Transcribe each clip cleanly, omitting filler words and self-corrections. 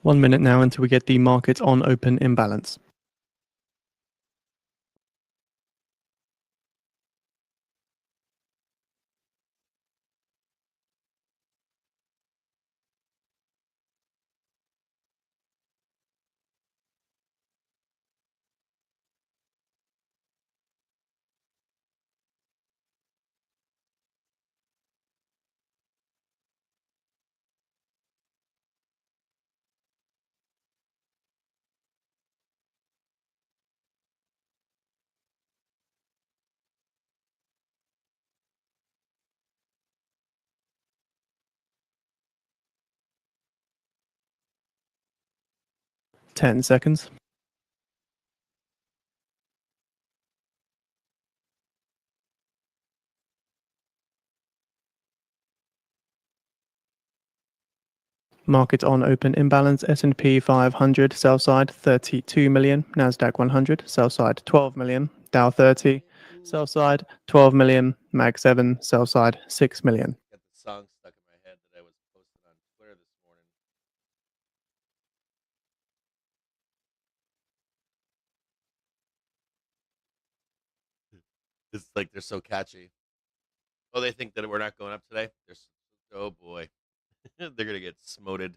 1 minute now until we get the market on open imbalance. Ten seconds. Market on open imbalance. S&P 500 sell side 32 million. Nasdaq 100 sell side 12 million. Dow 30 sell side 12 million. Mag 7 sell side 6 million. Got the song stuck in my head that I was posting on Twitter this morning. It's like they're so catchy. Oh, they think that we're not going up today. Oh boy, they're gonna get smoted.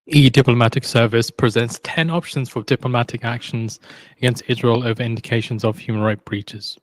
E-Diplomatic Service presents 10 options for diplomatic actions against Israel over indications of human rights breaches.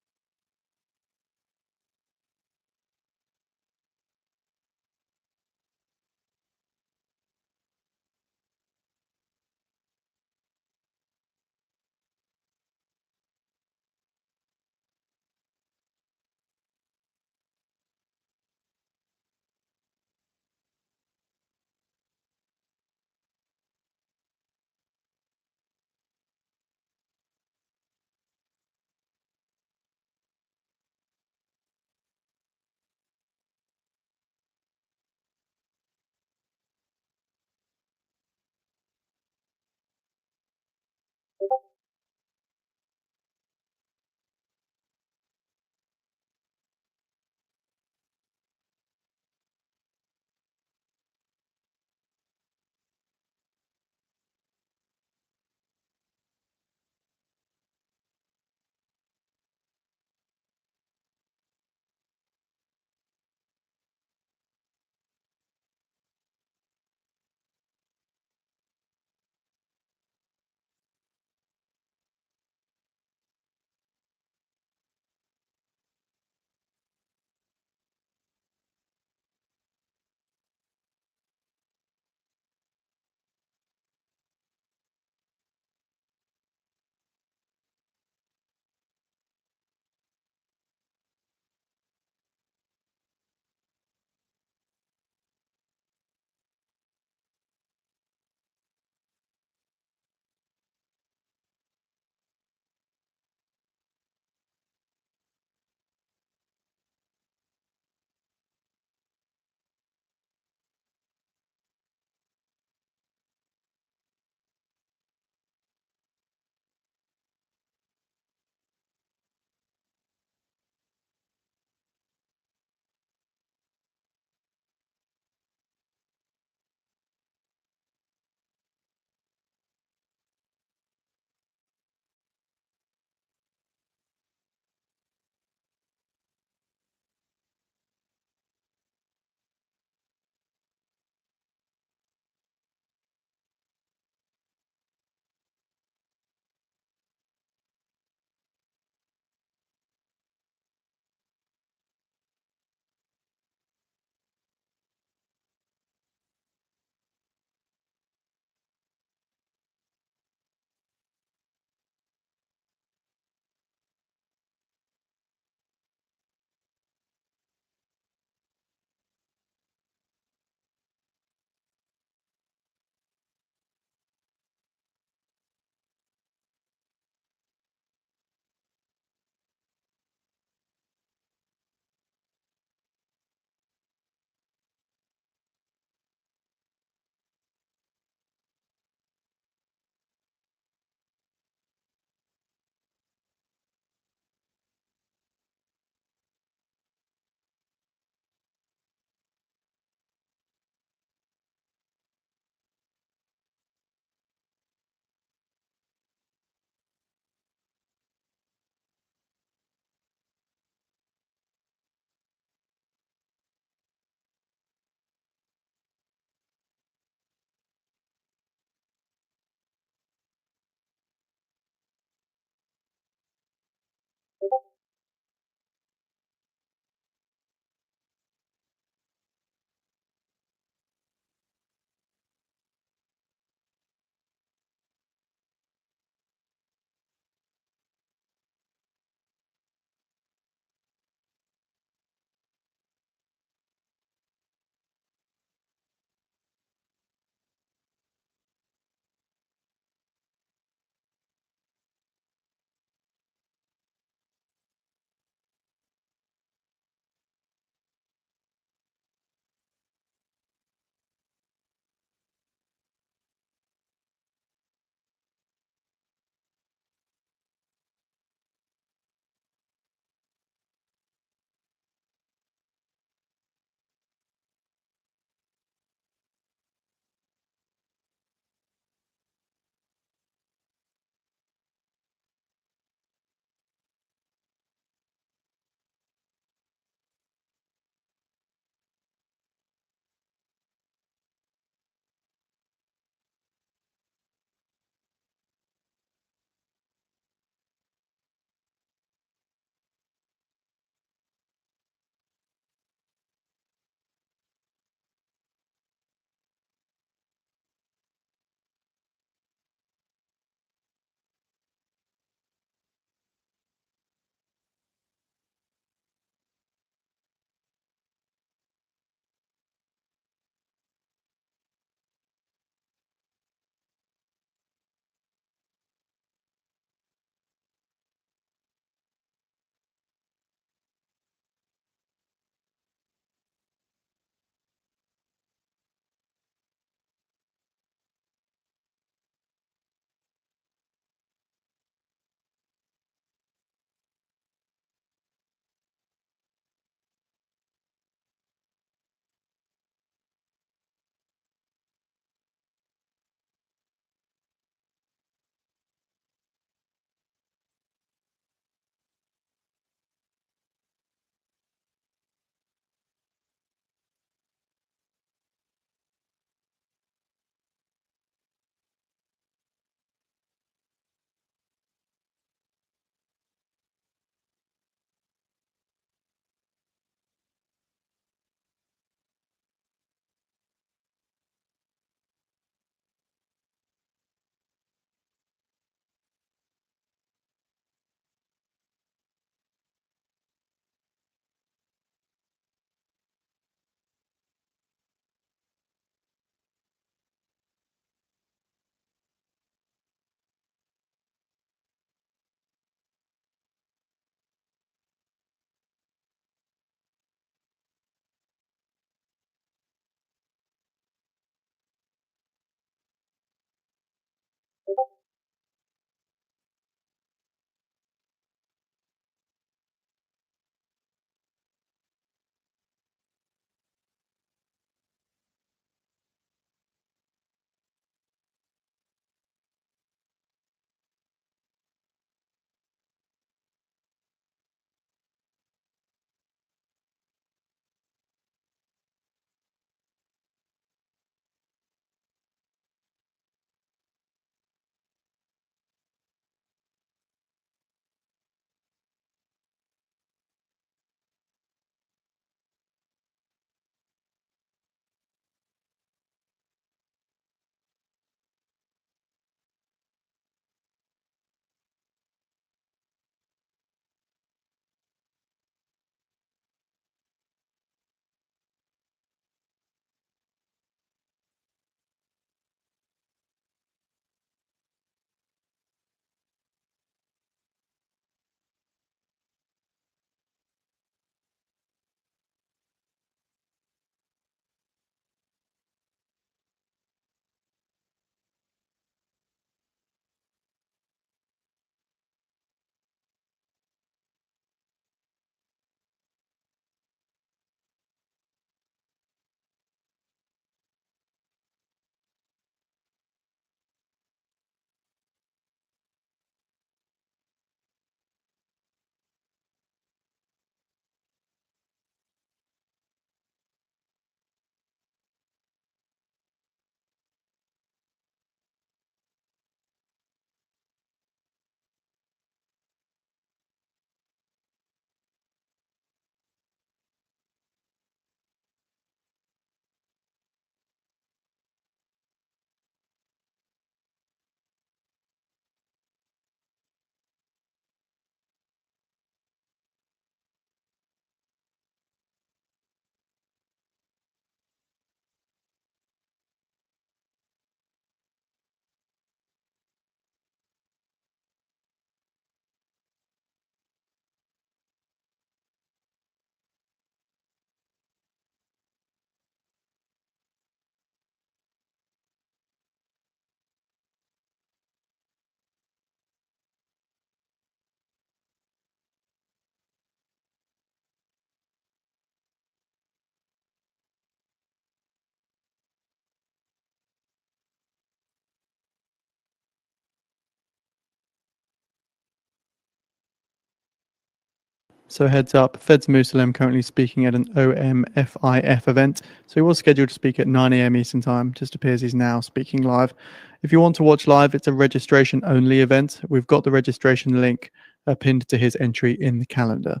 So heads up, Feds Musalem currently speaking at an OMFIF event. So he was scheduled to speak at 9 a.m. Eastern Time. Just appears he's now speaking live. If you want to watch live, it's a registration only event. We've got the registration link pinned to his entry in the calendar.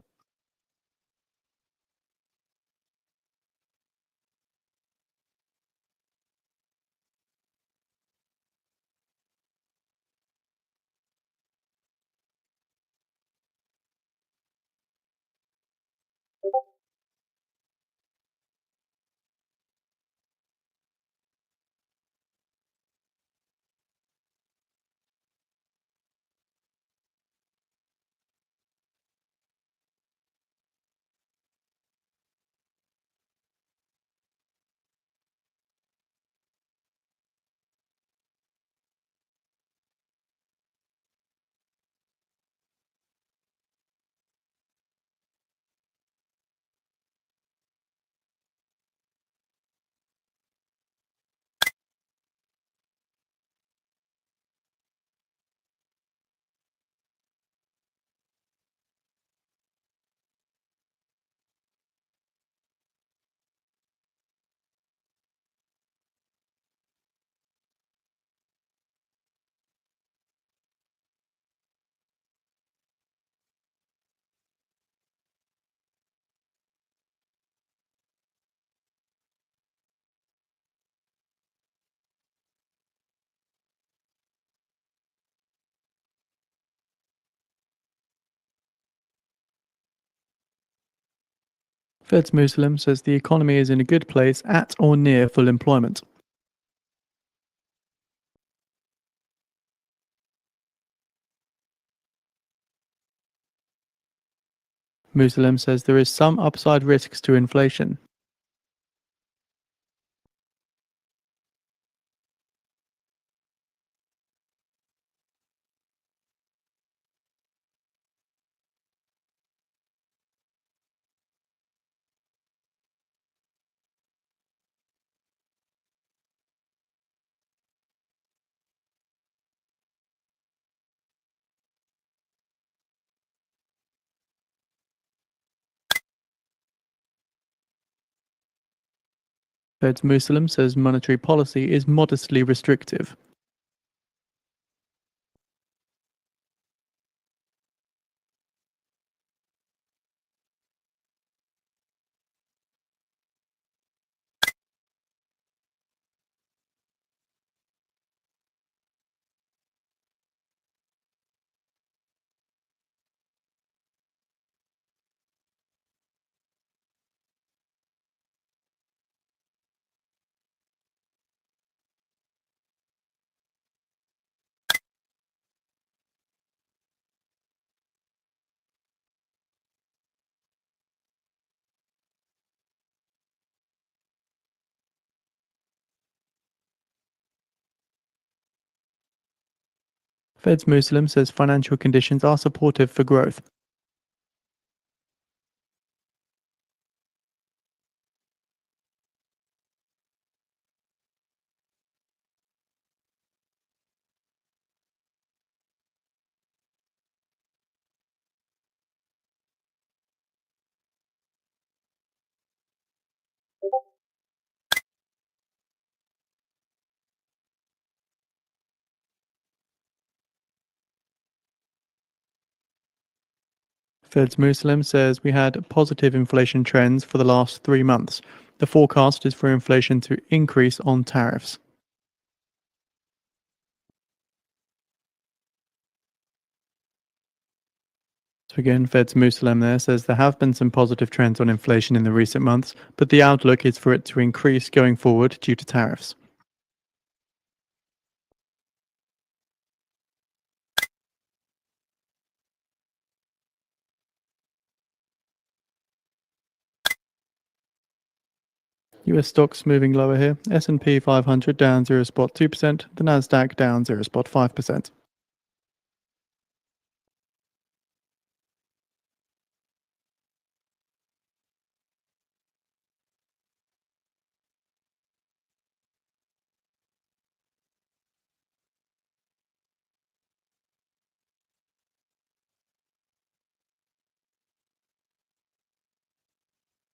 Feds Musalem says the economy is in a good place at or near full employment. Musalem says there is some upside risks to inflation. Feds Musalem says monetary policy is modestly restrictive. Feds Musalem says financial conditions are supportive for growth. Feds Musalem says we had positive inflation trends for the last 3 months. The forecast is for inflation to increase on tariffs. So again, Feds Musalem there says there have been some positive trends on inflation in the recent months, but the outlook is for it to increase going forward due to tariffs. US stocks moving lower here. S&P 500 down 0.2%, the Nasdaq down 0.5%.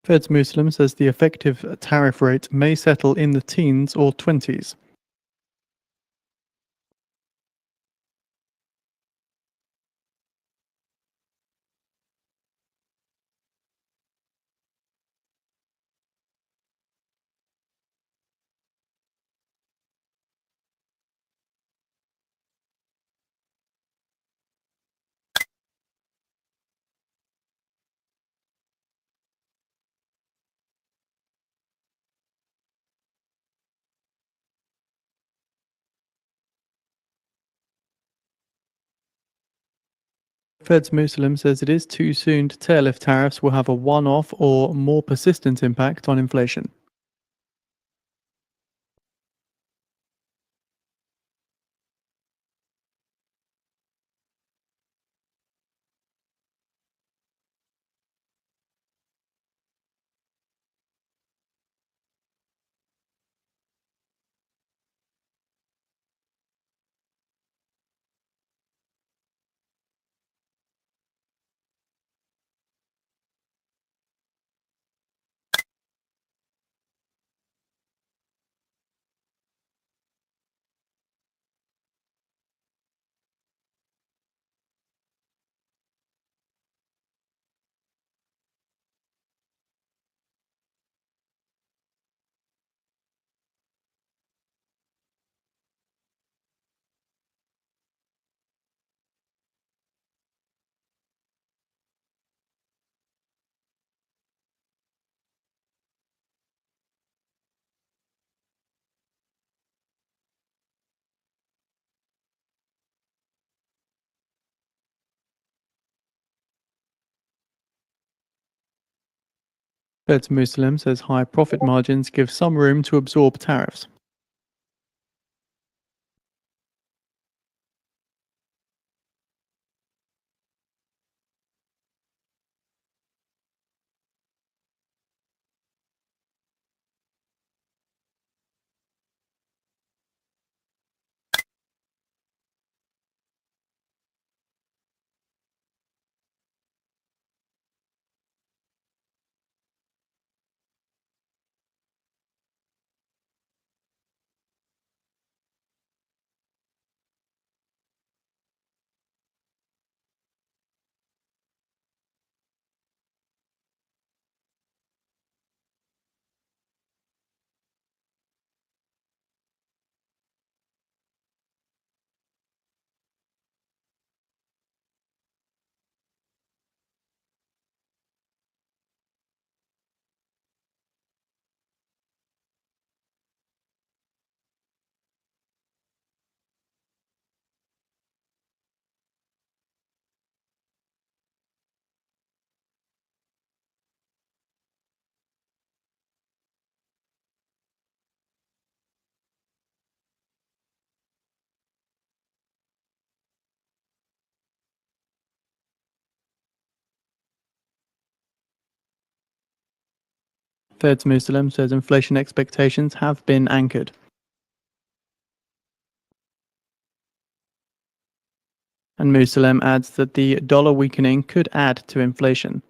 Fed's Muslim says the effective tariff rate may settle in the teens or 20s. Fed's Muslim says it is too soon to tell if tariffs will have a one-off or more persistent impact on inflation. Fed's Muslim says high profit margins give some room to absorb tariffs. Fed's Muslim says inflation expectations have been anchored. And Muslim adds that the dollar weakening could add to inflation.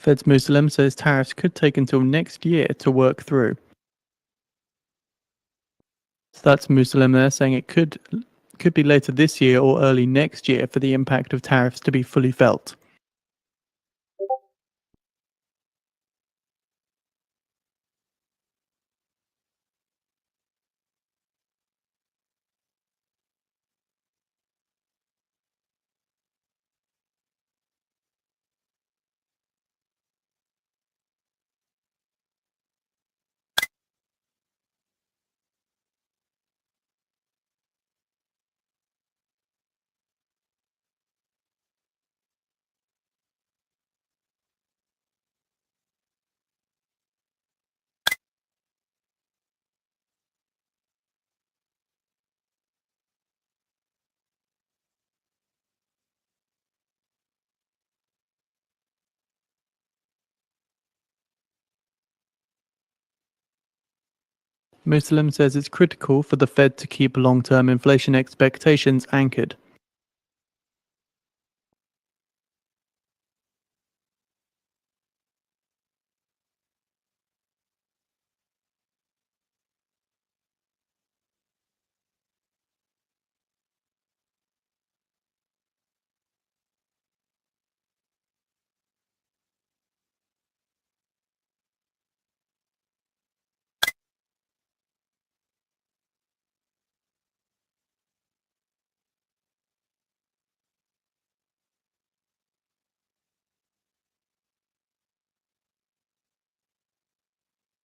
Fed's Muslim says tariffs could take until next year to work through. So that's Muslim there saying it could be later this year or early next year for the impact of tariffs to be fully felt. Muslim says it's critical for the Fed to keep long-term inflation expectations anchored.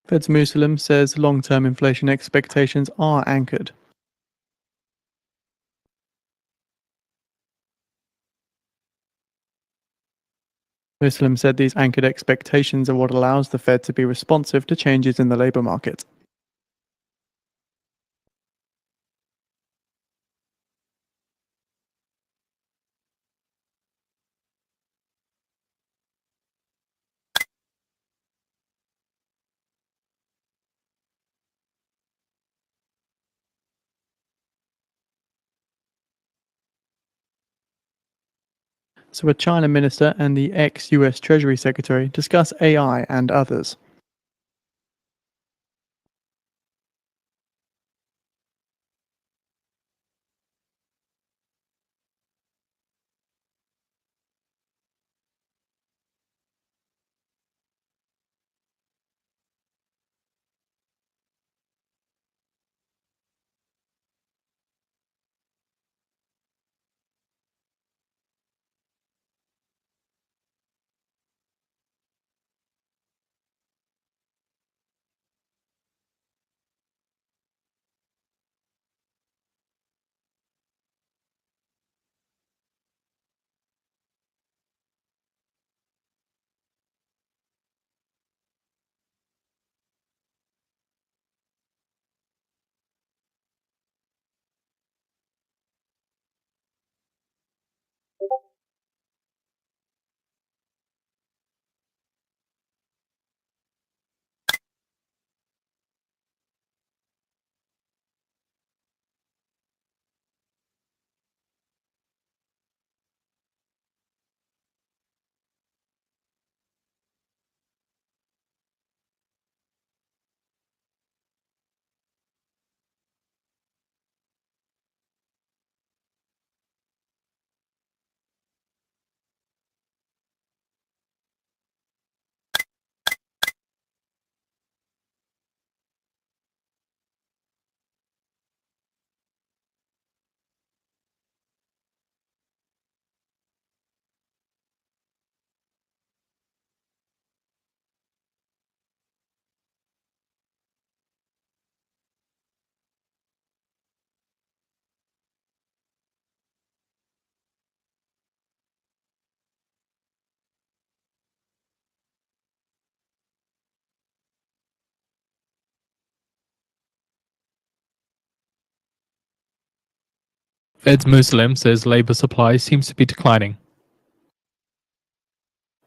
Fed's Muslim says long-term inflation expectations are anchored. Muslim said these anchored expectations are what allows the Fed to be responsive to changes in the labor market. So a China minister and the ex-US Treasury Secretary discuss AI and others. Fed's Muslim says labor supply seems to be declining.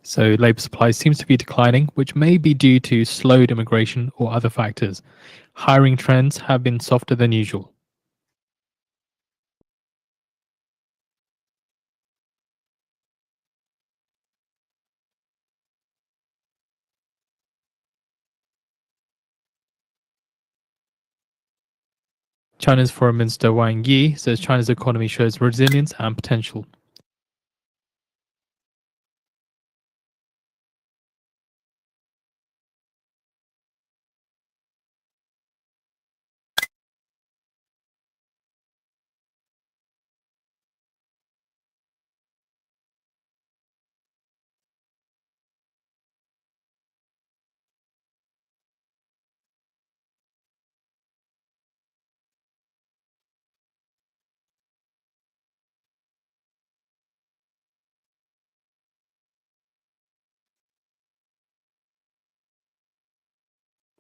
So labor supply seems to be declining, which may be due to slowed immigration or other factors. Hiring trends have been softer than usual. China's Foreign Minister Wang Yi says China's economy shows resilience and potential.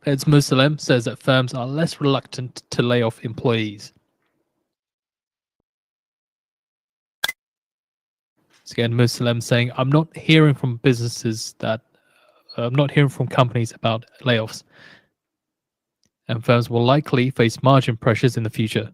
Fed's Muslim says that firms are less reluctant to lay off employees. So again, Muslim saying, I'm not hearing from companies about layoffs, and firms will likely face margin pressures in the future.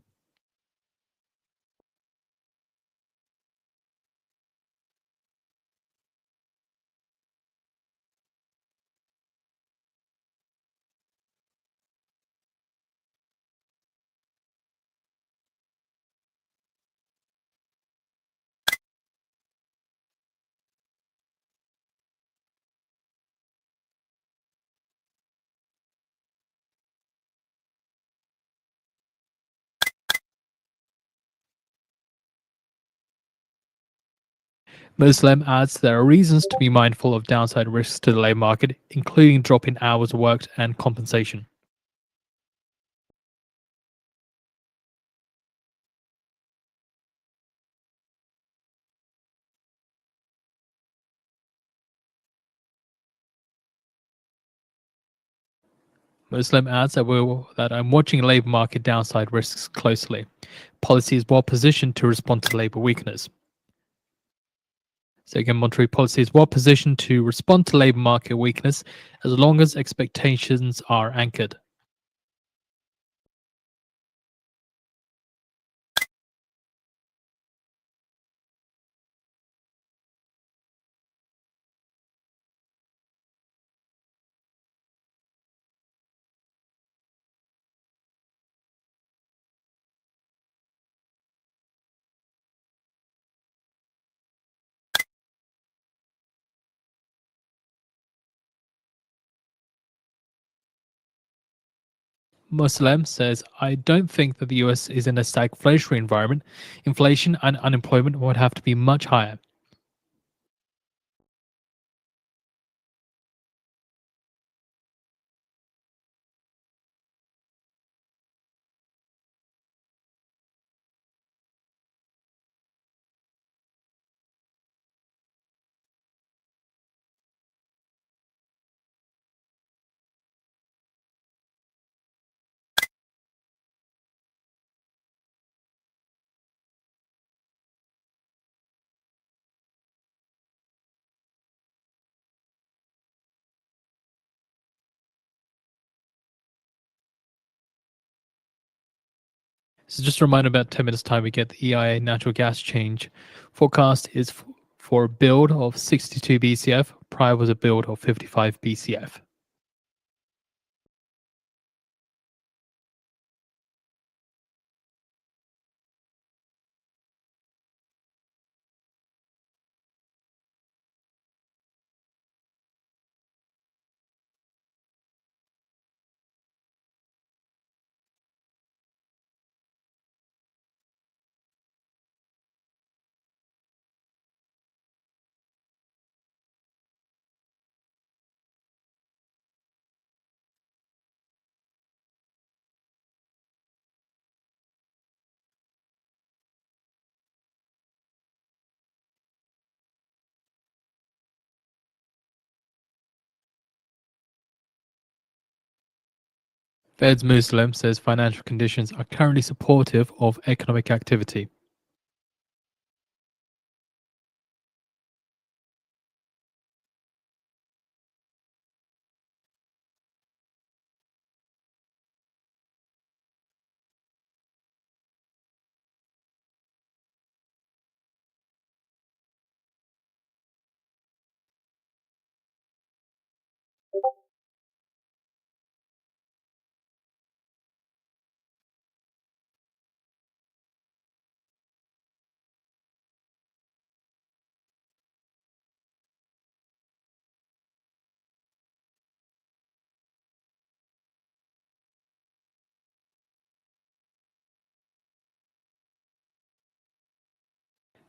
Muslim adds there are reasons to be mindful of downside risks to the labor market, including drop in hours worked and compensation. Muslim adds that I'm watching labor market downside risks closely. Policy is well positioned to respond to labor weakness. So again, monetary policy is well positioned to respond to labor market weakness as long as expectations are anchored. Muslim says, I don't think that the US is in a stagflationary environment. Inflation and unemployment would have to be much higher. So just a reminder, about 10 minutes time we get the EIA natural gas change. Forecast is for a build of 62 BCF. Prior was a build of 55 BCF. Fed's Muslim says financial conditions are currently supportive of economic activity.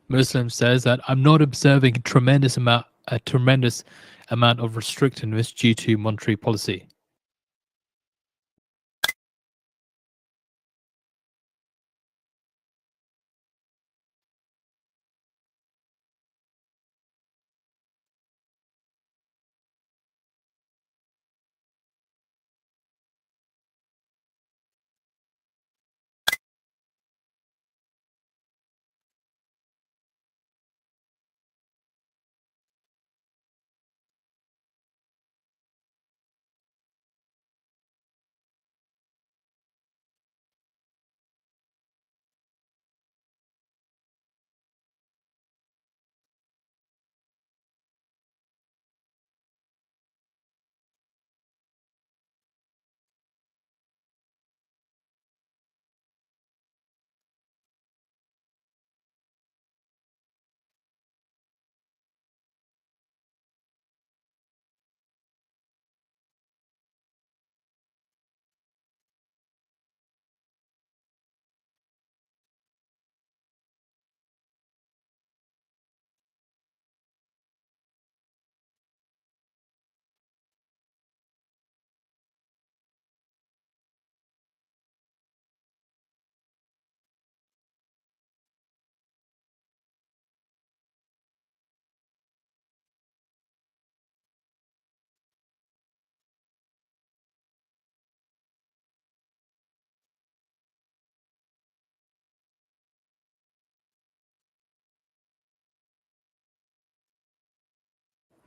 Muslim says that I'm not observing a tremendous amount of restrictiveness due to monetary policy.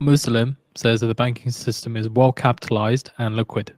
Muslim says that the banking system is well capitalized and liquid.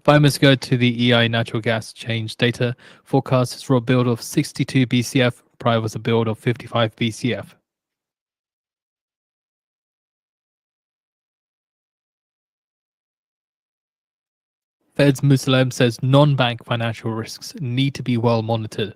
If I must go to the EI natural gas change data, forecast is for a build of 62 BCF, prior was a build of 55 BCF. Fed's Muslim says non-bank financial risks need to be well monitored.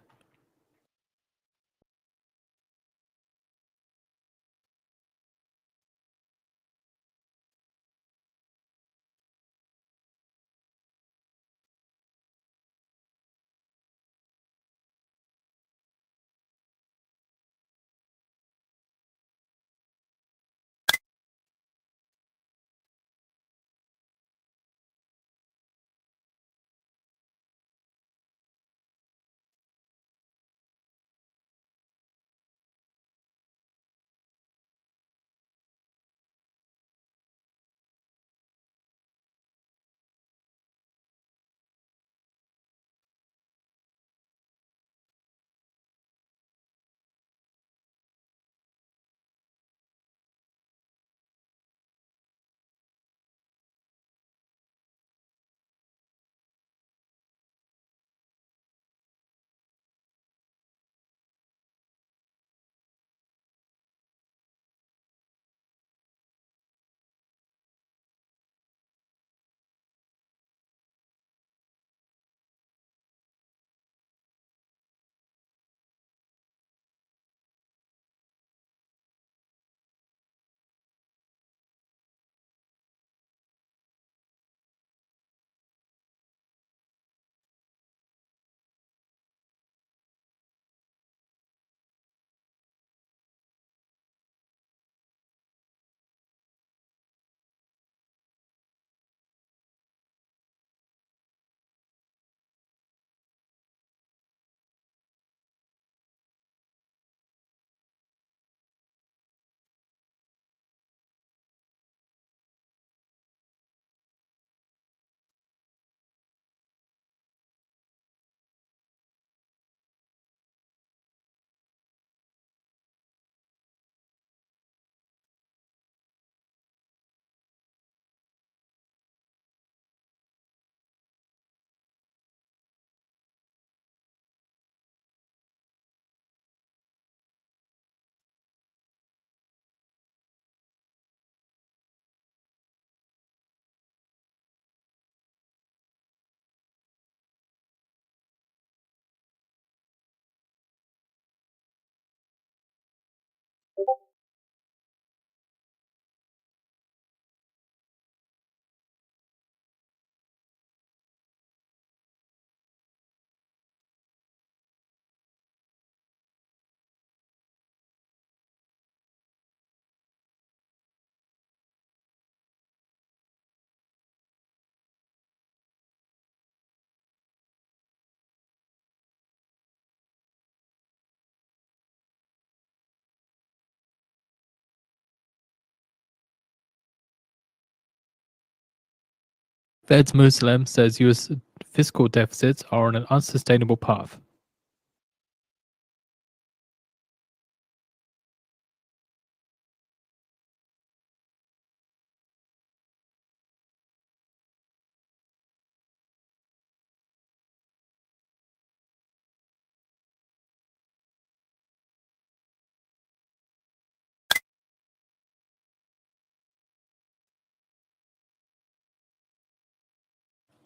Fed's Muslim says US fiscal deficits are on an unsustainable path.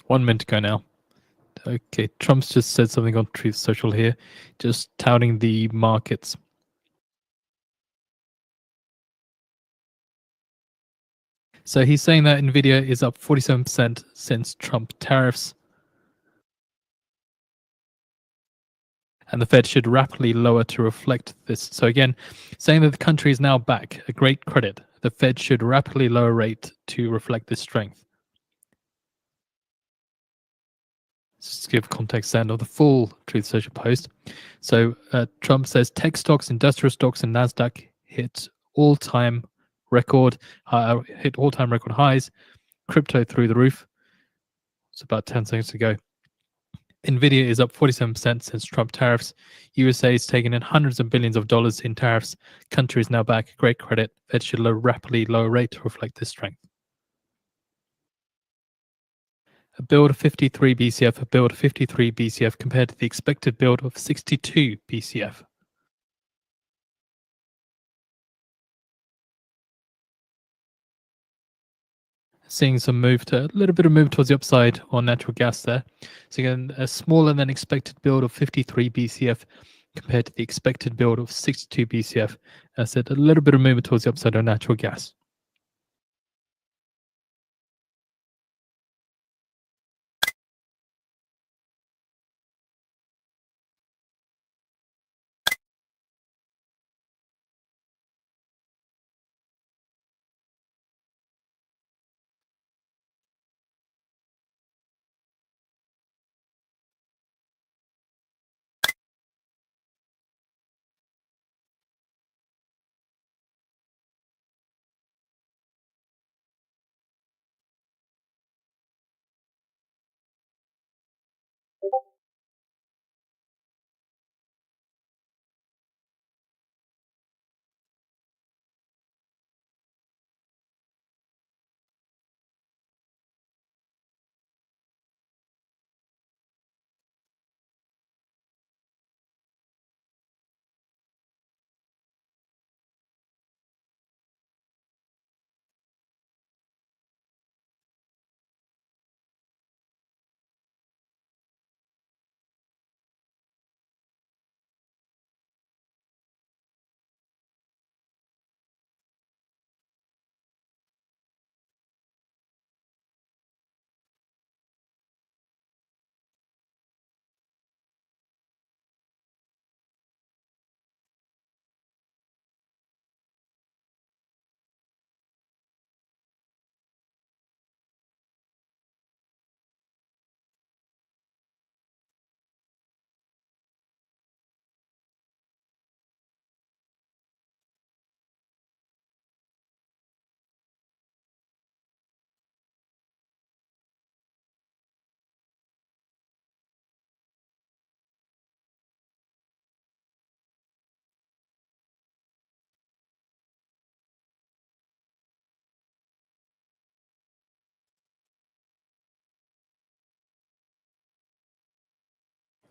One minute ago now. Okay, Trump's just said something on Truth Social here, just touting the markets. So he's saying that Nvidia is up 47% since Trump tariffs. And the Fed should rapidly lower to reflect this. So again, saying that the country is now back, a great credit. The Fed should rapidly lower rate to reflect this strength. Just to give context then of the full Truth Social post. So Trump says tech stocks, industrial stocks, and Nasdaq hit all-time record highs. Crypto through the roof. It's about 10 seconds ago. Nvidia is up 47% since Trump tariffs. USA is taking in hundreds of billions of dollars in tariffs. Country is now back. Great credit. Fed should rapidly lower rate to reflect this strength. A build of 53 BCF, a build of 53 BCF compared to the expected build of 62 BCF. Seeing some a little bit of move towards the upside on natural gas there. So again, a smaller than expected build of 53 BCF compared to the expected build of 62 BCF. As I said, a little bit of movement towards the upside on natural gas.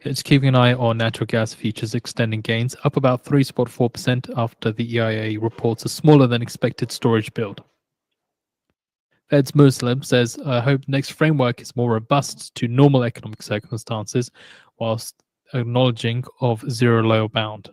It's keeping an eye on natural gas futures extending gains, up about 3.4% after the EIA reports a smaller than expected storage build. Fed's Muslim says, I hope next framework is more robust to normal economic circumstances, whilst acknowledging of zero lower bound.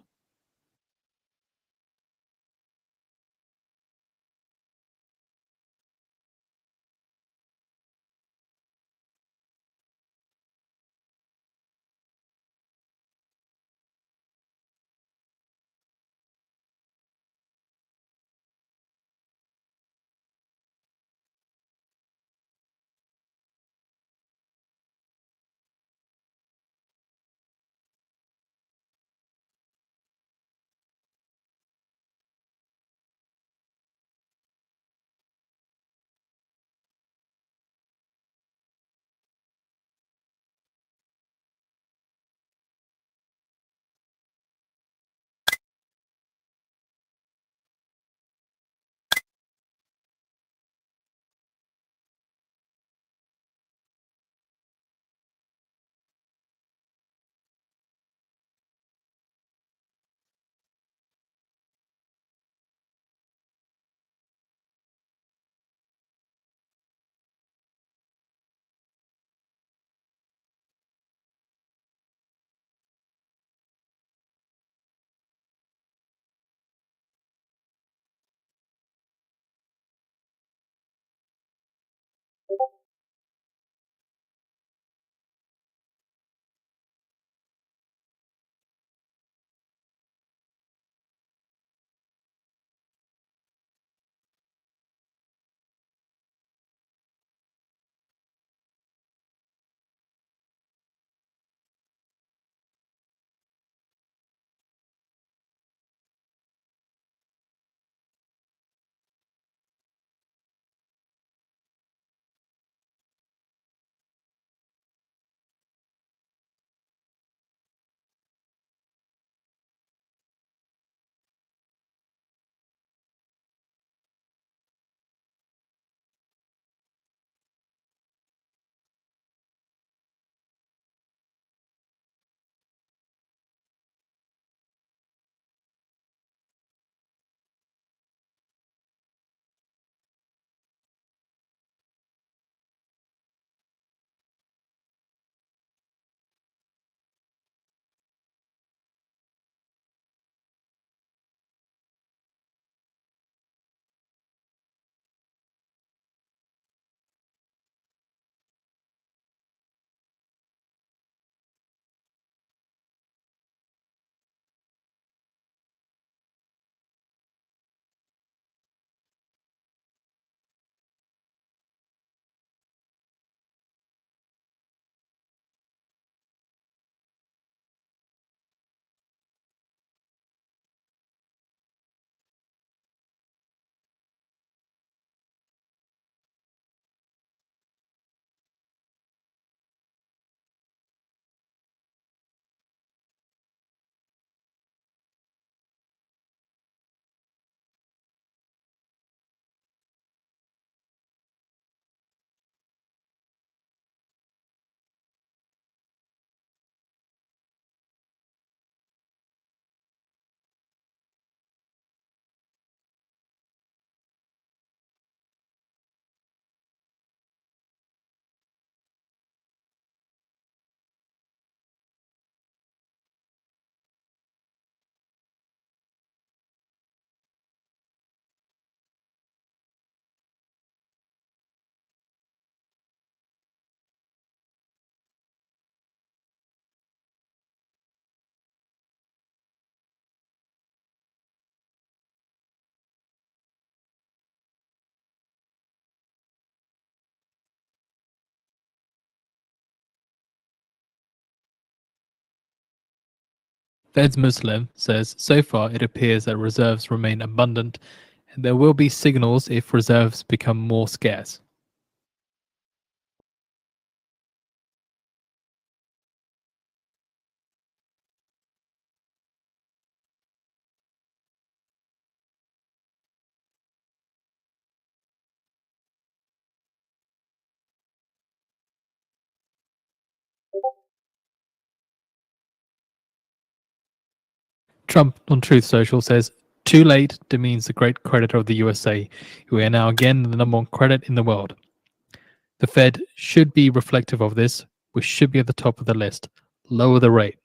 Fed's Muslim says, so far it appears that reserves remain abundant, and there will be signals if reserves become more scarce. Trump on Truth Social says, too late demeans the great creditor of the USA. We are now again the number one credit in the world. The Fed should be reflective of this. We should be at the top of the list. Lower the rate.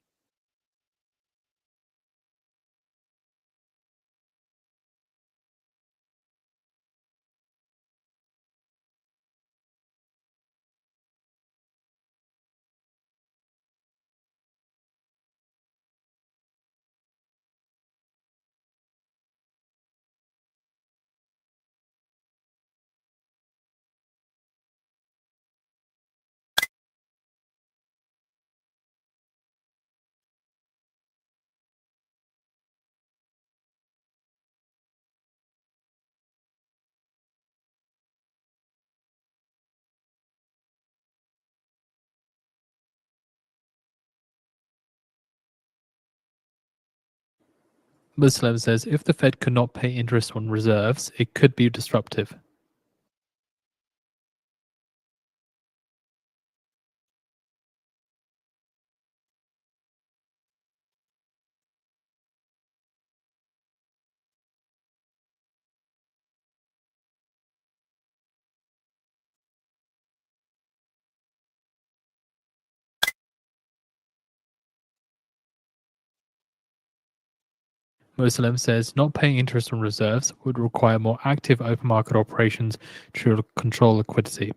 Muslim says, if the Fed could not pay interest on reserves, it could be disruptive. Muslim says not paying interest on reserves would require more active open market operations to control liquidity.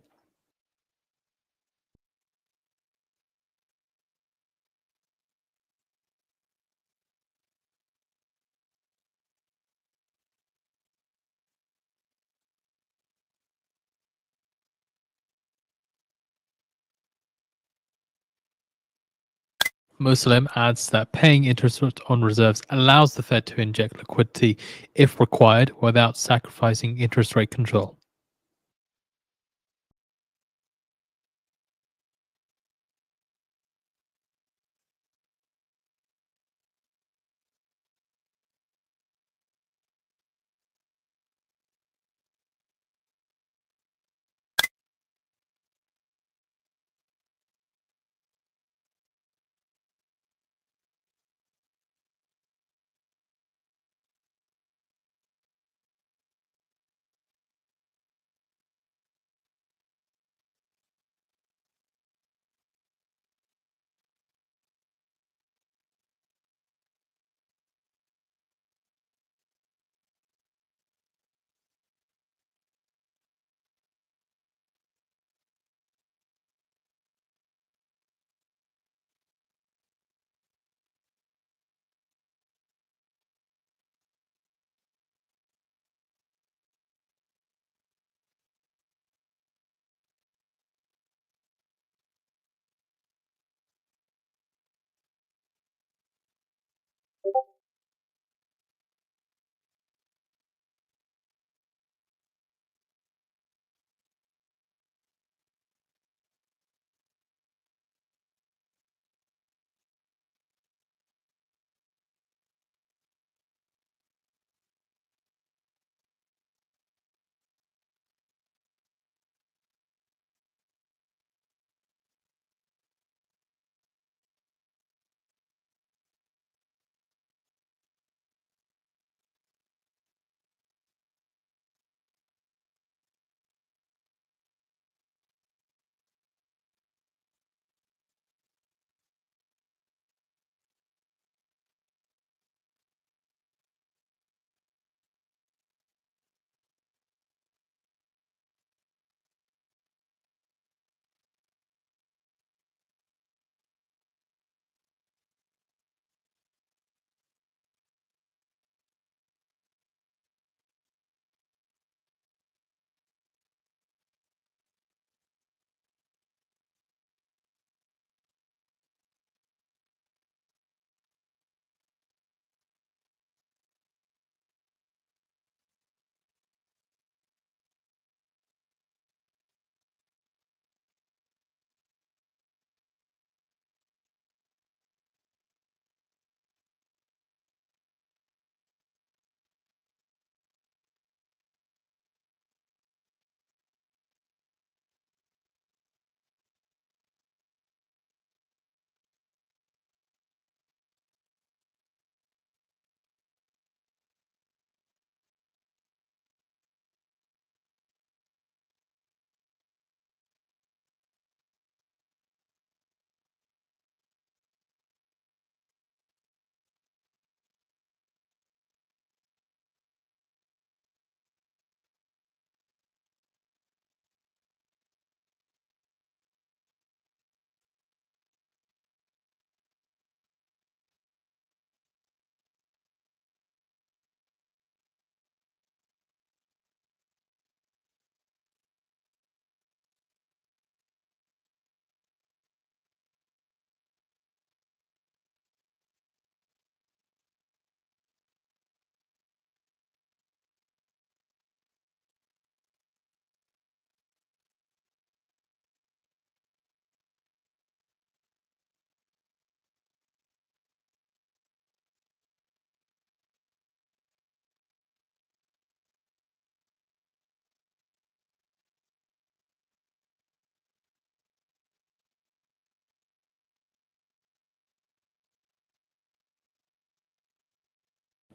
Muslim adds that paying interest on reserves allows the Fed to inject liquidity if required without sacrificing interest rate control.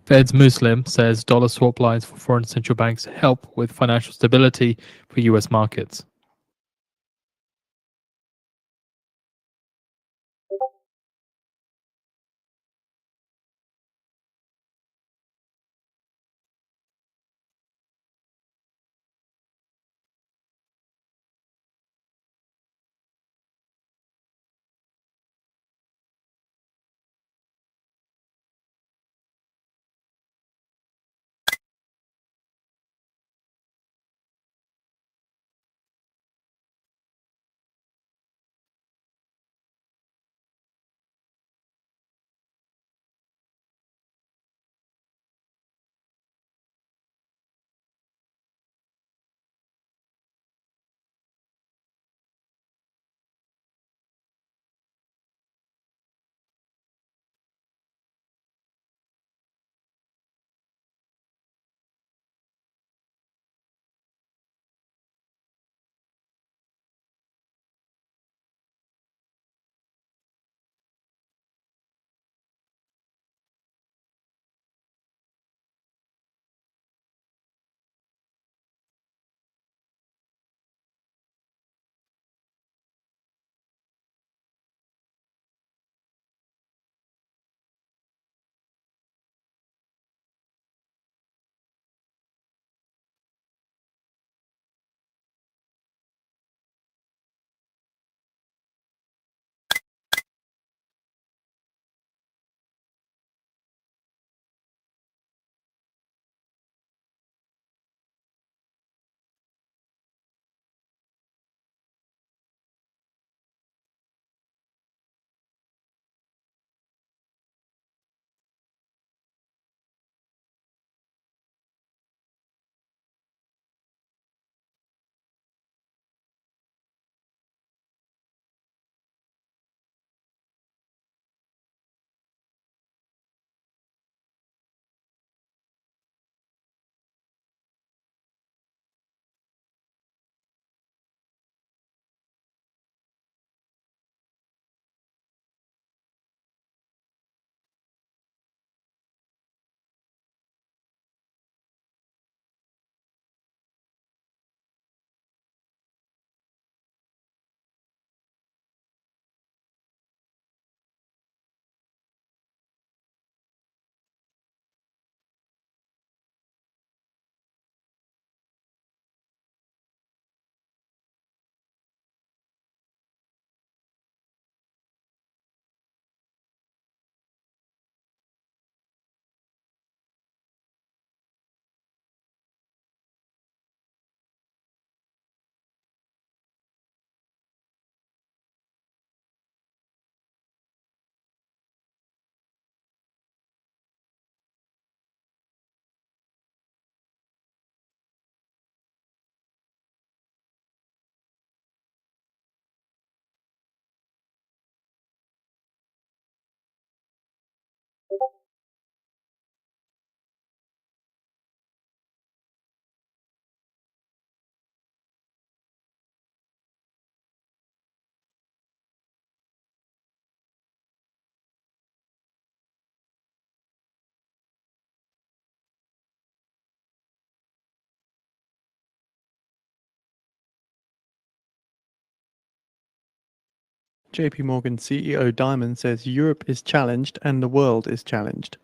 Fed's Muslim says dollar swap lines for foreign central banks help with financial stability for US markets. JP Morgan CEO Diamond says Europe is challenged and the world is challenged.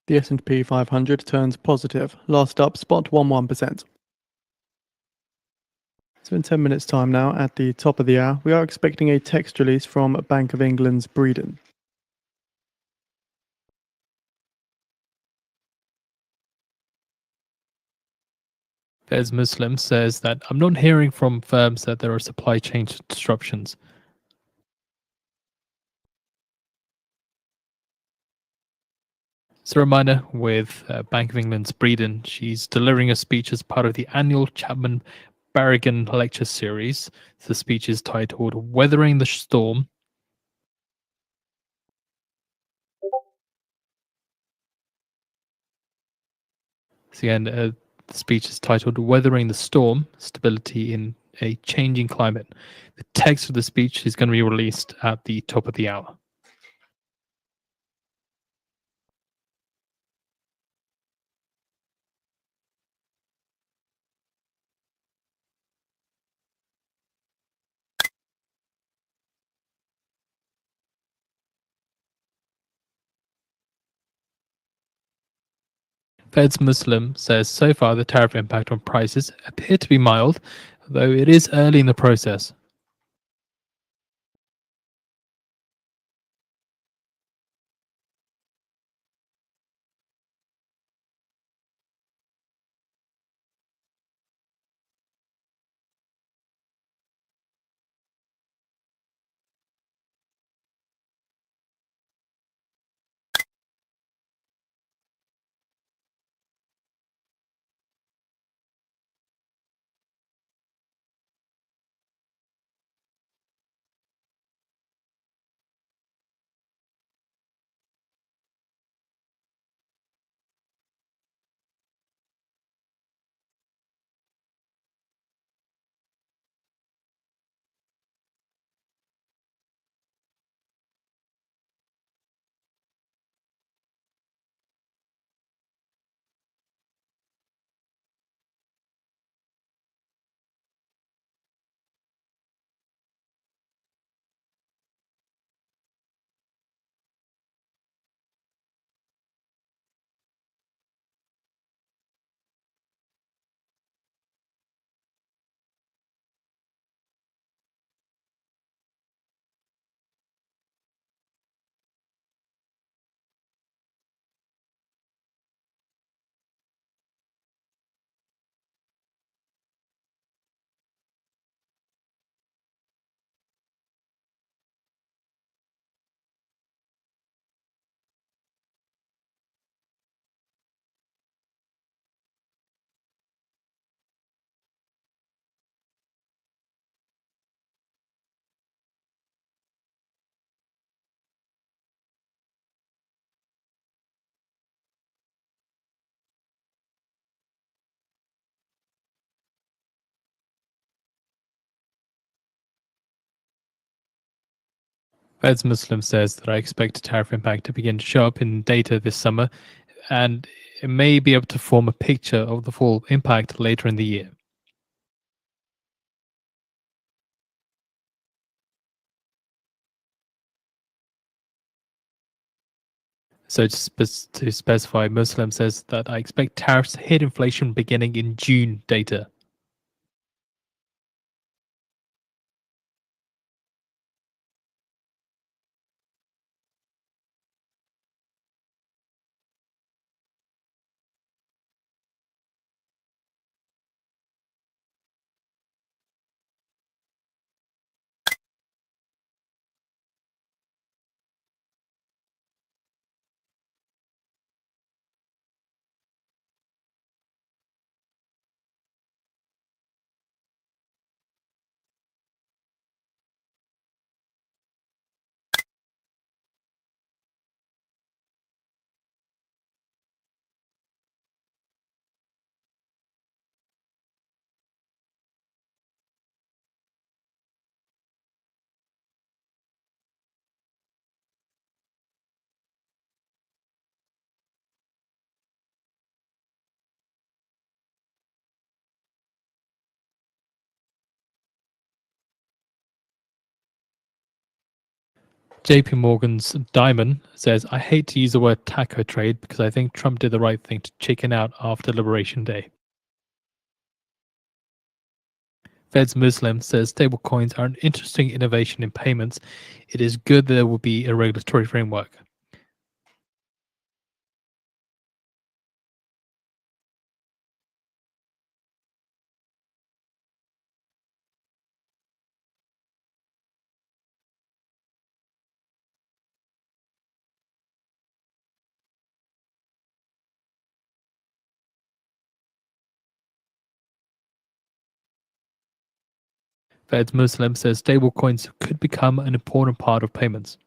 The S&P 500 turns positive, last up spot 11%. So in 10 minutes time now, at the top of the hour, we are expecting a text release from Bank of England's Breeden. Fez Muslim says that I'm not hearing from firms that there are supply chain disruptions. So a reminder with Bank of England's Breeden, she's delivering a speech as part of the annual Chapman Barrigan lecture series. The speech is titled Weathering the Storm. So again, the speech is titled Weathering the Storm, Stability in a Changing Climate. The text of the speech is going to be released at the top of the hour. Fed's Muslim says so far the tariff impact on prices appear to be mild, though it is early in the process. Fed's Muslim says that I expect tariff impact to begin to show up in data this summer, and it may be able to form a picture of the full impact later in the year. So to specify, Muslim says that I expect tariffs to hit inflation beginning in June data. JP Morgan's Diamond says, I hate to use the word taco trade because I think Trump did the right thing to chicken out after Liberation Day. Fed's Muslim says stablecoins are an interesting innovation in payments. It is good that there will be a regulatory framework. Fed's Muslim says stablecoins could become an important part of payments.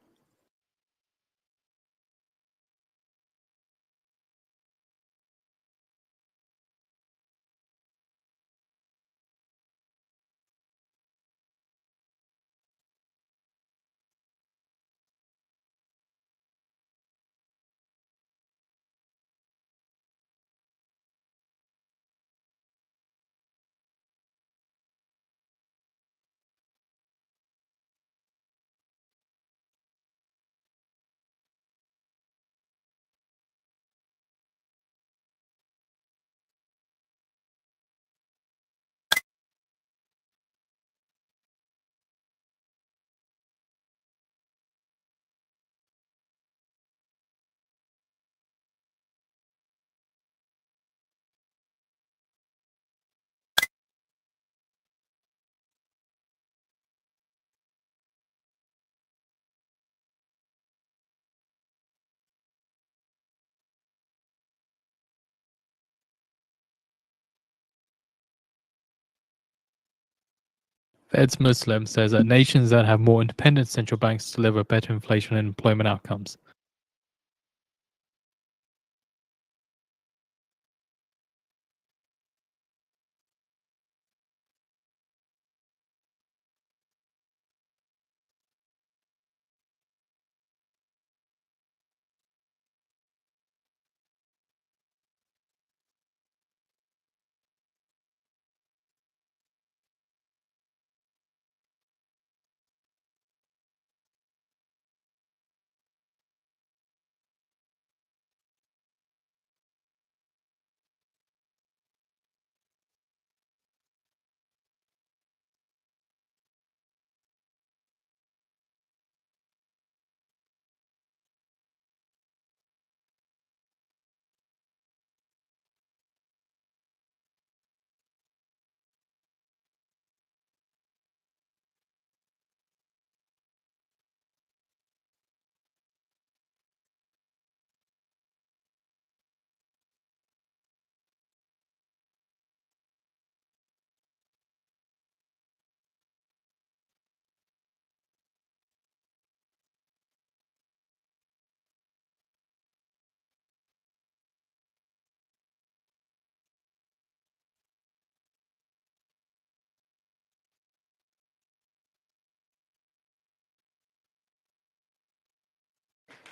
Fed's Muslim says that nations that have more independent central banks deliver better inflation and employment outcomes.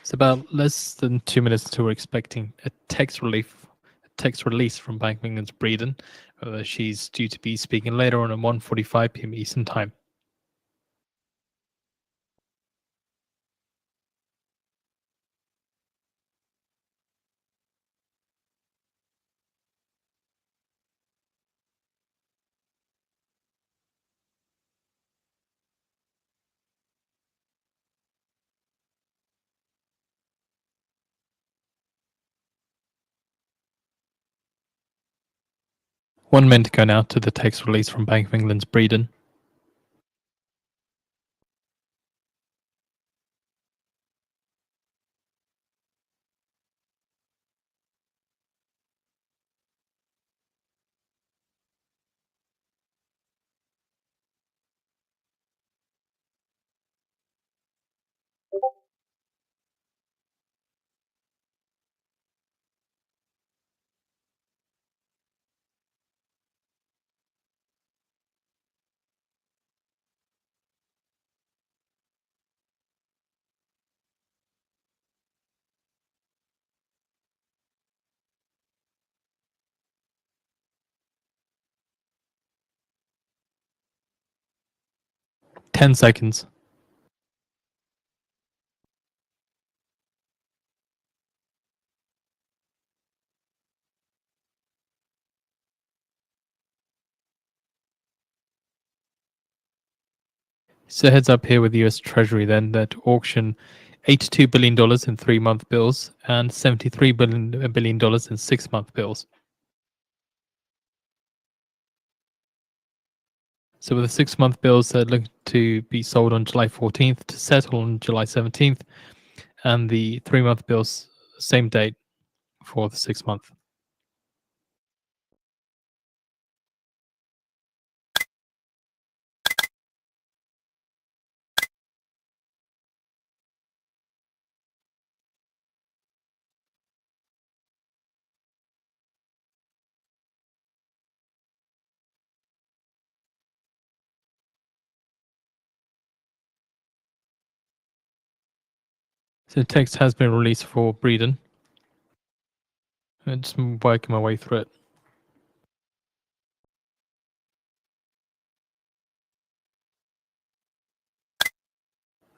It's about less than 2 minutes until we're expecting a text release from Bank of England's Breeden. She's due to be speaking later on at 1:45 p.m. Eastern Time. One minute to go now to the text release from Bank of England's Breeden. Ten seconds. So heads up here with the US Treasury then that auction $82 billion in 3-month bills and $73 billion in 6-month bills. So with the 6-month bills that look to be sold on July 14th to settle on July 17th, and the 3-month bills same date for the 6-month. So text has been released for Breeden. I'm just working my way through it.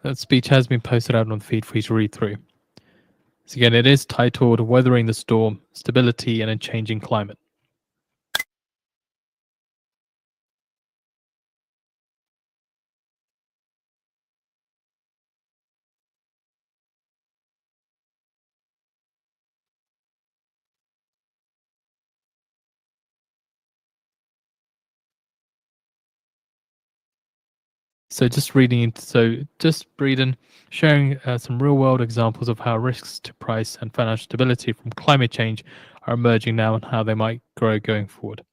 That speech has been posted out on the feed for you to read through. So again, it is titled Weathering the Storm, Stability in a Changing Climate. So just reading, just Breeden sharing some real world examples of how risks to price and financial stability from climate change are emerging now and how they might grow going forward.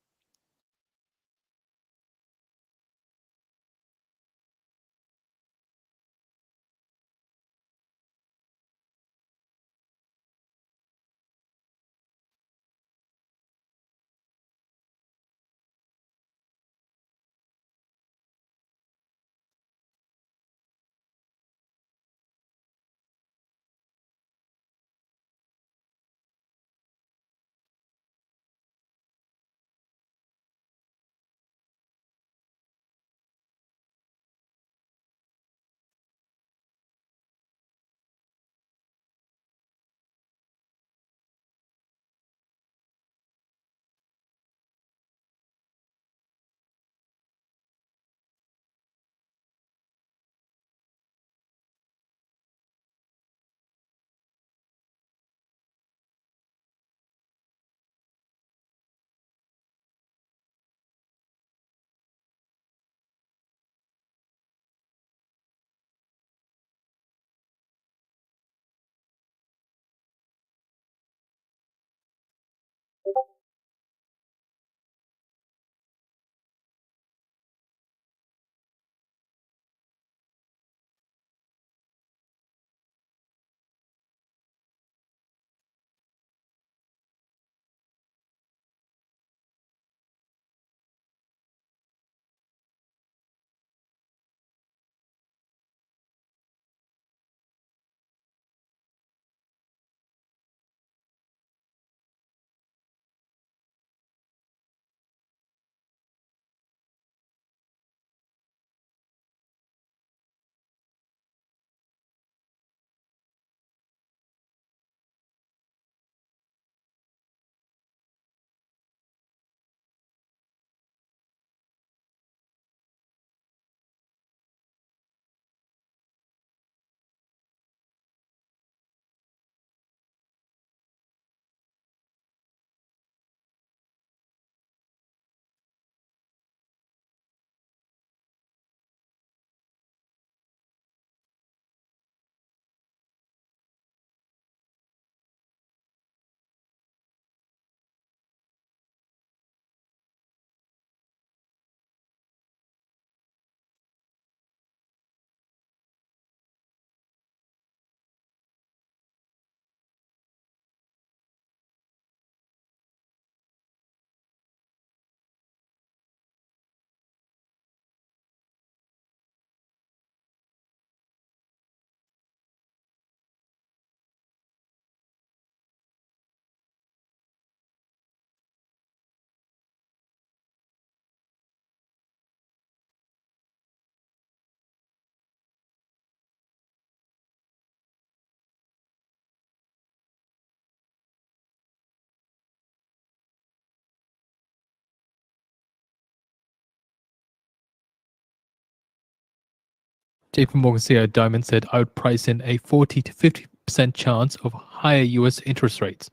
JP Morgan CEO Diamond said, I would price in a 40 to 50% chance of higher US interest rates.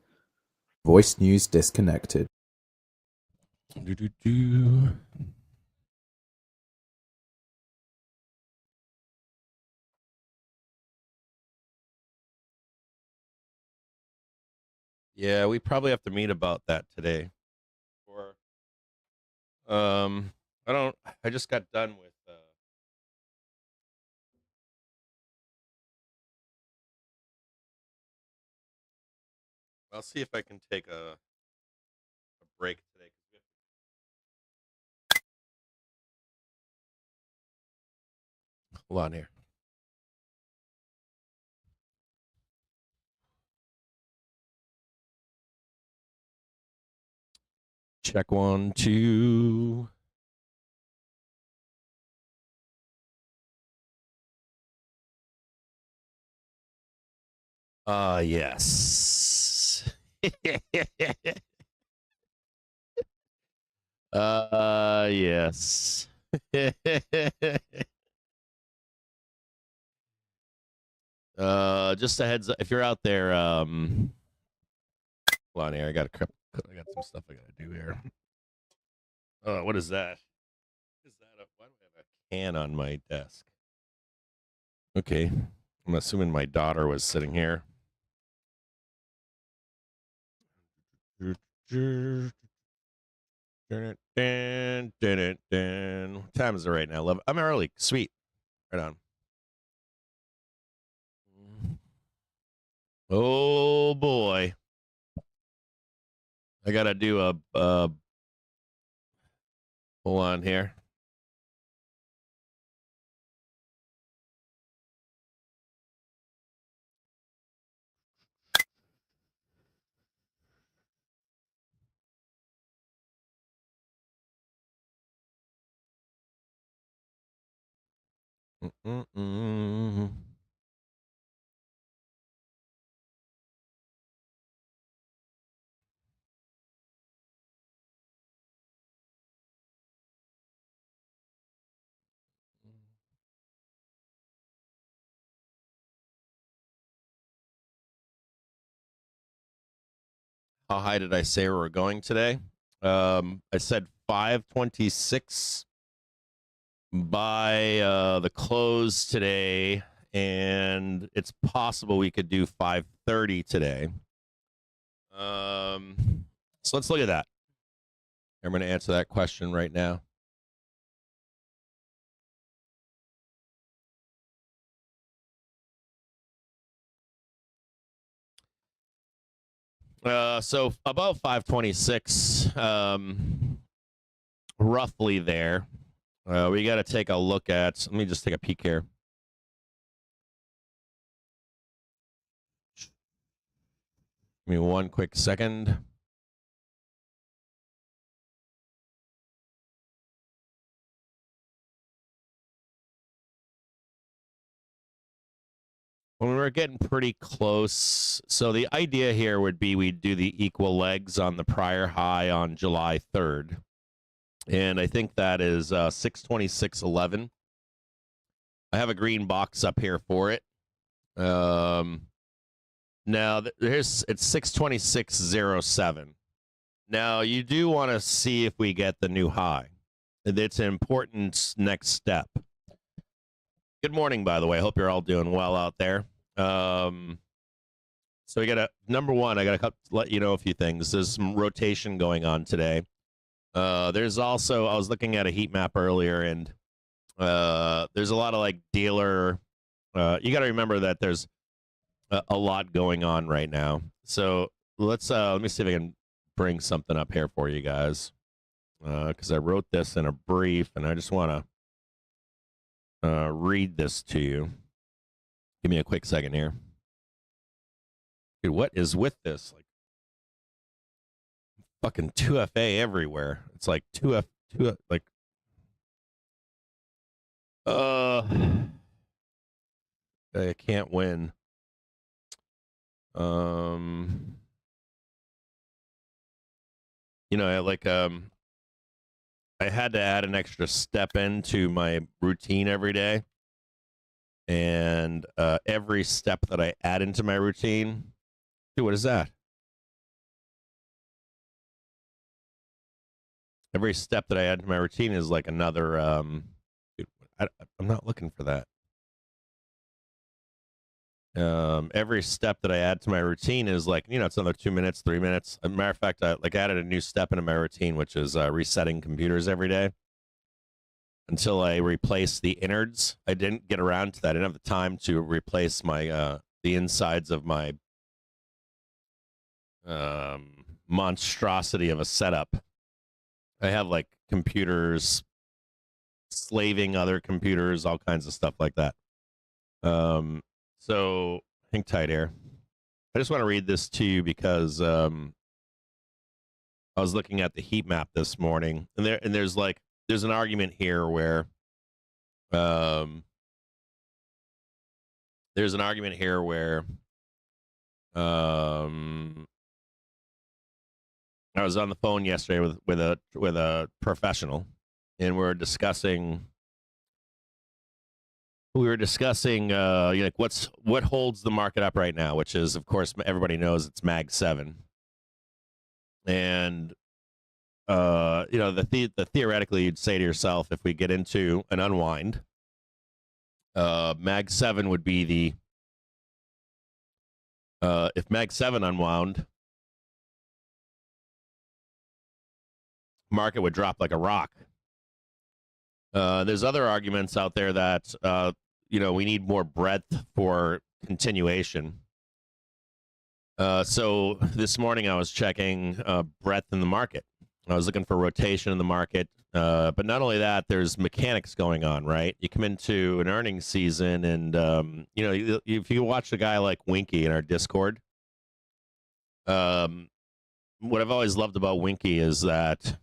Voice news disconnected. Yeah, we probably have to meet about that today. Or, I just got done with. I'll see if I can take a break today. Hold on here. Check 1, 2. Yes. Yes. Just a heads up, if you're out there, hold on here. I got some stuff I gotta do here. What is that? What is that? Why do I have a can on my desk? Okay, I'm assuming my daughter was sitting here. What time is it right now? 11. I'm early. Sweet. Right on. Oh boy. I gotta do a hold on here. How high did I say we were going today? I said 526 by the close today, and it's possible we could do 530 today. So let's look at that. I'm going to answer that question right now. So about 526, roughly there. We got to take a look at, let me just take a peek here. Give me one quick second. When we're getting pretty close, so the idea here would be we'd do the equal legs on the prior high on July 3rd. And I think that is 626.11. I have a green box up here for it. Now it's 626.07. Now you do want to see if we get the new high. It's an important next step. Good morning, by the way. I hope you're all doing well out there. So we got number one, I got to let you know a few things. There's some rotation going on today. There's also, I was looking at a heat map earlier, and there's a lot of like dealer. You got to remember that there's a lot going on right now. So let me see if I can bring something up here for you guys, because I wrote this in a brief, and I just want to read this to you. Give me a quick second here. Dude, what is with this? Like, fucking 2FA everywhere. It's like 2F, like, I can't win. You know, like, I had to add an extra step into my routine every day. and every step that I add into my routine, dude, what is that? Every step that I add to my routine is like another. Dude, I'm not looking for that. Every step that I add to my routine is like, it's another 2 minutes, 3 minutes. As a matter of fact, I added a new step into my routine, which is resetting computers every day until I replace the innards. I didn't get around to that. I didn't have the time to replace my the insides of my monstrosity of a setup. I have like computers slaving other computers, all kinds of stuff like that. So hang tight here. I just want to read this to you because I was looking at the heat map this morning, and there's an argument here where I was on the phone yesterday with a professional, and we were discussing like what holds the market up right now, which is, of course, everybody knows it's Mag 7. And the theoretically you'd say to yourself, if we get into an unwind, Mag 7 would be the if Mag 7 unwound, market would drop like a rock. There's other arguments out there that we need more breadth for continuation. So this morning I was checking breadth in the market. I was looking for rotation in the market, but not only that, there's mechanics going on, right? You come into an earnings season, and if you watch a guy like Winky in our Discord, what I've always loved about Winky is that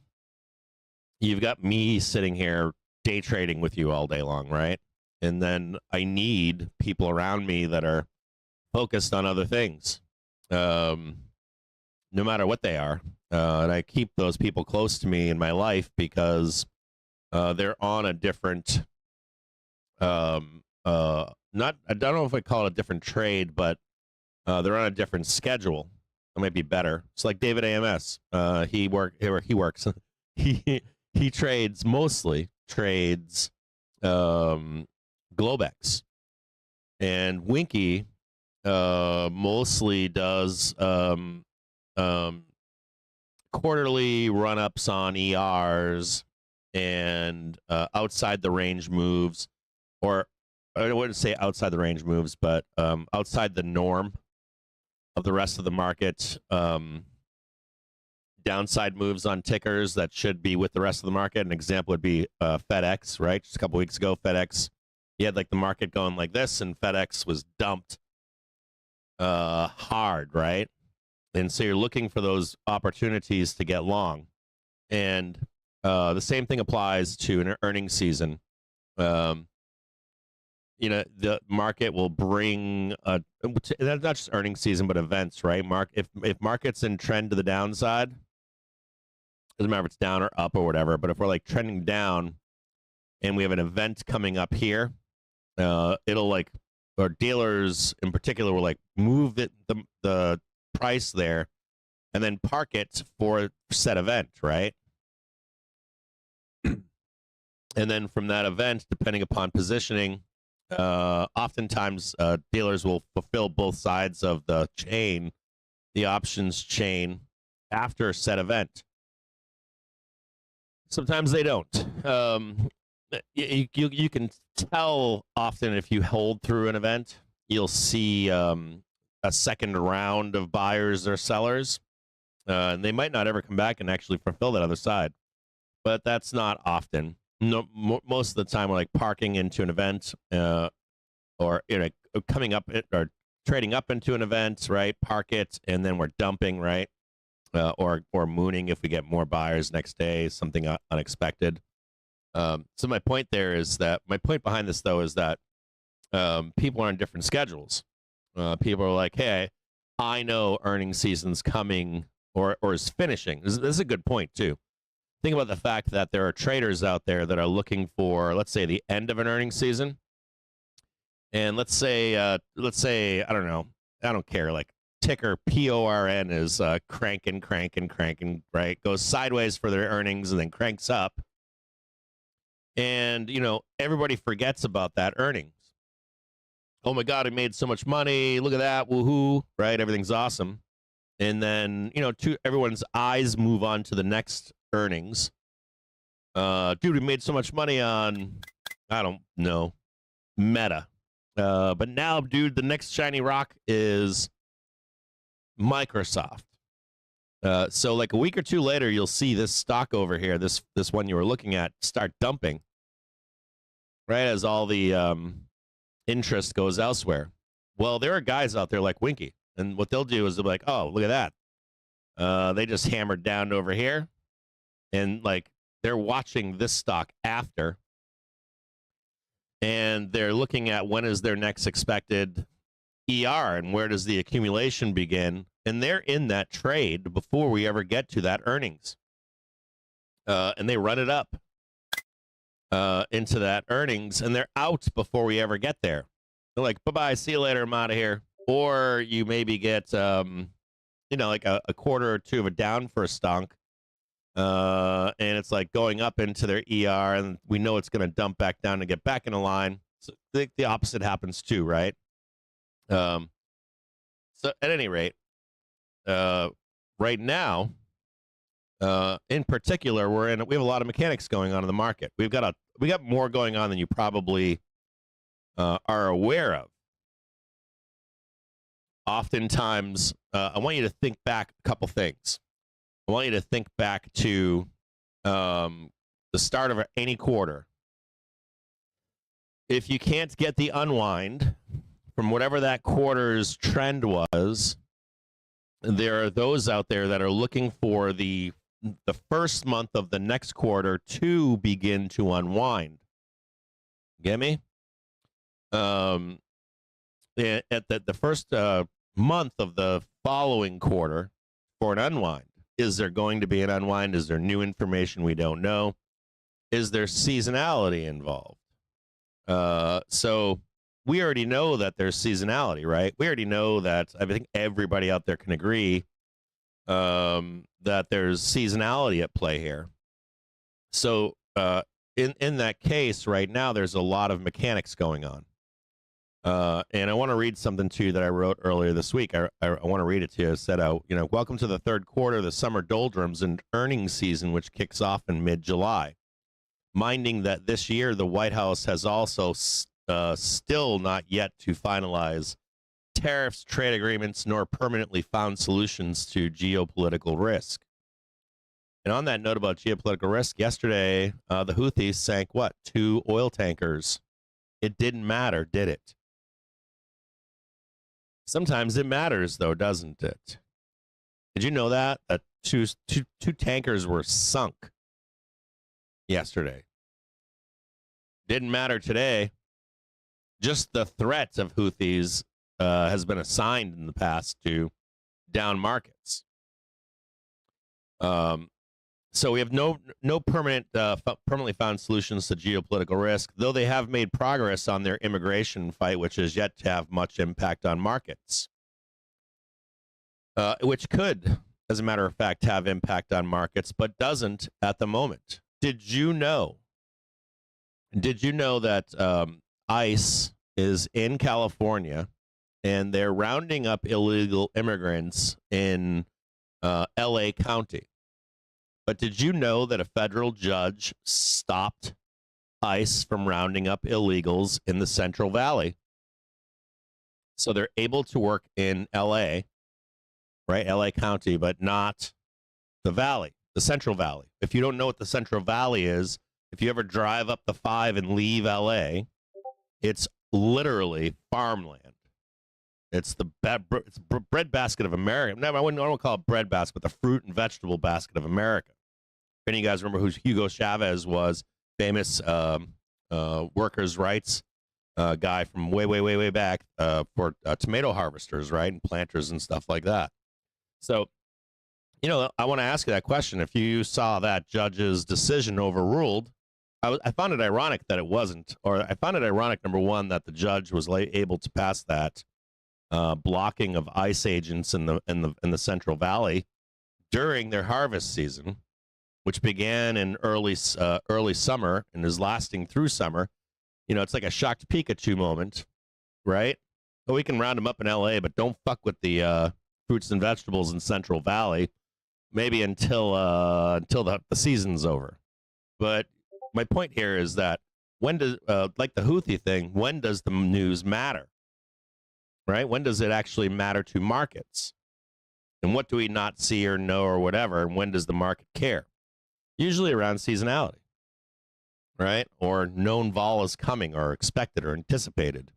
you've got me sitting here day trading with you all day long, right? And then I need people around me that are focused on other things, no matter what they are. And I keep those people close to me in my life because they're on a different, I don't know if I call it a different trade, but they're on a different schedule. It might be better. It's like David AMS. He works. He mostly trades Globex, and Winky mostly does quarterly run-ups on ERs and outside the range moves, or I wouldn't say outside the range moves, but outside the norm of the rest of the market. Downside moves on tickers that should be with the rest of the market. An example would be FedEx, right? Just a couple weeks ago, FedEx, you had like the market going like this, and FedEx was dumped hard, right? And so you're looking for those opportunities to get long. And the same thing applies to an earnings season. The market will bring not just earnings season, but events, right? If market's in trend to the downside, doesn't matter if it's down or up or whatever, but if we're like trending down and we have an event coming up here, it'll or dealers in particular will like move the price there and then park it for a set event, right? And then from that event, depending upon positioning, oftentimes dealers will fulfill both sides of the chain, the options chain, after a set event. Sometimes they don't. You can tell often if you hold through an event, you'll see a second round of buyers or sellers, and they might not ever come back and actually fulfill that other side. But that's not often. No, most of the time we're like parking into an event, or coming up or trading up into an event, right? Park it, and then we're dumping, right? Or mooning if we get more buyers next day, something unexpected. So my point behind this though is that people are on different schedules. People are like, hey, I know earnings season's coming or is finishing. This is a good point too. Think about the fact that there are traders out there that are looking for, let's say, the end of an earnings season, and let's say I don't know, I don't care, like ticker PORN is cranking, right? Goes sideways for their earnings and then cranks up. And, everybody forgets about that earnings. Oh my God, it made so much money. Look at that. Woohoo. Right? Everything's awesome. And then, everyone's eyes move on to the next earnings. Dude, we made so much money on, I don't know, Meta. But now, dude, the next shiny rock is Microsoft. So like a week or two later, you'll see this stock over here, this one you were looking at, start dumping, right, as all the interest goes elsewhere. Well, there are guys out there like Winky, and what they'll do is they'll be like, oh, look at that. They just hammered down over here, and like they're watching this stock after, and they're looking at when is their next expected ER and where does the accumulation begin, and they're in that trade before we ever get to that earnings. And they run it up into that earnings, and they're out before we ever get there. They're like, bye-bye, see you later, I'm out of here. Or you maybe get, like a quarter or two of a down for a stonk, and it's like going up into their ER, and we know it's going to dump back down and get back in a line. So I think the opposite happens too, right? So at any rate, right now, in particular, we have a lot of mechanics going on in the market. We got more going on than you probably are aware of. Oftentimes, I want you to think back a couple things. I want you to think back to the start of any quarter. If you can't get the unwind from whatever that quarter's trend was, there are those out there that are looking for the first month of the next quarter to begin to unwind. Get me? At the first month of the following quarter for an unwind. Is there going to be an unwind? Is there new information we don't know? Is there seasonality involved? So we already know that there's seasonality, right? We already know that. I think everybody out there can agree that there's seasonality at play here. So in that case, right now, there's a lot of mechanics going on. And I want to read something to you that I wrote earlier this week. I want to read it to you. It said, welcome to the third quarter of the summer doldrums and earnings season, which kicks off in mid-July. Minding that this year, the White House has also still not yet to finalize tariffs, trade agreements, nor permanently found solutions to geopolitical risk. And on that note about geopolitical risk, yesterday, the Houthis sank, 2 oil tankers. It didn't matter, did it? Sometimes it matters, though, doesn't it? Did you know that? That two tankers were sunk yesterday. Didn't matter today. Just the threat of Houthis has been assigned in the past to down markets. So we have no permanently found solutions to geopolitical risk, though they have made progress on their immigration fight, which is yet to have much impact on markets, which could, as a matter of fact, have impact on markets, but doesn't at the moment. Did you know that ICE is in California and they're rounding up illegal immigrants in LA County? But did you know that a federal judge stopped ICE from rounding up illegals in the Central Valley? So they're able to work in LA, right? LA County, but not the Valley, the Central Valley. If you don't know what the Central Valley is, if you ever drive up the 5 and leave LA, it's literally farmland. It's the breadbasket of America. No, I wouldn't call it breadbasket, but the fruit and vegetable basket of America. If any of you guys remember who Hugo Chavez was, famous workers' rights guy from way back for tomato harvesters, right, and planters and stuff like that. So, I want to ask you that question. If you saw that judge's decision overruled, I found it ironic that it wasn't, or I found it ironic, number one, that the judge was able to pass that blocking of ICE agents in the Central Valley during their harvest season, which began in early summer and is lasting through summer. You know, it's like a shocked Pikachu moment, right? But we can round them up in LA, but don't fuck with the fruits and vegetables in Central Valley, maybe until the season's over. But my point here is that when does, like the Houthi thing, when does the news matter? Right? When does it actually matter to markets? And what do we not see or know or whatever? And when does the market care? Usually around seasonality, right? Or known vol is coming or expected or anticipated.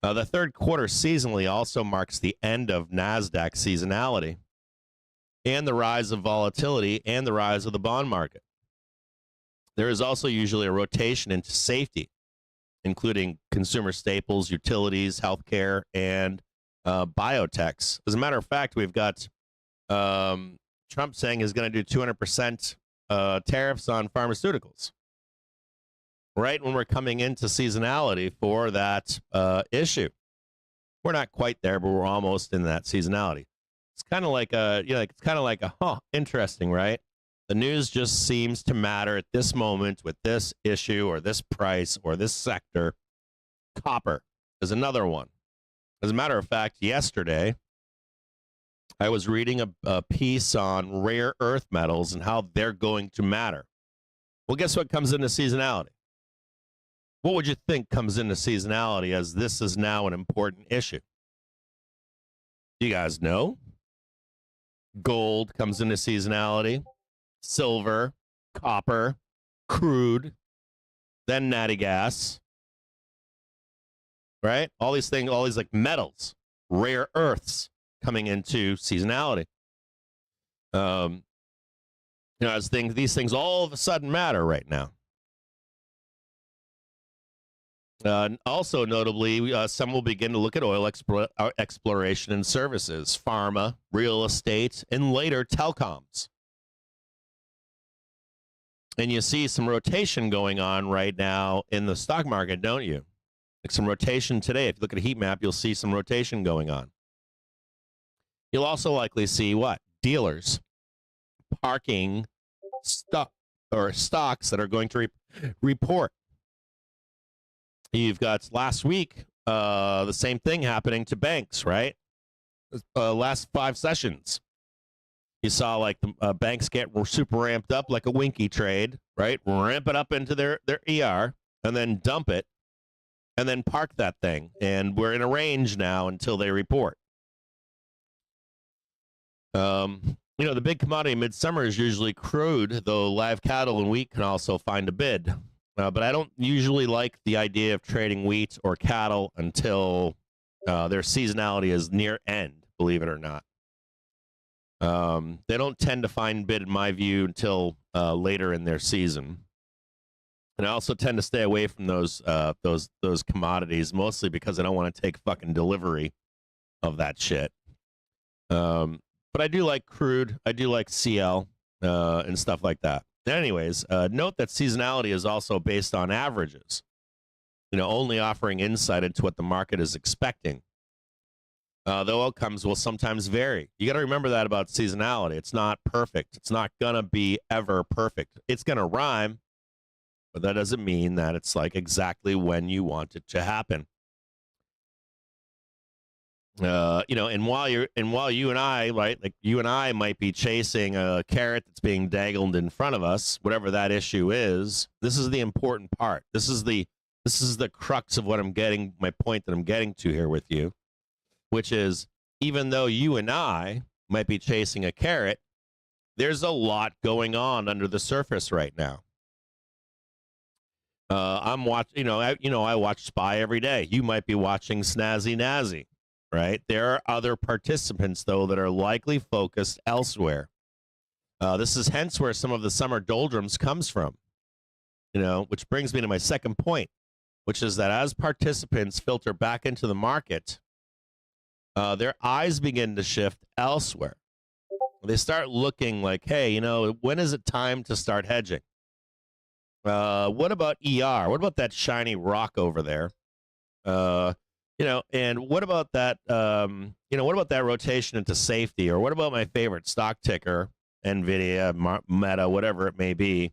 The third quarter seasonally also marks the end of NASDAQ seasonality and the rise of volatility and the rise of the bond market. There is also usually a rotation into safety, including consumer staples, utilities, healthcare, and biotechs. As a matter of fact, we've got Trump saying he's going to do 200% tariffs on pharmaceuticals, right when we're coming into seasonality for that issue. We're not quite there, but we're almost in that seasonality. It's kind of like interesting, right? The news just seems to matter at this moment with this issue or this price or this sector. Copper is another one. As a matter of fact, yesterday, I was reading a piece on rare earth metals and how they're going to matter. Well, guess what comes into seasonality? What would you think comes into seasonality, as this is now an important issue? You guys know? Gold comes into seasonality. Silver, copper, crude, then natty gas, right? All these things, all these like metals, rare earths coming into seasonality. You know, as these things all of a sudden matter right now. Also, notably, some will begin to look at oil exploration and services, pharma, real estate, and later telecoms. And you see some rotation going on right now in the stock market, don't you? Like some rotation today. If you look at a heat map, you'll see some rotation going on. You'll also likely see what? Dealers parking stocks that are going to report. You've got last week, the same thing happening to banks, right? Last 5 sessions. You saw like the banks get super ramped up like a winky trade, right? Ramp it up into their ER and then dump it and then park that thing. And we're in a range now until they report. You know, the big commodity in midsummer is usually crude, though live cattle and wheat can also find a bid. But I don't usually like the idea of trading wheat or cattle until their seasonality is near end, believe it or not. They don't tend to find bid, in my view, until later in their season. And I also tend to stay away from those commodities, mostly because I don't want to take fucking delivery of that shit. But I do like crude. I do like CL and stuff like that. Anyways, note that seasonality is also based on averages, you know, only offering insight into what the market is expecting. Though outcomes will sometimes vary. You got to remember that about seasonality. It's not perfect. It's not going to be ever perfect. It's going to rhyme, but that doesn't mean that it's like exactly when you want it to happen. You know, and while you and I, right, like you and I might be chasing a carrot that's being dangled in front of us, whatever that issue is, this is the important part. This is the crux of what my point that I'm getting to here with you, which is, even though you and I might be chasing a carrot, there's a lot going on under the surface right now. I'm watching, I watch SPY every day. You might be watching Snazzy Nazi, right? There are other participants, though, that are likely focused elsewhere. This is hence where some of the summer doldrums comes from, which brings me to my second point, which is that as participants filter back into the market, their eyes begin to shift elsewhere. They start looking like, hey, when is it time to start hedging? What about ER? What about that shiny rock over there? And what about that? What about that rotation into safety? Or what about my favorite stock ticker, NVIDIA, Meta, whatever it may be?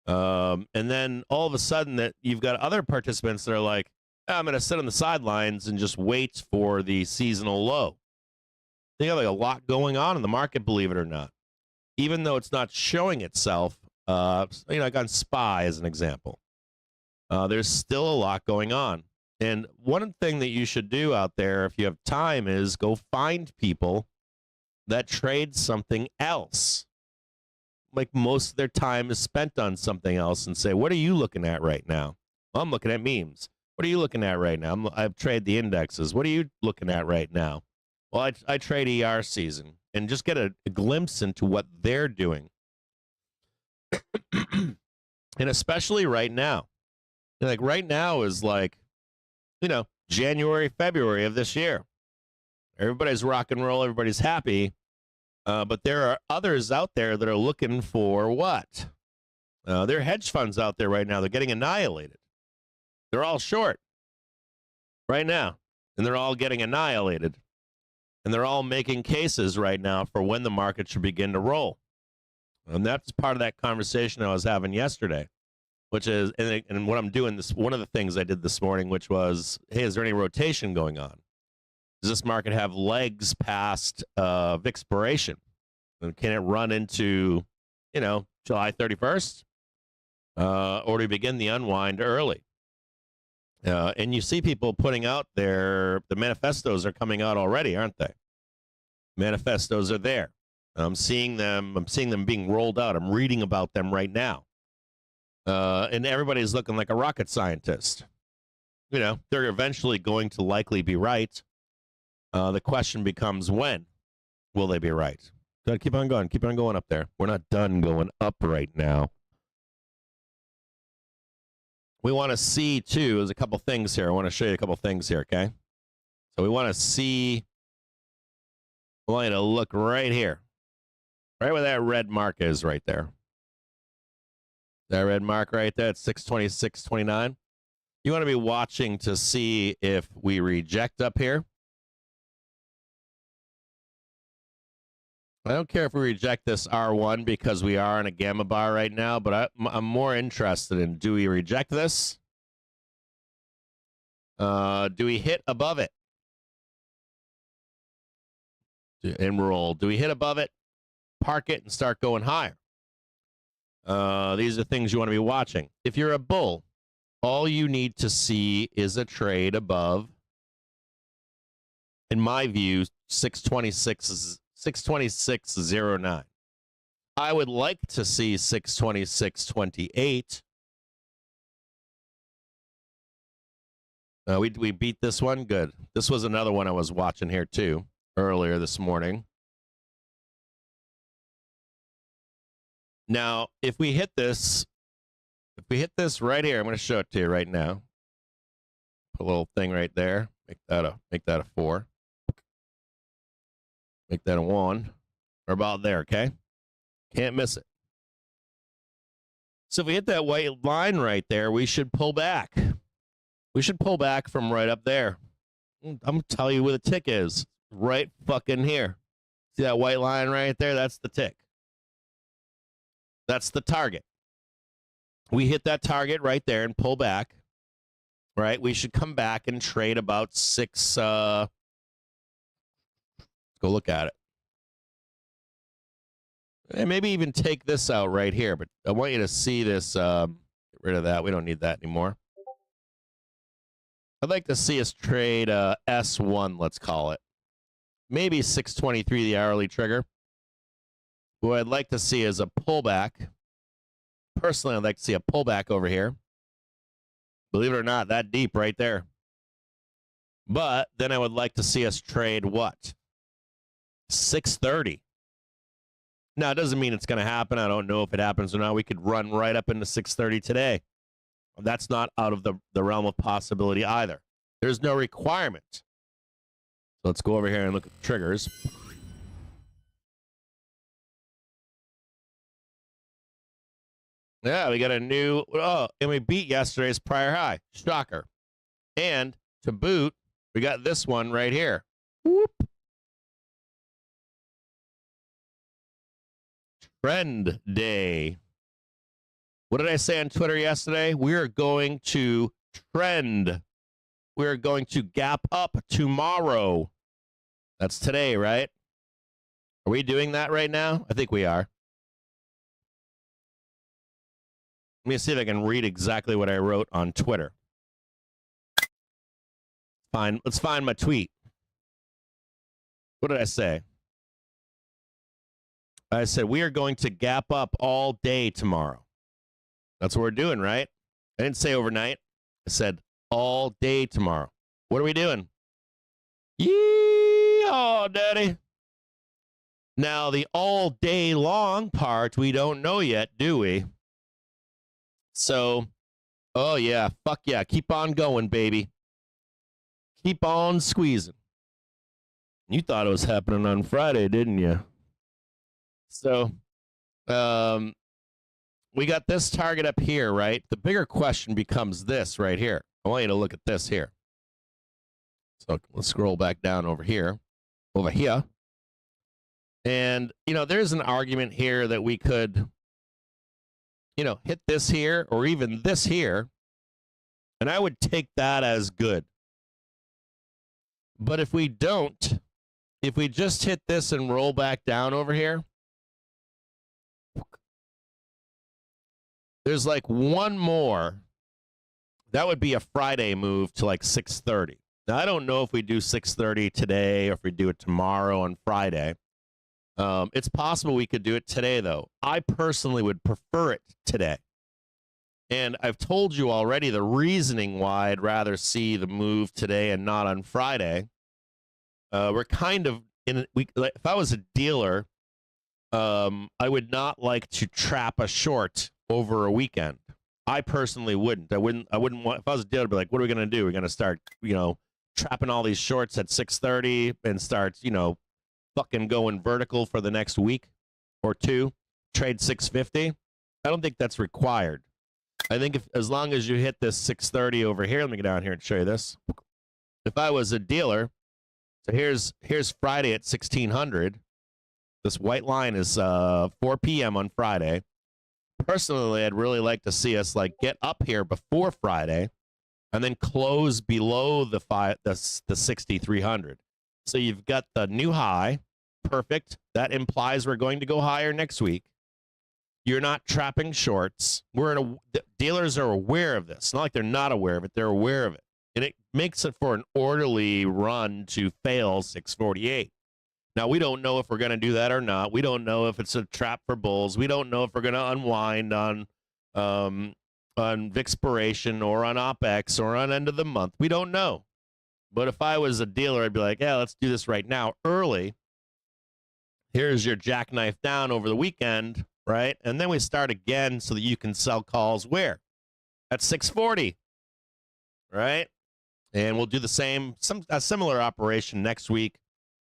And then all of a sudden that you've got other participants that are like, I'm going to sit on the sidelines and just wait for the seasonal low. They got like a lot going on in the market, believe it or not. Even though it's not showing itself, like on SPY as an example, there's still a lot going on. And one thing that you should do out there, if you have time, is go find people that trade something else. Like most of their time is spent on something else, and say, what are you looking at right now? Well, I'm looking at memes. What are you looking at right now? I trade the indexes. What are you looking at right now? Well, I trade ER season, and just get a glimpse into what they're doing. And especially right now. Like right now is like, January, February of this year. Everybody's rock and roll. Everybody's happy. But there are others out there that are looking for what? There are hedge funds out there right now. They're getting annihilated. They're all short right now, and they're all getting annihilated. And they're all making cases right now for when the market should begin to roll. And that's part of that conversation I was having yesterday, which is, and what I'm doing this, one of the things I did this morning, which was, hey, is there any rotation going on? Does this market have legs past expiration? And can it run into, July 31st? Or do we begin the unwind early? And you see people putting out the manifestos are coming out already, aren't they? Manifestos are there. I'm seeing them being rolled out. I'm reading about them right now. And everybody's looking like a rocket scientist. They're eventually going to likely be right. The question becomes, when will they be right? Gotta keep on going up there. We're not done going up right now. We want to see, too, there's a couple things here. I want to show you a couple things here, okay? So we want to see, I want you to look right here. Right where that red mark is right there. That red mark right there, it's 626.29. You want to be watching to see if we reject up here. I don't care if we reject this R1 because we are in a gamma bar right now, but I'm more interested in, do we reject this? Do we hit above it? And roll. Do we hit above it, park it, and start going higher? These are things you want to be watching. If you're a bull, all you need to see is a trade above, in my view, 626.09. I would like to see 626.28. We beat this one. Good. This was another one I was watching here too earlier this morning. Now, if we hit this right here, I'm going to show it to you right now. Put a little thing right there. Make that a 4. Make that a 1. Or about there, okay? Can't miss it. So if we hit that white line right there, we should pull back. We should pull back from right up there. I'm going to tell you where the tick is. Right fucking here. See that white line right there? That's the tick. That's the target. We hit that target right there and pull back. Right? We should come back and trade about 6. Let's go look at it. And maybe even take this out right here. But I want you to see this. Get rid of that. We don't need that anymore. I'd like to see us trade S1, let's call it. Maybe 623, the hourly trigger. What I'd like to see is a pullback. Personally, I'd like to see a pullback over here. Believe it or not, that deep right there. But then I would like to see us trade what? 630. Now, it doesn't mean it's going to happen. I don't know if it happens or not. We could run right up into 630 today. That's not out of the realm of possibility either. There's no requirement. So let's go over here and look at the triggers. Yeah, we got a new, and we beat yesterday's prior high. Shocker. And to boot, we got this one right here. Whoop. Trend day. What did I say on Twitter yesterday? We are going to trend. We are going to gap up tomorrow. That's today, right? Are we doing that right now? I think we are. Let me see if I can read exactly what I wrote on Twitter. Fine. Let's find my tweet. What did I say? I said, we are going to gap up all day tomorrow. That's what we're doing, right? I didn't say overnight. I said all day tomorrow. What are we doing? Yeehaw, daddy. Now, the all day long part, we don't know yet, do we? So, oh yeah, fuck yeah. Keep on going, baby. Keep on squeezing. You thought it was happening on Friday, didn't you? So, we got this target up here, right? The bigger question becomes this right here. I want you to look at this here. So let's scroll back down over here. And, there's an argument here that we could, hit this here or even this here. And I would take that as good. But if we don't, if we just hit this and roll back down over here, there's like one more. That would be a Friday move to like 6:30. Now, I don't know if we do 6:30 today or if we do it tomorrow on Friday. It's possible we could do it today, though. I personally would prefer it today. And I've told you already the reasoning why I'd rather see the move today and not on Friday. We're kind of if I was a dealer, I would not like to trap a short over a weekend. I personally wouldn't. I wouldn't want, if I was a dealer, I'd be like, what are we going to do? We're going to start, trapping all these shorts at 6:30 and start, fucking going vertical for the next week or two, trade 650. I don't think that's required. I think as long as you hit this 6:30 over here, let me get down here and show you this. If I was a dealer, so here's Friday at 1600. This white line is 4 p.m. on Friday. Personally, I'd really like to see us get up here before Friday and then close below the 6,300. So you've got the new high. Perfect. That implies we're going to go higher next week. You're not trapping shorts. Dealers are aware of this. It's not like they're not aware of it. They're aware of it. And it makes it for an orderly run to fail 648. Now, we don't know if we're going to do that or not. We don't know if it's a trap for bulls. We don't know if we're going to unwind on Vixpiration or on OPEX or on end of the month. We don't know. But if I was a dealer, I'd be like, yeah, let's do this right now, early. Here's your jackknife down over the weekend, right? And then we start again so that you can sell calls where? At 640, right? And we'll do the same, a similar operation next week.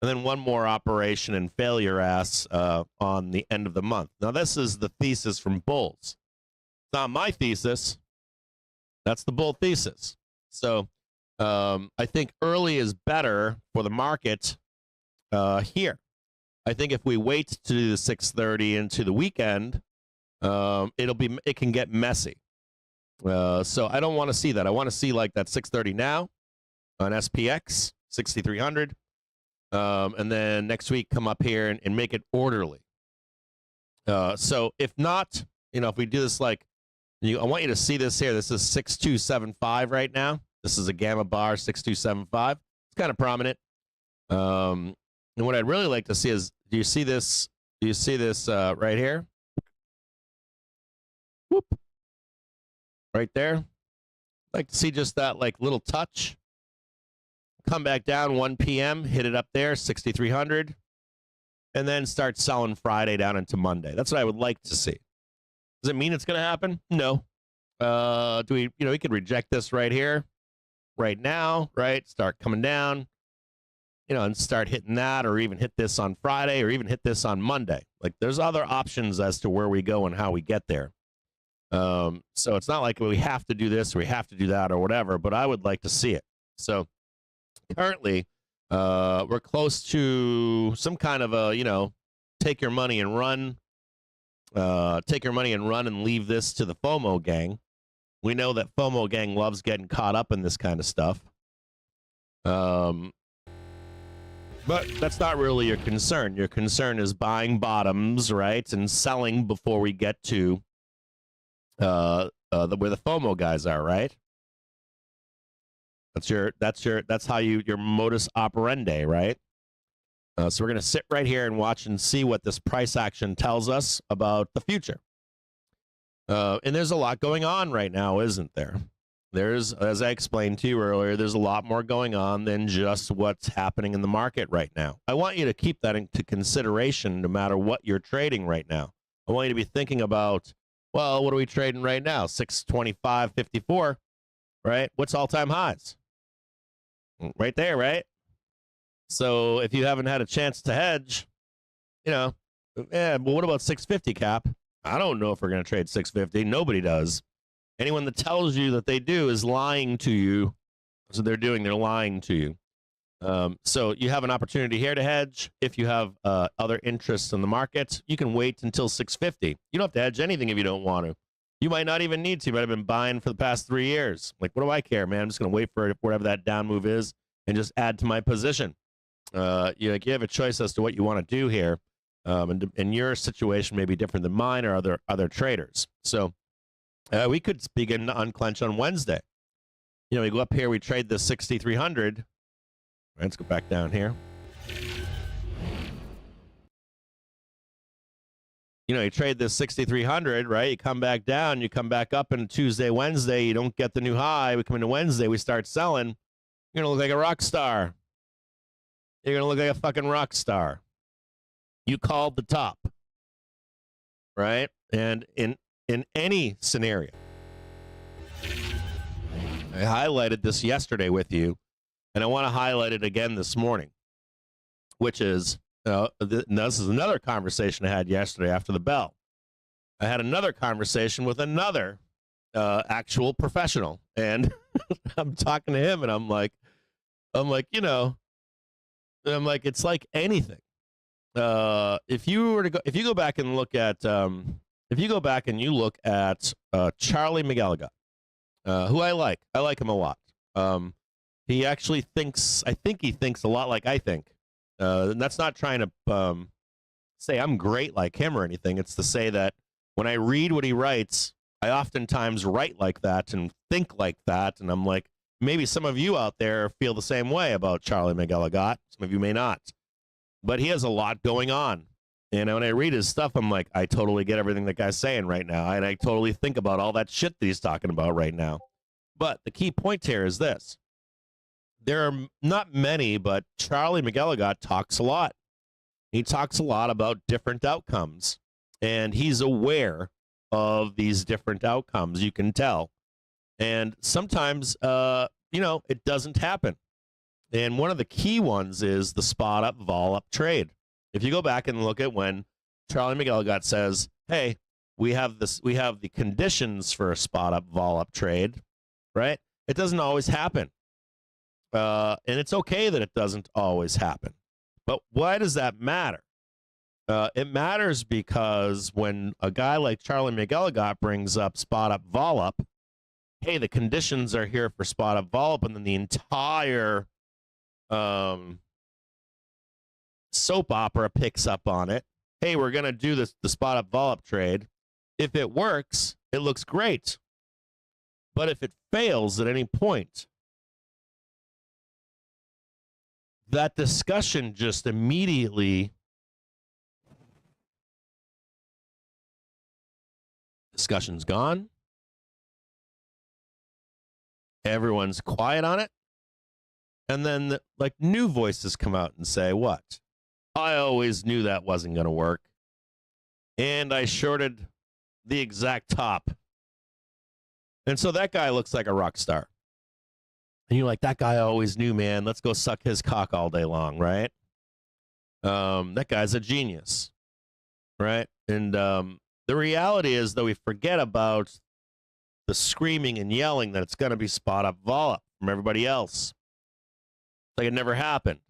And then one more operation and failure ass on the end of the month. Now, this is the thesis from bulls. It's not my thesis. That's the bull thesis. So I think early is better for the market here. I think if we wait to do the 6:30 into the weekend, it can get messy. So I don't want to see that. I want to see like that 6:30 now on SPX 6,300. And then next week come up here and make it orderly. So if not, if we do this I want you to see this here. This is 6275 right now. This is a gamma bar 6275. It's kind of prominent. And what I'd really like to see is, do you see this? Do you see this right here? Whoop. Right there. I'd like to see just that little touch. Come back down 1 p.m., hit it up there, 6,300, and then start selling Friday down into Monday. That's what I would like to see. Does it mean it's going to happen? No. Do we, we could reject this right here, right now, right? Start coming down, and start hitting that, or even hit this on Friday, or even hit this on Monday. There's other options as to where we go and how we get there. So it's not like we have to do this or we have to do that or whatever, but I would like to see it. So currently, we're close to some kind of a, take your money and run. Take your money and run and leave this to the FOMO gang. We know that FOMO gang loves getting caught up in this kind of stuff. But that's not really your concern. Your concern is buying bottoms, right, and selling before we get to where the FOMO guys are, right? That's how your modus operandi, right? So we're gonna sit right here and watch and see what this price action tells us about the future. And there's a lot going on right now, isn't there? There's, as I explained to you earlier, there's a lot more going on than just what's happening in the market right now. I want you to keep that into consideration no matter what you're trading right now. I want you to be thinking about, well, what are we trading right now? 625.54, right? What's all-time highs? Right there, right? So if you haven't had a chance to hedge, but what about 650, Cap? I don't know if we're going to trade 650. Nobody does. Anyone that tells you that they do is lying to you. So they're lying to you. So you have an opportunity here to hedge. If you have other interests in the market, you can wait until 650. You don't have to hedge anything if you don't want to. You might not even need to. You might have been buying for the past 3 years. Like, what do I care, man? I'm just going to wait for whatever that down move is and just add to my position. You have a choice as to what you want to do here. And your situation may be different than mine or other traders. So we could begin to unclench on Wednesday. We go up here, we trade the 6,300. Let's go back down here. You trade this 6,300, right? You come back down, you come back up, and Tuesday, Wednesday, you don't get the new high. We come into Wednesday, we start selling. You're going to look like a rock star. You're going to look like a fucking rock star. You called the top, right? And in any scenario, I highlighted this yesterday with you, and I want to highlight it again this morning, which is, this is another conversation I had yesterday after the bell. I had another conversation with another actual professional, and I'm talking to him, and I'm like, it's like anything. If you go back and look at, you look at Charlie McGilligot, who I like him a lot. He actually thinks, I think he thinks a lot like I think. And that's not trying to say I'm great like him or anything. It's to say that when I read what he writes, I oftentimes write like that and think like that. And I'm like, maybe some of you out there feel the same way about Charlie McGilligot. Some of you may not. But he has a lot going on. And when I read his stuff, I'm like, I totally get everything that guy's saying right now. And I totally think about all that shit that he's talking about right now. But the key point here is this. There are not many, but Charlie McGilligot talks a lot. He talks a lot about different outcomes. And he's aware of these different outcomes, you can tell. And sometimes, it doesn't happen. And one of the key ones is the spot up, vol up trade. If you go back and look at when Charlie McGilligot says, hey, we have the conditions for a spot up, vol up trade, right? It doesn't always happen. And it's okay that it doesn't always happen. But why does that matter? It matters because when a guy like Charlie McGilligot brings up spot up, vol up, hey, the conditions are here for spot up, vol up, and then the entire soap opera picks up on it. Hey, we're going to do the spot up, vol up trade. If it works, it looks great. But if it fails at any point, that discussion just immediately discussion's gone. Everyone's quiet on it. And then new voices come out and say, what? I always knew that wasn't going to work. And I shorted the exact top. And so that guy looks like a rock star. And you're like, that guy always knew, man. Let's go suck his cock all day long, right? That guy's a genius, right? And The reality is, though, we forget about the screaming and yelling that it's going to be spot up, vol up from everybody else. Like it never happened.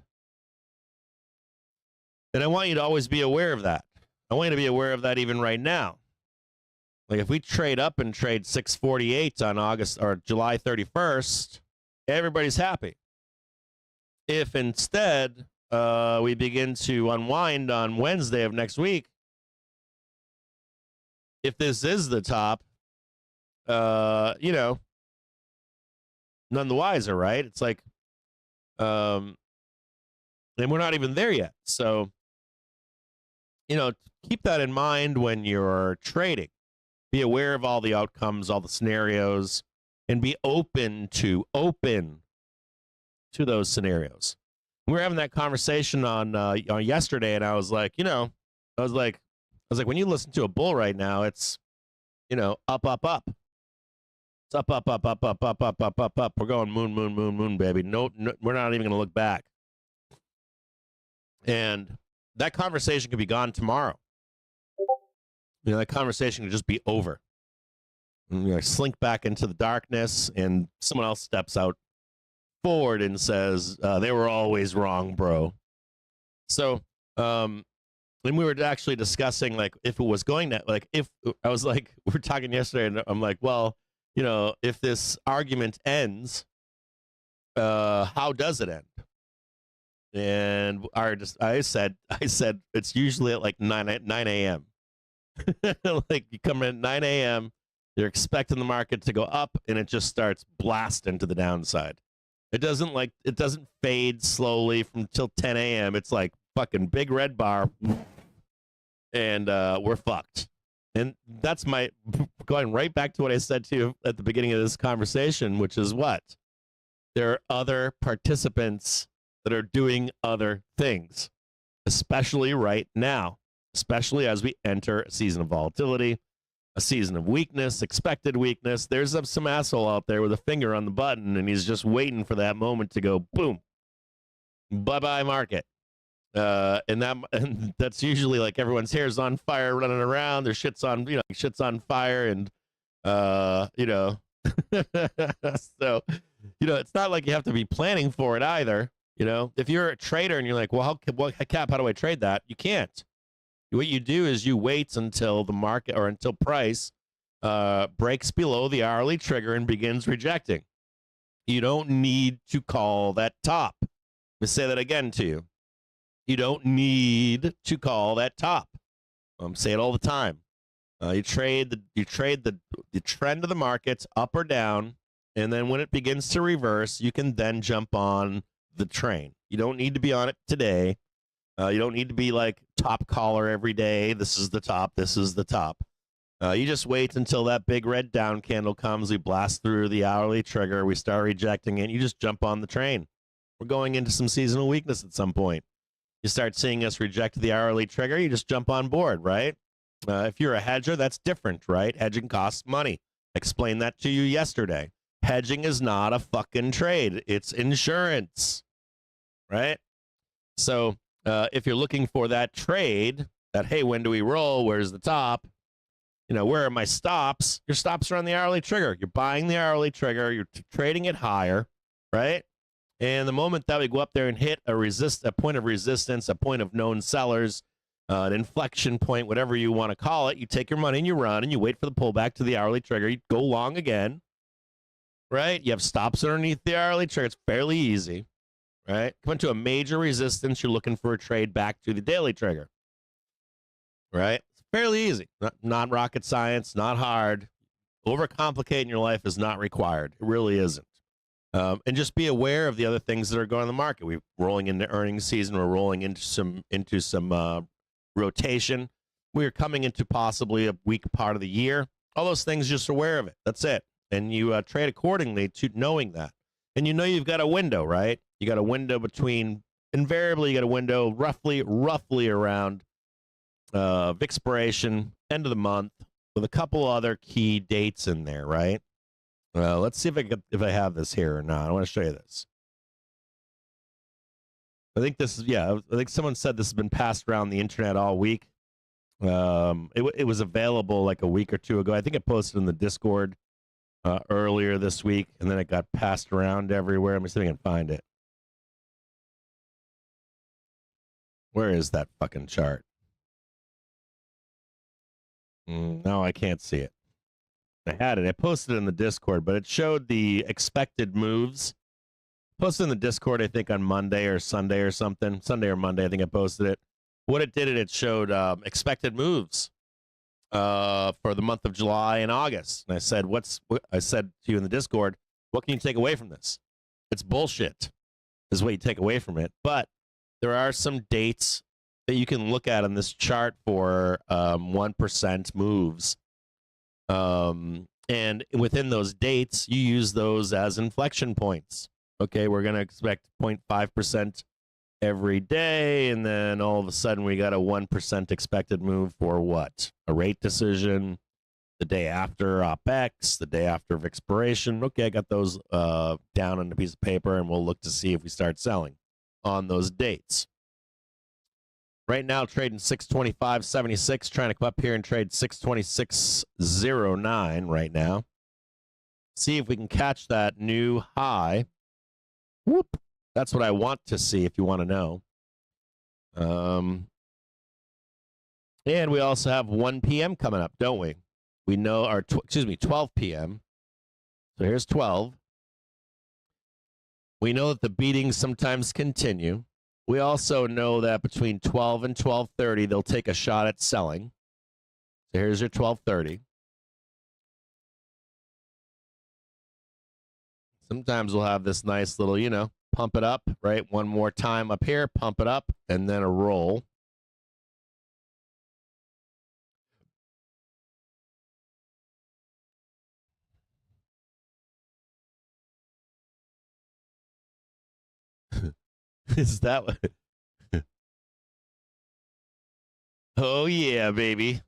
And I want you to always be aware of that. I want you to be aware of that even right now. Like if we trade up and trade 648 on August or July 31st, everybody's happy. If instead we begin to unwind on Wednesday of next week, if this is the top, you know, none the wiser, right? It's like, and we're not even there yet. So, you know, keep that in mind when you're trading. Be aware of all the outcomes, all the scenarios, and be open to those scenarios. We were having that conversation on yesterday, and I was like, you know, I was like, when you listen to a bull right now, it's, you know, up, up, up. It's up, up, up, up, up, up, up, up, up, up. We're going moon, moon, moon, moon, baby. No, we're not even going to look back. And that conversation could be gone tomorrow. You know, that conversation could just be over. And, you know, slink back into the darkness, and someone else steps out forward and says, they were always wrong, bro. So, and we were actually discussing, like, if it was going to, like, if I was like, we were talking yesterday, and I'm like, well, you know, if this argument ends, how does it end? And I said it's usually at like 9 a.m. Like you come in at 9 a.m., you're expecting the market to go up, and it just starts blasting to the downside. It doesn't fade slowly from till 10 a.m. It's like fucking big red bar, and we're fucked. And that's my going right back to what I said to you at the beginning of this conversation, which is what? There are other participants that are doing other things, especially right now, especially as we enter a season of volatility, a season of weakness, expected weakness. There's some asshole out there with a finger on the button, and he's just waiting for that moment to go boom, bye-bye market. And that's usually like everyone's hair's on fire, running around. Their shit's on fire, and you know, so you know, it's not like you have to be planning for it either. You know, if you're a trader and you're like, well, how do I trade that? You can't. What you do is you wait until the market or until price breaks below the hourly trigger and begins rejecting. You don't need to call that top. Let me say that again to you. You don't need to call that top. Say it all the time. You trade the trend of the markets up or down, and then when it begins to reverse, you can then jump on the train. You don't need to be on it today. You don't need to be like top caller every day. This is the top. This is the top. You just wait until that big red down candle comes. We blast through the hourly trigger. We start rejecting it. You just jump on the train. We're going into some seasonal weakness at some point. You start seeing us reject the hourly trigger, you just jump on board, right? If you're a hedger, that's different, right? Hedging costs money. Explained that to you yesterday. Hedging is not a fucking trade. It's insurance, right? So if you're looking for that trade, that, hey, when do we roll? Where's the top? You know, where are my stops? Your stops are on the hourly trigger. You're buying the hourly trigger. You're trading it higher, right? And the moment that we go up there and hit a point of resistance, a point of known sellers, an inflection point, whatever you want to call it, you take your money and you run and you wait for the pullback to the hourly trigger. You go long again, right? You have stops underneath the hourly trigger. It's fairly easy, right? Come into a major resistance, you're looking for a trade back to the daily trigger, right? It's fairly easy. Not rocket science, not hard. Overcomplicating your life is not required. It really isn't. And just be aware of the other things that are going on in the market. We're rolling into earnings season. We're rolling into some rotation. We are coming into possibly a weak part of the year. All those things, just aware of it. That's it. And you trade accordingly to knowing that. And you know you've got a window, right? You got a window invariably you got a window roughly around expiration, end of the month, with a couple other key dates in there, right? Let's see if I have this here or not. I want to show you this. I think this is, I think someone said this has been passed around the internet all week. It was available like a week or two ago. I think I posted in the Discord earlier this week, and then it got passed around everywhere. Let me see if I can find it. Where is that fucking chart? No, I can't see it. I had it. I posted it in the Discord, but it showed the expected moves. Posted in the Discord, I think, on Monday or Sunday or something. Sunday or Monday, I think I posted it. What it did, it showed expected moves for the month of July and August. And I said, I said to you in the Discord, what can you take away from this? It's bullshit, is what you take away from it. But there are some dates that you can look at on this chart for 1% moves. And within those dates, you use those as inflection points. Okay, we're going to expect 0.5% every day, and then all of a sudden we got a 1% expected move for what? A rate decision, the day after OPEX, the day after expiration. Okay, I got those down on a piece of paper, and we'll look to see if we start selling on those dates. Right now, trading 625.76, trying to come up here and trade 626.09 right now. See if we can catch that new high. Whoop. That's what I want to see if you want to know. And we also have 1 p.m. coming up, don't we? We know our, 12 p.m. So here's 12. We know that the beatings sometimes continue. We also know that between 12 and 12:30, they'll take a shot at selling. So here's your 12:30. Sometimes we'll have this nice little, pump it up, right? One more time up here, pump it up, and then a roll. Is that what? Oh, yeah, baby.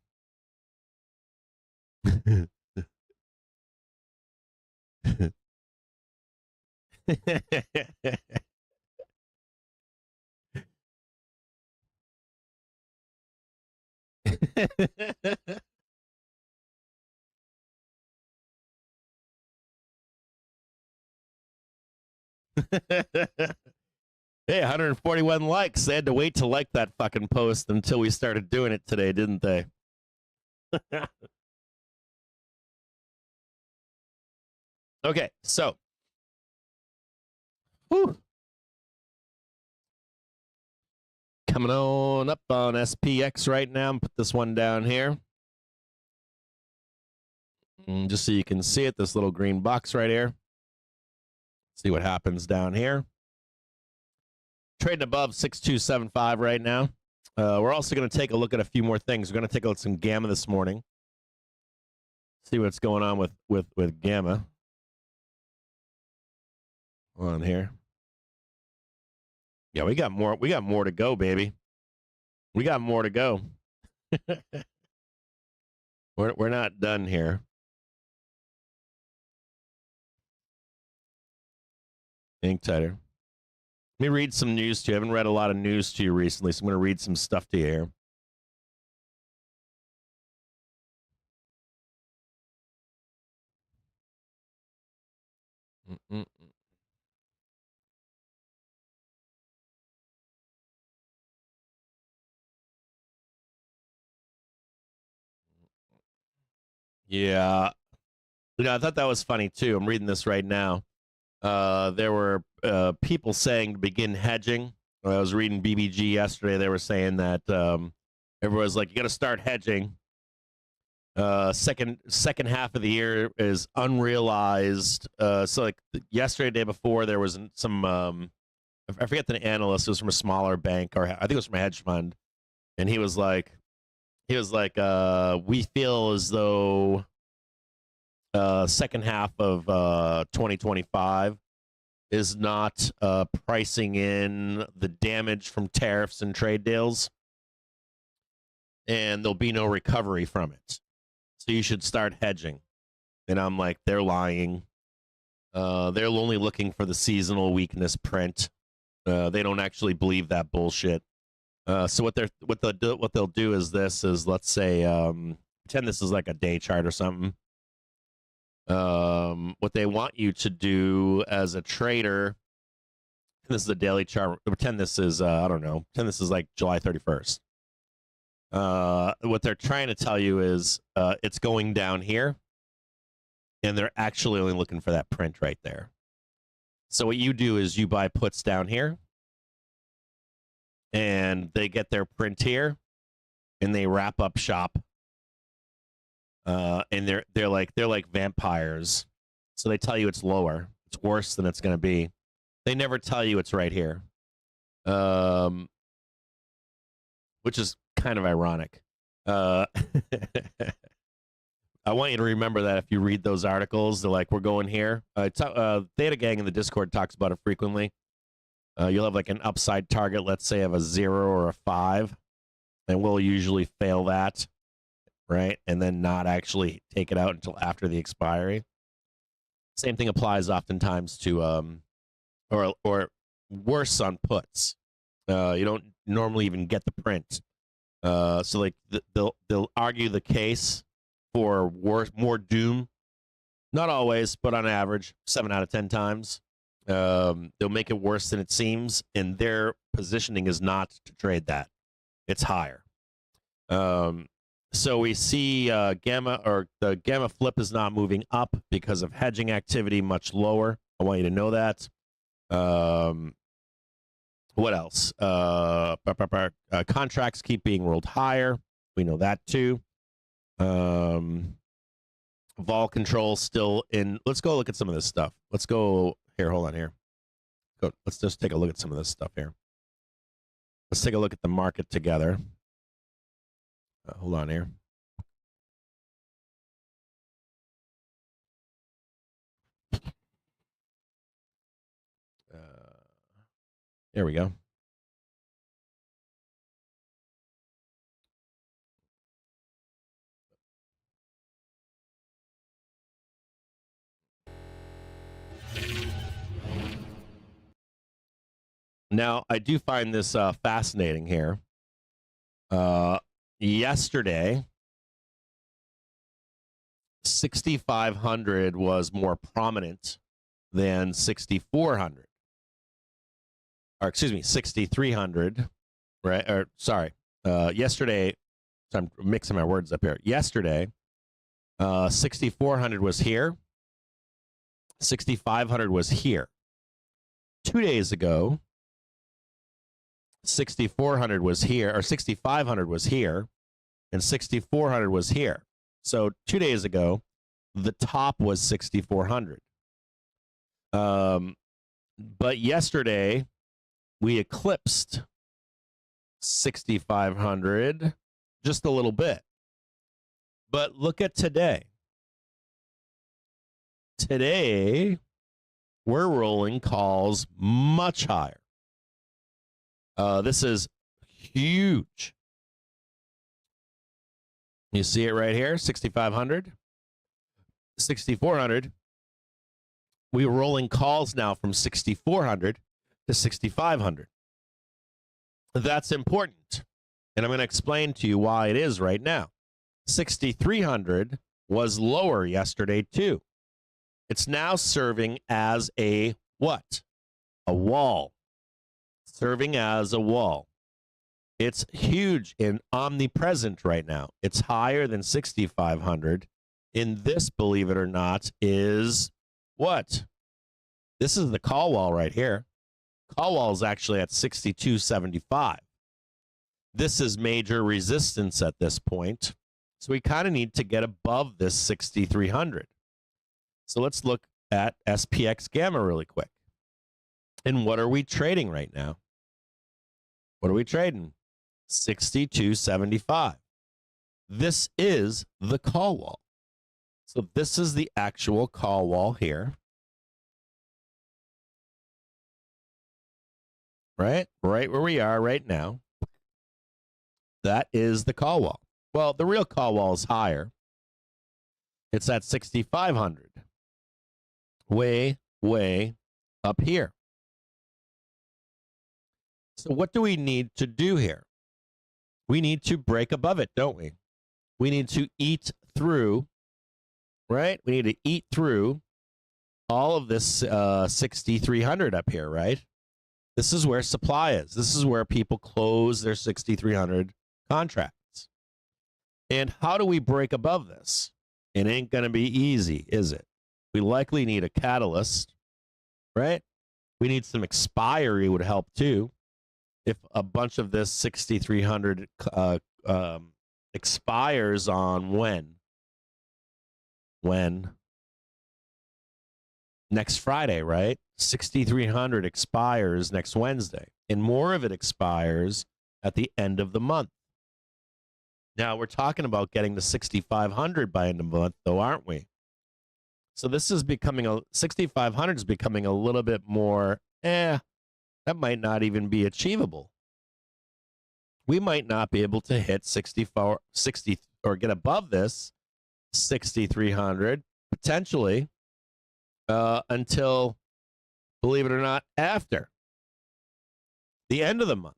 Hey, 141 likes. They had to wait to like that fucking post until we started doing it today, didn't they? Okay, so. Whew. Coming on up on SPX right now. Put this one down here. Just so you can see it, this little green box right here. See what happens down here. Trading above 6275 right now. We're also going to take a look at a few more things. We're going to take a look at some gamma this morning. See what's going on with gamma. On here. Yeah, we got more to go, baby. We got more to go. We're not done here. Ink tighter. Let me read some news to you. I haven't read a lot of news to you recently, so I'm going to read some stuff to you here. Yeah. I thought that was funny, too. I'm reading this right now. There were people saying to begin hedging. I was reading BBG yesterday. They were saying that everyone's like, you got to start hedging. Second half of the year is unrealized. So like yesterday, day before, there was some I forget the analyst. It was from a smaller bank, or I think it was from a hedge fund, and he was like, we feel as though second half of 2025 is not pricing in the damage from tariffs and trade deals, and there'll be no recovery from it. So you should start hedging. And I'm like, they're lying. They're only looking for the seasonal weakness print. They don't actually believe that bullshit. So what they'll do is this is, let's say, pretend this is like a day chart or something. What they want you to do as a trader, this is a daily chart. Pretend this is I don't know. Pretend this is like July 31st. What they're trying to tell you is it's going down here, and they're actually only looking for that print right there. So what you do is you buy puts down here, and they get their print here, and they wrap up shop. And they're like vampires. So they tell you it's lower. It's worse than it's going to be. They never tell you it's right here, which is kind of ironic. I want you to remember that if you read those articles, they're like, we're going here. Theta Gang in the Discord talks about it frequently. You'll have like an upside target, let's say, of a 0 or a 5, and we'll usually fail that, right? And then not actually take it out until after the expiry. Same thing applies oftentimes to, or worse on puts. You don't normally even get the print. So like they'll argue the case for more doom. Not always, but on average, 7 out of 10 times. They'll make it worse than it seems, and their positioning is not to trade that. It's higher. So we see the gamma flip is not moving up because of hedging activity much lower. I want you to know that. What else? Contracts keep being rolled higher. We know that too. Vol control still in. Let's go look at some of this stuff. Let's go here. Hold on here. Let's just take a look at some of this stuff here. Let's take a look at the market together. Hold on here. There we go. Now, I do find this fascinating here. Yesterday, 6,500 was more prominent than 6,400. Or excuse me, 6,300, right? Or sorry, yesterday, so I'm mixing my words up here. Yesterday, 6,400 was here. 6,500 was here. 2 days ago, 6,400 was here, or 6,500 was here, and 6,400 was here. So 2 days ago, the top was 6,400. But yesterday, we eclipsed 6,500 just a little bit. But look at today. Today, we're rolling calls much higher. This is huge. You see it right here, 6,500, 6,400. We're rolling calls now from 6,400 to 6,500. That's important. And I'm going to explain to you why it is right now. 6,300 was lower yesterday too. It's now serving as a what? A wall. Serving as a wall. It's huge and omnipresent right now. It's higher than 6,500. And this, believe it or not, is what? This is the call wall right here. Call wall is actually at 62.75. This is major resistance at this point. So we kind of need to get above this 6,300. So let's look at SPX Gamma really quick. And what are we trading right now? What are we trading? 62.75. This is the call wall. So this is the actual call wall here. Right where we are right now. That is the call wall. Well, the real call wall is higher. It's at 6,500. Way up here. So what do we need to do here? we need to break above it, don't we? We need to eat through, right? We need to eat through all of this 6,300 up here, right? This is where supply is. This is where people close their 6,300 contracts. And how do we break above this? It ain't going to be easy, is it? We likely need a catalyst, right? We need some expiry would help too. If a bunch of this 6,300 expires on when? When? Next Friday, right? 6,300 expires next Wednesday, and more of it expires at the end of the month. Now, we're talking about getting to 6,500 by end of the month, though, aren't we? So this is becoming 6,500 is becoming a little bit more, that might not even be achievable. We might not be able to hit 60 or get above this 6,300 potentially until, believe it or not, after the end of the month.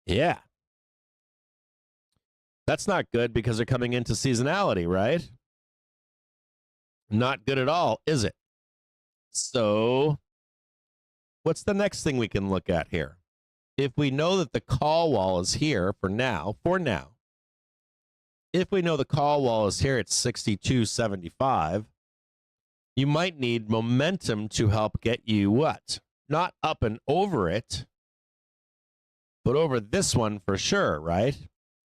Yeah. That's not good because they're coming into seasonality, right? Not good at all, is it? So what's the next thing we can look at here? If we know that the call wall is here for now, if we know the call wall is here at 62.75, you might need momentum to help get you what? Not up and over it, but over this one for sure, right?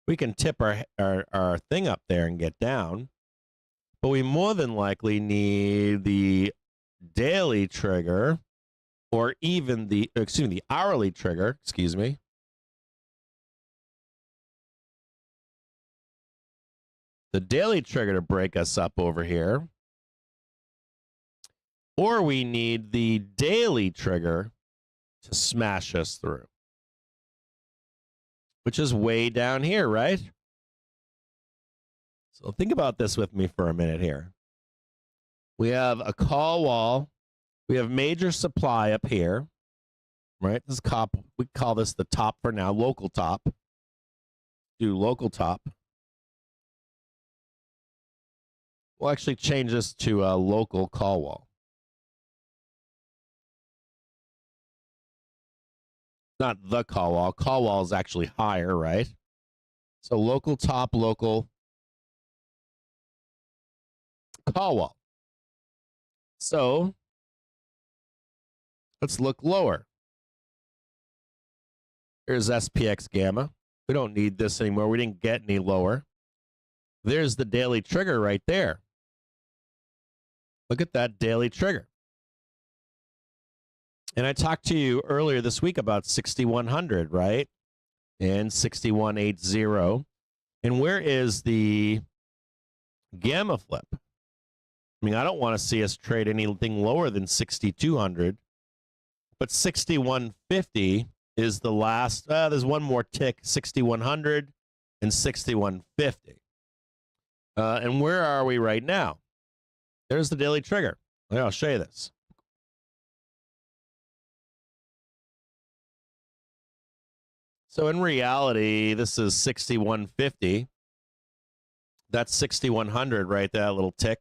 We can tip our thing up there and get down, but we more than likely need the daily trigger or even the hourly trigger, the daily trigger to break us up over here, or we need the daily trigger to smash us through, which is way down here, right? So think about this with me for a minute here. We have a call wall. We have major supply up here, right? This we call this the top for now, local top. Do local top. We'll actually change this to a local call wall. Not the call wall. Call wall is actually higher, right? So local top, local call wall. So let's look lower. Here's SPX gamma. We don't need this anymore. We didn't get any lower. There's the daily trigger right there. Look at that daily trigger. And I talked to you earlier this week about 6,100, right? And 6,180. And where is the gamma flip? I mean, I don't want to see us trade anything lower than 6,200. But 6,150 is the last. There's one more tick, 6,100 and 6,150. And where are we right now? There's the daily trigger. I'll show you this. So in reality, this is 6,150. That's 6,100 right there, that little tick.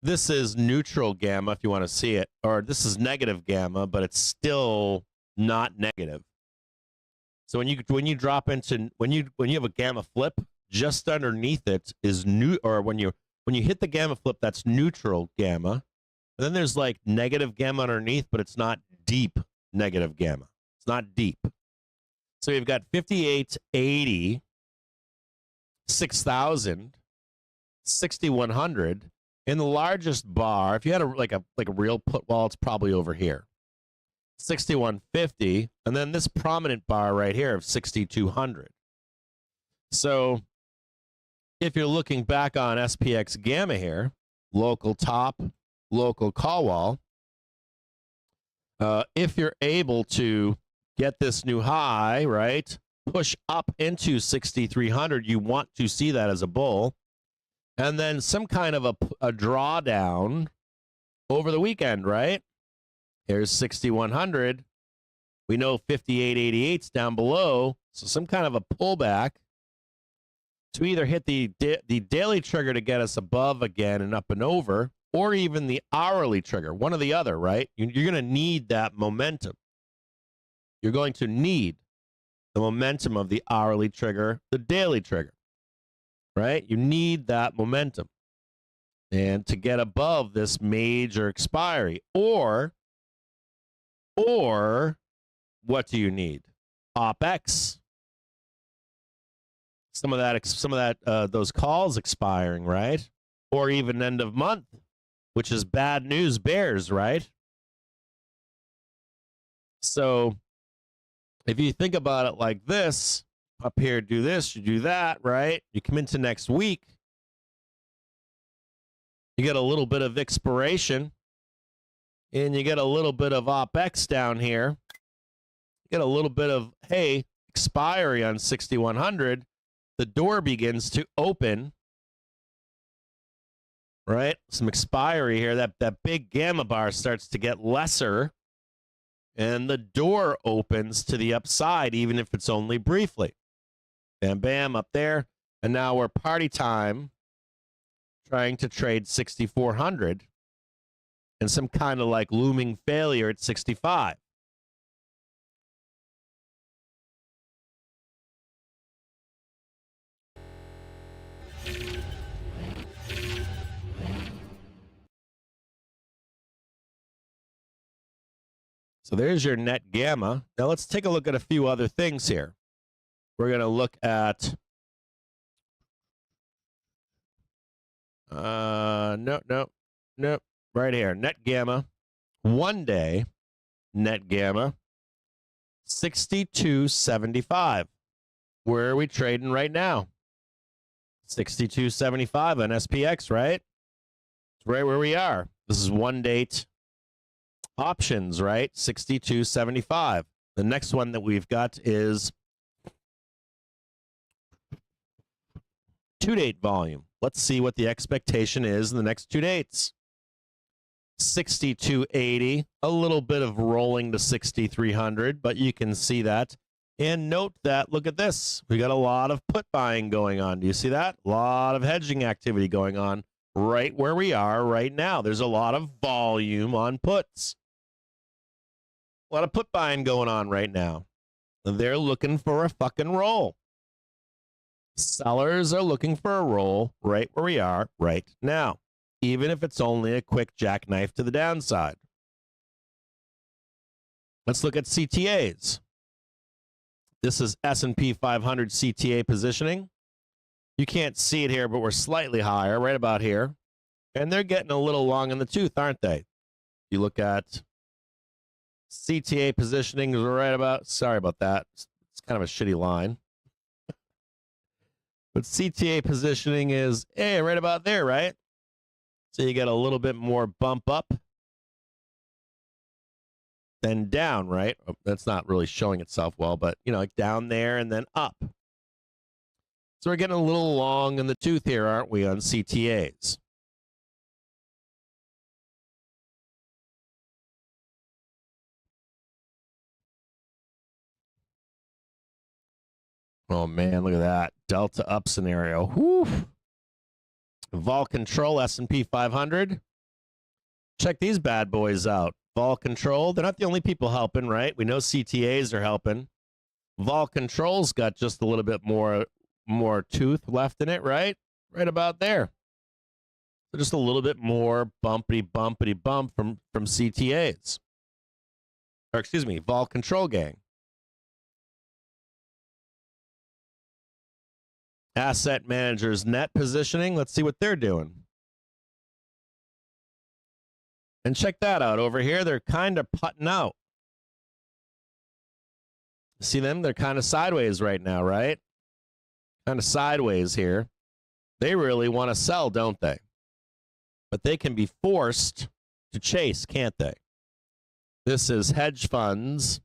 This is neutral gamma if you want to see it, or this is negative gamma, but it's still not negative. So when you drop into when you have a gamma flip, just underneath it is new, or when you hit the gamma flip, that's neutral gamma. And then there's like negative gamma underneath, but it's not deep negative gamma. It's not deep. So you've got 5880, 6,000, 6,100. In the largest bar, if you had a real put wall, it's probably over here. 6,150, and then this prominent bar right here of 6,200. So if you're looking back on SPX gamma here, local top, local call wall, if you're able to get this new high, right, push up into 6,300, you want to see that as a bull. And then some kind of a drawdown over the weekend, right? Here's 6,100. We know 58.88's down below, so some kind of a pullback to either hit the daily trigger to get us above again and up and over, or even the hourly trigger, one or the other, right? You're going to need that momentum. You're going to need the momentum of the hourly trigger, the daily trigger, right? You need that momentum. And to get above this major expiry, or what do you need? OpEx. Some of that, those calls expiring, right? Or even end of month, which is bad news bears, right? So if you think about it like this, up here, do this, you do that, right? You come into next week, you get a little bit of expiration, and you get a little bit of OpEx down here. You get a little bit of, hey, expiry on 6,100. The door begins to open, right? Some expiry here. That big gamma bar starts to get lesser, and the door opens to the upside, even if it's only briefly. Bam, bam, up there. And now we're party time, trying to trade 6,400 and some kind of like looming failure at 65. So there's your net gamma. Now let's take a look at a few other things here. We're going to look at no. Right here, net gamma, 1 day, net gamma, 62.75. Where are we trading right now? 62.75 on SPX, right? It's right where we are. This is 1 date options, right? 62.75. The next one that we've got is 2 date volume. Let's see what the expectation is in the next 2 dates. 62.80, a little bit of rolling to 6,300, but you can see that. And note that, look at this. We got a lot of put buying going on. Do you see that? A lot of hedging activity going on right where we are right now. There's a lot of volume on puts. A lot of put buying going on right now. They're looking for a fucking roll. Sellers are looking for a roll right where we are right now, even if it's only a quick jackknife to the downside. Let's look at CTAs. This is S&P 500 CTA positioning. You can't see it here, but we're slightly higher, right about here. And they're getting a little long in the tooth, aren't they? You look at CTA positioning is right about, sorry about that. It's kind of a shitty line. But CTA positioning is, hey, right about there, right? So you get a little bit more bump up than down, right? That's not really showing itself well, but, you know, like down there and then up. So we're getting a little long in the tooth here, aren't we, on CTAs? Oh, man, look at that. Delta up scenario. Whew. Vol Control, S&P 500. Check these bad boys out. Vol Control, they're not the only people helping, right? We know CTAs are helping. Vol Control's got just a little bit more tooth left in it, right? Right about there. So just a little bit more bumpity bump from CTAs. Or excuse me, Vol Control gang. Asset managers net positioning. Let's see what they're doing. And check that out over here. They're kind of putting out. See them? They're kind of sideways right now, right? Kind of sideways here. They really want to sell, don't they? But they can be forced to chase, can't they? This is hedge funds,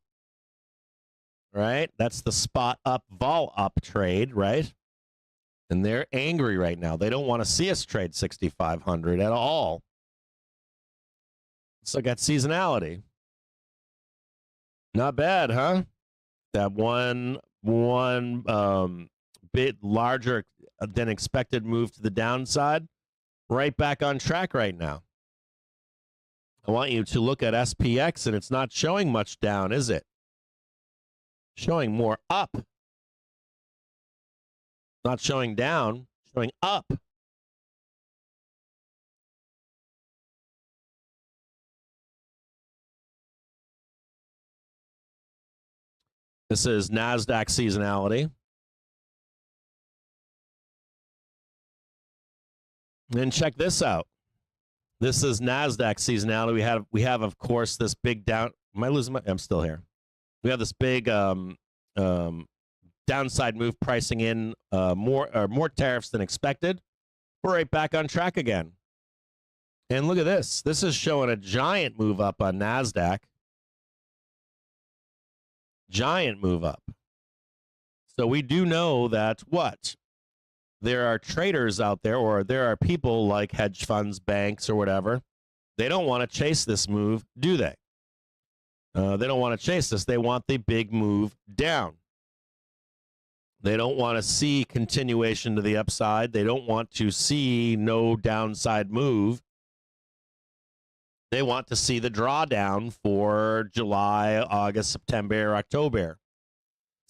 right? That's the spot up, vol up trade, right? And they're angry right now. They don't want to see us trade 6,500 at all. So I got seasonality. Not bad, huh? That one bit larger than expected move to the downside. Right back on track right now. I want you to look at SPX, and it's not showing much down, is it? Showing more up. Not showing down, showing up. This is NASDAQ seasonality. And check this out. This is NASDAQ seasonality. We have of course this big down. Am I losing my? I'm still here. We have this big downside move pricing in more tariffs than expected. We're right back on track again. And look at this. This is showing a giant move up on NASDAQ. Giant move up. So we do know that what? There are traders out there, or there are people like hedge funds, banks, or whatever. They don't want to chase this move, do they? They don't want to chase this. They want the big move down. They don't want to see continuation to the upside. They don't want to see no downside move. They want to see the drawdown for July, August, September, October.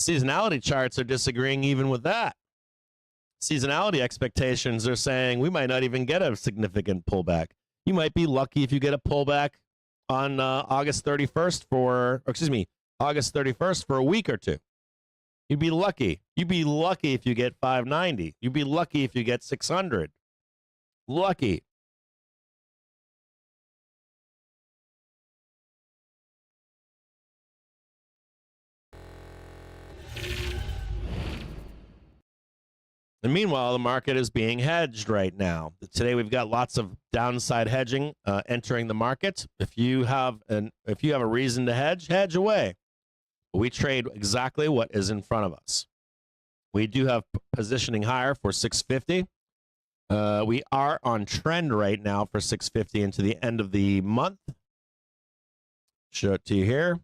Seasonality charts are disagreeing even with that. Seasonality expectations are saying we might not even get a significant pullback. You might be lucky if you get a pullback on August 31st August 31st for a week or two. You'd be lucky. You'd be lucky if you get 590. You'd be lucky if you get 600. Lucky. And meanwhile, the market is being hedged right now. Today, we've got lots of downside hedging entering the market. If you have a reason to hedge, hedge away. But we trade exactly what is in front of us. We do have positioning higher for 650. We are on trend right now for 650 into the end of the month. Show it to you here.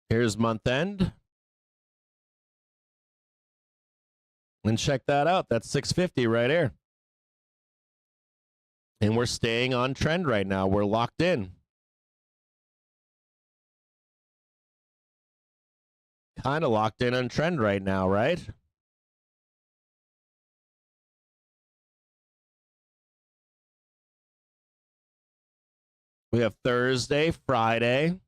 Here's month end. And check that out. That's 650 right here. And we're staying on trend right now. We're locked in. Kind of locked in on trend right now, right? We have Thursday, Friday.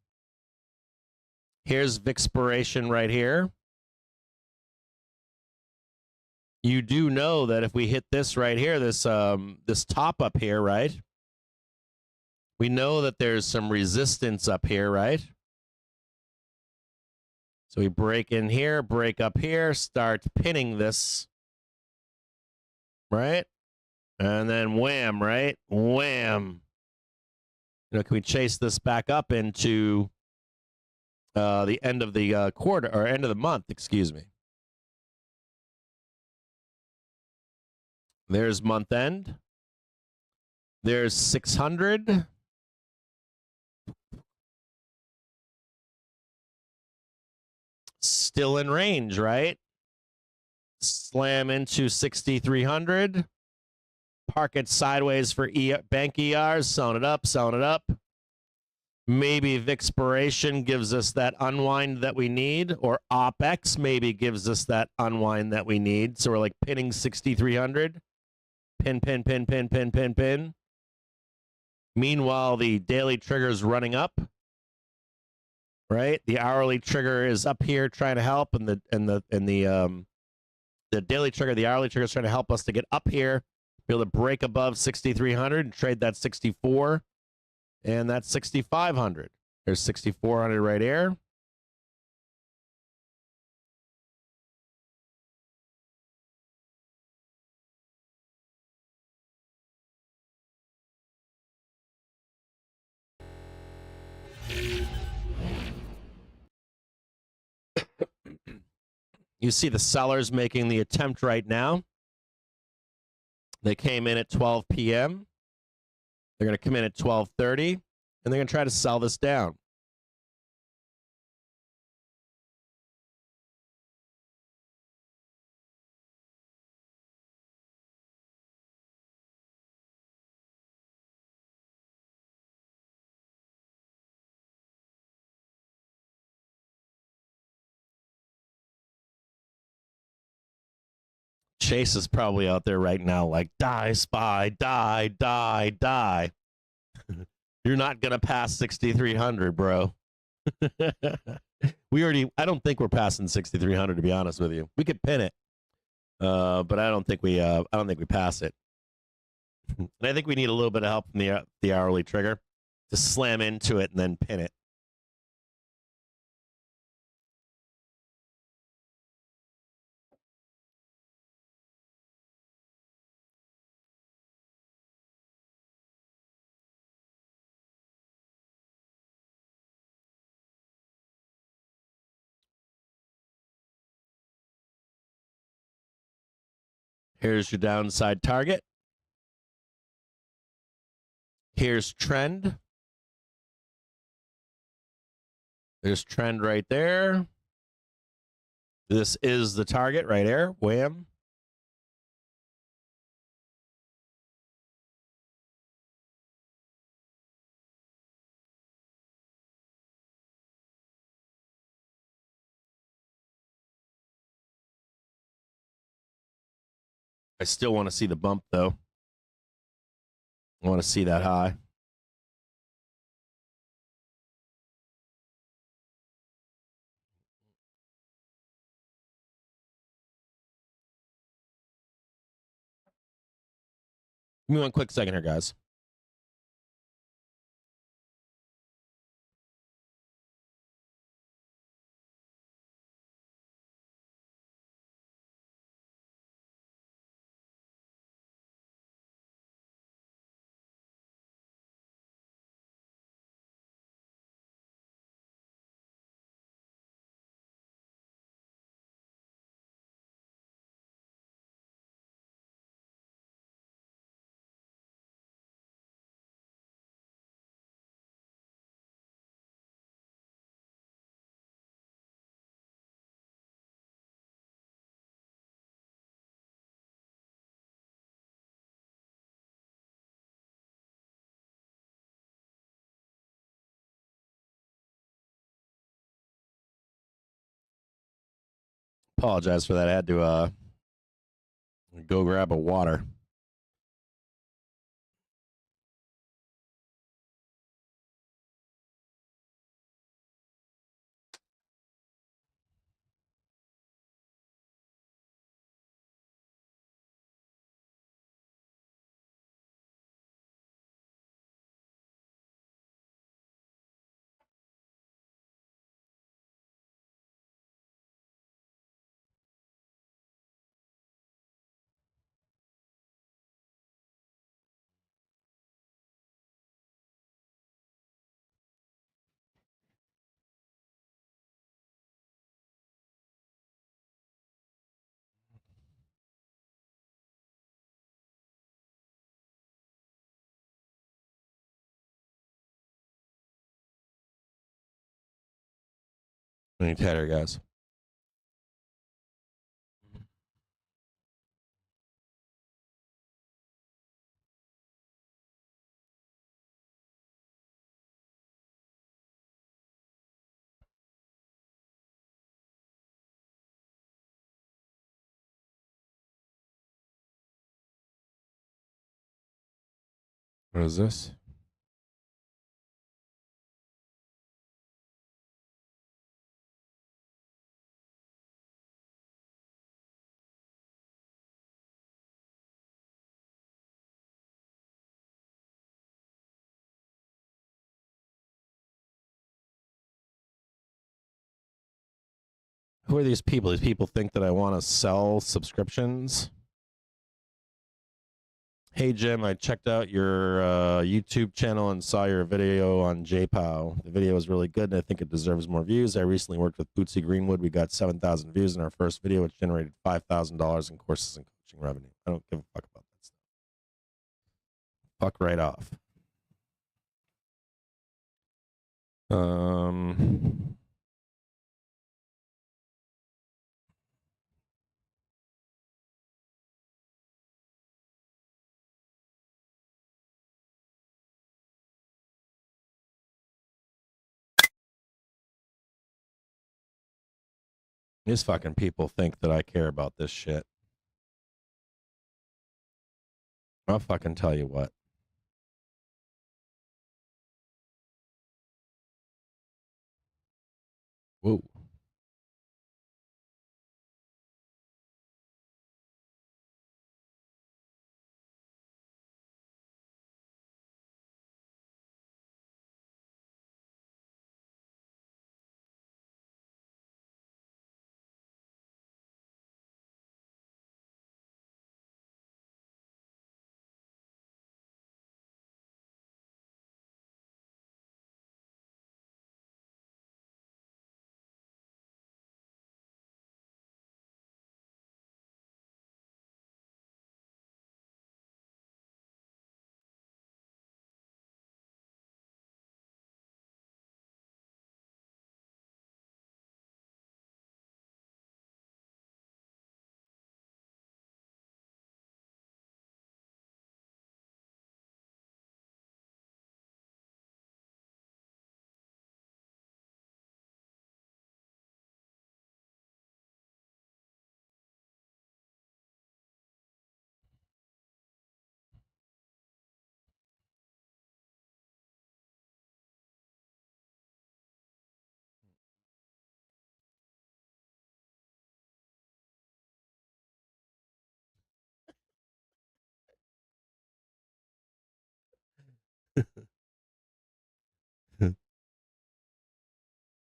Here's Vixpiration right here. You do know that if we hit this right here, this top up here, right? We know that there's some resistance up here, right? So we break in here, break up here, start pinning this, right? And then wham, right? Wham. You know, can we chase this back up into the end of the quarter, or end of the month, excuse me. There's month end. There's 600. Still in range, right? Slam into 6,300. Park it sideways for bank ERs. Selling it up, selling it up. Maybe Vixpiration gives us that unwind that we need, or OpEx maybe gives us that unwind that we need. So we're like pinning 6,300. Pin, pin, pin, pin, pin, pin, pin. Meanwhile, the daily trigger is running up. Right? The hourly trigger is up here trying to help, and the daily trigger, the hourly trigger is trying to help us to get up here Be able to break above 6,300 and trade that 64, and that's 6,500. There's 6,400 right here. You see the sellers making the attempt right now. They came in at 12 p.m. They're going to come in at 12:30, and they're going to try to sell this down. Chase is probably out there right now like, die, SPY, die, die, die. You're not going to pass 6,300, bro. I don't think we're passing 6,300, to be honest with you. We could pin it, but I don't think we pass it. And I think we need a little bit of help from the hourly trigger to slam into it and then pin it. Here's your downside target. Here's trend. There's trend right there. This is the target right there. Wham. I still want to see the bump, though. I want to see that high. Give me one quick second here, guys. Apologize for that. I had to go grab a water. Any tighter, guys. What is this? Who are these people? These people think that I want to sell subscriptions. Hey, Jim, I checked out your YouTube channel and saw your video on JPOW. The video is really good, and I think it deserves more views. I recently worked with Bootsy Greenwood. We got 7,000 views in our first video, which generated $5,000 in courses and coaching revenue. I don't give a fuck about that stuff. Fuck right off. These fucking people think that I care about this shit. I'll fucking tell you what. Whoa.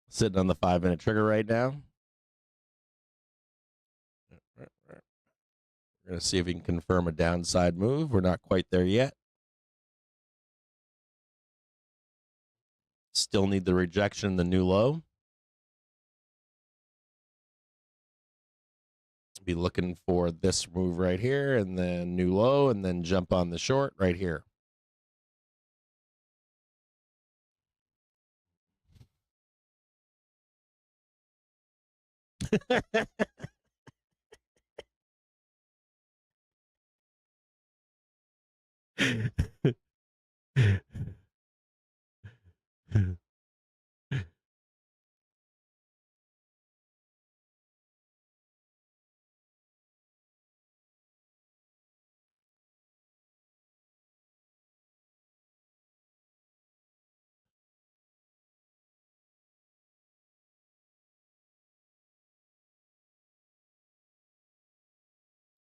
Sitting on the 5-minute trigger right now. We're going to see if we can confirm a downside move. We're not quite there yet. Still need the rejection, the new low. Be looking for this move right here, and then new low, and then jump on the short right here.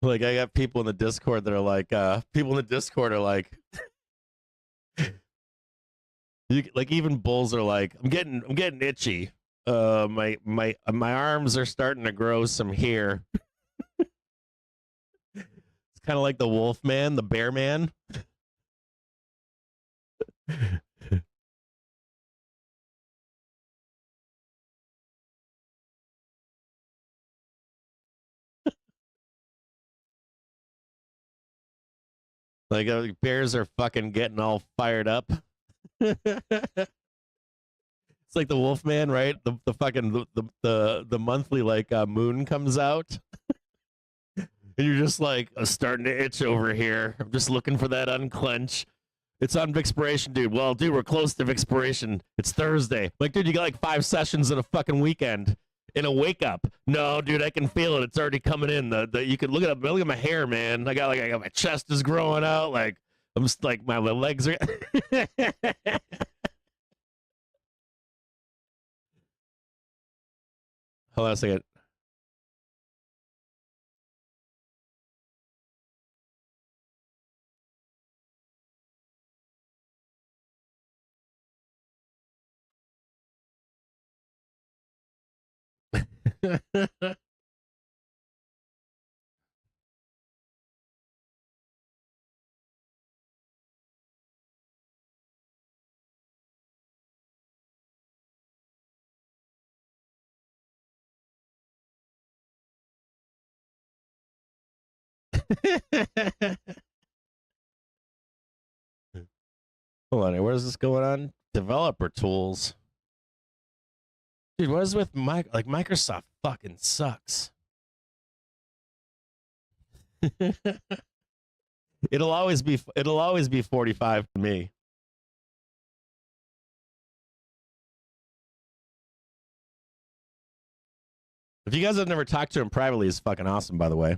Like, I got people in the Discord that are like, like even bulls are like, I'm getting itchy. My arms are starting to grow some hair. It's kind of like the wolf man, the bear man. Like bears are fucking getting all fired up. It's like the wolf man, right? The fucking the monthly like moon comes out. And you're just like, I'm starting to itch over here. I'm just looking for that unclench. It's on Vixpiration, dude. Well, dude, we're close to Vixpiration. It's Thursday. Like, dude, you got like 5 sessions in a fucking weekend. In a wake up. No, dude, I can feel it. It's already coming in. You can look at my hair, man. I got my chest is growing out. Like, I'm just like my legs are. Hold on a second. Hold on, where is this going on? Developer tools. Dude, what is with Microsoft fucking sucks. It'll always be 45 to me. If you guys have never talked to him privately, he's fucking awesome, by the way.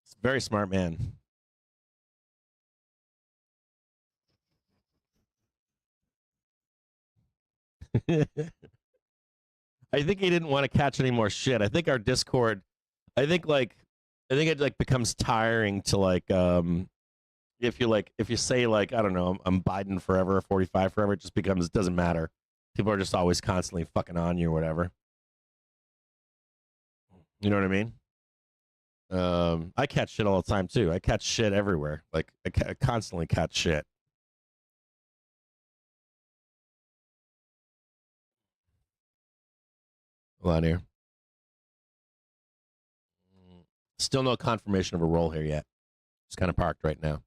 He's a very smart man. I think he didn't want to catch any more shit. I think our Discord, I think it like becomes tiring to like if you say like, I don't know, I'm Biden forever, 45 forever, it just becomes, it doesn't matter. People are just always constantly fucking on you or whatever. You know what I mean? I catch shit all the time too. I catch shit everywhere. Like I constantly catch shit. Hold on here. Still no confirmation of a roll here yet. It's kind of parked right now.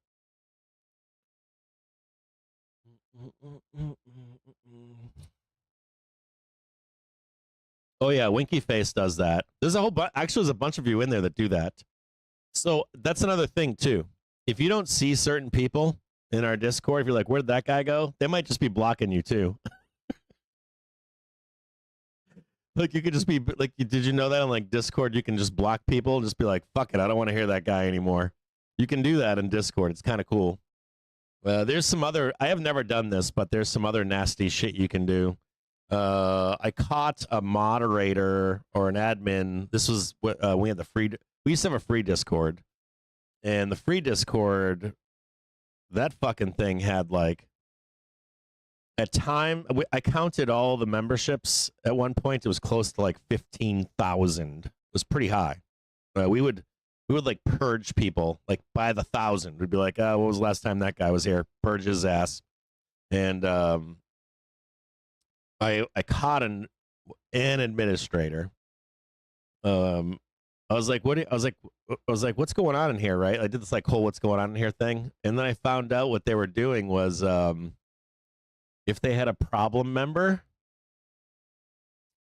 Oh yeah, Winky Face does that. There's a whole actually there's a bunch of you in there that do that. So that's another thing too. If you don't see certain people in our Discord, if you're like, where'd that guy go? They might just be blocking you too. Like you could just be like, did you know that on like Discord you can just block people? Just be like, fuck it, I don't want to hear that guy anymore. You can do that in Discord. It's kind of cool. There's some other, I have never done this, but there's some other nasty shit you can do. I caught a moderator or an admin. This was what we had we used to have a free Discord, and the free Discord, that fucking thing had like, at time, I counted all the memberships at one point. It was close to like 15,000. It was pretty high. We would like purge people like by the 1,000. We'd be like, oh, what was the last time that guy was here? Purge his ass. And I caught an administrator. I was like, what's going on in here, right? I did this like whole what's going on in here thing, and then I found out what they were doing was if they had a problem member,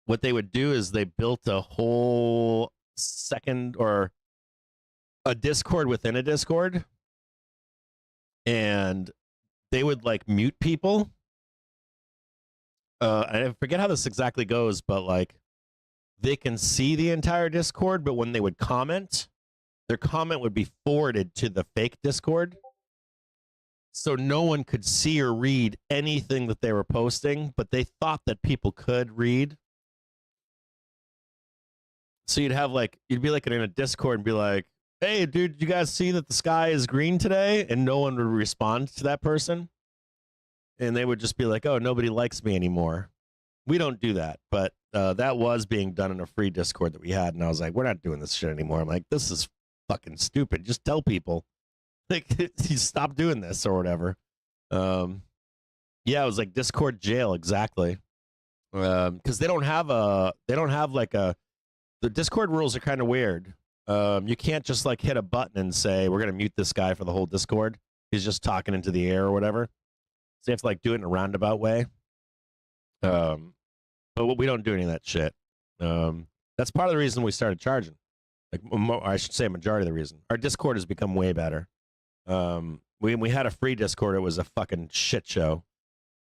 what they would do is they built a whole second or a Discord within a Discord, and they would like mute people. I forget how this exactly goes, but like they can see the entire Discord, but when they would comment, their comment would be forwarded to the fake Discord. So no one could see or read anything that they were posting, but they thought that people could read. So you'd be like in a Discord and be like, hey, dude, did you guys see that the sky is green today? And no one would respond to that person. And they would just be like, oh, nobody likes me anymore. We don't do that. But that was being done in a free Discord that we had. And I was like, we're not doing this shit anymore. I'm like, this is fucking stupid. Just tell people. Like, you stop doing this or whatever. Yeah, it was like Discord jail, exactly. Because they don't have the Discord rules are kind of weird. You can't just like hit a button and say, we're going to mute this guy for the whole Discord. He's just talking into the air or whatever. So you have to like do it in a roundabout way. But we don't do any of that shit. That's part of the reason we started charging. Like, I should say a majority of the reason. Our Discord has become way better. We had a free Discord. It was a fucking shit show.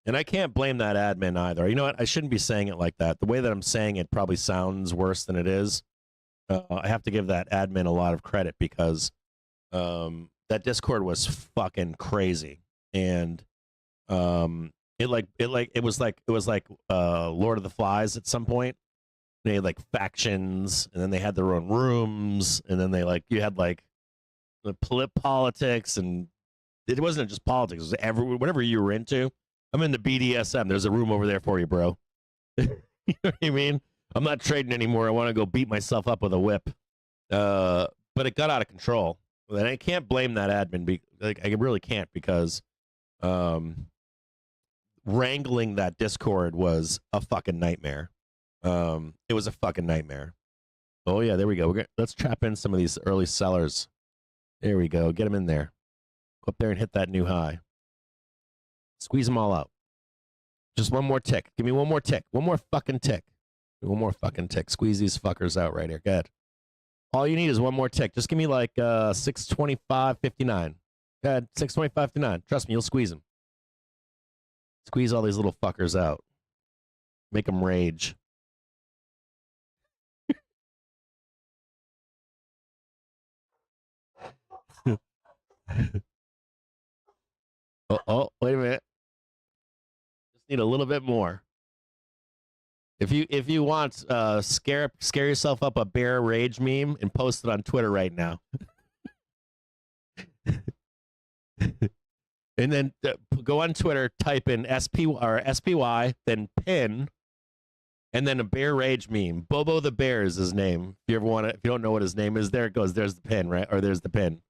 And I can't blame that admin either. You know what? I shouldn't be saying it like that. The way that I'm saying it probably sounds worse than it is. I have to give that admin a lot of credit because that Discord was fucking crazy. And it was like Lord of the Flies at some point. They had like factions, and then they had their own rooms, and then you had like the politics, and it wasn't just politics. It was whatever you were into. I'm in the BDSM. There's a room over there for you, bro. You know what I mean? I'm not trading anymore. I want to go beat myself up with a whip. But it got out of control. And I can't blame that admin. I really can't, because wrangling that Discord was a fucking nightmare. It was a fucking nightmare. Oh yeah, there we go. Let's trap in some of these early sellers. There we go. Get them in there. Go up there and hit that new high. Squeeze them all out. Just one more tick. Give me one more tick. One more fucking tick. One more fucking tick. Squeeze these fuckers out right here. Go ahead. All you need is one more tick. Just give me like 625.59. Go ahead. 625.59. Trust me, you'll squeeze them. Squeeze all these little fuckers out. Make them rage. Oh, wait a minute. Just need a little bit more. If you want, scare yourself up a bear rage meme and post it on Twitter right now. And then go on Twitter, type in SPY, then pin, and then a bear rage meme. Bobo the Bear is his name. If you ever want to, if you don't know what his name is, there it goes. There's the pin, right? Or there's the pin.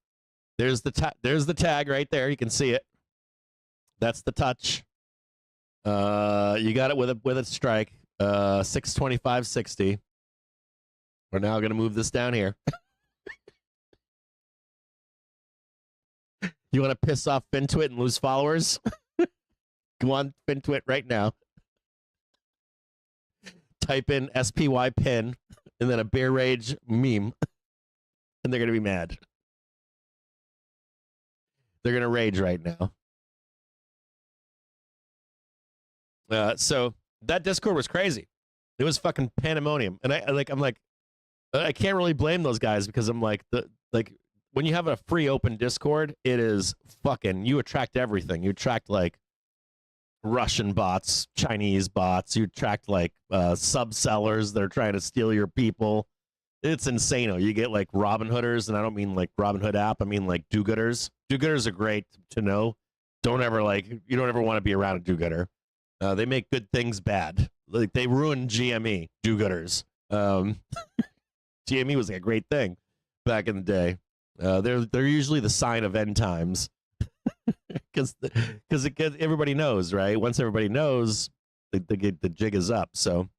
There's the tag right there. You can see it. That's the touch. You got it with a strike. 625.60. We're now going to move this down here. You want to piss off FinTwit and lose followers? Go on FinTwit right now. Type in SPY pin and then a bear rage meme, and they're going to be mad. They're going to rage right now. So that Discord was crazy. It was fucking pandemonium, and I can't really blame those guys, because I'm like, when you have a free open Discord, it is fucking, you attract everything. You attract like Russian bots, Chinese bots. You attract like sub sellers that are trying to steal your people. It's insane. You get like Robin Hooders, and I don't mean like Robin Hood app. I mean like do-gooders. Do-gooders are great to know. You don't ever want to be around a do-gooder. They make good things bad. Like they ruined GME. Do-gooders. GME was like a great thing back in the day. They're usually the sign of end times, because everybody knows, right? Once everybody knows, the jig is up. So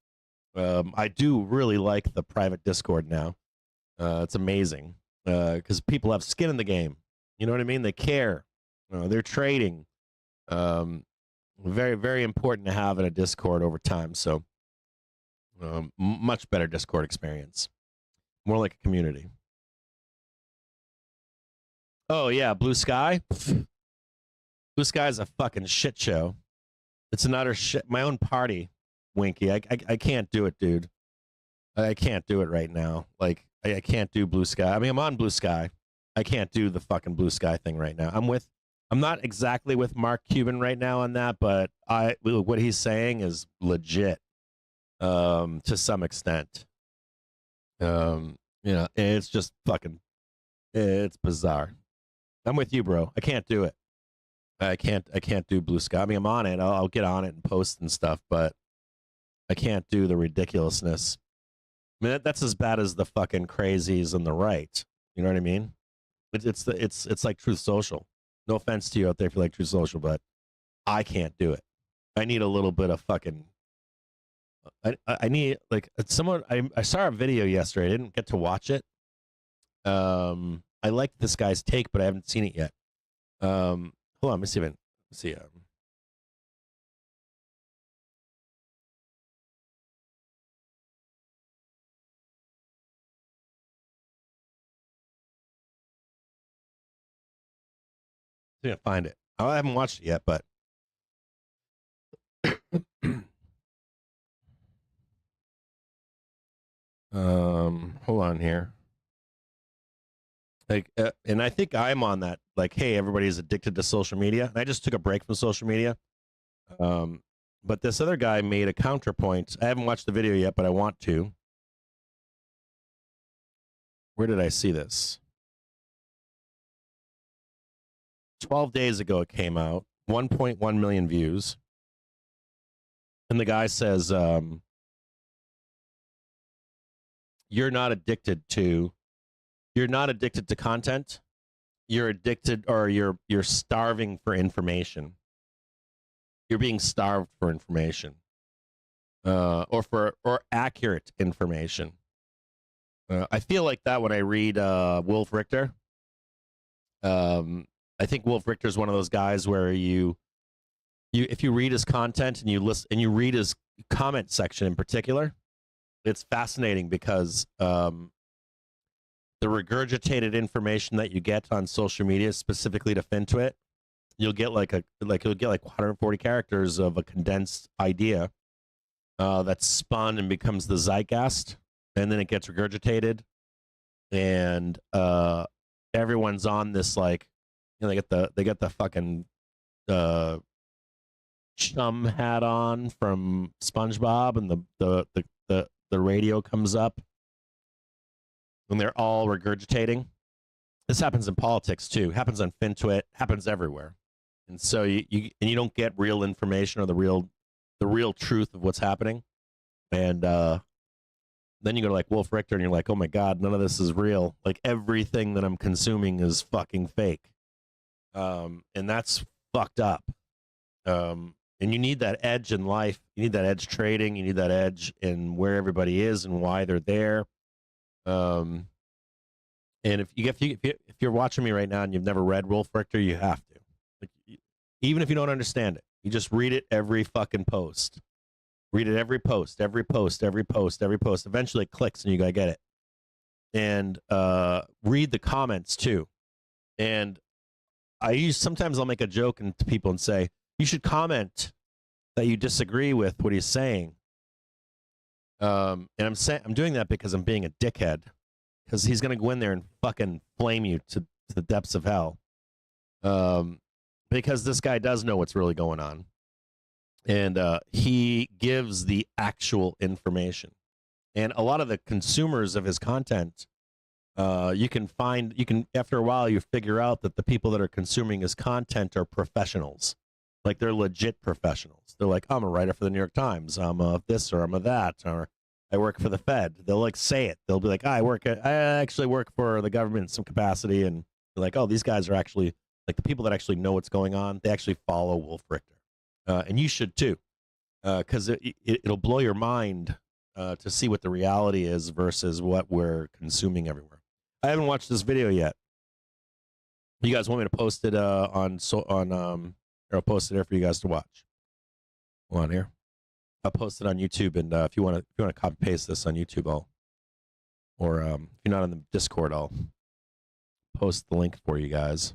I do really like the private Discord now. It's amazing, because people have skin in the game. You know what I mean? They care. They're trading. Very, very important to have in a Discord over time. So much better Discord experience. More like a community. Oh yeah, BluesSky. BluesSky is a fucking shit show. It's an utter shit. My own party, Winky. I can't do it, dude. I can't do it right now. Like I can't do BluesSky. I mean, I'm on BluesSky. I can't do the fucking BluesSky thing right now. I'm not exactly with Mark Cuban right now on that, but what he's saying is legit, to some extent. It's just fucking, it's bizarre. I'm with you, bro. I can't do it. I can't do BluesSky. I mean, I'm on it. I'll get on it and post and stuff, but I can't do the ridiculousness. I mean, that's as bad as the fucking crazies on the right. You know what I mean? It's like Truth Social. No offense to you out there if you like Truth Social, but I can't do it. I need a little bit of fucking. I need like someone. I saw a video yesterday. I didn't get to watch it. I liked this guy's take, but I haven't seen it yet. Hold on, let me see. Let's see. I can't find it. I haven't watched it yet, but hold on here. Like, and I think I'm on that. Like, hey, everybody's addicted to social media. And I just took a break from social media. But this other guy made a counterpoint. I haven't watched the video yet, but I want to. Where did I see this? 12 days ago it came out. 1.1 million views. And the guy says, you're not addicted to content. You're addicted, or you're starving for information. You're being starved for information, or accurate information. I feel like that when I read Wolf Richter. I think Wolf Richter is one of those guys where you if you read his content and you listen and you read his comment section in particular, it's fascinating because the regurgitated information that you get on social media, specifically to FinTwit, you'll get like 140 characters of a condensed idea that's spun and becomes the zeitgeist, and then it gets regurgitated, and everyone's on this, like, you know, they get the fucking chum hat on from SpongeBob, and the radio comes up, and they're all regurgitating. This happens in politics too. Happens on FinTwit. Happens everywhere. And so you don't get real information or the real truth of what's happening. And then you go to like Wolf Richter, and you're like, oh my god, none of this is real. Like everything that I'm consuming is fucking fake. And that's fucked up. And you need that edge in life. You need that edge trading. You need that edge in where everybody is and why they're there. And if you're watching me right now and you've never read Wolf Richter, you have to. Like, even if you don't understand it, you just read it every fucking post. Read it every post, every post, every post, every post. Eventually it clicks and you gotta get it. And read the comments too. And sometimes I'll make a joke to people and say, you should comment that you disagree with what he's saying. And I'm doing that because I'm being a dickhead. Because he's gonna go in there and fucking flame you to the depths of hell. Because this guy does know what's really going on. And he gives the actual information. And a lot of the consumers of his content, you can after a while you figure out that the people that are consuming his content are professionals. Like they're legit professionals. They're like, I'm a writer for the New York Times. I'm a this or I'm a that, or I work for the Fed. They'll like say it. They'll be like, I actually work for the government in some capacity. And they're like, oh, these guys are actually like the people that actually know what's going on. They actually follow Wolf Richter. And you should too, because it'll blow your mind to see what the reality is versus what we're consuming everywhere. I haven't watched this video yet. You guys want me to post it or I'll post it there for you guys to watch. Hold on here. I'll post it on YouTube, and if you want to copy paste this on YouTube, if you're not on the Discord, I'll post the link for you guys.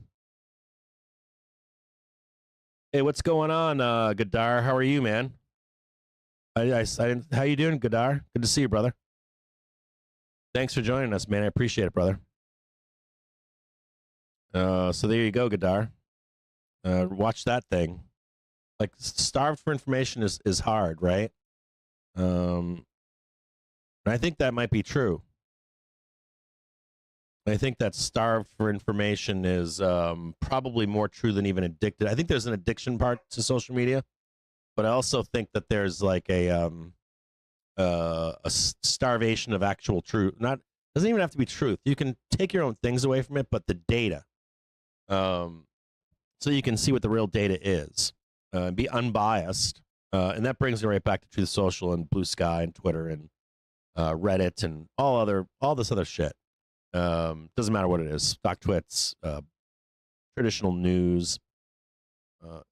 Hey, what's going on, Gadar? How are you, man? How you doing, Gadar? Good to see you, brother. Thanks for joining us, man. I appreciate it, brother. So there you go, Gadar. Watch that thing. Like, starved for information is hard, right? And I think that might be true. I think that starved for information is probably more true than even addicted. I think there's an addiction part to social media, but I also think that there's like a starvation of actual truth. Doesn't even have to be truth. You can take your own things away from it, but the data, so you can see what the real data is, be unbiased, and that brings me right back to Truth Social and BlueSky and Twitter and Reddit and all this other shit. Doesn't matter what it is, stock twits, traditional news,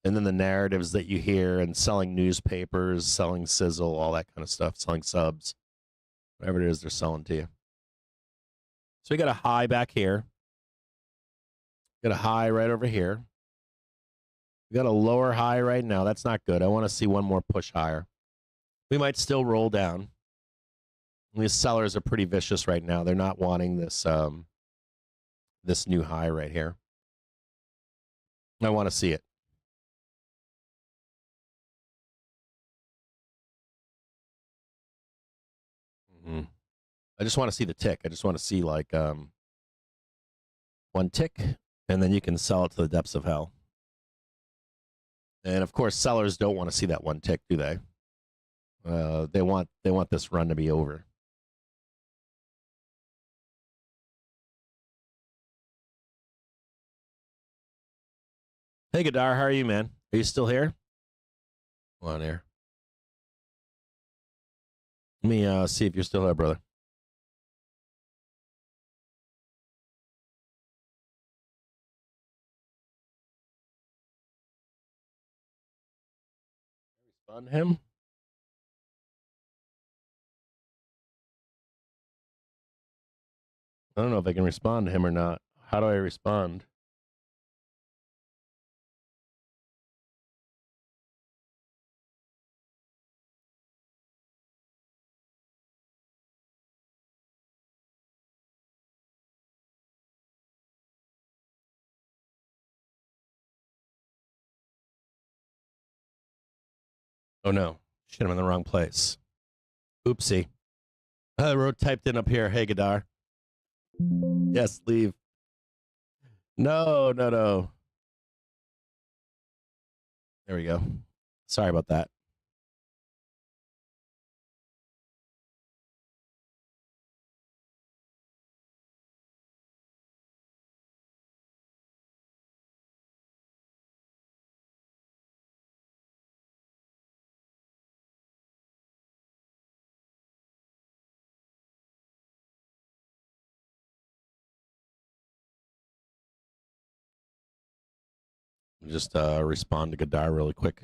and then the narratives that you hear, and selling newspapers, selling sizzle, all that kind of stuff, selling subs, whatever it is they're selling to you. So we got a high back here, got a high right over here, we got a lower high right now. That's not good. I want to see one more push higher. We might still roll down. These sellers are pretty vicious right now. They're not wanting this this new high right here. I want to see it. I just want to see the tick. I just want to see like one tick, and then you can sell it to the depths of hell. And of course, sellers don't want to see that one tick, do they? They want this run to be over. Hey, Gadar, how are you, man? Are you still here? Come on here. Let me see if you're still here, brother. Respond to him? I don't know if I can respond to him or not. How do I respond? Oh no. Shit, I'm in the wrong place. Oopsie. I wrote typed in up here, hey Gadar. Yes, leave. No. There we go. Sorry about that. Just respond to Gadar really quick.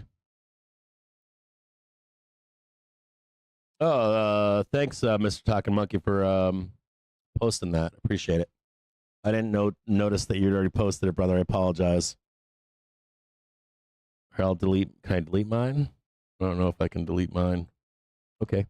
Oh, thanks, Mr. Talking Monkey, for posting that. Appreciate it. I didn't notice that you'd already posted it, brother. I apologize. Here, I'll delete. Can I delete mine? I don't know if I can delete mine. Okay.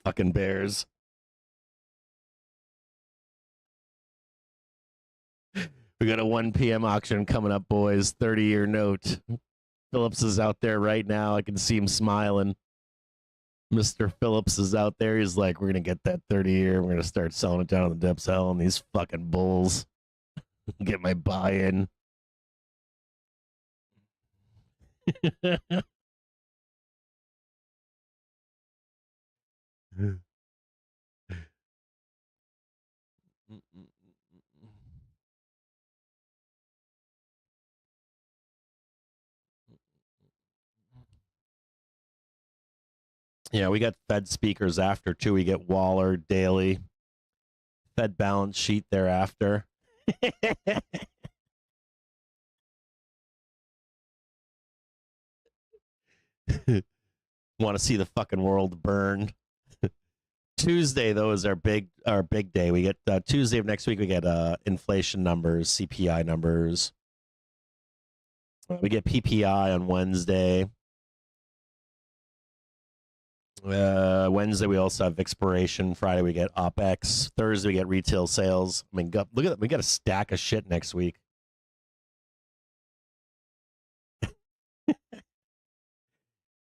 Fucking bears. We got a 1 p.m. auction coming up, boys. 30-year note. Phillips is out there right now. I can see him smiling. Mr. Phillips is out there. He's like, we're going to get that 30-year. We're going to start selling it down in the depths of hell on these fucking bulls. Get my buy-in. Yeah, we got Fed speakers after too. We get Waller daily, Fed balance sheet thereafter. Want to see the fucking world burn? Tuesday though is our big day. We get Tuesday of next week. We get inflation numbers, CPI numbers. We get PPI on Wednesday. Wednesday we also have expiration. Friday we get OPEX. Thursday we get retail sales. I mean, look at that. We got a stack of shit next week.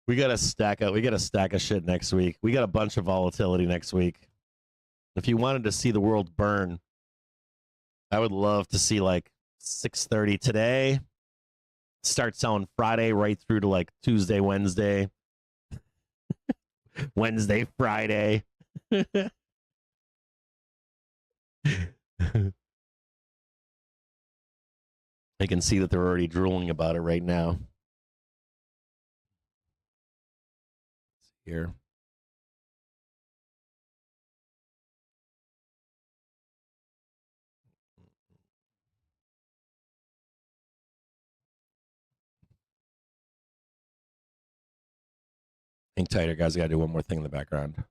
We got a stack of shit next week. We got a bunch of volatility next week. If you wanted to see the world burn, I would love to see like 6:30 today. Start selling Friday right through to like Tuesday, Wednesday, Wednesday, Friday. I can see that they're already drooling about it right now. Here. Hang tighter, guys. I got to do one more thing in the background.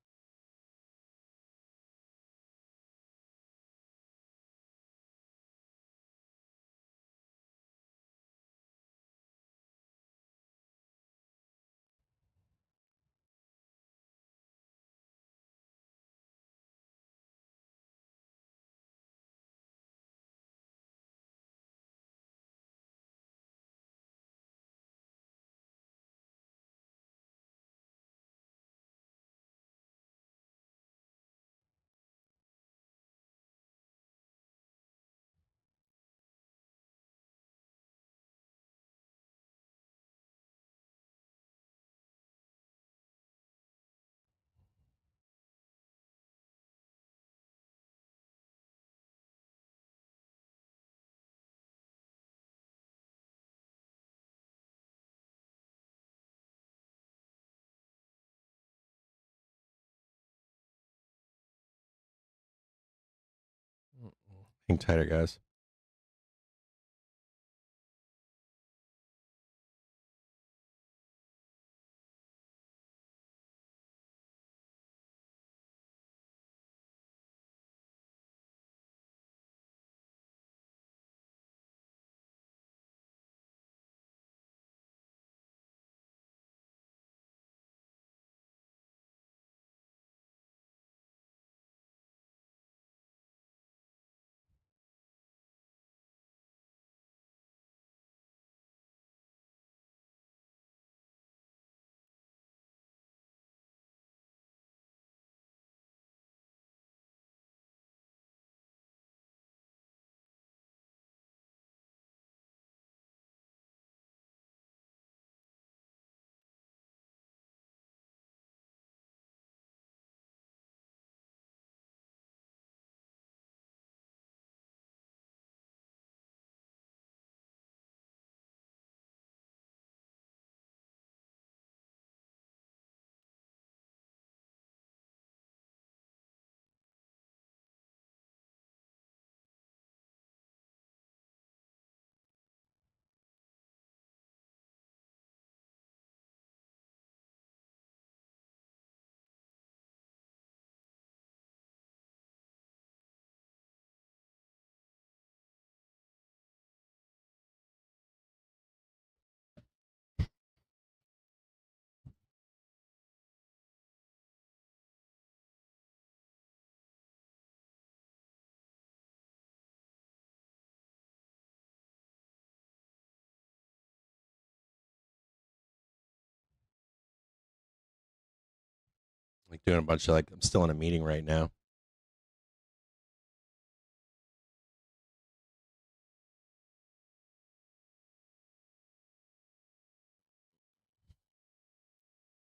Hang tighter, guys. Like doing a bunch of I'm still in a meeting right now.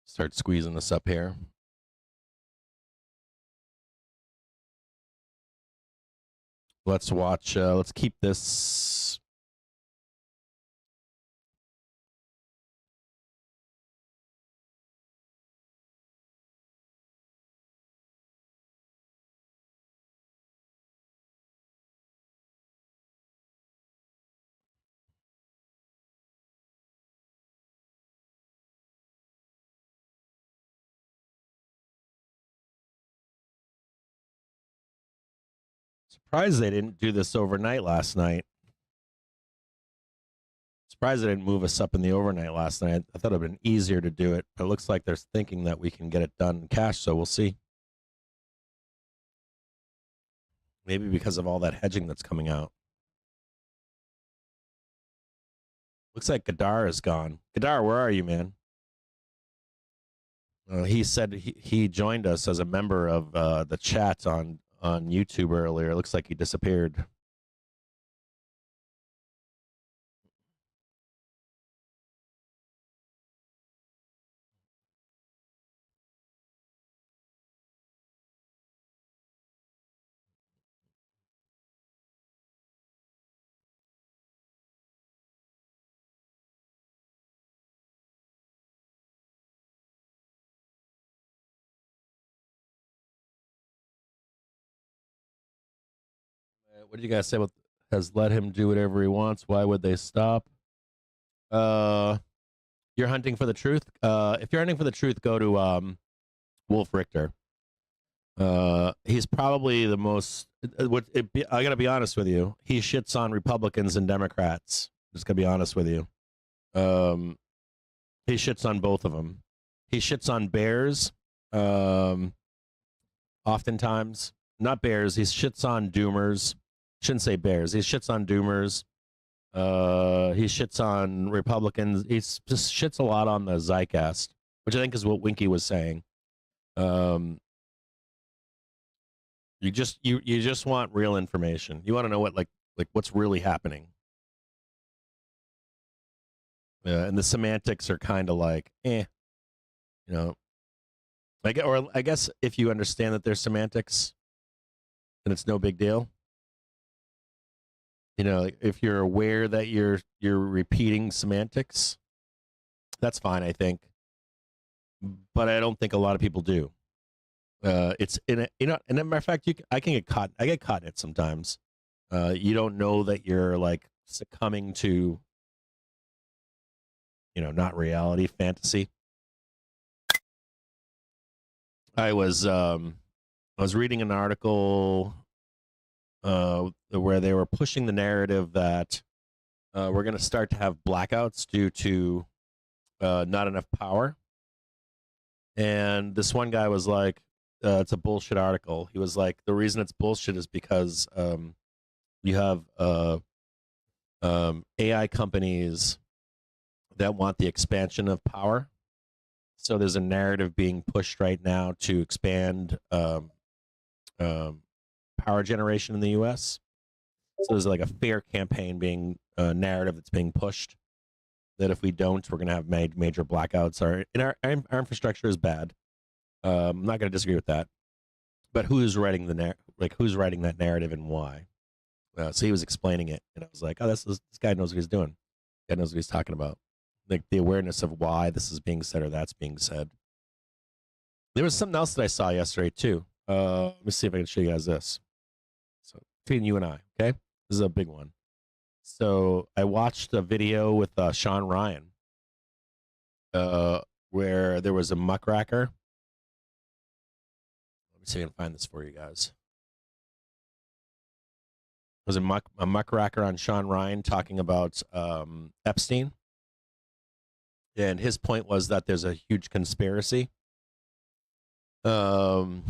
Start squeezing this up here. Let's watch. Let's keep this. Surprised they didn't do this overnight last night. Surprised they didn't move us up in the overnight last night. I thought it would have been easier to do it, but it looks like they're thinking that we can get it done in cash, so we'll see. Maybe because of all that hedging that's coming out. Looks like Gadar is gone. Gadar, where are you, man? He said he joined us as a member of the chat on YouTube earlier. It looks like he disappeared. What did you guys say about has let him do whatever he wants? Why would they stop? You're hunting for the truth. If you're hunting for the truth, go to Wolf Richter. He's probably the most. I gotta be honest with you. He shits on Republicans and Democrats. Just gotta be honest with you. He shits on both of them. He shits on bears. Oftentimes, not bears. He shits on doomers. Shouldn't say bears. He shits on doomers. He shits on Republicans. He just shits a lot on the Zeitgeist, which I think is what Winky was saying. You just want real information. You want to know what like what's really happening. And the semantics are kind of like, you know. I guess if you understand that there's semantics, then it's no big deal. You know, if you're aware that you're repeating semantics, that's fine, I think. But I don't think a lot of people do. It's in a, and as a matter of fact, I can get caught. I get caught in it sometimes. You don't know that you're like succumbing to, not reality, fantasy. I was reading an article where they were pushing the narrative that we're going to start to have blackouts due to not enough power. And this one guy was like, it's a bullshit article. He was like, the reason it's bullshit is because you have AI companies that want the expansion of power. So there's a narrative being pushed right now to expand power generation in the U.S. So there's like a fair campaign being narrative that's being pushed that if we don't, we're going to have major blackouts. Our infrastructure is bad. I'm not going to disagree with that. But who's writing who's writing that narrative and why? So he was explaining it, and I was like, oh, this guy knows what he's doing. Guy knows what he's talking about. Like the awareness of why this is being said or that's being said. There was something else that I saw yesterday too. Let me see if I can show you guys this. So between you and I, okay, this is a big one. So I watched a video with Sean Ryan, where there was a muckracker. Let me see if I can find this for you guys. There was a muckracker on Sean Ryan talking about Epstein. And his point was that there's a huge conspiracy because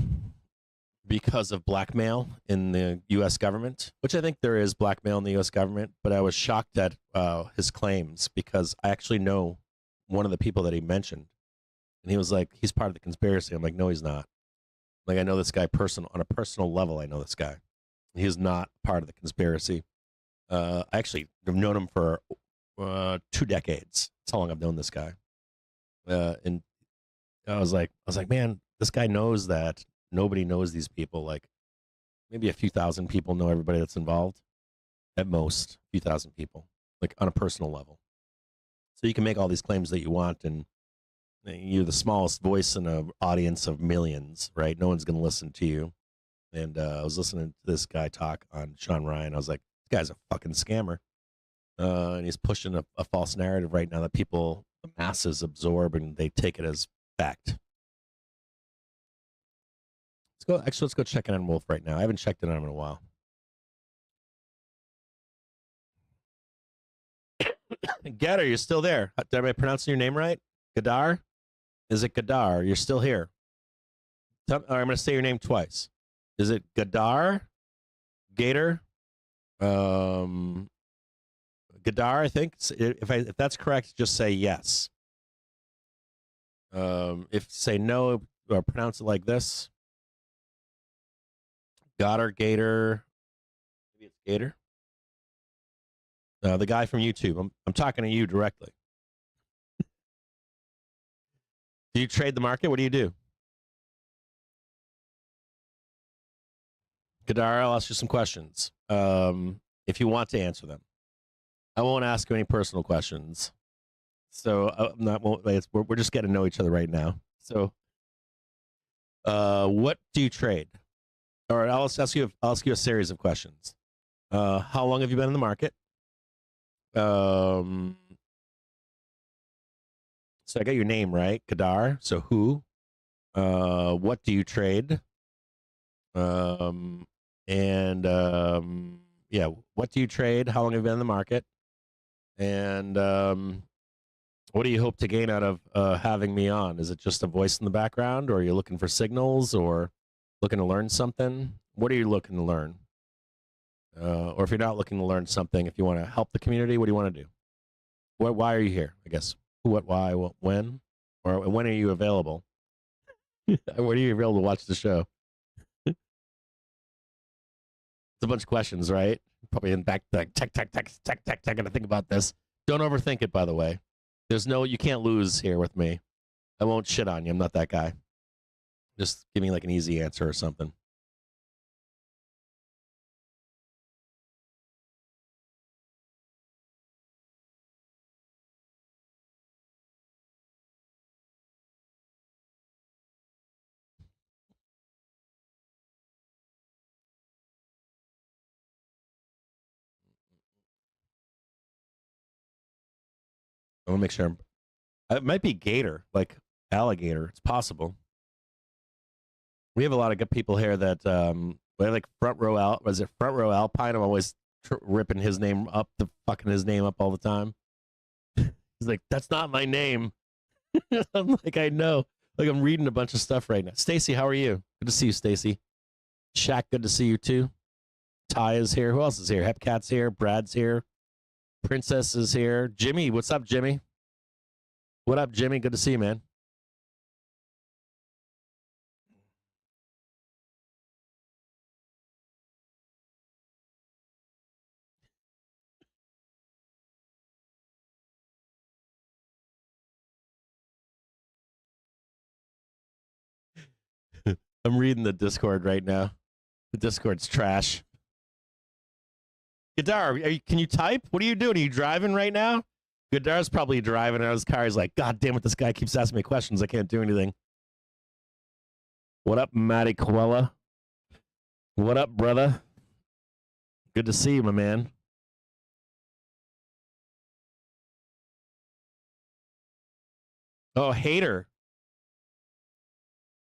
of blackmail in the U.S. government, which I think there is blackmail in the U.S. government. But I was shocked at his claims because I actually know one of the people that he mentioned. And he was like, he's part of the conspiracy. I'm like, no, he's not. Like, I know this guy on a personal level. I know this guy. He is not part of the conspiracy. I actually have known him for 2 decades. That's how long I've known this guy. And I was like, man, this guy knows that nobody knows these people. Like maybe a few thousand people know everybody that's involved. At most, a few thousand people, like on a personal level. So you can make all these claims that you want, and you're the smallest voice in an audience of millions, right? No one's going to listen to you. And I was listening to this guy talk on Sean Ryan. I was like, this guy's a fucking scammer. And he's pushing a false narrative right now that people, the masses, absorb and they take it as fact. Let's go check in on Wolf right now. I haven't checked in on him in a while. Getter, you're still there. Did I pronounce your name right? Gadar? Is it Gadar? You're still here. I'm going to say your name twice. Is it Gadar? Gator? Gadar, I think. If that's correct, just say yes. If say no, or pronounce it like this. Goddard, Gator. Maybe it's Gator. The guy from YouTube. I'm talking to you directly. Do you trade the market? What do you do? Gadar, I'll ask you some questions. If you want to answer them. I won't ask you any personal questions. So we're just getting to know each other right now. So what do you trade? All right, I'll ask you a series of questions. How long have you been in the market? So I got your name right, Kadar. So who? What do you trade? Yeah, what do you trade? How long have you been in the market? And what do you hope to gain out of having me on? Is it just a voice in the background, or are you looking for signals, or looking to learn something? What are you looking to learn? Or if you're not looking to learn something, if you want to help the community, what do you want to do? Why are you here? I guess who, what, why, what, when, or when are you available? When are you available to watch the show? It's a bunch of questions, right? Probably in back, like, tech. I gotta think about this. Don't overthink it, by the way. You can't lose here with me. I won't shit on you. I'm not that guy. Just give me like an easy answer or something. I want to make sure. It might be gator, like alligator. It's possible. We have a lot of good people here that we like front row out. Was it front row Alpine? I'm always ripping his name up, fucking his name up all the time. He's like, that's not my name. I'm like, I know. Like, I'm reading a bunch of stuff right now. Stacy, how are you? Good to see you, Stacy. Shaq, good to see you too. Ty is here. Who else is here? Hepcat's here. Brad's here. Princess is here. Jimmy, what's up, Jimmy? What up, Jimmy? Good to see you, man. I'm reading the Discord right now. The Discord's trash. Gadar, can you type? What are you doing? Are you driving right now? Gadar's probably driving out of his car. He's like, God damn it, this guy keeps asking me questions. I can't do anything. What up, Matty Coella? What up, brother? Good to see you, my man. Oh, Hater.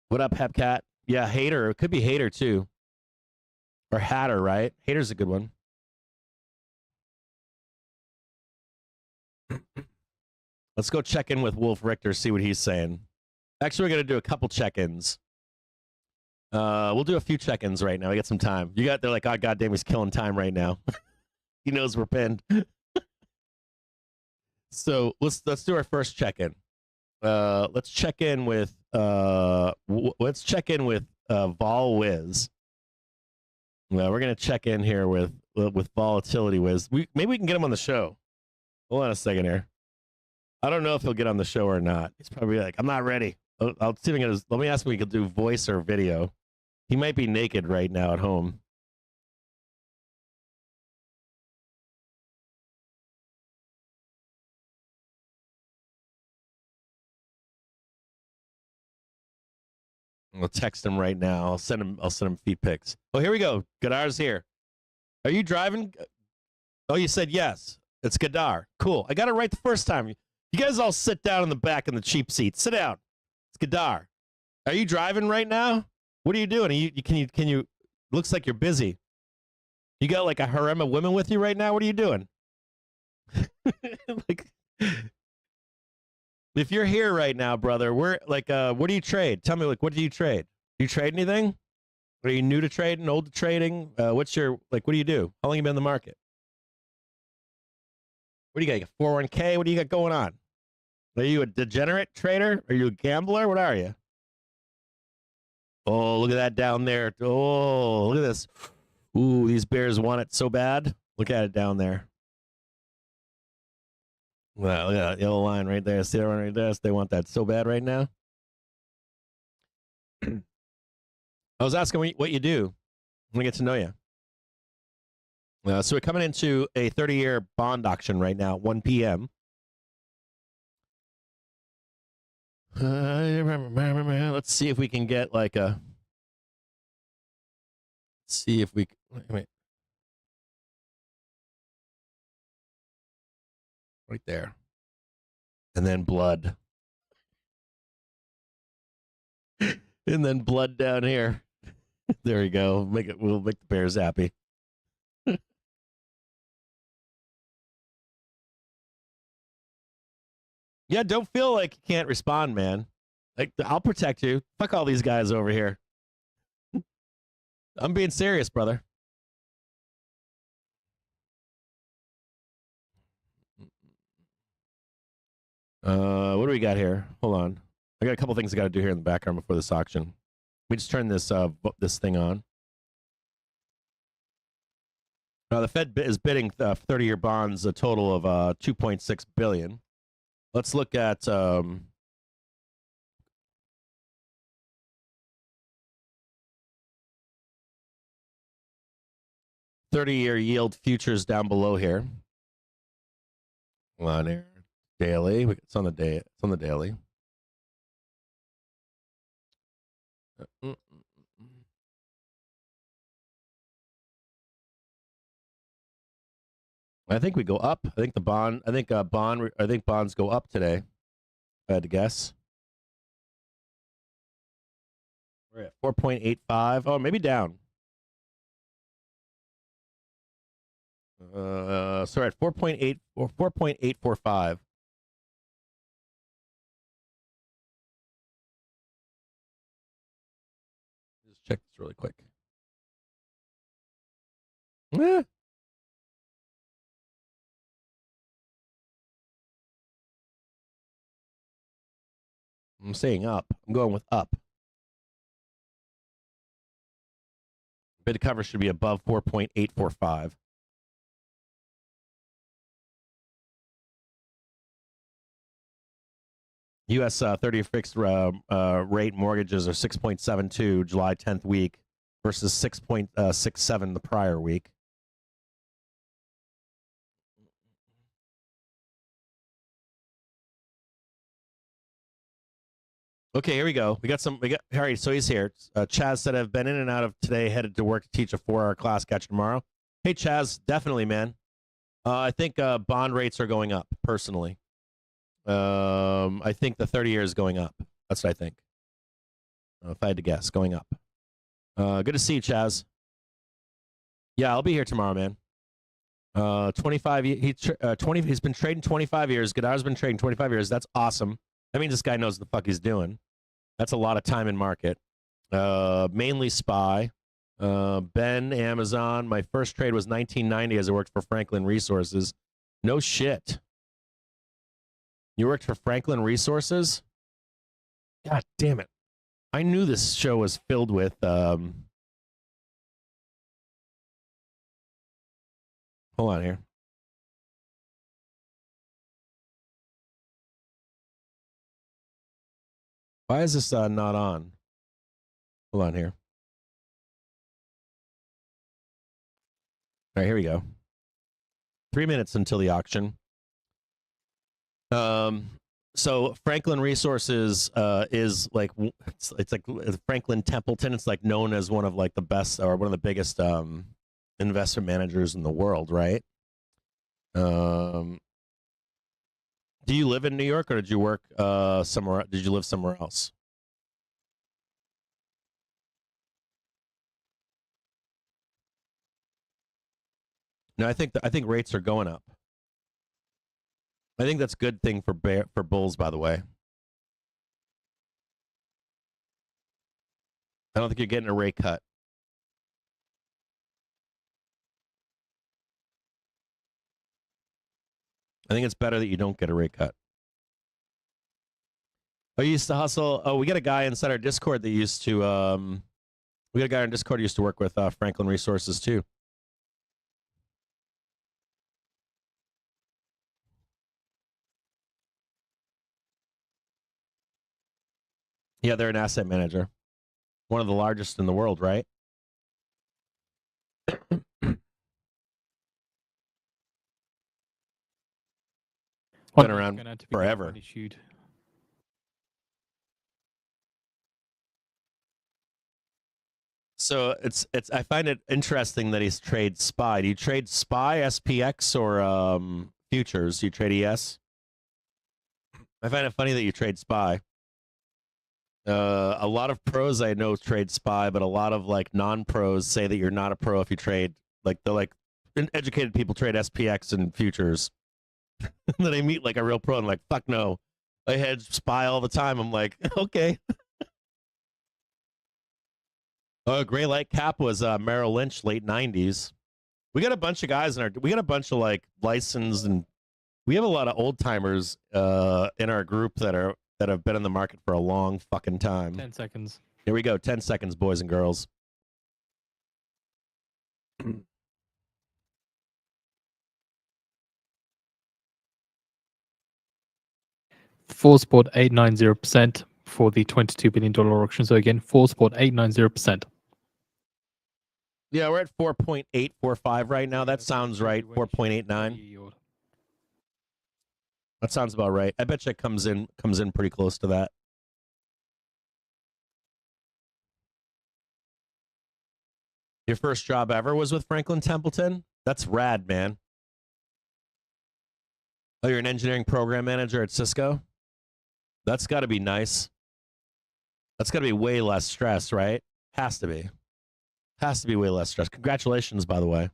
What up, Hepcat? Yeah, Hater. It could be Hater, too. Or Hatter, right? Hater's a good one. Let's go check in with Wolf Richter, see what he's saying. Actually, we're going to do a couple check-ins. We'll do a few check-ins right now. We got some time. They're like, oh, goddamn, he's killing time right now. He knows we're pinned. So let's do our first check-in. Let's check in with Vol Wiz. We're gonna check in here with Volatility Wiz. Maybe we can get him on the show. Hold on a second here. I don't know if he'll get on the show or not. He's probably like, I'm not ready. I'll see if I can. Let me ask him if he can do voice or video. He might be naked right now at home. I'll text him right now. I'll send him feed pics. Oh, here we go. Gadar's here. Are you driving? Oh, you said yes. It's Gadar. Cool. I got it right the first time. You guys all sit down in the back in the cheap seat. Sit down. It's Gadar. Are you driving right now? What are you doing? Can you? Looks like you're busy. You got like a harem of women with you right now. What are you doing? Like, if you're here right now, brother, we're like, what do you trade? Tell me, like, what do you trade? Do you trade anything? Are you new to trading, old to trading? What do you do? How long you been in the market? What do you got? You got 401k? What do you got going on? Are you a degenerate trader? Are you a gambler? What are you? Oh, look at that down there. Oh, look at this. Ooh, these bears want it so bad. Look at it down there. Well, look at that yellow line right there. See that one right there? They want that so bad right now. I was asking what you do. I want to get to know you. So we're coming into a 30-year bond auction right now, 1 p.m. Let's see if we can get like a. See if we wait. Right there, and then blood, and then blood down here. There we go. We'll make the bears happy. Yeah, don't feel like you can't respond, man. Like, I'll protect you. Fuck all these guys over here. I'm being serious, brother. What do we got here? Hold on. I got a couple things I got to do here in the background before this auction. We just turn this this thing on. Now the Fed is bidding 30-year bonds a total of 2.6 billion. Let's look at 30-year yield futures down below here. On here, daily. It's on the day. It's on the daily. I think we go up. I think bonds go up today. If I had to guess. We're at 4.85. Oh, maybe down. Sorry, at 4.8 or 4.845. Just check this really quick. Eh. I'm saying up. I'm going with up. Bid cover should be above 4.845. U.S. 30-year fixed rate mortgages are 6.72 July 10th week versus 6.67 the prior week. Okay, here we go. We got Harry, so he's here. Chaz said, I've been in and out of today, headed to work to teach a 4-hour class, catch you tomorrow. Hey, Chaz, definitely, man. I think bond rates are going up, personally. I think the 30-year is going up. That's what I think. If I had to guess, going up. Good to see you, Chaz. Yeah, I'll be here tomorrow, man. 25. He's been trading 25 years. Godar's been trading 25 years. That's awesome. That means this guy knows the fuck he's doing. That's a lot of time in market. Mainly SPY. Ben, Amazon. My first trade was 1990 as I worked for Franklin Resources. No shit. You worked for Franklin Resources? God damn it. I knew this show was filled with hold on here. Why is this not on? Hold on here. All right, here we go. 3 minutes until the auction. So Franklin Resources is like it's like Franklin Templeton. It's like known as one of like the best or one of the biggest investment managers in the world, right? Do you live in New York or did you work somewhere? Did you live somewhere else? No, I think rates are going up. I think that's a good thing for bulls, by the way. I don't think you're getting a rate cut. I think it's better that you don't get a rate cut. I used to hustle. Oh, we got a guy inside our Discord that used to. We got a guy on Discord who used to work with Franklin Resources too. Yeah, they're an asset manager, one of the largest in the world, right? Been around forever. So it's I find it interesting that he's trade SPY. Do you trade SPY, SPX, or futures? Do you trade ES? I find it funny that you trade SPY. A lot of pros I know trade SPY, but a lot of like non-pros say that you're not a pro if you trade like educated people trade SPX and futures. And then I meet like a real pro and I'm like, fuck no. I hedge SPY all the time. I'm like, okay. Gray Light Cap was Merrill Lynch, late 90s. We got a bunch of guys we got a bunch of like licensed, and we have a lot of old timers in our group that have been in the market for a long fucking time. 10 seconds. Here we go. 10 seconds, boys and girls. Full spot 890% for the $22 billion auction. So again, full spot 890%. Yeah, we're at 4.845 right now. That sounds right. 4.89. That sounds about right. I bet you it comes in pretty close to that. Your first job ever was with Franklin Templeton? That's rad, man. Oh, you're an engineering program manager at Cisco? That's got to be nice. That's got to be way less stress, right? Has to be. Has to be way less stress. Congratulations, by the way.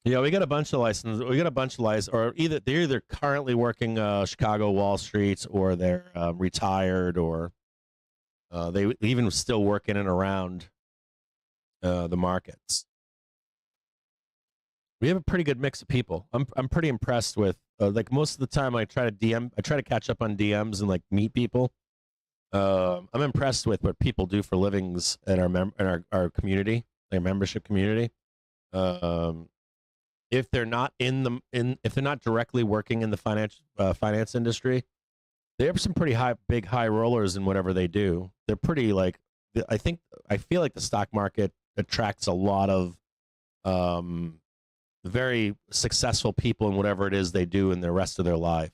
Yeah, we got a bunch of licenses. We got a bunch of licenses, or they're either currently working Chicago Wall Street, or they're retired, or they even still work in and around the markets. We have a pretty good mix of people. I'm pretty impressed with like most of the time I try to catch up on DMs and like meet people. I'm impressed with what people do for livings in our community, our membership community. If they're not if they're not directly working in the finance industry, they have some pretty big high rollers in whatever they do. They're pretty like, I feel like the stock market attracts a lot of very successful people in whatever it is they do in the rest of their life.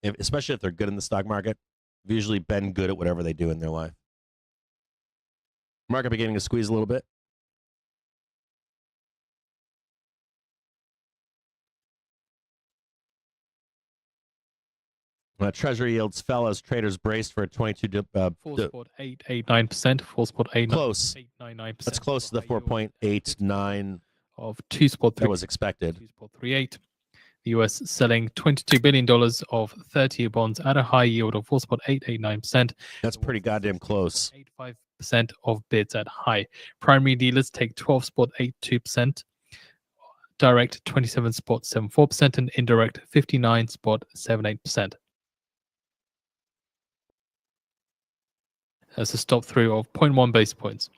Especially if they're good in the stock market, they've usually been good at whatever they do in their life. Market beginning to squeeze a little bit. Treasury yields fell as traders braced for a 22. Full spot 8.89%. Full spot 8.99%. Close. That's close to the 4.89 of 2 spot 3. That was expected. 2 spot 38. The US selling $22 billion of 30-year bonds at a high yield of 4 spot 8.89%. That's pretty goddamn close. 85% of bids at high. Primary dealers take 12 spot 82%. Direct 27 spot 74%, and indirect 59 spot 78%. That's a stop through of 0.1 basis points.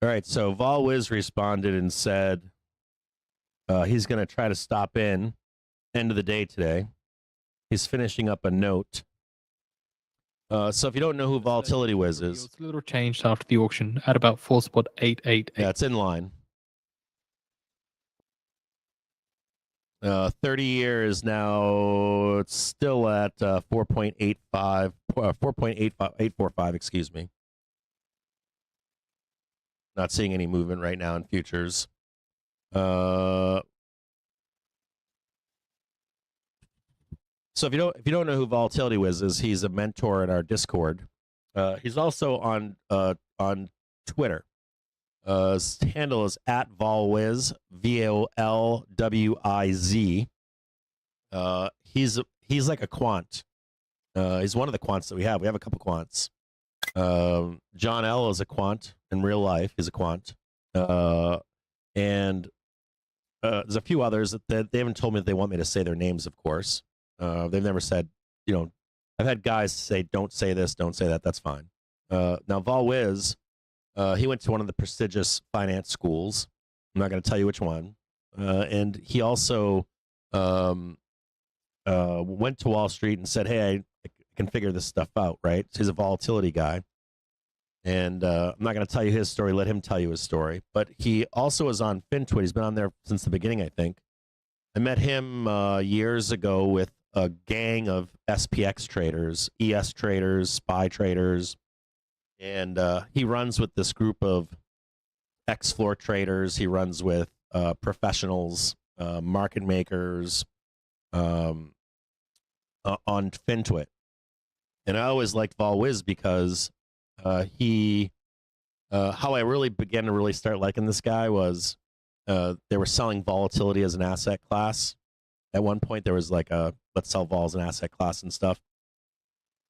All right, so VolWiz responded and said he's going to try to stop in end of the day today. He's finishing up a note. So if you don't know who Volatility Wiz is, It's a little changed after the auction at about 4 spot 888. Yeah, it's in line. 30 years now, it's still at 4.85, 4.845, excuse me. Not seeing any movement right now in futures. So if you don't know who Volatility Wiz is, he's a mentor in our Discord. He's also on Twitter. His handle is at VolWiz, VOLWIZ. He's like a quant. He's one of the quants that we have. We have a couple quants. John L is a quant in real life. He's a quant. And there's a few others that they haven't told me that they want me to say their names, of course. They've never said, I've had guys say, don't say this, don't say that. That's fine. Now, VolWiz, he went to one of the prestigious finance schools. I'm not going to tell you which one. And he also went to Wall Street and said, hey, I can figure this stuff out, right? So he's a volatility guy. And I'm not going to tell you his story. Let him tell you his story. But he also is on FinTwit. He's been on there since the beginning, I think. I met him years ago with a gang of SPX traders, ES traders, SPY traders. And he runs with this group of X-Floor traders. He runs with professionals, market makers on FinTwit. And I always liked VolWiz because how I really began to really start liking this guy was they were selling volatility as an asset class. At one point, there was like a let's sell vol as an asset class and stuff.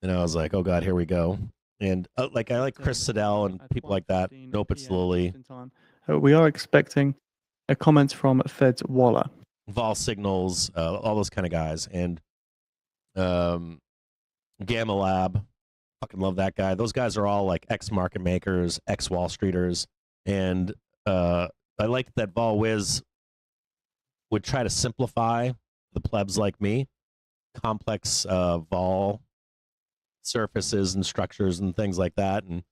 And I was like, oh, God, here we go. And I like Chris Siddell and people like that. Nope, it's slowly. We are expecting a comment from Fed's Waller. Vol Signals, all those kind of guys. And Gamma Lab, fucking love that guy. Those guys are all like ex-market makers, ex-Wall Streeters. And I like that VolWiz would try to simplify the plebs like me, complex vol surfaces and structures and things like that. And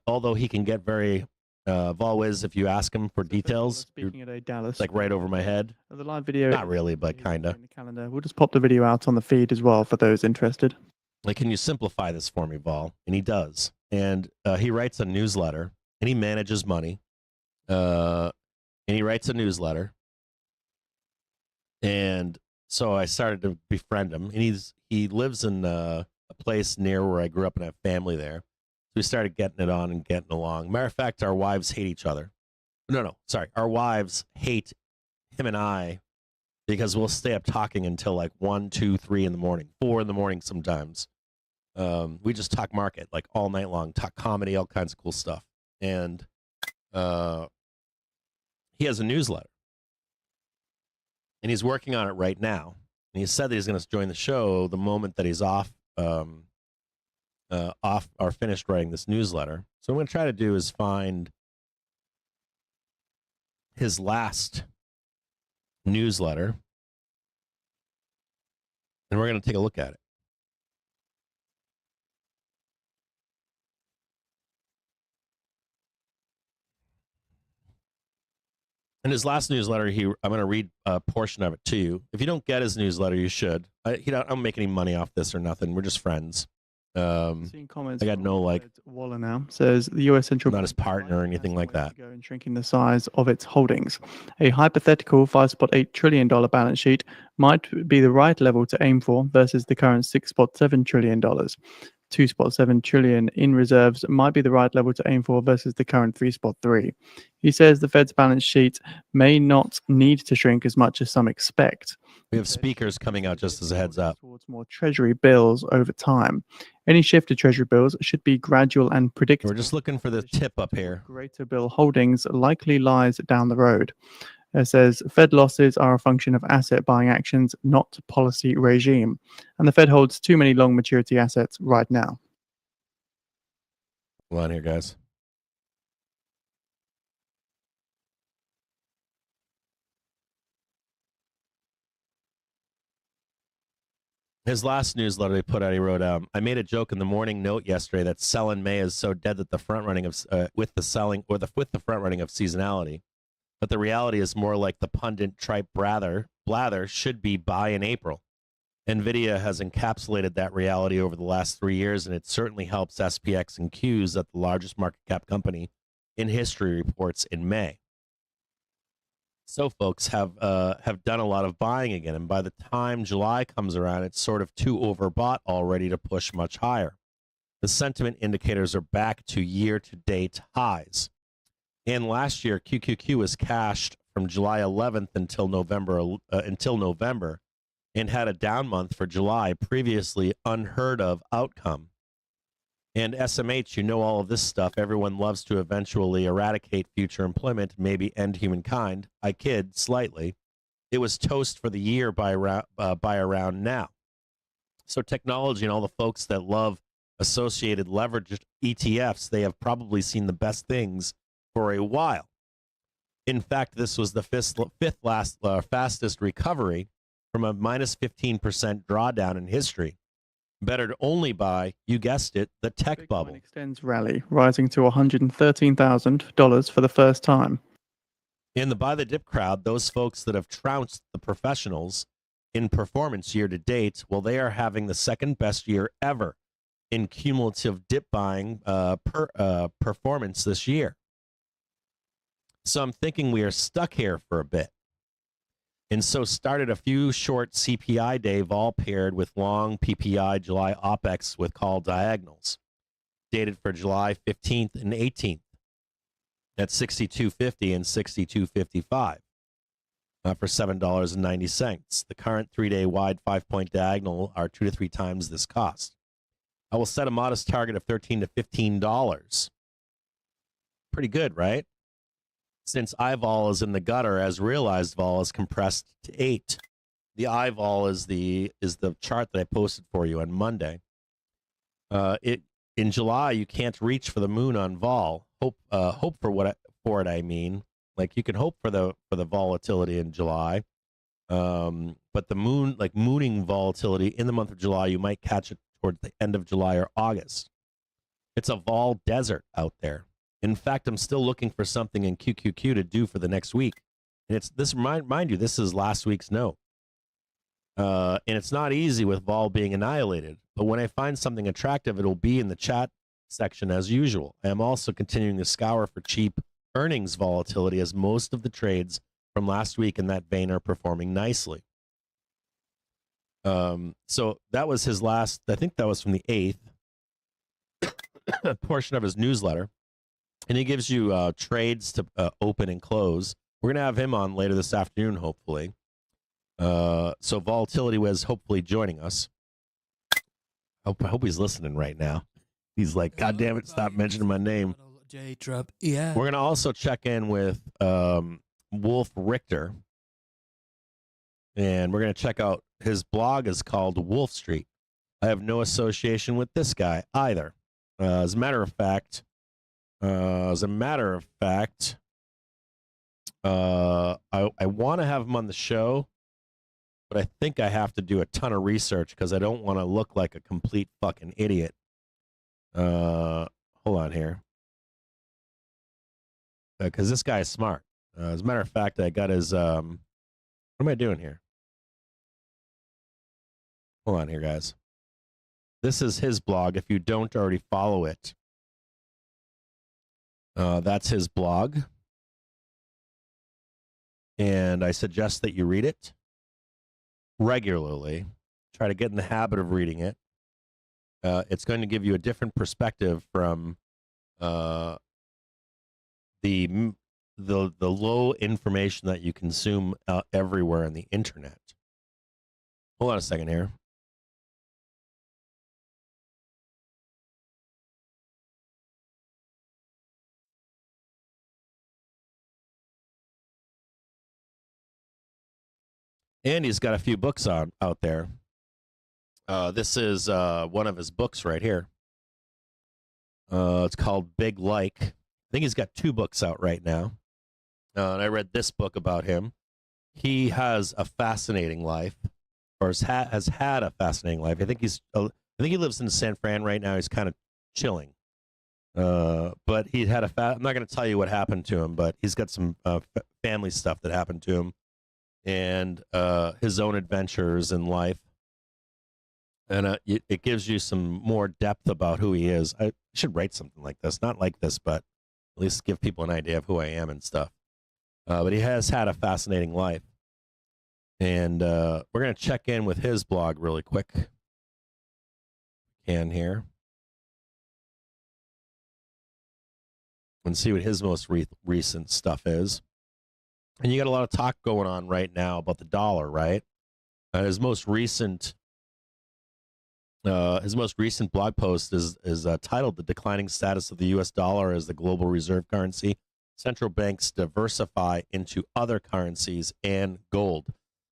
although he can get very Volwiz, if you ask him for details, Speaking at a Dallas, like right over my head. the live video. Not really, but kinda. In the calendar. We'll just pop the video out on the feed as well for those interested. Like, can you simplify this for me, Vol? And he does. And he writes a newsletter, and he manages money. And he writes a newsletter. And so I started to befriend him. And he lives in a place near where I grew up and have family there. So we started getting it on and getting along. Matter of fact, our wives hate each other. No, sorry. Our wives hate him and I because we'll stay up talking until like 1, 2, 3 in the morning, 4 in the morning sometimes. We just talk market like all night long, talk comedy, all kinds of cool stuff. And he has a newsletter. And he's working on it right now. And he said that he's going to join the show the moment that he's off or finished writing this newsletter. So what I'm going to try to do is find his last newsletter, and we're going to take a look at it. In his last newsletter, I'm going to read a portion of it to you. If you don't get his newsletter, you should. I don't make any money off this or nothing. We're just friends. Seeing comments I got no like Waller now says the U.S. central not his partner or anything like that. In shrinking the size of its holdings, a hypothetical $5.8 trillion balance sheet might be the right level to aim for versus the current $6.7 trillion. $2.7 trillion in reserves might be the right level to aim for versus the current 3.3. He says the Fed's balance sheet may not need to shrink as much as some expect. We have speakers coming out just as a heads up. Towards more treasury bills over time. Any shift to treasury bills should be gradual and predictable. We're just looking for the tip up here. Greater bill holdings likely lies down the road. It says Fed losses are a function of asset buying actions, not policy regime. And the Fed holds too many long maturity assets right now. Hold on here, guys. His last newsletter he put out, he wrote, I made a joke in the morning note yesterday that sell in May is so dead that the front running of with the front running of seasonality. But the reality is more like the pundit tripe blather should be buy in April. NVIDIA has encapsulated that reality over the last 3 years, and it certainly helps SPX and Qs that the largest market cap company in history reports in May. So folks have done a lot of buying again, and by the time July comes around, it's sort of too overbought already to push much higher. The sentiment indicators are back to year-to-date highs. And last year, QQQ was cashed from July 11th until November, and had a down month for July, previously unheard of outcome. And SMH, you know all of this stuff. Everyone loves to eventually eradicate future employment, maybe end humankind. I kid slightly. It was toast for the year by around now. So technology and all the folks that love associated leveraged ETFs, they have probably seen the best things for a while. In fact, this was the fastest recovery from a minus 15% drawdown in history. Bettered only by, you guessed it, the tech Bitcoin bubble. Extends rally, rising to $113,000 for the first time. In the buy the dip crowd, those folks that have trounced the professionals in performance year to date, well, they are having the second best year ever in cumulative dip buying performance this year. So I'm thinking we are stuck here for a bit. And so started a few short CPI day vol paired with long PPI July OPEX with call diagonals, dated for July 15th and 18th at 62.50 and 62.55 for $7.90. The current 3-day wide 5-point diagonal are 2 to 3 times this cost. I will set a modest target of $13 to $15. Pretty good, right? Since I vol is in the gutter, as realized vol is compressed to 8. The I vol is the chart that I posted for you on Monday. In July you can't reach for the moon on vol. Hope for it. I mean, like you can hope for the volatility in July. But the mooning volatility in the month of July, you might catch it towards the end of July or August. It's a vol desert out there. In fact, I'm still looking for something in QQQ to do for the next week. And it's this, mind you, this is last week's note. And it's not easy with vol being annihilated. But when I find something attractive, it'll be in the chat section as usual. I am also continuing to scour for cheap earnings volatility, as most of the trades from last week in that vein are performing nicely. So that was his last, I think that was from the 8th portion of his newsletter. And he gives you trades to open and close. We're going to have him on later this afternoon, hopefully. So Volatility was hopefully joining us. I hope he's listening right now. He's like, God damn it, stop mentioning my name. Yeah. We're going to also check in with Wolf Richter. And we're going to check out his blog is called Wolf Street. I have no association with this guy either. As a matter of fact, I want to have him on the show, but I think I have to do a ton of research because I don't want to look like a complete fucking idiot. Hold on here. Because this guy is smart. As a matter of fact, I got his, what am I doing here? Hold on here, guys. This is his blog. If you don't already follow it, that's his blog. And I suggest that you read it regularly. Try to get in the habit of reading it. It's going to give you a different perspective from the low information that you consume everywhere on the internet. Hold on a second here. And he's got a few books out there. This is one of his books right here. It's called Big Like. I think he's got 2 books out right now. And I read this book about him. He has a fascinating life, or has had a fascinating life. I think he lives in San Fran right now. He's kind of chilling. But he had I'm not going to tell you what happened to him, but he's got some family stuff that happened to him. And his own adventures in life. And it gives you some more depth about who he is. I should write something like this. Not like this, but at least give people an idea of who I am and stuff. But he has had a fascinating life. And we're going to check in with his blog really quick. Here. And see what his most recent stuff is. And you got a lot of talk going on right now about the dollar, right? His most recent blog post is titled "The Declining Status of the U.S. Dollar as the Global Reserve Currency. Central Banks Diversify into Other Currencies and Gold."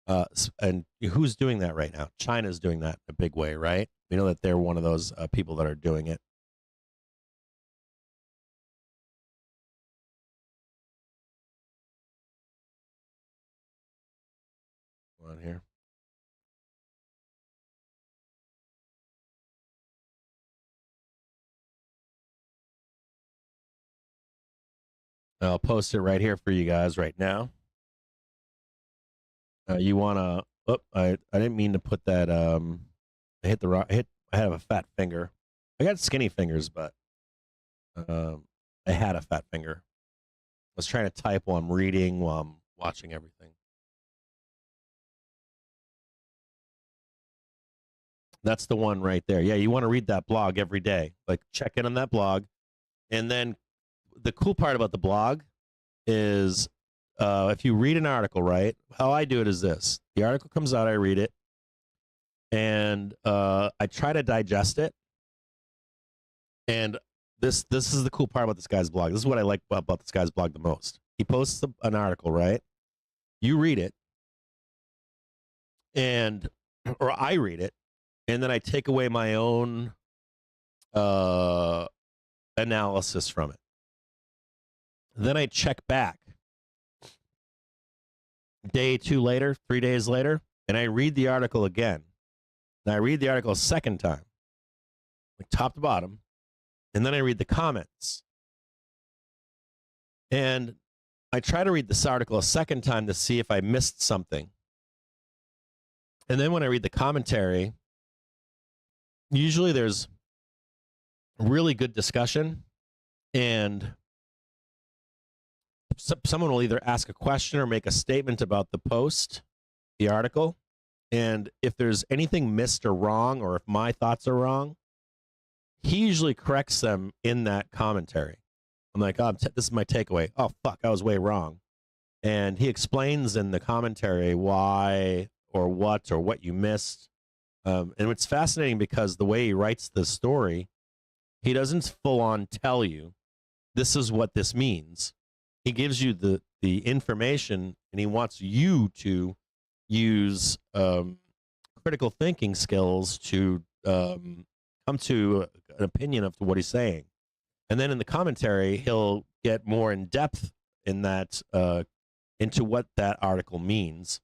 And who's doing that right now? China's doing that in a big way, right? We know that they're one of those people that are doing it. On here. I'll post it right here for you guys right now. You want to? Oh, I didn't mean to put that. I hit the rock. I have a fat finger. I got skinny fingers, but I had a fat finger. I was trying to type while I'm reading, while I'm watching everything. That's the one right there. Yeah, you want to read that blog every day. Like, check in on that blog. And then the cool part about the blog is if you read an article, right, how I do it is this. The article comes out, I read it, and I try to digest it. And this is the cool part about this guy's blog. This is what I like about this guy's blog the most. He posts an article, right? You read it, or I read it, and then I take away my own analysis from it. Then I check back. day 2 later, 3 days later, and I read the article again. And I read the article a second time, like top to bottom, and then I read the comments. And I try to read this article a second time to see if I missed something. And then when I read the commentary, usually there's really good discussion, and someone will either ask a question or make a statement about the post, the article. And if there's anything missed or wrong, or if my thoughts are wrong, he usually corrects them in that commentary. I'm like, oh, this is my takeaway. Oh, fuck, I was way wrong. And he explains in the commentary why or what you missed. And it's fascinating because the way he writes the story, he doesn't full on tell you this is what this means. He gives you the information, and he wants you to use critical thinking skills to come to an opinion of what he's saying. And then in the commentary, he'll get more in depth in that into what that article means.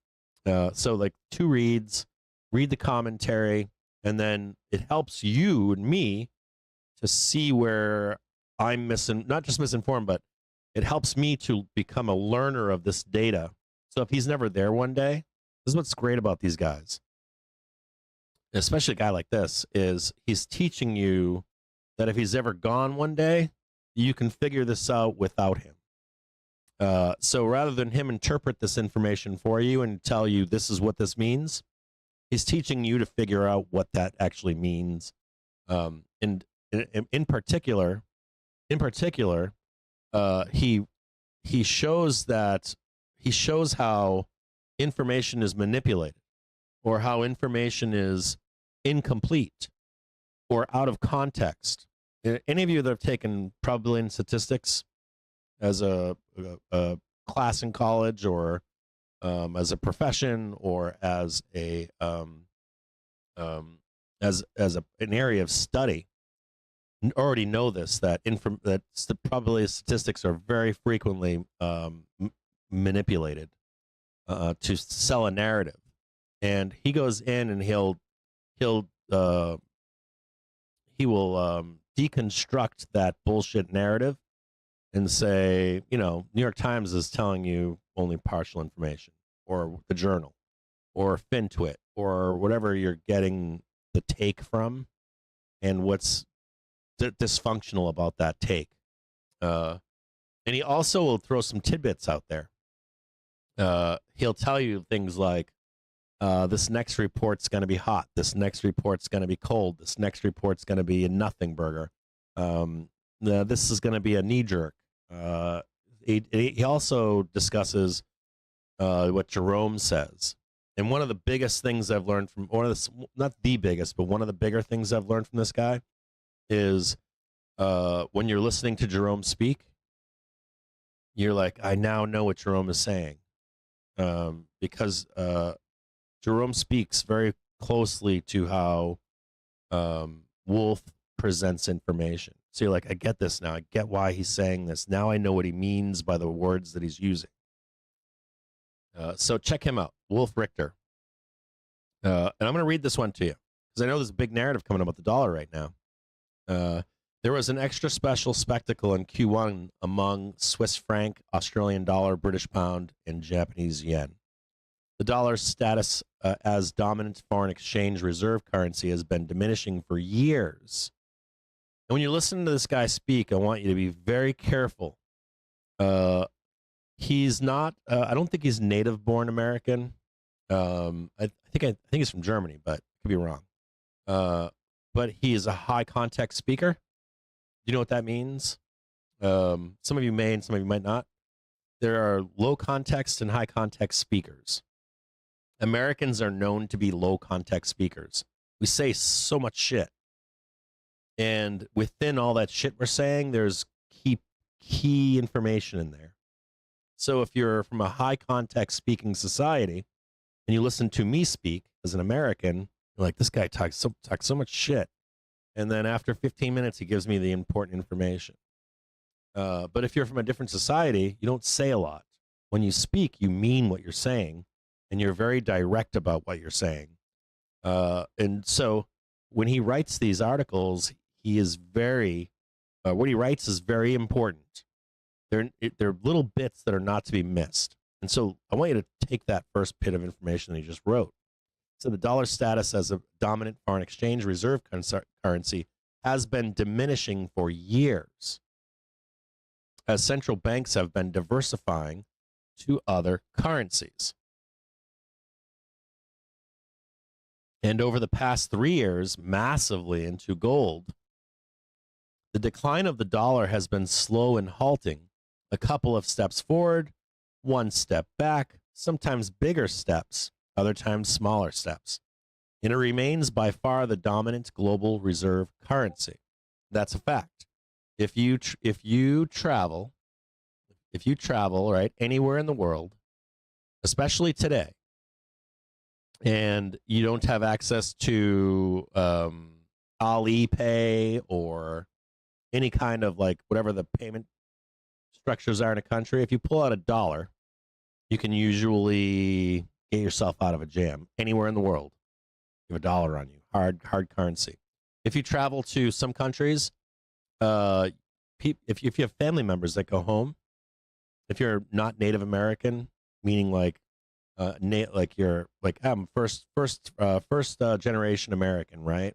So like 2 reads, read the commentary, and then it helps you and me to see where I'm not just misinformed, but it helps me to become a learner of this data. So if he's never there one day, this is what's great about these guys, especially a guy like this, is he's teaching you that if he's ever gone one day, you can figure this out without him. So rather than him interpret this information for you and tell you this is what this means, he's teaching you to figure out what that actually means. And in particular, he shows how information is manipulated, or how information is incomplete or out of context. Any of you that have taken probability and statistics as a class in college, or as a profession, or as an area of study, already know this, that probability statistics are very frequently manipulated to sell a narrative. And he goes in and he will deconstruct that bullshit narrative and say, New York Times is telling you only partial information, or the Journal, or FinTwit, or whatever you're getting the take from, and what's dysfunctional about that take. And he also will throw some tidbits out there. He'll tell you things like, this next report's going to be hot. This next report's going to be cold. This next report's going to be a nothing burger. This is going to be a knee jerk. He also discusses what Jerome says. And one of the biggest things I've learned from, not the biggest, but one of the bigger things I've learned from this guy is when you're listening to Jerome speak, you're like, I now know what Jerome is saying. Because Jerome speaks very closely to how Wolf presents information. So you're like, I get this now. I get why he's saying this. Now I know what he means by the words that he's using. So check him out, Wolf Richter. And I'm going to read this one to you, because I know there's a big narrative coming about the dollar right now. There was an extra special spectacle in Q1 among Swiss franc, Australian dollar, British pound, and Japanese yen. The dollar's status as dominant foreign exchange reserve currency has been diminishing for years. And when you listen to this guy speak, I want you to be very careful. He's not, I don't think he's native-born American. I think he's from Germany, but I could be wrong. But he is a high-context speaker. Do you know what that means? Some of you may and some of you might not. There are low-context and high-context speakers. Americans are known to be low-context speakers. We say so much shit. And within all that shit we're saying, there's key information in there. So if you're from a high-context speaking society and you listen to me speak as an American, you're like, this guy talks so much shit. And then after 15 minutes, he gives me the important information. But if you're from a different society, you don't say a lot. when you speak, you mean what you're saying, and you're very direct about what you're saying. And so when he writes these articles, he is very, what he writes is very important. They're little bits that are not to be missed. And so I want you to take that first bit of information that he just wrote. So the dollar status as a dominant foreign exchange reserve currency has been diminishing for years, as central banks have been diversifying to other currencies. And over the past 3 years, massively into gold. The decline of the dollar has been slow and halting, a couple of steps forward, one step back, sometimes bigger steps, other times smaller steps. And it remains by far the dominant global reserve currency. That's a fact. If you travel, right, anywhere in the world, especially today, and you don't have access to Alipay or any kind of like whatever the payment structures are in a country, if you pull out $1, you can usually get yourself out of a jam anywhere in the world. You have $1 on you, hard currency. If you travel to some countries, if you have family members that go home, if you're not Native American, meaning like you're like I'm first generation American, right?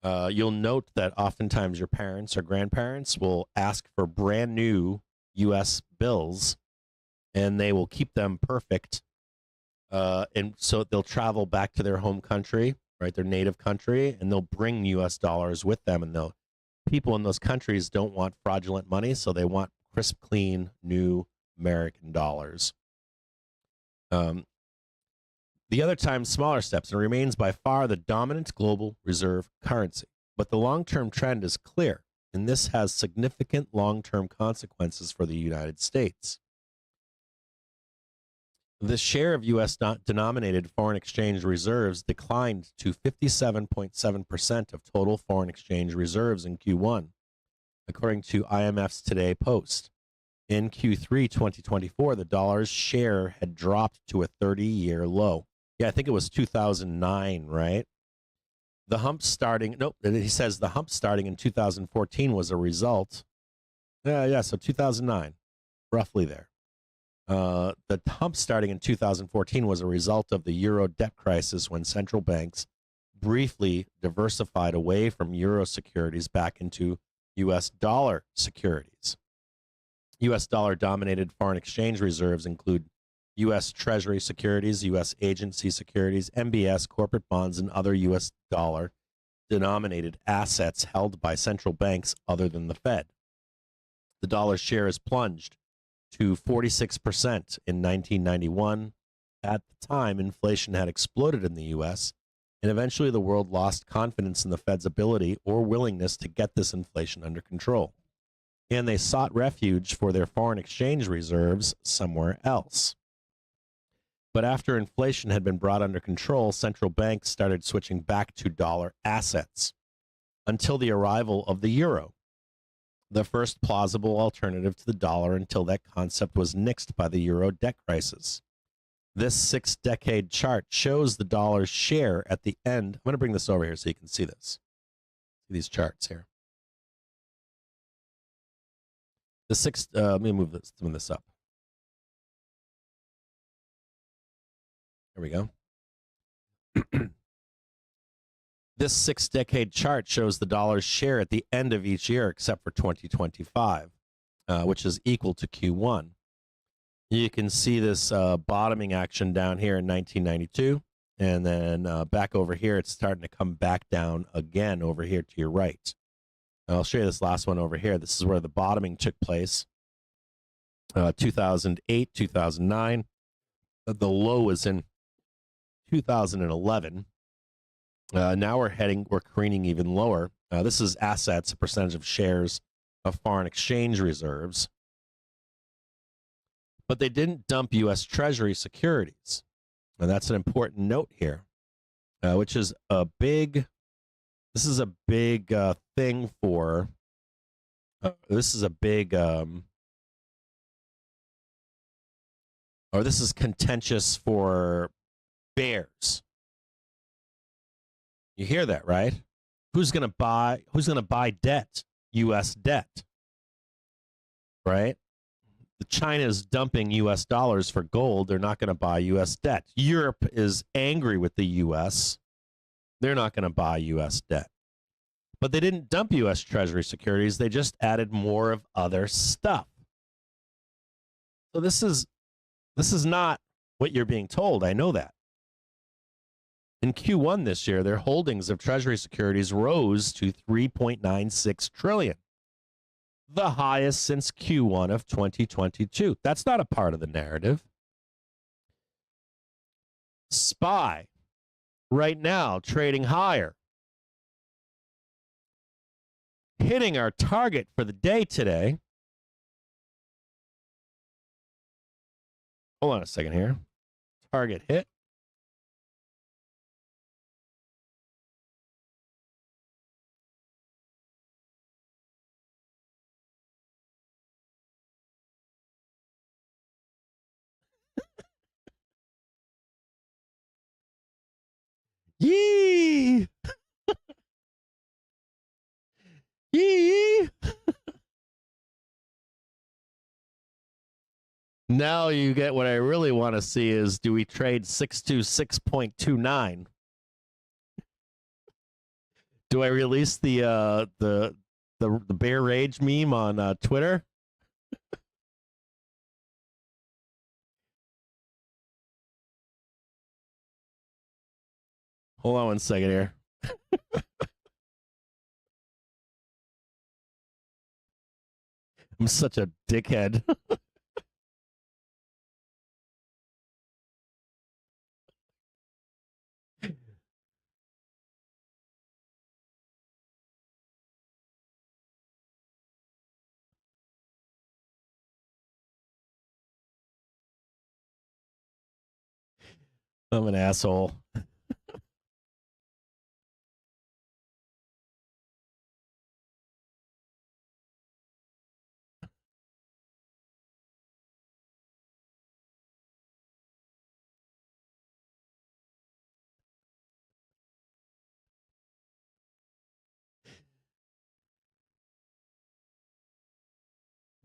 You'll note that oftentimes your parents or grandparents will ask for brand new U.S. bills, and they will keep them perfect. And so they'll travel back to their home country, right, their native country, and they'll bring U.S. dollars with them. And people in those countries don't want fraudulent money, so they want crisp, clean, new American dollars. The other time, smaller steps, and remains by far the dominant global reserve currency. But the long-term trend is clear, and this has significant long-term consequences for the United States. The share of U.S. denominated foreign exchange reserves declined to 57.7% of total foreign exchange reserves in Q1, according to IMF's Today Post. In Q3 2024, the dollar's share had dropped to a 30-year low. Yeah, I think it was 2009, right? The hump starting, nope, he says the hump starting in 2014 was a result. So 2009, roughly there. The hump starting in 2014 was a result of the euro debt crisis when central banks briefly diversified away from euro securities back into U.S. dollar securities. U.S. dollar dominated foreign exchange reserves include U.S. Treasury securities, U.S. agency securities, MBS, corporate bonds, and other U.S. dollar denominated assets held by central banks other than the Fed. The dollar's share has plunged to 46% in 1991. At the time, inflation had exploded in the U.S., and eventually the world lost confidence in the Fed's ability or willingness to get this inflation under control. And they sought refuge for their foreign exchange reserves somewhere else. But after inflation had been brought under control, central banks started switching back to dollar assets until the arrival of the euro, the first plausible alternative to the dollar until that concept was nixed by the euro debt crisis. This 6-decade chart shows the dollar's share at the end. I'm going to bring this over here so you can see this. See these charts here. Let me move this up. There we go. This 6-decade chart shows the dollar's share at the end of each year except for 2025, which is equal to Q1. You can see this bottoming action down here in 1992, and then back over here, it's starting to come back down again over here to your right. I'll show you this last one over here. This is where the bottoming took place, 2008, 2009. The low was in 2011. Now we're careening even lower. This is assets, a percentage of shares of foreign exchange reserves. But they didn't dump U.S. Treasury securities. And that's an important note here, which is a big, this is a big thing for, this is a big or this is contentious for bears. You hear that, right? Who's going to buy debt? US debt. Right? China is dumping US dollars for gold. They're not going to buy US debt. Europe is angry with the US. They're not going to buy US debt. But they didn't dump US Treasury securities. They just added more of other stuff. So this is not what you're being told. I know that. In Q1 this year, their holdings of Treasury securities rose to $3.96 trillion, the highest since Q1 of 2022. That's not a part of the narrative. SPY, right now, trading higher. Hitting our target for the day today. Hold on a second here. Target hit. Yee! Yee! Now you get what I really want to see is, do we trade 626.29? Do I release the bear rage meme on Twitter? Hold on one second here. I'm such a dickhead. I'm an asshole.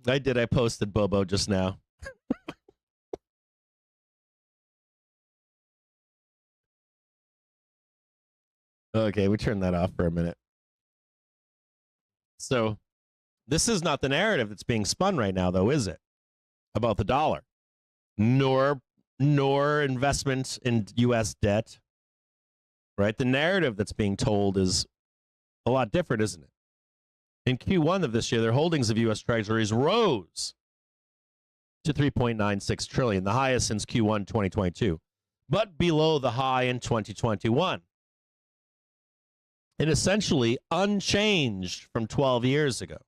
I did. I posted Bobo just now. Okay, we turned that off for a minute. So this is not the narrative that's being spun right now, though, is it? About the dollar, nor investments in U.S. debt, right? The narrative that's being told is a lot different, isn't it? In Q1 of this year, their holdings of U.S. Treasuries rose to $3.96 trillion, the highest since Q1 2022, but below the high in 2021. And essentially unchanged from 12 years ago.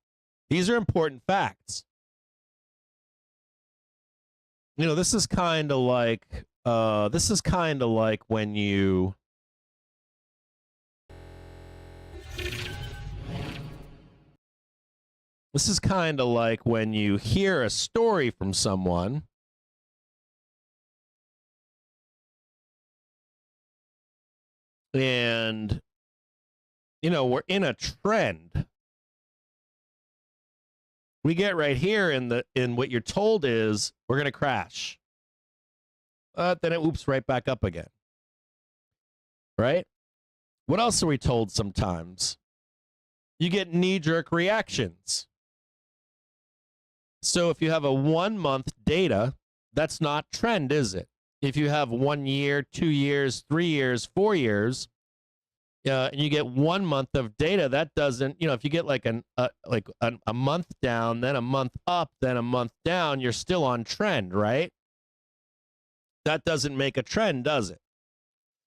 These are important facts. You know, this is kind of like when you hear a story from someone and you know, we're in a trend. We get right here in what you're told is we're going to crash. Then it whoops right back up again. Right? What else are we told sometimes? You get knee-jerk reactions. So if you have a 1 month data, that's not trend, is it? If you have 1 year, 2 years, 3 years, 4 years, and you get 1 month of data, that doesn't, you know, if you get like a month down, then a month up, then a month down, you're still on trend, right? That doesn't make a trend, does it?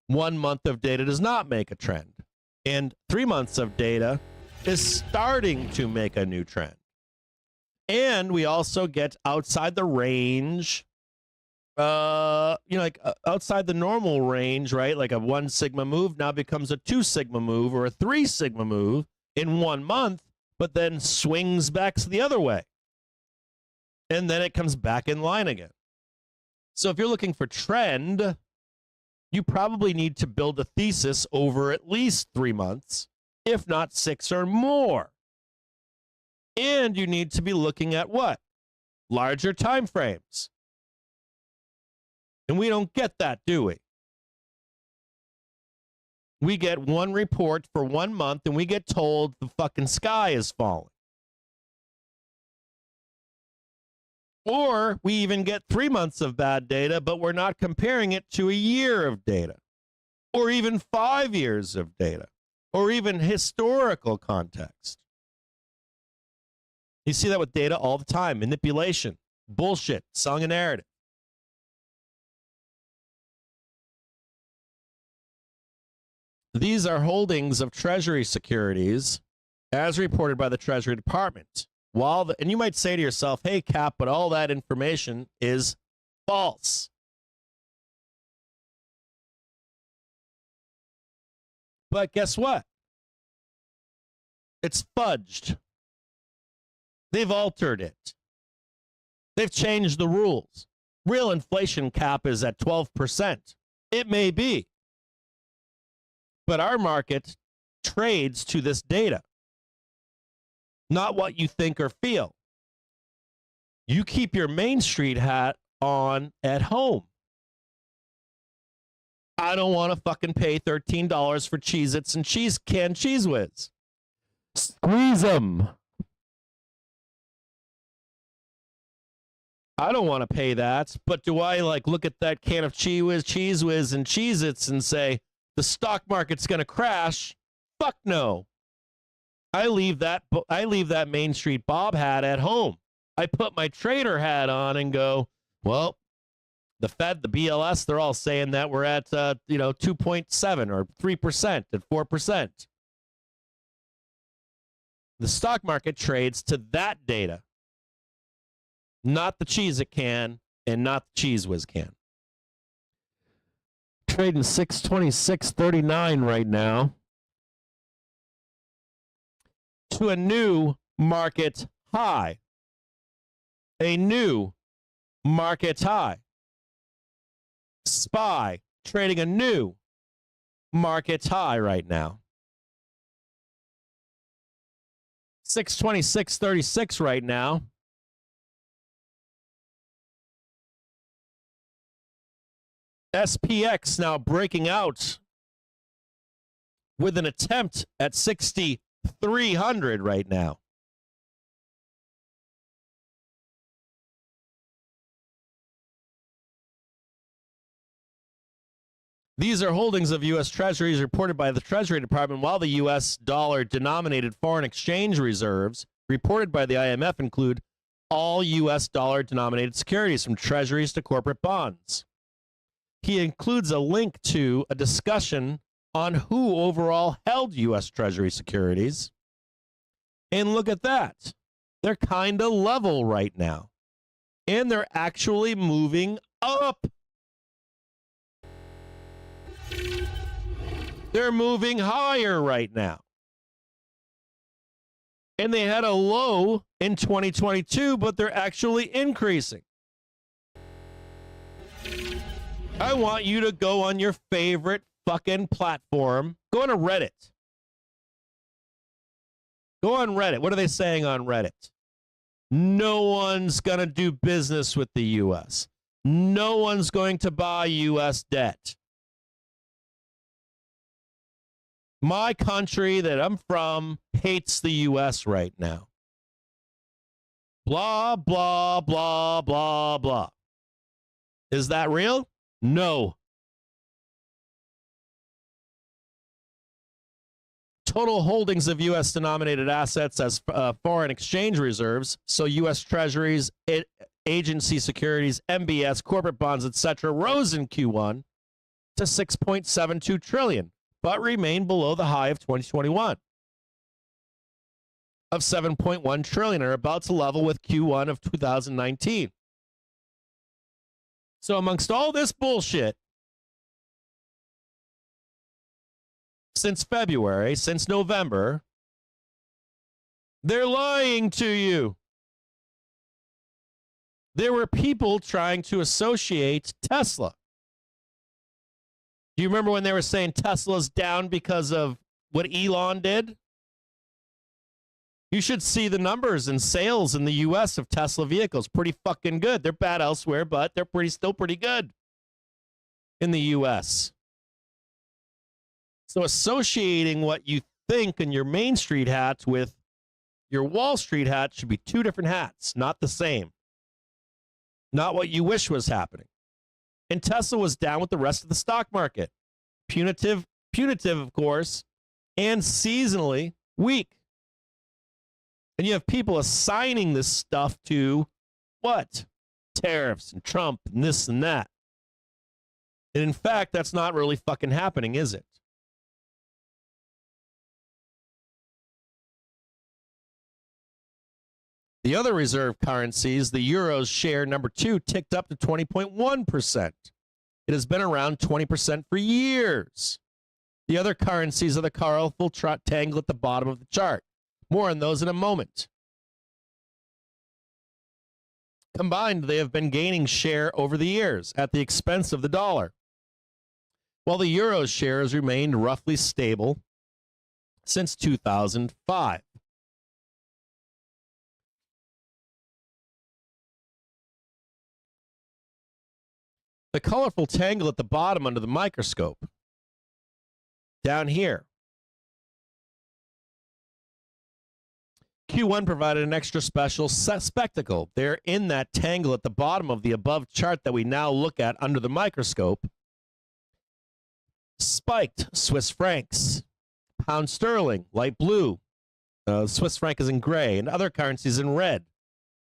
1 month of data does not make a trend. And 3 months of data is starting to make a new trend. And we also get outside the range, outside the normal range, right? Like a 1 sigma move now becomes a 2 sigma move or a 3 sigma move in 1 month, but then swings back the other way. And then it comes back in line again. So if you're looking for trend, you probably need to build a thesis over at least 3 months, if not 6 or more. And you need to be looking at what? Larger time frames. And we don't get that, do we? We get one report for 1 month and we get told the fucking sky is falling. Or we even get 3 months of bad data, but we're not comparing it to a year of data, or even 5 years of data, or even historical context. You see that with data all the time. Manipulation, bullshit, selling a narrative. These are holdings of Treasury securities as reported by the Treasury Department. And you might say to yourself, hey, Cap, but all that information is false. But guess what? It's fudged. They've altered it. They've changed the rules. Real inflation cap is at 12%. It may be. But our market trades to this data, not what you think or feel. You keep your Main Street hat on at home. I don't want to fucking pay $13 for Cheez-Its and canned Cheese Whiz. Squeeze them. I don't want to pay that, but do I look at that can of Cheese Whiz and Cheez-Its and say, the stock market's going to crash? Fuck no. I leave that Main Street Bob hat at home. I put my trader hat on and go, well, the Fed, the BLS, they're all saying that we're at 2.7 or 3% at 4%. The stock market trades to that data, not the Cheez-It can and not the Cheese Whiz can. Trading 626.39 right now to a new market high. A new market high. SPY trading a new market high right now. 626.36 right now. SPX now breaking out with an attempt at 6,300 right now. These are holdings of U.S. Treasuries reported by the Treasury Department, while the U.S. dollar-denominated foreign exchange reserves reported by the IMF include all U.S. dollar-denominated securities from treasuries to corporate bonds. He includes a link to a discussion on who overall held U.S. Treasury securities. And look at that. They're kind of level right now. And they're actually moving up. They're moving higher right now. And they had a low in 2022, but they're actually increasing. I want you to go on your favorite fucking platform. Go on to Reddit. Go on Reddit. What are they saying on Reddit? No one's going to do business with the U.S. No one's going to buy U.S. debt. My country that I'm from hates the U.S. right now. Blah, blah, blah, blah, blah. Is that real? No. Total holdings of U.S. denominated assets as foreign exchange reserves, so U.S. Treasuries, agency securities, MBS, corporate bonds, etc., rose in Q1 to $6.72 trillion, but remained below the high of 2021 of $7.1 trillion, are about to level with Q1 of 2019. So amongst all this bullshit, since February, since November, they're lying to you. There were people trying to associate Tesla. Do you remember when they were saying Tesla's down because of what Elon did? You should see the numbers in sales in the U.S. of Tesla vehicles. Pretty fucking good. They're bad elsewhere, but they're still pretty good in the U.S. So associating what you think in your Main Street hat with your Wall Street hat should be two different hats, not the same. Not what you wish was happening. And Tesla was down with the rest of the stock market. Punitive, of course, and seasonally weak. And you have people assigning this stuff to what? Tariffs and Trump and this and that. And in fact, that's not really fucking happening, is it? The other reserve currencies, the euro's share number 2 ticked up to 20.1%. It has been around 20% for years. The other currencies are the colorful triangle at the bottom of the chart. More on those in a moment. Combined, they have been gaining share over the years at the expense of the dollar, while the euro's share has remained roughly stable since 2005. The colorful tangle at the bottom under the microscope, down here. Q1 provided an extra special spectacle. They're in that tangle at the bottom of the above chart that we now look at under the microscope. Spiked Swiss francs, pound sterling, light blue. Swiss franc is in gray, and other currencies in red.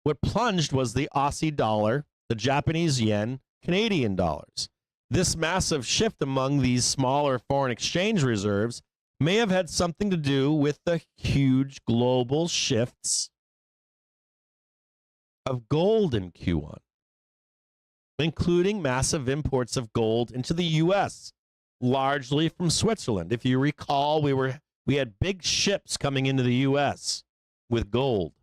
What plunged was the Aussie dollar, the Japanese yen, Canadian dollars. This massive shift among these smaller foreign exchange reserves may have had something to do with the huge global shifts of gold in Q1, including massive imports of gold into the U.S., largely from Switzerland. If you recall, we had big ships coming into the U.S. with gold.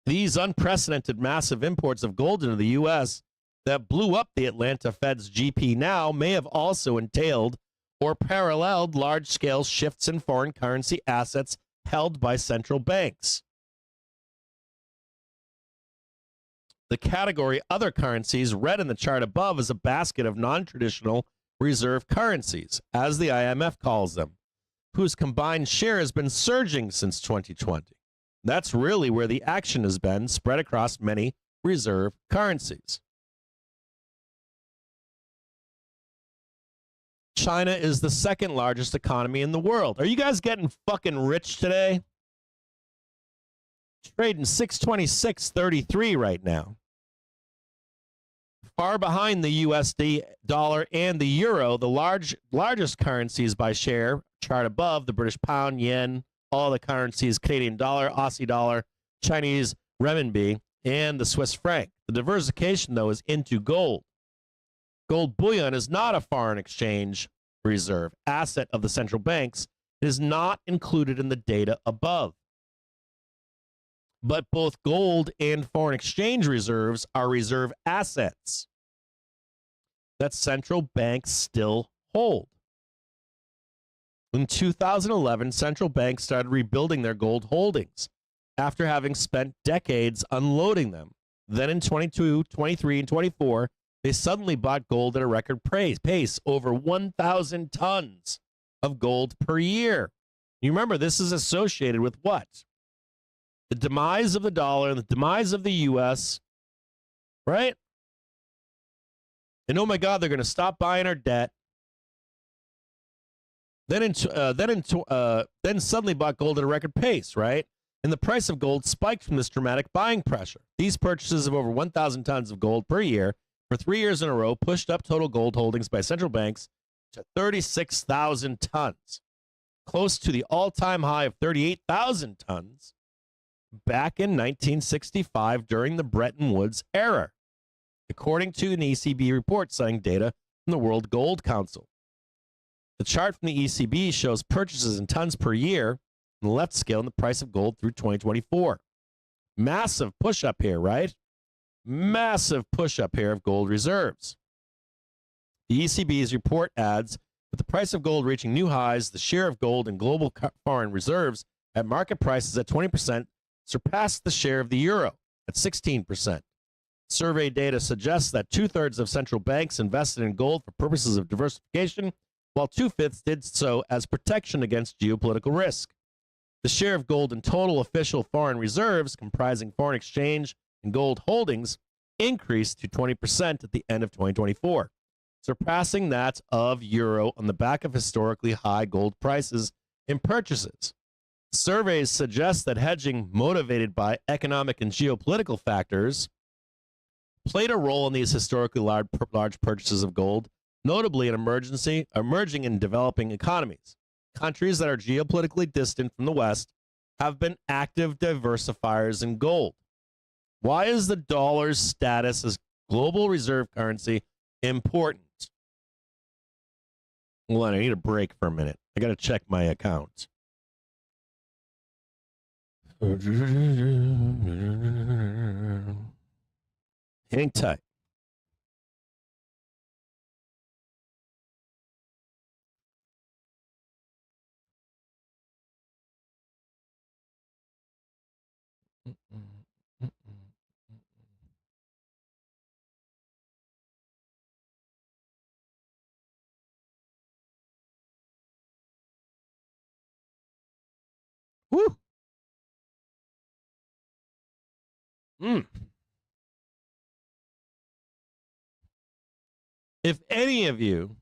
These unprecedented massive imports of gold into the U.S. that blew up the Atlanta Fed's GP now may have also entailed or paralleled large-scale shifts in foreign currency assets held by central banks. The category other currencies, read in the chart above, is a basket of non-traditional reserve currencies, as the IMF calls them, whose combined share has been surging since 2020. That's really where the action has been, spread across many reserve currencies. China is the second largest economy in the world. Are you guys getting fucking rich today? Trading 626.33 right now. Far behind the USD dollar and the euro, the largest currencies by share, chart above, the British pound, yen, all the currencies, Canadian dollar, Aussie dollar, Chinese renminbi, and the Swiss franc. The diversification, though, is into gold. Gold bullion is not a foreign exchange reserve asset of the central banks. It is not included in the data above. But both gold and foreign exchange reserves are reserve assets that central banks still hold. In 2011, central banks started rebuilding their gold holdings after having spent decades unloading them. Then in 22, 23, and 24, they suddenly bought gold at a record pace, over 1,000 tons of gold per year. You remember, this is associated with what? The demise of the dollar and the demise of the U.S., right? And oh my God, they're going to stop buying our debt. Then suddenly bought gold at a record pace, right? And the price of gold spiked from this dramatic buying pressure. These purchases of over 1,000 tons of gold per year for 3 years in a row pushed up total gold holdings by central banks to 36,000 tons, close to the all-time high of 38,000 tons back in 1965 during the Bretton Woods era, according to an ECB report citing data from the World Gold Council. The chart from the ECB shows purchases in tons per year on the left scale and the price of gold through 2024. Massive push up here, right? Massive push up here of gold reserves. The ECB's report adds, with the price of gold reaching new highs, the share of gold in global foreign reserves at market prices at 20% surpassed the share of the euro at 16%. Survey data suggests that 2/3 of central banks invested in gold for purposes of diversification, while 2/5 did so as protection against geopolitical risk. The share of gold in total official foreign reserves, comprising foreign exchange and gold holdings, increased to 20% at the end of 2024, surpassing that of euro on the back of historically high gold prices and purchases. Surveys suggest that hedging motivated by economic and geopolitical factors played a role in these historically large purchases of gold, notably in emerging and developing economies. Countries that are geopolitically distant from the West have been active diversifiers in gold. Why is the dollar's status as global reserve currency important? Hold on, I need a break for a minute. I got to check my account. Hang tight. Woo! If any of you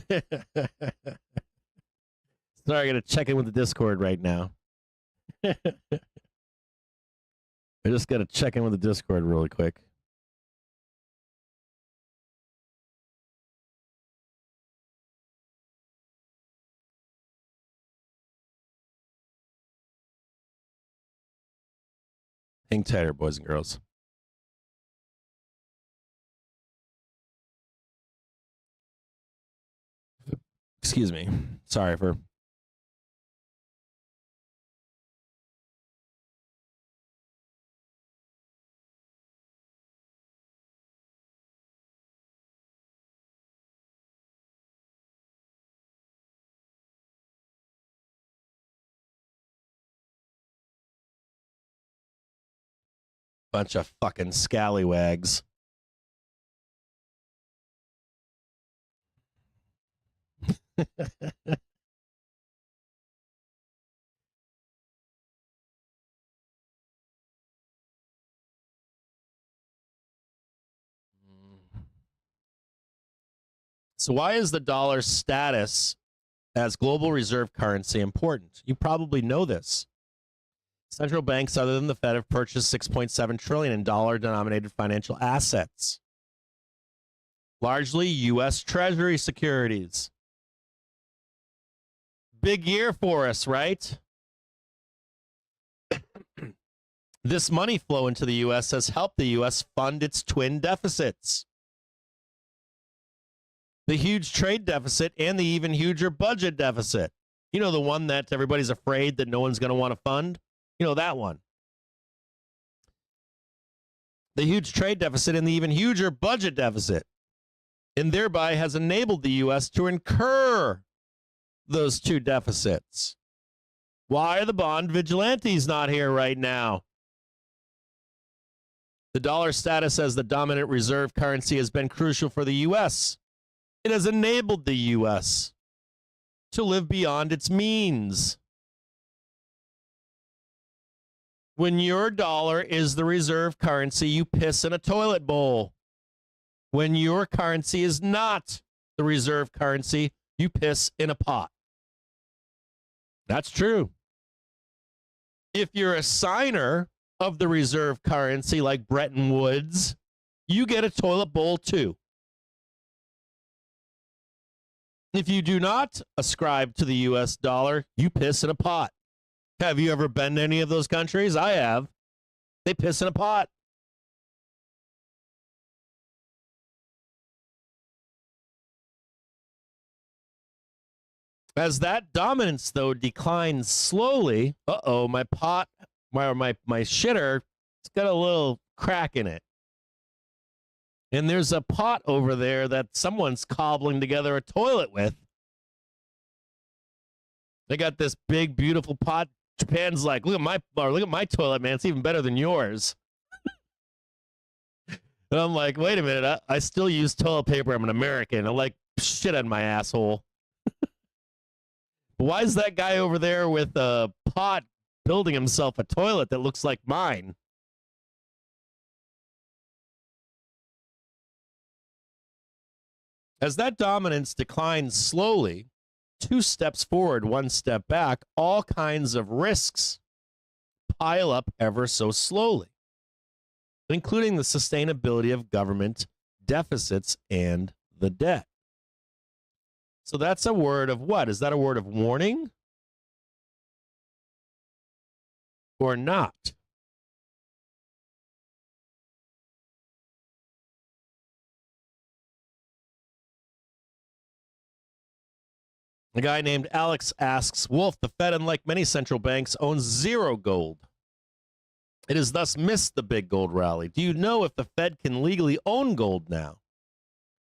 Sorry, I got to check in with the Discord right now. I just got to check in with the Discord really quick. Hang tighter, boys and girls. Excuse me. Sorry for... Bunch of fucking scallywags. So why is the dollar's status as global reserve currency important? You probably know this. Central banks other than the Fed have purchased $6.7 trillion in dollar-denominated financial assets, largely U.S. Treasury securities. Big year for us, right? This money flow into the U.S. has helped the U.S. fund its twin deficits: the huge trade deficit and the even huger budget deficit. You know, the one that everybody's afraid that no one's going to want to fund? You know, that one. The huge trade deficit and the even huger budget deficit, and thereby has enabled the U.S. to incur those two deficits. Why are the bond vigilantes not here right now? The dollar status as the dominant reserve currency has been crucial for the U.S. It has enabled the U.S. to live beyond its means. When your dollar is the reserve currency, you piss in a toilet bowl. When your currency is not the reserve currency, you piss in a pot. That's true. If you're a signer of the reserve currency like Bretton Woods, you get a toilet bowl too. If you do not ascribe to the US dollar, you piss in a pot. Have you ever been to any of those countries? I have. They piss in a pot. As that dominance, though, declines slowly, my pot, my shitter, it's got a little crack in it. And there's a pot over there that someone's cobbling together a toilet with. They got this big, beautiful pot. Japan's like, look at my toilet, man. It's even better than yours. And I'm like, wait a minute. I still use toilet paper. I'm an American. I like shit on my asshole. Why is that guy over there with a pot building himself a toilet that looks like mine? As that dominance declines slowly, 2 steps forward, 1 step back, all kinds of risks pile up ever so slowly, including the sustainability of government deficits and the debt. So that's a word of what? Is that a word of warning? Or not? A guy named Alex asks, Wolf, the Fed, unlike many central banks, owns zero gold. It has thus missed the big gold rally. Do you know if the Fed can legally own gold now?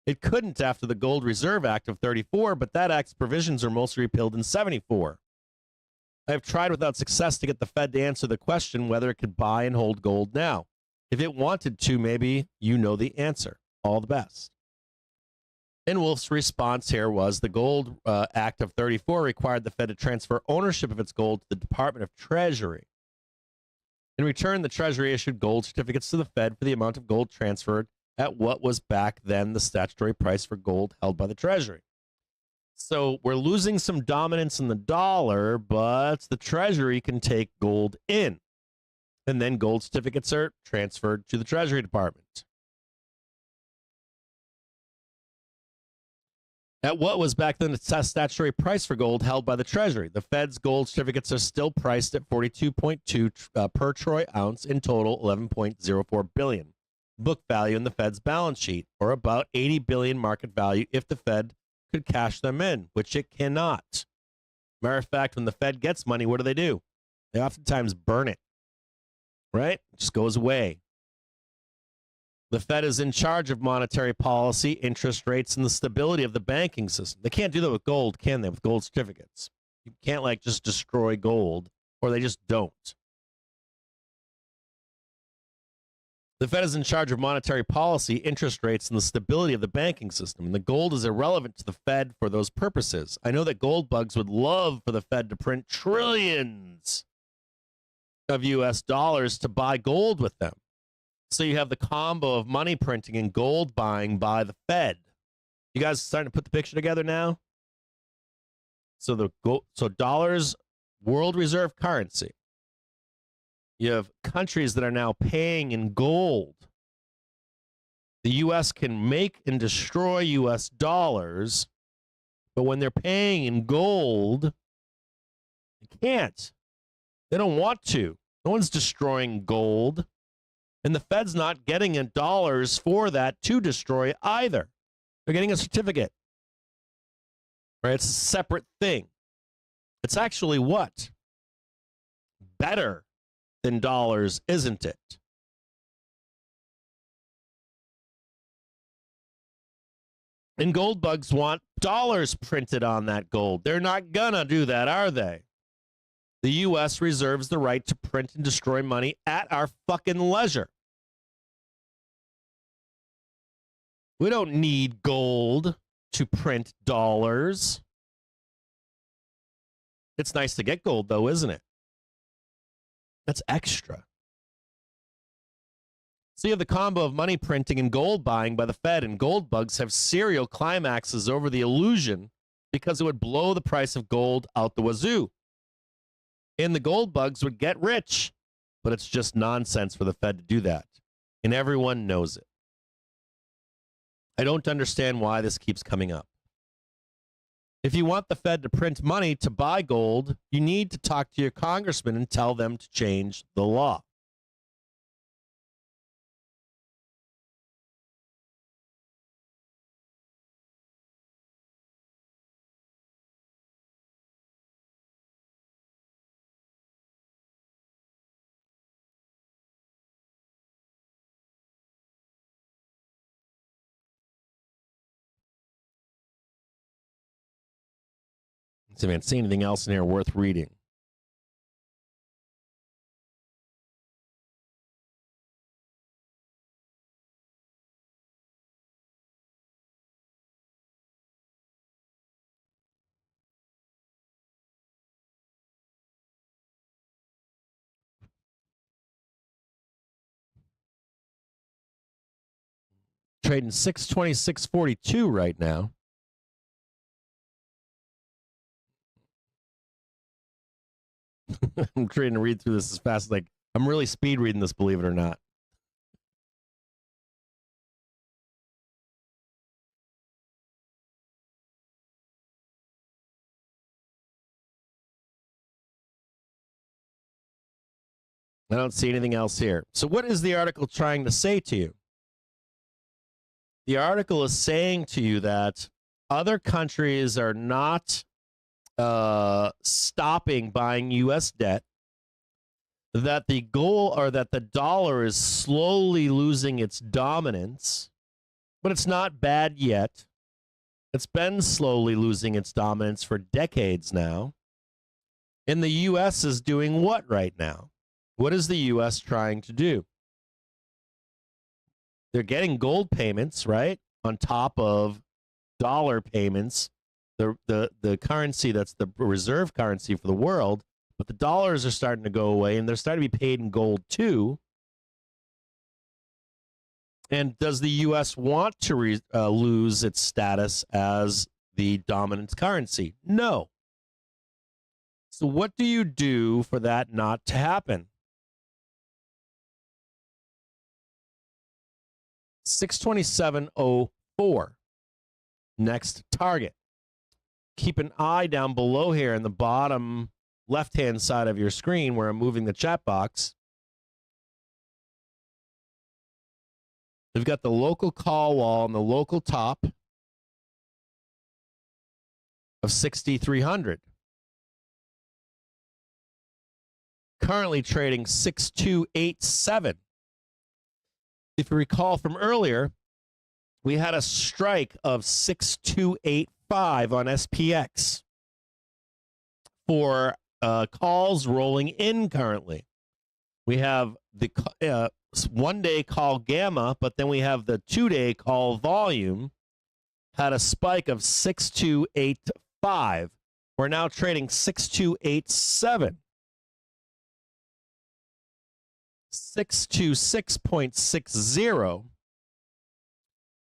It couldn't after the Gold Reserve Act of 34, but that act's provisions are mostly repealed in 74. I have tried without success to get the Fed to answer the question whether it could buy and hold gold now. If it wanted to, maybe you know the answer. All the best. And Wolf's response here was the Gold Act of 34 required the Fed to transfer ownership of its gold to the Department of Treasury. In return, the Treasury issued gold certificates to the Fed for the amount of gold transferred at what was back then the statutory price for gold held by the Treasury. So we're losing some dominance in the dollar, but the Treasury can take gold in. And then gold certificates are transferred to the Treasury Department. At what was back then the statutory price for gold held by the Treasury. The Fed's gold certificates are still priced at 42.2 per troy ounce, in total 11.04 billion. Book value in the Fed's balance sheet, or about 80 billion market value if the Fed could cash them in, which it cannot. Matter of fact, when the Fed gets money, what do? They oftentimes burn it, right? It just goes away. The Fed is in charge of monetary policy, interest rates, and the stability of the banking system. They can't do that with gold, can they? With gold certificates. You can't just destroy gold, or they just don't. The Fed is in charge of monetary policy, interest rates, and the stability of the banking system, and the gold is irrelevant to the Fed for those purposes. I know that gold bugs would love for the Fed to print trillions of US dollars to buy gold with them. So you have the combo of money printing and gold buying by the Fed. You guys starting to put the picture together now? So dollars, world reserve currency. You have countries that are now paying in gold. The U.S. can make and destroy U.S. dollars, but when they're paying in gold, they can't. They don't want to. No one's destroying gold. And the Fed's not getting dollars for that to destroy either. They're getting a certificate. Right? It's a separate thing. It's actually what? Better than dollars, isn't it? And gold bugs want dollars printed on that gold. They're not gonna do that, are they? The U.S. reserves the right to print and destroy money at our fucking leisure. We don't need gold to print dollars. It's nice to get gold, though, isn't it? That's extra. So you have the combo of money printing and gold buying by the Fed, and gold bugs have serial climaxes over the illusion because it would blow the price of gold out the wazoo. And the gold bugs would get rich, but it's just nonsense for the Fed to do that. And everyone knows it. I don't understand why this keeps coming up. If you want the Fed to print money to buy gold, you need to talk to your congressman and tell them to change the law. So, man, see anything else in here worth reading? Trading 626.42 right now. I'm trying to read through this as fast as I'm really speed reading this, believe it or not. I don't see anything else here. So what is the article trying to say to you? The article is saying to you that other countries are not stopping buying U.S. debt, that the goal or that the dollar is slowly losing its dominance, but it's not bad yet. It's been slowly losing its dominance for decades now. And the U.S. is doing what right now? What is the U.S. trying to do? They're getting gold payments, right, on top of dollar payments, the currency that's the reserve currency for the world, but the dollars are starting to go away, and they're starting to be paid in gold too. And does the U.S. want to lose its status as the dominant currency? No. So what do you do for that not to happen? 627.04. Next target. Keep an eye down below here in the bottom left-hand side of your screen where I'm moving the chat box. We've got the local call wall on the local top of 6,300. Currently trading 6,287. If you recall from earlier, we had a strike of 6,285 on SPX for calls rolling in currently. We have the one-day call gamma, but then we have the two-day call volume had a spike of 6,285. We're now trading 6,287. 626.60.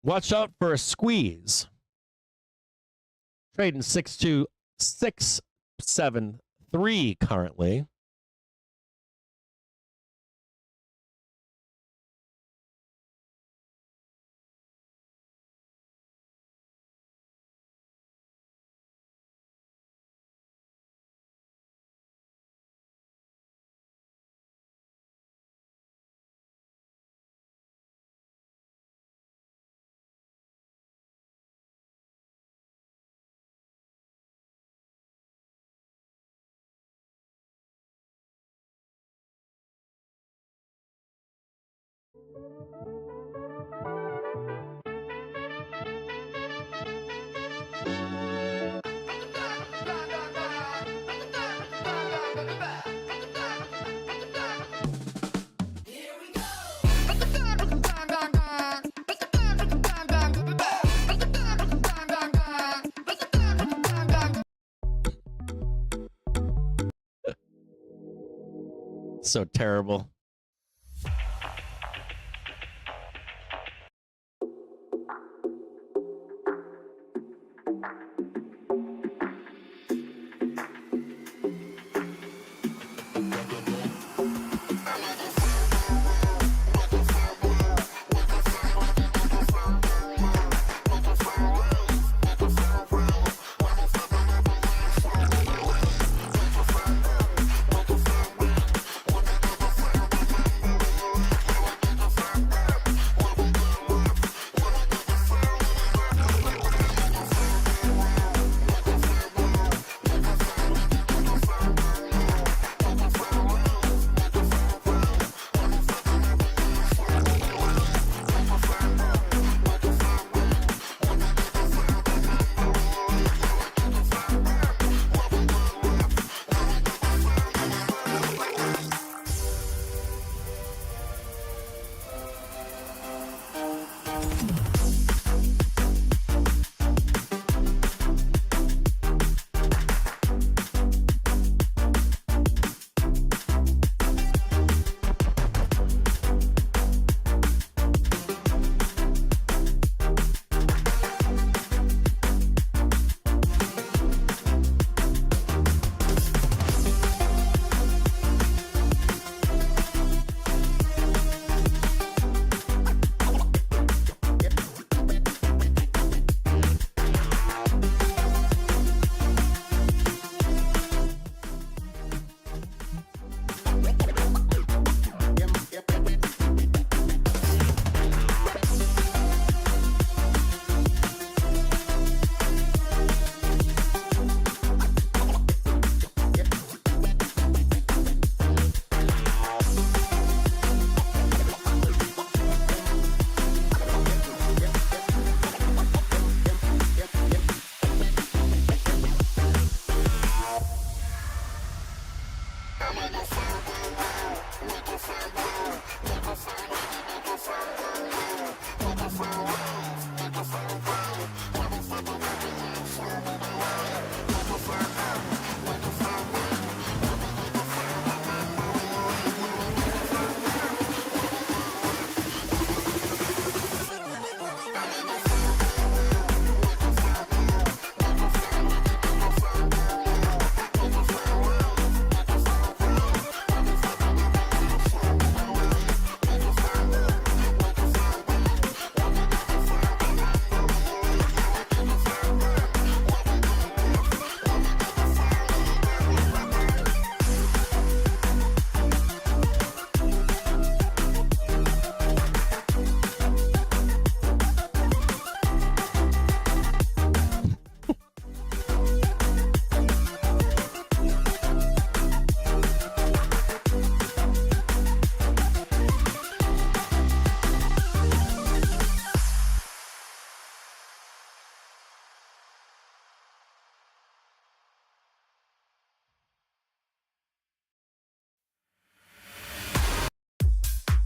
Watch out for a squeeze. Trading 62673 currently. So terrible.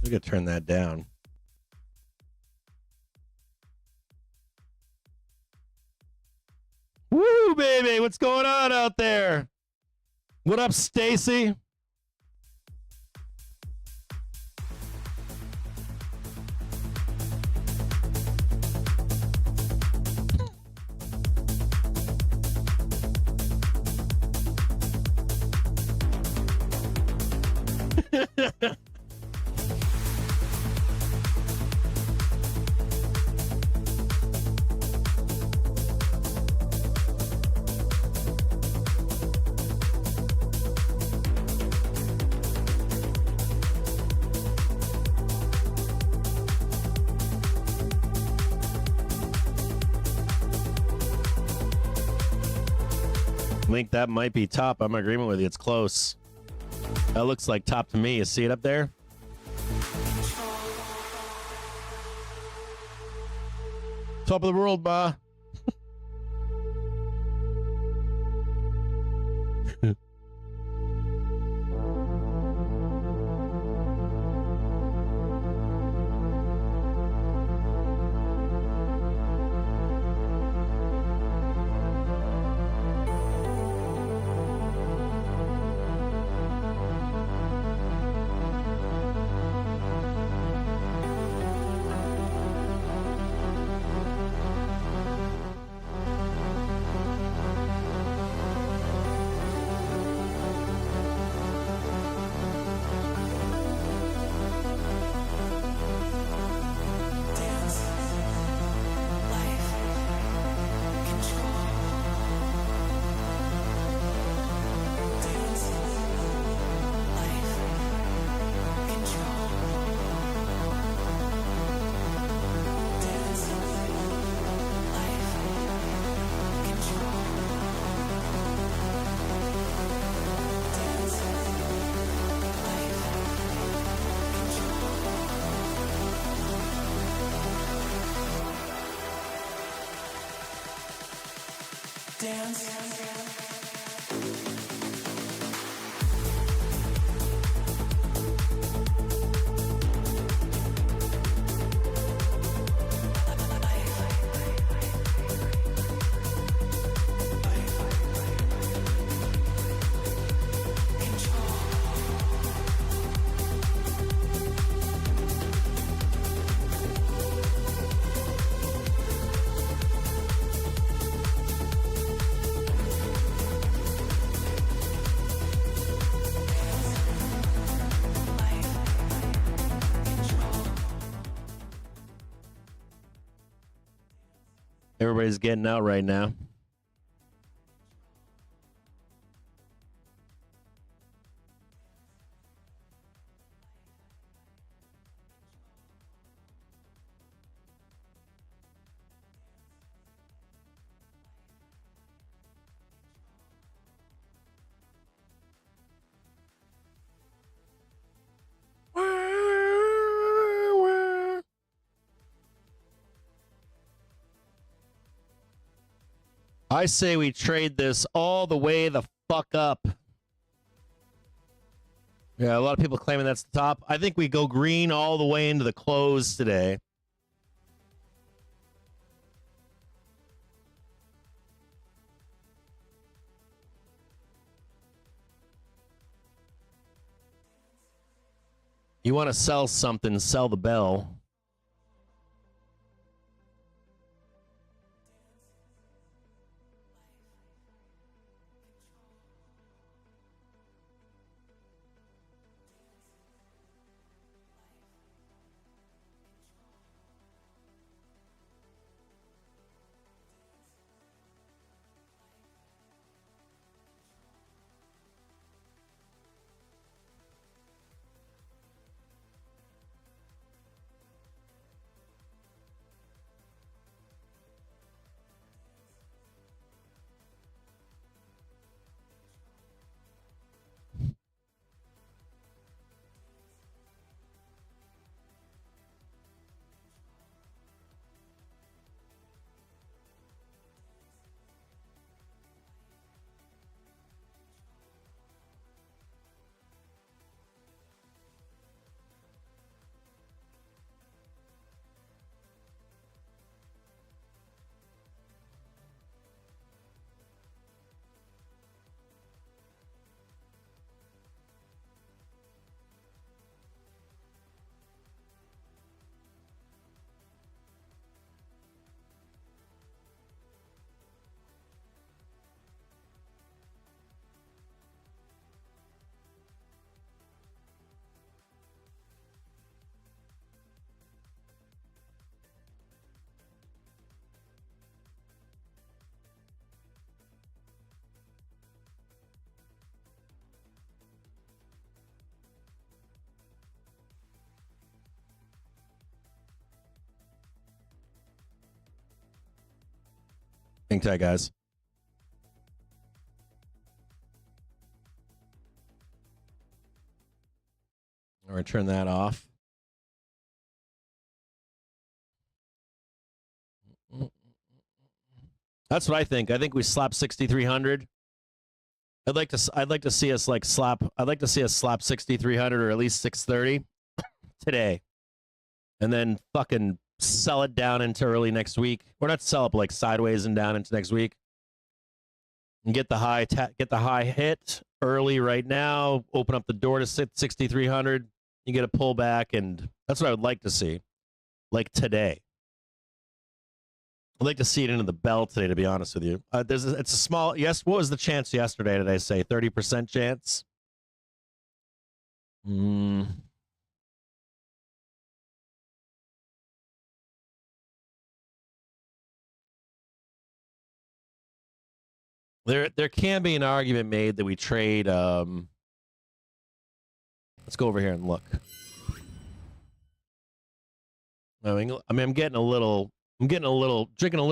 We could turn that down. Woo, baby! What's going on out there? What up, Stacy? Link, that might be top. I'm in agreement with you. It's close. That looks like top to me. You see it up there? Top of the world, ba. Everybody's getting out right now. I say we trade this all the way the fuck up. Yeah, a lot of people claiming that's the top. I think we go green all the way into the close today. You want to sell something, sell the bell. Hang tight, guys. All right, turn that off. That's what I think. I think we slap 6,300. I'd like to see us like slap. I'd like to see us slap 6,300 or at least 630 today, and then fucking sell it down into early next week. Or not sell it, but like sideways and down into next week, and get the high hit early right now. Open up the door to 6,300. You get a pullback, and that's what I would like to see, like today. I'd like to see it into the bell today, to be honest with you. It's a small, yes, what was the chance yesterday, did I say? 30% chance? There can be an argument made that we trade, let's go over here and look. I mean, I'm getting a little, drinking a little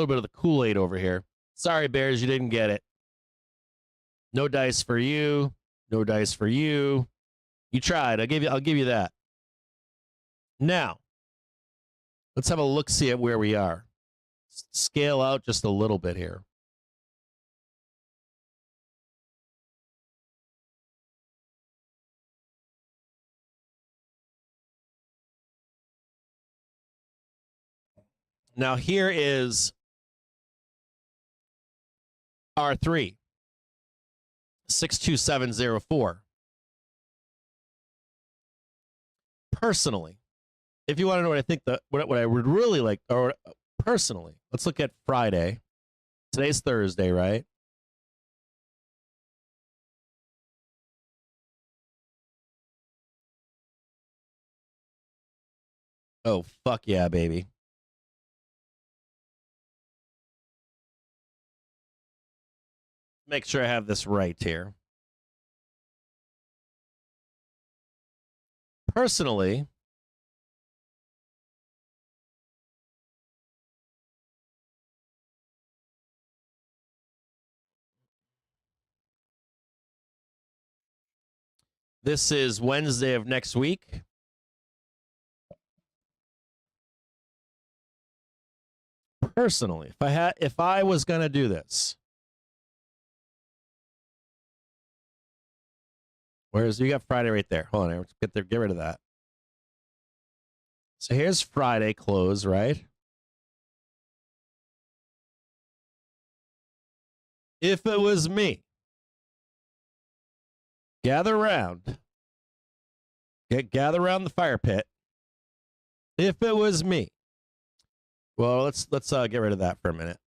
bit of the Kool-Aid over here. Sorry, Bears, you didn't get it. No dice for you. No dice for you. You tried. I'll give you that. Now, let's have a look-see at where we are. Scale out just a little bit here. Now, here is R3, 62704. Personally, if you want to know what I think, what I would really like, or personally, let's look at Friday. Today's Thursday, right? Oh, fuck yeah, baby. Make sure I have this right here. Personally, this is Wednesday of next week. Personally, if I was going to do this, Whereas you got Friday right there. Hold on, get rid of that. So here's Friday close, right? If it was me, gather around. Gather around the fire pit. If it was me. Well, let's get rid of that for a minute.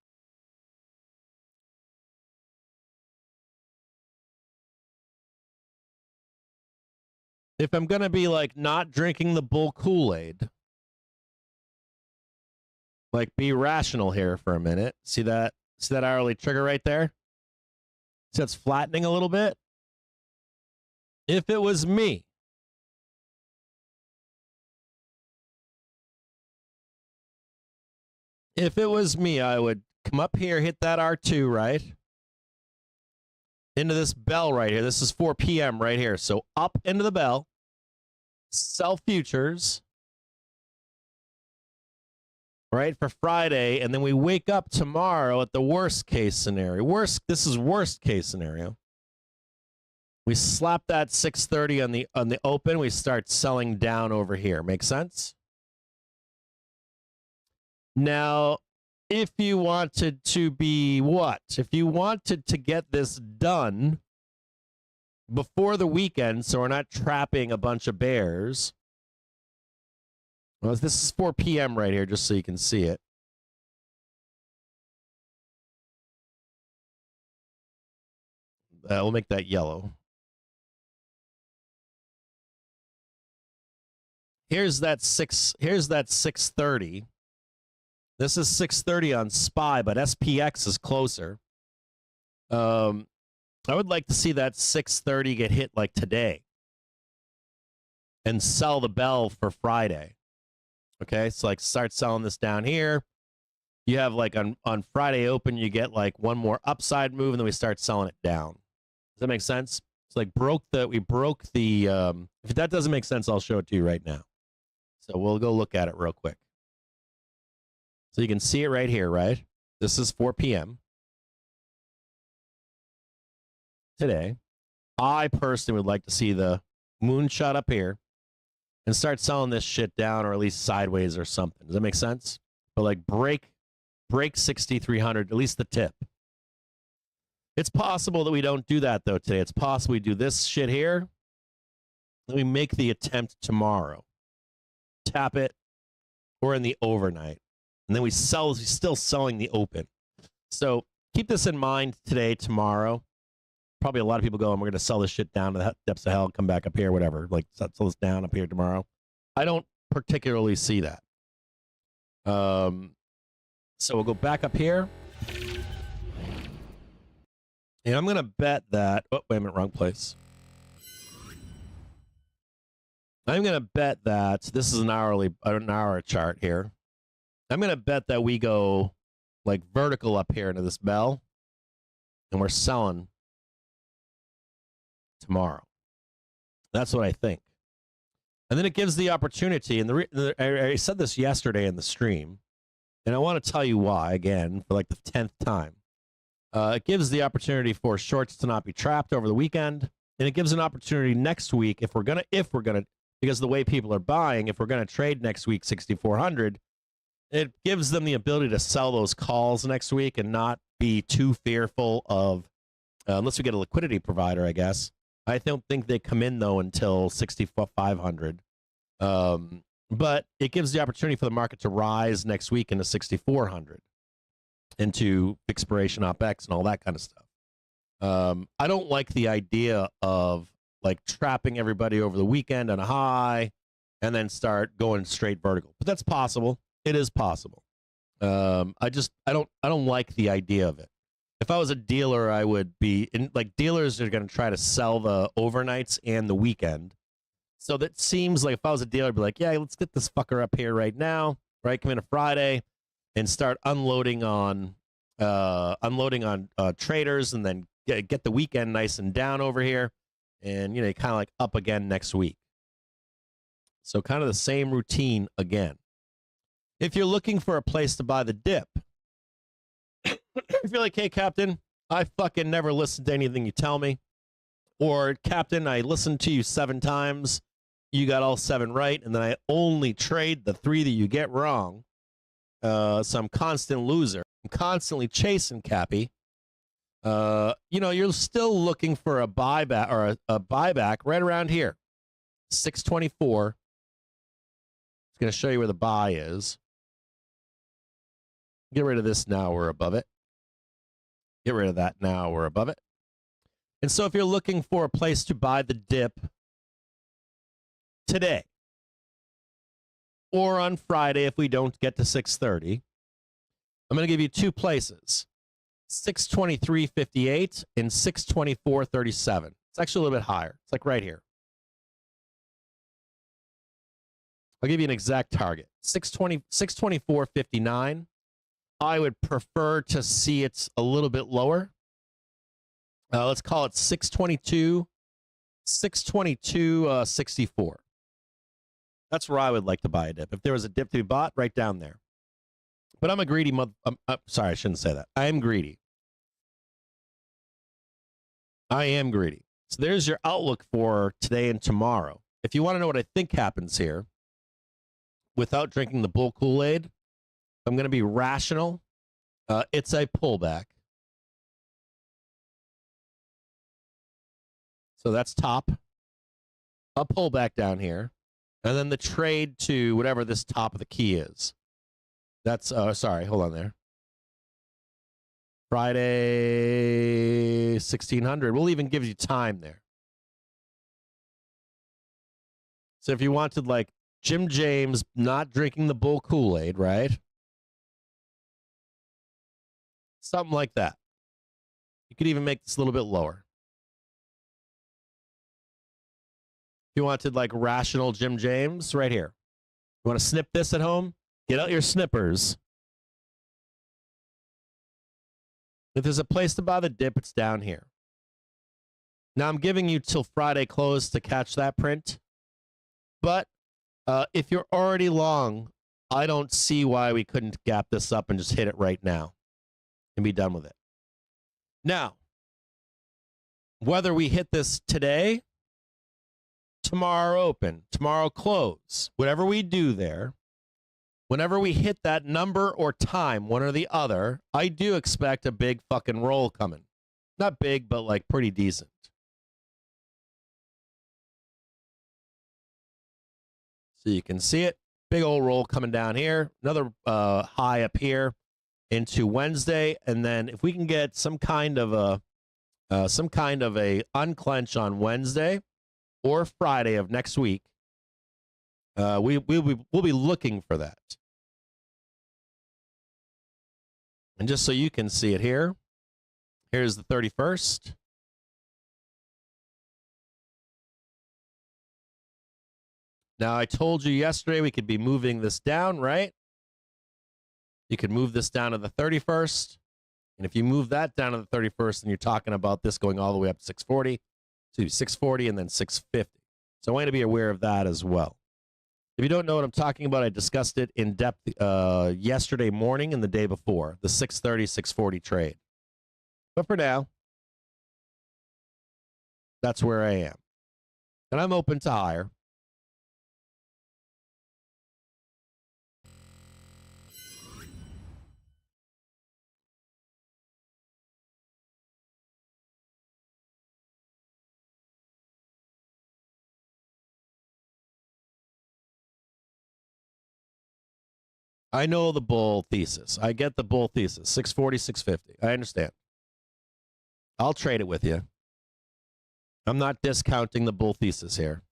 If I'm going to be like not drinking the bull Kool-Aid, like be rational here for a minute. See that hourly trigger right there? See that's flattening a little bit? If it was me, I would come up here, hit that R2, right? Into this bell right here. This is 4 p.m. right here. So up into the bell, sell futures, right, for Friday, and then we wake up tomorrow at the worst case scenario. This is worst case scenario. We slap that 630 on the open. We start selling down over here. Make sense? Now, if you wanted to be what? If you wanted to get this done before the weekend, so we're not trapping a bunch of bears. Well, this is 4 p.m. right here, just so you can see it. We'll make that yellow. Here's that 630. This is 630 on SPY, but SPX is closer. I would like to see that 630 get hit like today and sell the bell for Friday. Okay, so like start selling this down here. You have like on Friday open, you get like one more upside move, and then we start selling it down. Does that make sense? It's like we broke the. If that doesn't make sense, I'll show it to you right now. So we'll go look at it real quick. So you can see it right here, right? This is 4 p.m. today. I personally would like to see the moonshot up here and start selling this shit down, or at least sideways or something. Does that make sense? But like break 6,300, at least the tip. It's possible that we don't do that though today. It's possible we do this shit here. Then we make the attempt tomorrow. Tap it, or in the overnight. And then we're still selling the open. So keep this in mind today, tomorrow. Probably a lot of people go, and we're going to sell this shit down to the depths of hell, come back up here, whatever. Like, sell this down up here tomorrow. I don't particularly see that. So we'll go back up here. And I'm going to bet that... Oh, wait a minute, wrong place. I'm going to bet that... This is an hour chart here. I'm going to bet that we go, like, vertical up here into this bell. And we're selling tomorrow. That's what I think. And then it gives the opportunity, and I said this yesterday in the stream, and I want to tell you why, again, for like the 10th time. It gives the opportunity for shorts to not be trapped over the weekend, and it gives an opportunity next week, if we're gonna, because of the way people are buying, if we're gonna trade next week 6,400, it gives them the ability to sell those calls next week and not be too fearful of, unless we get a liquidity provider, I guess. I don't think they come in, though, until 6,500. But it gives the opportunity for the market to rise next week into 6,400, into expiration OpEx and all that kind of stuff. I don't like the idea of like trapping everybody over the weekend on a high and then start going straight vertical. But that's possible. It is possible. I don't like the idea of it. If I was a dealer, I would be like, dealers are going to try to sell the overnights and the weekend. So that seems like if I was a dealer, I'd be like, yeah, let's get this fucker up here right now, right? Come in a Friday and start unloading on traders, and then get the weekend nice and down over here, and kind of like up again next week. So kind of the same routine again. If you're looking for a place to buy the dip, if you're like, hey, Captain, I fucking never listen to anything you tell me. Or, Captain, I listened to you 7 times. You got all 7 right, and then I only trade the 3 that you get wrong. So I'm constant loser. I'm constantly chasing Cappy. You're still looking for a buyback or a buyback right around here. 624. It's going to show you where the buy is. Get rid of this now, we're above it. Get rid of that now, we're above it. And so if you're looking for a place to buy the dip today or on Friday if we don't get to 630, I'm going to give you 2 places. 623.58 and 624.37. It's actually a little bit higher. It's like right here. I'll give you an exact target. 624.59. I would prefer to see it's a little bit lower. Let's call it 622.64. That's where I would like to buy a dip. If there was a dip to be bought, right down there. But I'm a greedy sorry, I shouldn't say that. I am greedy. I am greedy. So there's your outlook for today and tomorrow. If you want to know what I think happens here, without drinking the bull Kool-Aid, I'm going to be rational. It's a pullback. So that's top. A pullback down here. And then the trade to whatever this top of the key is. That's, sorry, hold on there. Friday, 1600. We'll even give you time there. So if you wanted like Jim James not drinking the bull Kool-Aid, right? Something like that. You could even make this a little bit lower. If you wanted like rational Jim James, right here. You want to snip this at home? Get out your snippers. If there's a place to buy the dip, it's down here. Now I'm giving you till Friday close to catch that print. But if you're already long, I don't see why we couldn't gap this up and just hit it right now and be done with it. Now, whether we hit this today, tomorrow open, tomorrow close, whatever we do there, whenever we hit that number or time, one or the other, I do expect a big fucking roll coming. Not big, but like pretty decent. So you can see it. Big old roll coming down here. Another high up here into Wednesday. And then if we can get some kind of a unclench on Wednesday or Friday of next week, we'll be looking for that. And just so you can see it here, here's the 31st. Now, I told you yesterday we could be moving this down, right? You could move this down to the 31st. And if you move that down to the 31st, then you're talking about this going all the way up to 640. So 640 and then 650. So I want you to be aware of that as well. If you don't know what I'm talking about, I discussed it in depth yesterday morning and the day before, the 630, 640 trade. But for now, that's where I am. And I'm open to higher. I know the bull thesis. I get the bull thesis. 640, 650. I understand. I'll trade it with you. I'm not discounting the bull thesis here.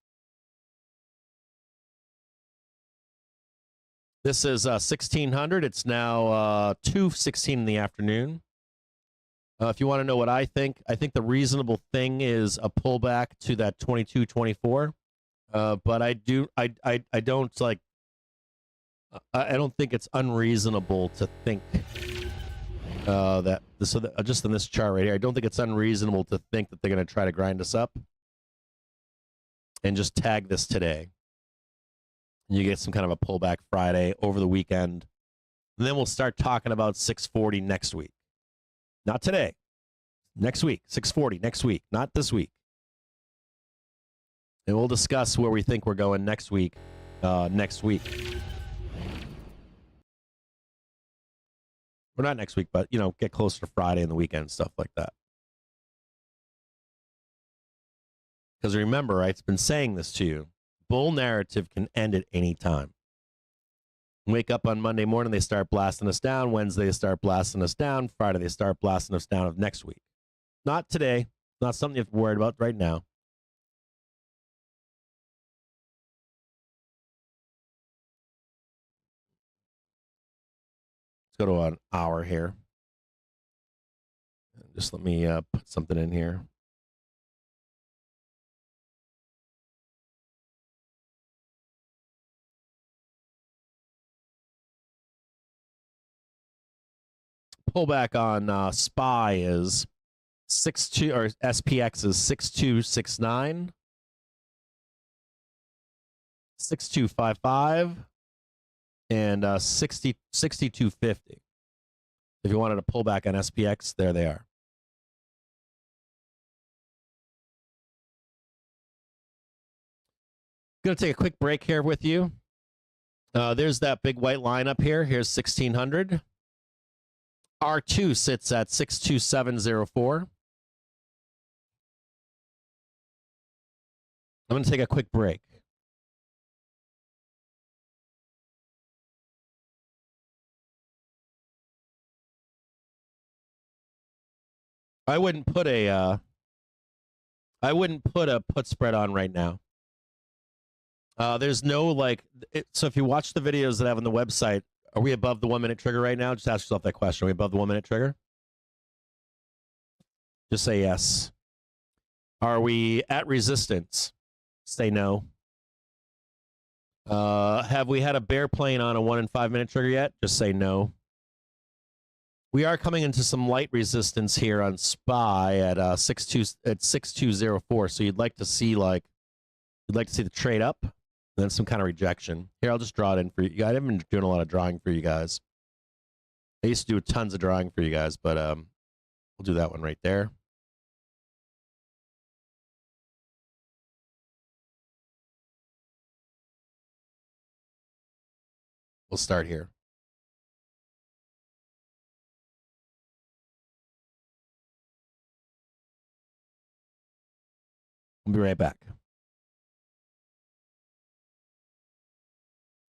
This is 1600. It's now 2:16 in the afternoon. If you want to know what I think the reasonable thing is a pullback to that 22.24. But I don't like. I don't think it's unreasonable to think just in this chart right here, I don't think it's unreasonable to think that they're going to try to grind us up and just tag this today. And you get some kind of a pullback Friday over the weekend. And then we'll start talking about 640 next week. Not today. Next week. 640 next week. Not this week. And we'll discuss where we think we're going next week. Next week. Or not next week, but, you know, get closer to Friday and the weekend, stuff like that. Because remember, I've been saying this to you. Bull narrative can end at any time. Wake up on Monday morning, they start blasting us down. Wednesday, they start blasting us down. Friday, they start blasting us down of next week. Not today. Not something you have to worry about right now. Let's go to an hour here. Just let me put something in here. Pullback on SPY is 62, or SPX is 6269, 6255, and 6250. If you wanted to pull back on SPX, there they are. Going to take a quick break here with you. There's that big white line up here. Here's 1600. R2 sits at 62704. I'm going to take a quick break. I wouldn't put a put spread on right now. There's no like so if you watch the videos that I have on the website, are we above the 1 minute trigger right now? Just ask yourself that question. Are we above the 1 minute trigger? Just say yes. Are we at resistance? Say no. Have we had a bear plane on a 1 and 5 minute trigger yet? Just say no. We are coming into some light resistance here on SPY at 6204. So you'd like to see the trade up, and then some kind of rejection. Here, I'll just draw it in for you. I've been doing a lot of drawing for you guys. I used to do tons of drawing for you guys, but we'll do that one right there. We'll start here. We'll be right back.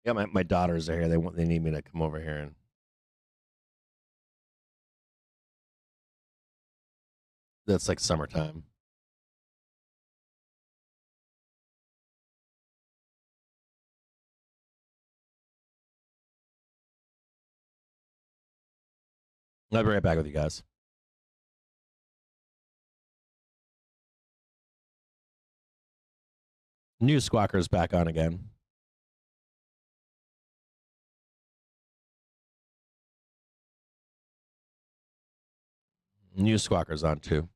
Yeah, my daughters are here. They need me to come over here and. That's like summertime. I'll be right back with you guys. News Squawker's back on again. News Squawker's on too.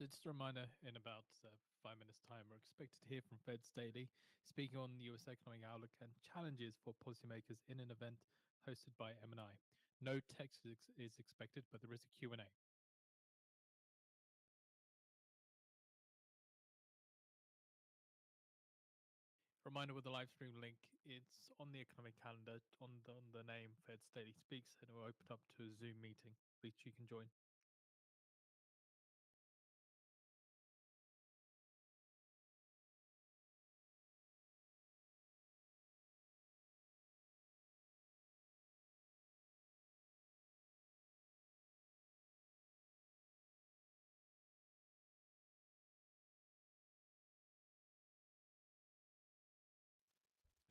So just a reminder, in about 5 minutes' time, we're expected to hear from Fed's Daily, speaking on the U.S. economic outlook and challenges for policymakers in an event hosted by M&I. No text is expected, but there is a Q&A. Reminder with the live stream link, it's on the economic calendar on the name Fed's Daily Speaks, and it will open up to a Zoom meeting, which you can join.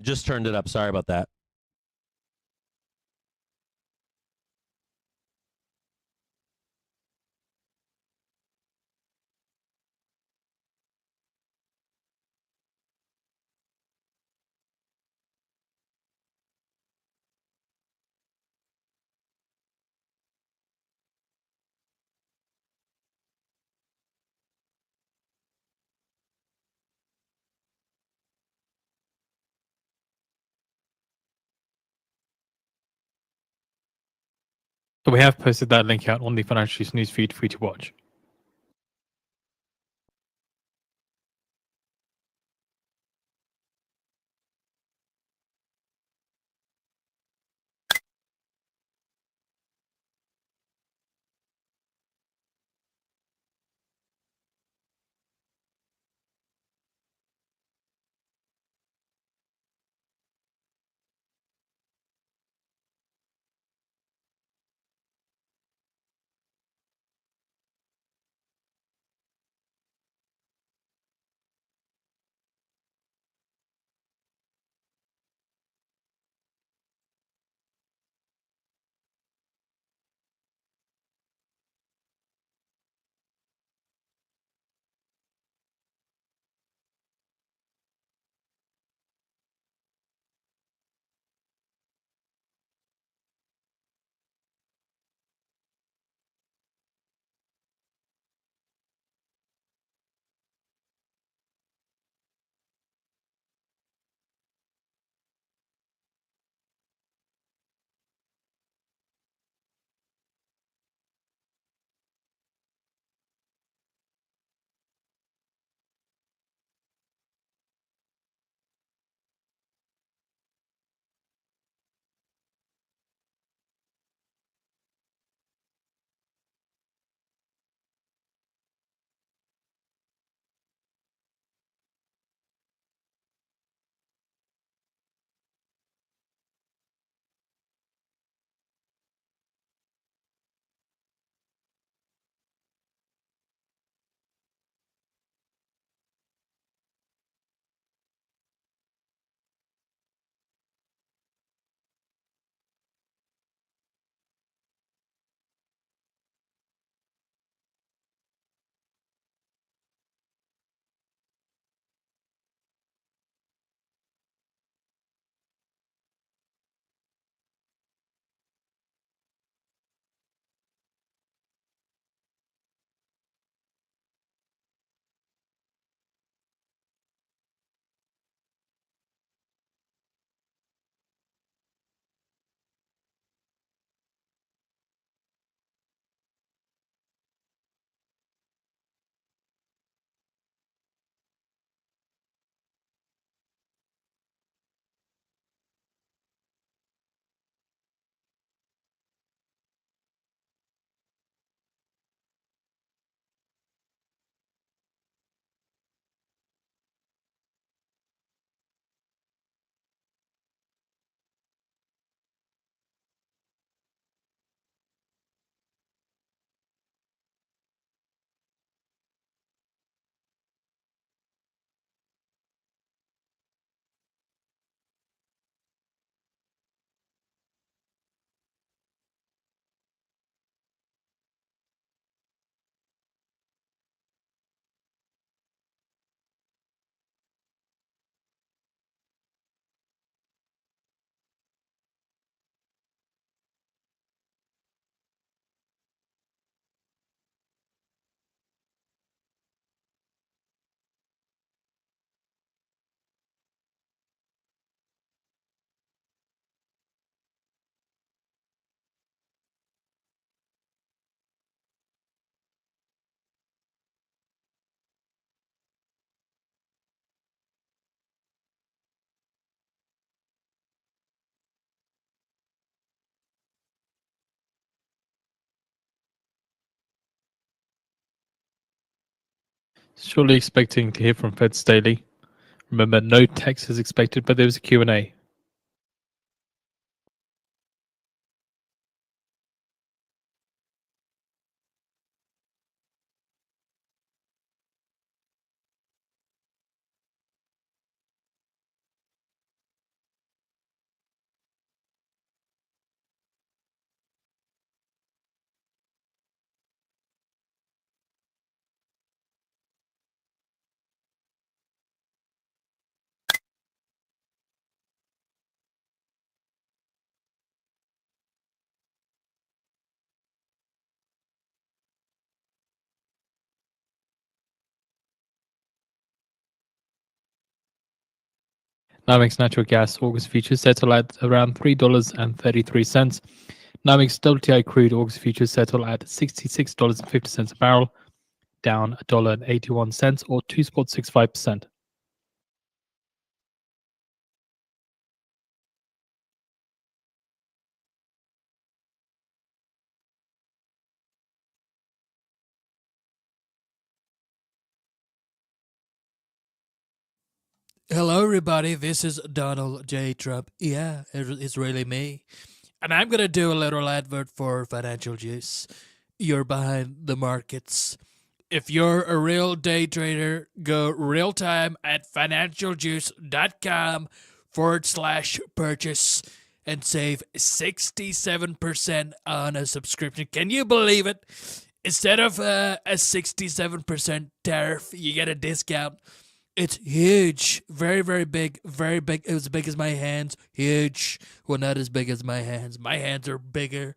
Just turned it up. Sorry about that. So we have posted that link out on the Financial News feed for you to watch. Surely expecting to hear from Feds daily. Remember, no text is expected, but there was a Q&A. NYMEX natural gas August futures settle at around $3.33. NYMEX WTI crude August futures settle at $66.50 a barrel, down $1.81 or 2.65%. Hello, everybody. This is Donald J. Trump. Yeah, it's really me. And I'm going to do a little advert for Financial Juice. You're behind the markets. If you're a real day trader, go real time at financialjuice.com/purchase and save 67% on a subscription. Can you believe it? Instead of a 67% tariff, you get a discount. It's huge. Very, very big. Very big. It was as big as my hands. Huge. Well, not as big as my hands. My hands are bigger.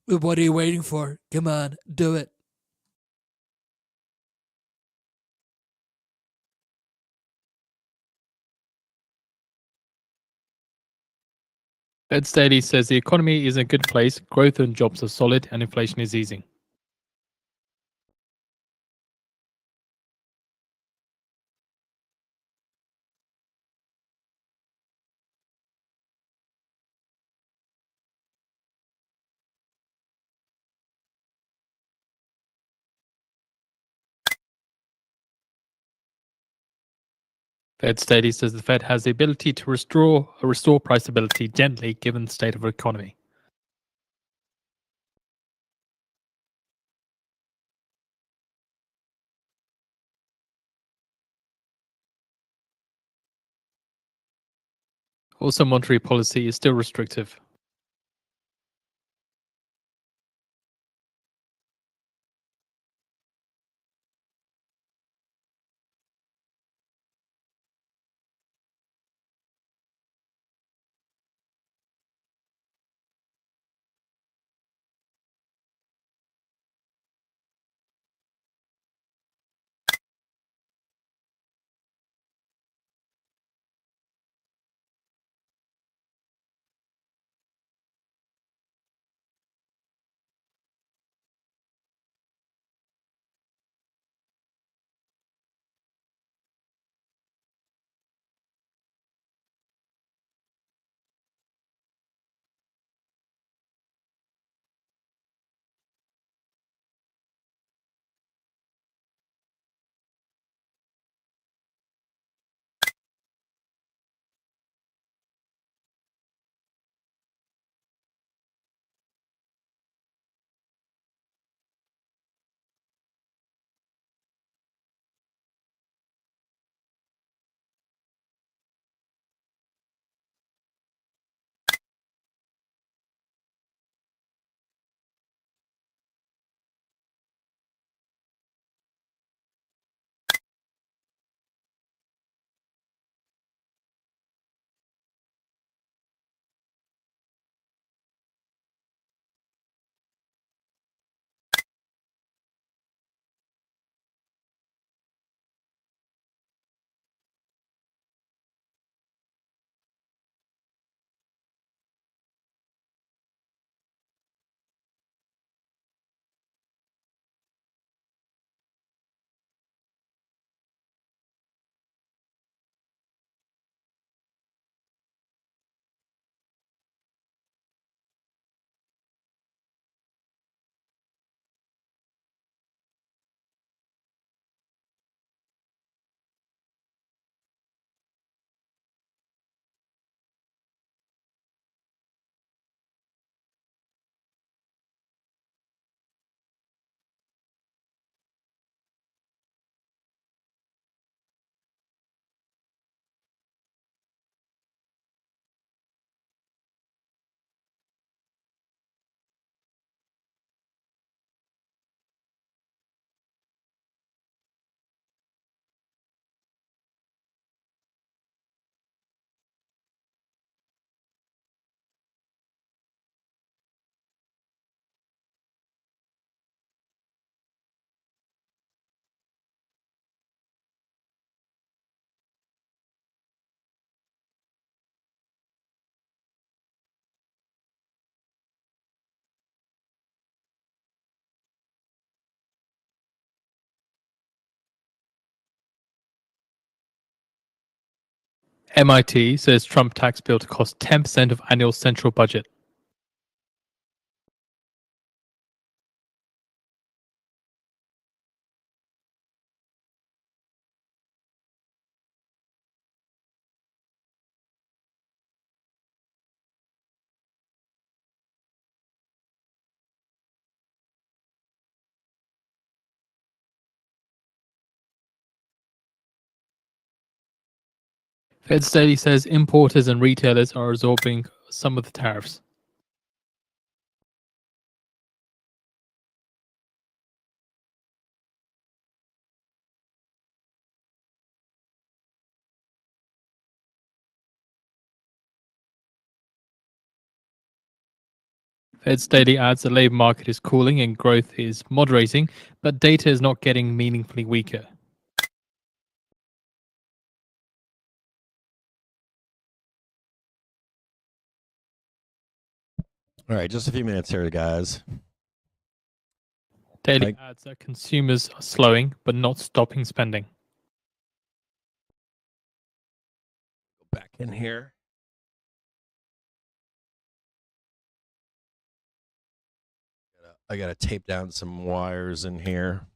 What are you waiting for? Come on, do it. Feds daily says the economy is in a good place, growth and jobs are solid, and inflation is easing. Fed daily says the Fed has the ability to restore price stability gently given the state of our economy. Also, monetary policy is still restrictive. MIT says Trump tax bill to cost 10% of annual central budget. Fed's daily says importers and retailers are absorbing some of the tariffs. Fed's daily adds the labor market is cooling and growth is moderating, but data is not getting meaningfully weaker. All right, just a few minutes here, guys. Daily adds that consumers are slowing but not stopping spending. Go back in here. I gotta tape down some wires in here.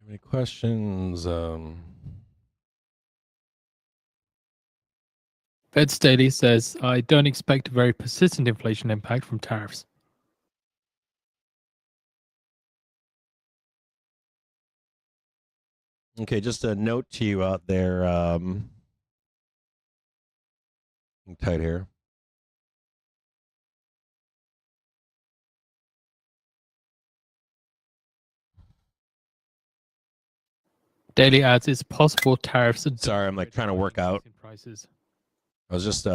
Any questions? Fed's daily says, I don't expect a very persistent inflation impact from tariffs. Okay, just a note to you out there. Tight here. Daily adds it's possible tariffs. Sorry, I'm like trying to work out. Prices. I was just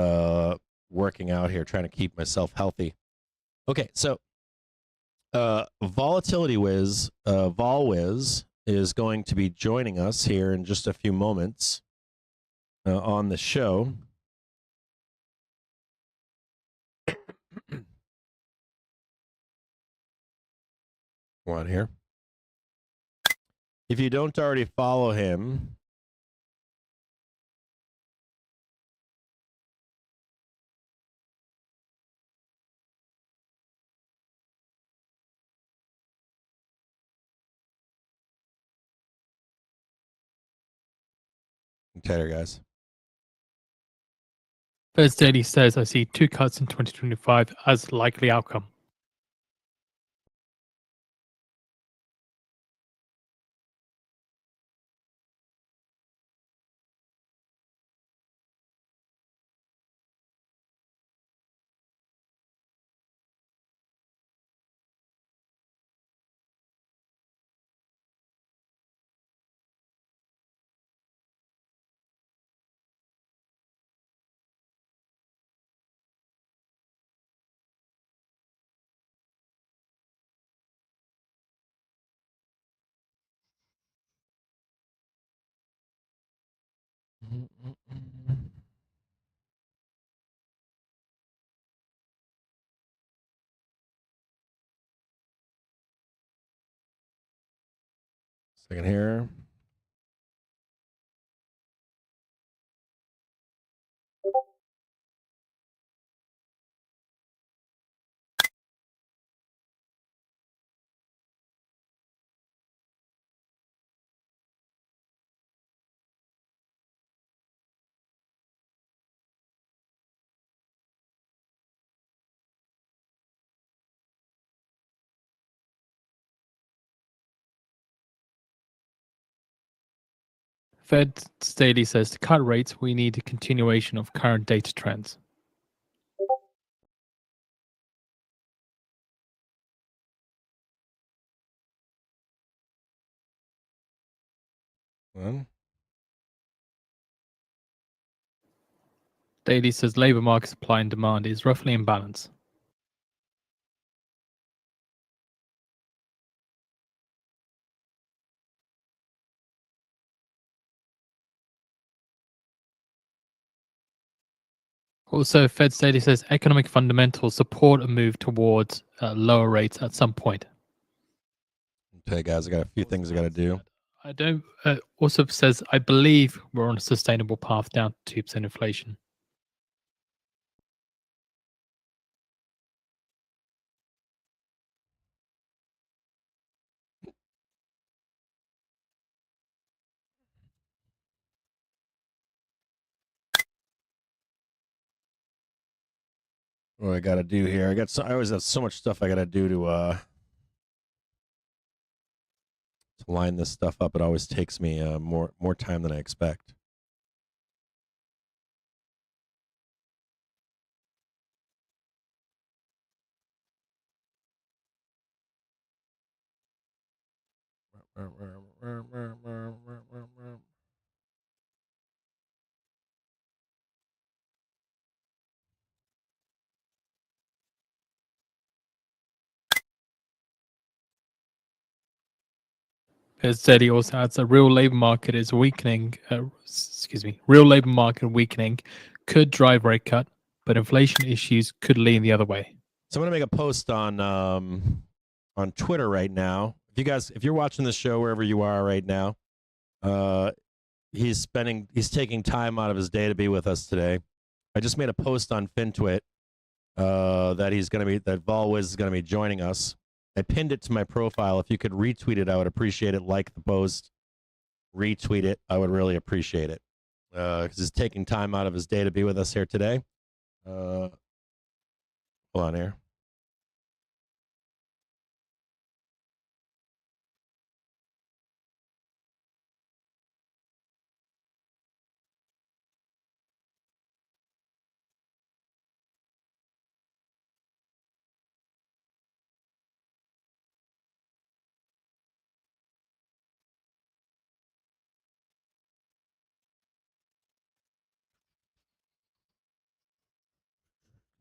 working out here, trying to keep myself healthy. Okay, so Volatility Wiz, VolWiz, is going to be joining us here in just a few moments on the show. Come on here. If you don't already follow him, tighter, guys. Fed's daily says I see 2 cuts in 2025 as likely outcome. Second here. Fed's daily says to cut rates, we need a continuation of current data trends. Daily says labor market supply and demand is roughly in balance. Also, Fed Daily says economic fundamentals support a move towards lower rates at some point. Okay, guys, I got a few things I got to do. I don't. Also says I believe we're on a sustainable path down to 2% inflation. What I got to do here? I always have so much stuff I got to do to line this stuff up. It always takes me more time than I expect. As Zeddy also adds, a real labor market is weakening. Real labor market weakening could drive rate cut, but inflation issues could lean the other way. So I'm gonna make a post on Twitter right now. If you're watching the show wherever you are right now, he's taking time out of his day to be with us today. I just made a post on FinTwit that VolWiz is gonna be joining us. I pinned it to my profile. If you could retweet it, I would appreciate it. Like the post, retweet it. I would really appreciate it because he's taking time out of his day to be with us here today. Hold on here.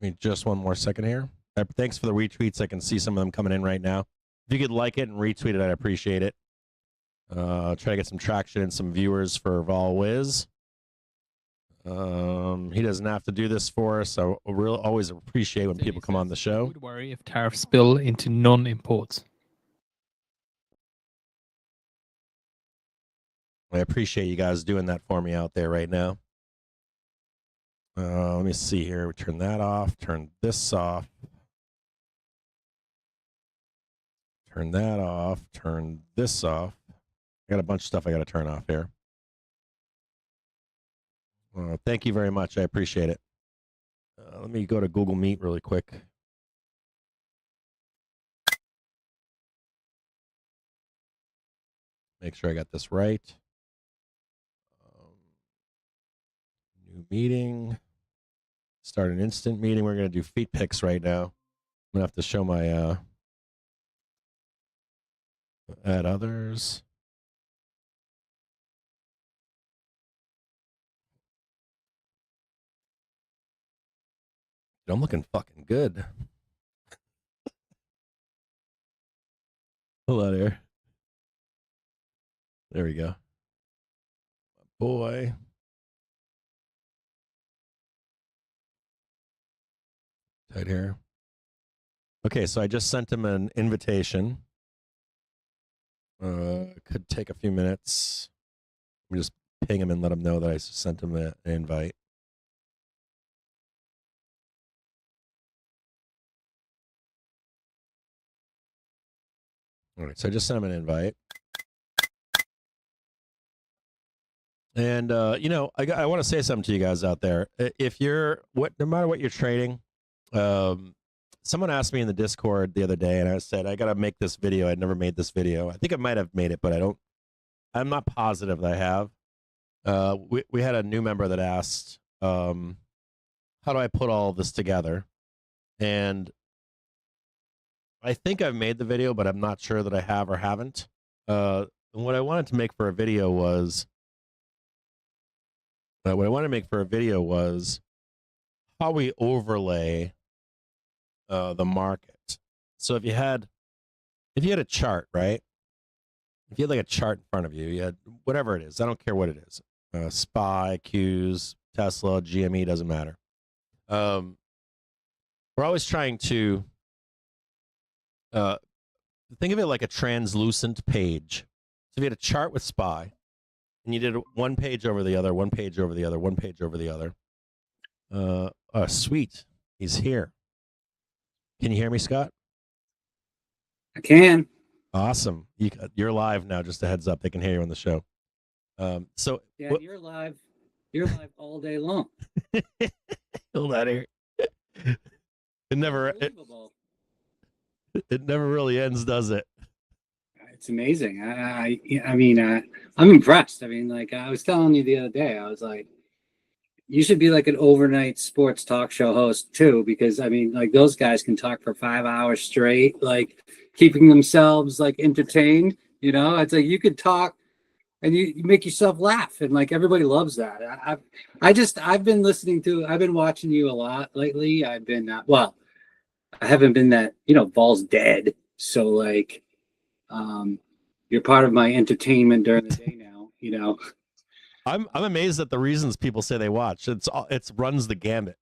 Give me just one more second here. Thanks for the retweets. I can see some of them coming in right now. If you could like it and retweet it, I'd appreciate it. Try to get some traction and some viewers for VolWiz. He doesn't have to do this for us. So I always appreciate when people come on the show. I would worry if tariffs spill into non-imports. I appreciate you guys doing that for me out there right now. Let me see here. We turn that off. Turn this off. Turn that off. Turn this off. I got a bunch of stuff I got to turn off here. Thank you very much. I appreciate it. Let me go to Google Meet really quick. Make sure I got this right. New meeting. Start an instant meeting. We're going to do feet pics right now. I'm going to have to show my add others. I'm looking fucking good. Hold on here. There we go. Boy. Tight hair. Okay, so I just sent him an invitation. Could take a few minutes. Let me just ping him and let him know that I sent him an invite. All right, so I just sent him an invite. And, I want to say something to you guys out there. If no matter what you're trading, someone asked me in the Discord the other day, and I said, I got to make this video. I'd never made this video. I think I might have made it, but I'm not positive that I have. We had a new member that asked, how do I put all of this together? And I think I've made the video, but I'm not sure that I have or haven't. And what I wanted to make for a video was how we overlay the market. So if you had a chart, right? If you had like a chart in front of you, you had whatever it is. I don't care what it is. SPY, Qs, Tesla, GME, doesn't matter. We're always trying to think of it like a translucent page. So if you had a chart with SPY, and you did one page over the other, one page over the other, one page over the other. Sweet, he's here. Can you hear me, Scott? I can. Awesome. You're live now. Just a heads up, they can hear you on the show. So Yeah, you're live. You're live all day long. Hold on here. It never really ends, does it? It's amazing. I mean, I'm impressed. I mean, like I was telling you the other day, I was like, you should be like an overnight sports talk show host too, because I mean, like those guys can talk for 5 hours straight, like keeping themselves like entertained. You know, it's like you could talk and you make yourself laugh, and like everybody loves that. I've been watching you a lot lately. I've been I haven't been that, Ball's dead, so like. You're part of my entertainment during the day now. I'm amazed at the reasons people say they watch. It's runs the gamut.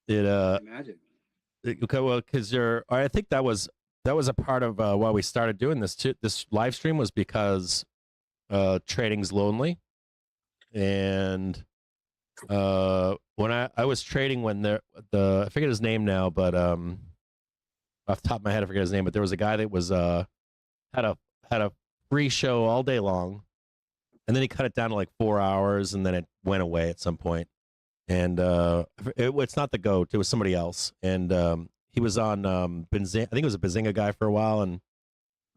Imagine. Okay, well, because I think that was a part of why we started doing this too. This live stream was because trading's lonely, and when I was trading when I forget his name now, but off the top of my head I forget his name, but there was a guy that was had a free show all day long, and then he cut it down to like 4 hours, and then it went away at some point. And it's not the GOAT, it was somebody else, and he was on Benzinga, I think it was a Benzinga guy for a while, and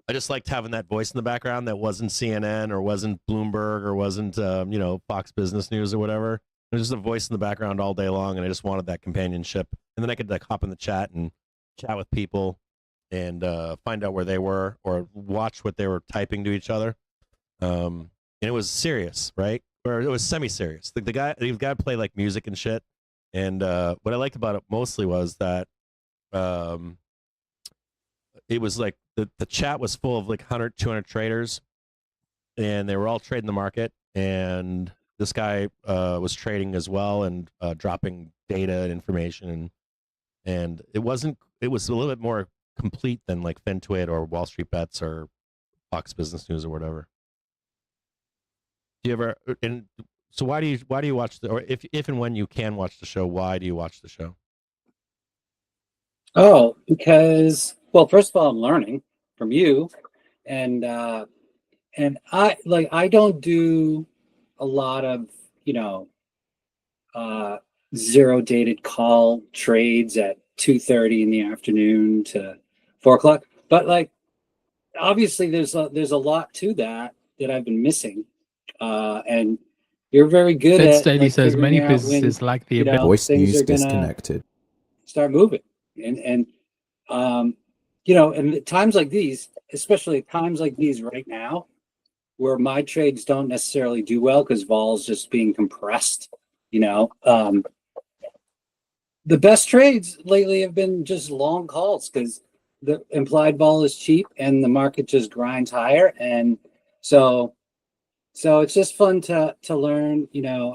I just liked having that voice in the background that wasn't CNN or wasn't Bloomberg or wasn't Fox Business News or whatever. It was just a voice in the background all day long, and I just wanted that companionship. And then I could like hop in the chat and chat with people and find out where they were or watch what they were typing to each other. And it was serious, right? Or it was semi-serious. You've got to play like music and shit. And what I liked about it mostly was that it was like the chat was full of like 100, 200 traders, and they were all trading the market. And this guy was trading as well and dropping data and information. And it was a little bit more complete than like FinTwit or Wall Street Bets or Fox Business News or whatever. Do you ever, and so why do you watch or if and when you can watch the show, why do you watch the show? Oh, because, well, first of all, I'm learning from you, and I don't do a lot of zero dated call trades at 2:30 in the afternoon to 4 o'clock. But like, obviously, there's a lot to that I've been missing, and you're very good Ted at Staley like, says many figuring out businesses when, lack the ability. Voice things news are gonna disconnected. start moving, and and at times like these, especially at times like these right now, where my trades don't necessarily do well because vol's just being compressed. The best trades lately have been just long calls because the implied vol is cheap and the market just grinds higher, and so it's just fun to learn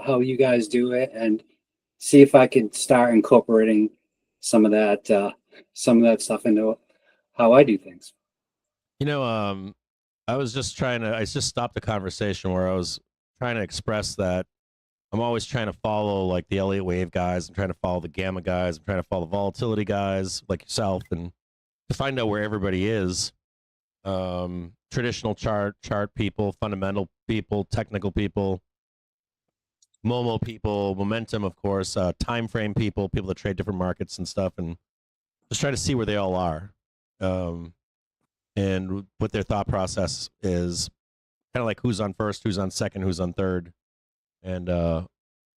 how you guys do it and see if I could start incorporating some of that stuff into how I do things. I just stopped a conversation where I was trying to express that I'm always trying to follow like the Elliott Wave guys. I'm trying to follow the Gamma guys. I'm trying to follow the volatility guys like yourself, and to find out where everybody is. Traditional chart people, fundamental people, technical people, Momo people, momentum, of course, time frame people that trade different markets and stuff, and just try to see where they all are, and what their thought process is. Kind of like who's on first, who's on second, who's on third. And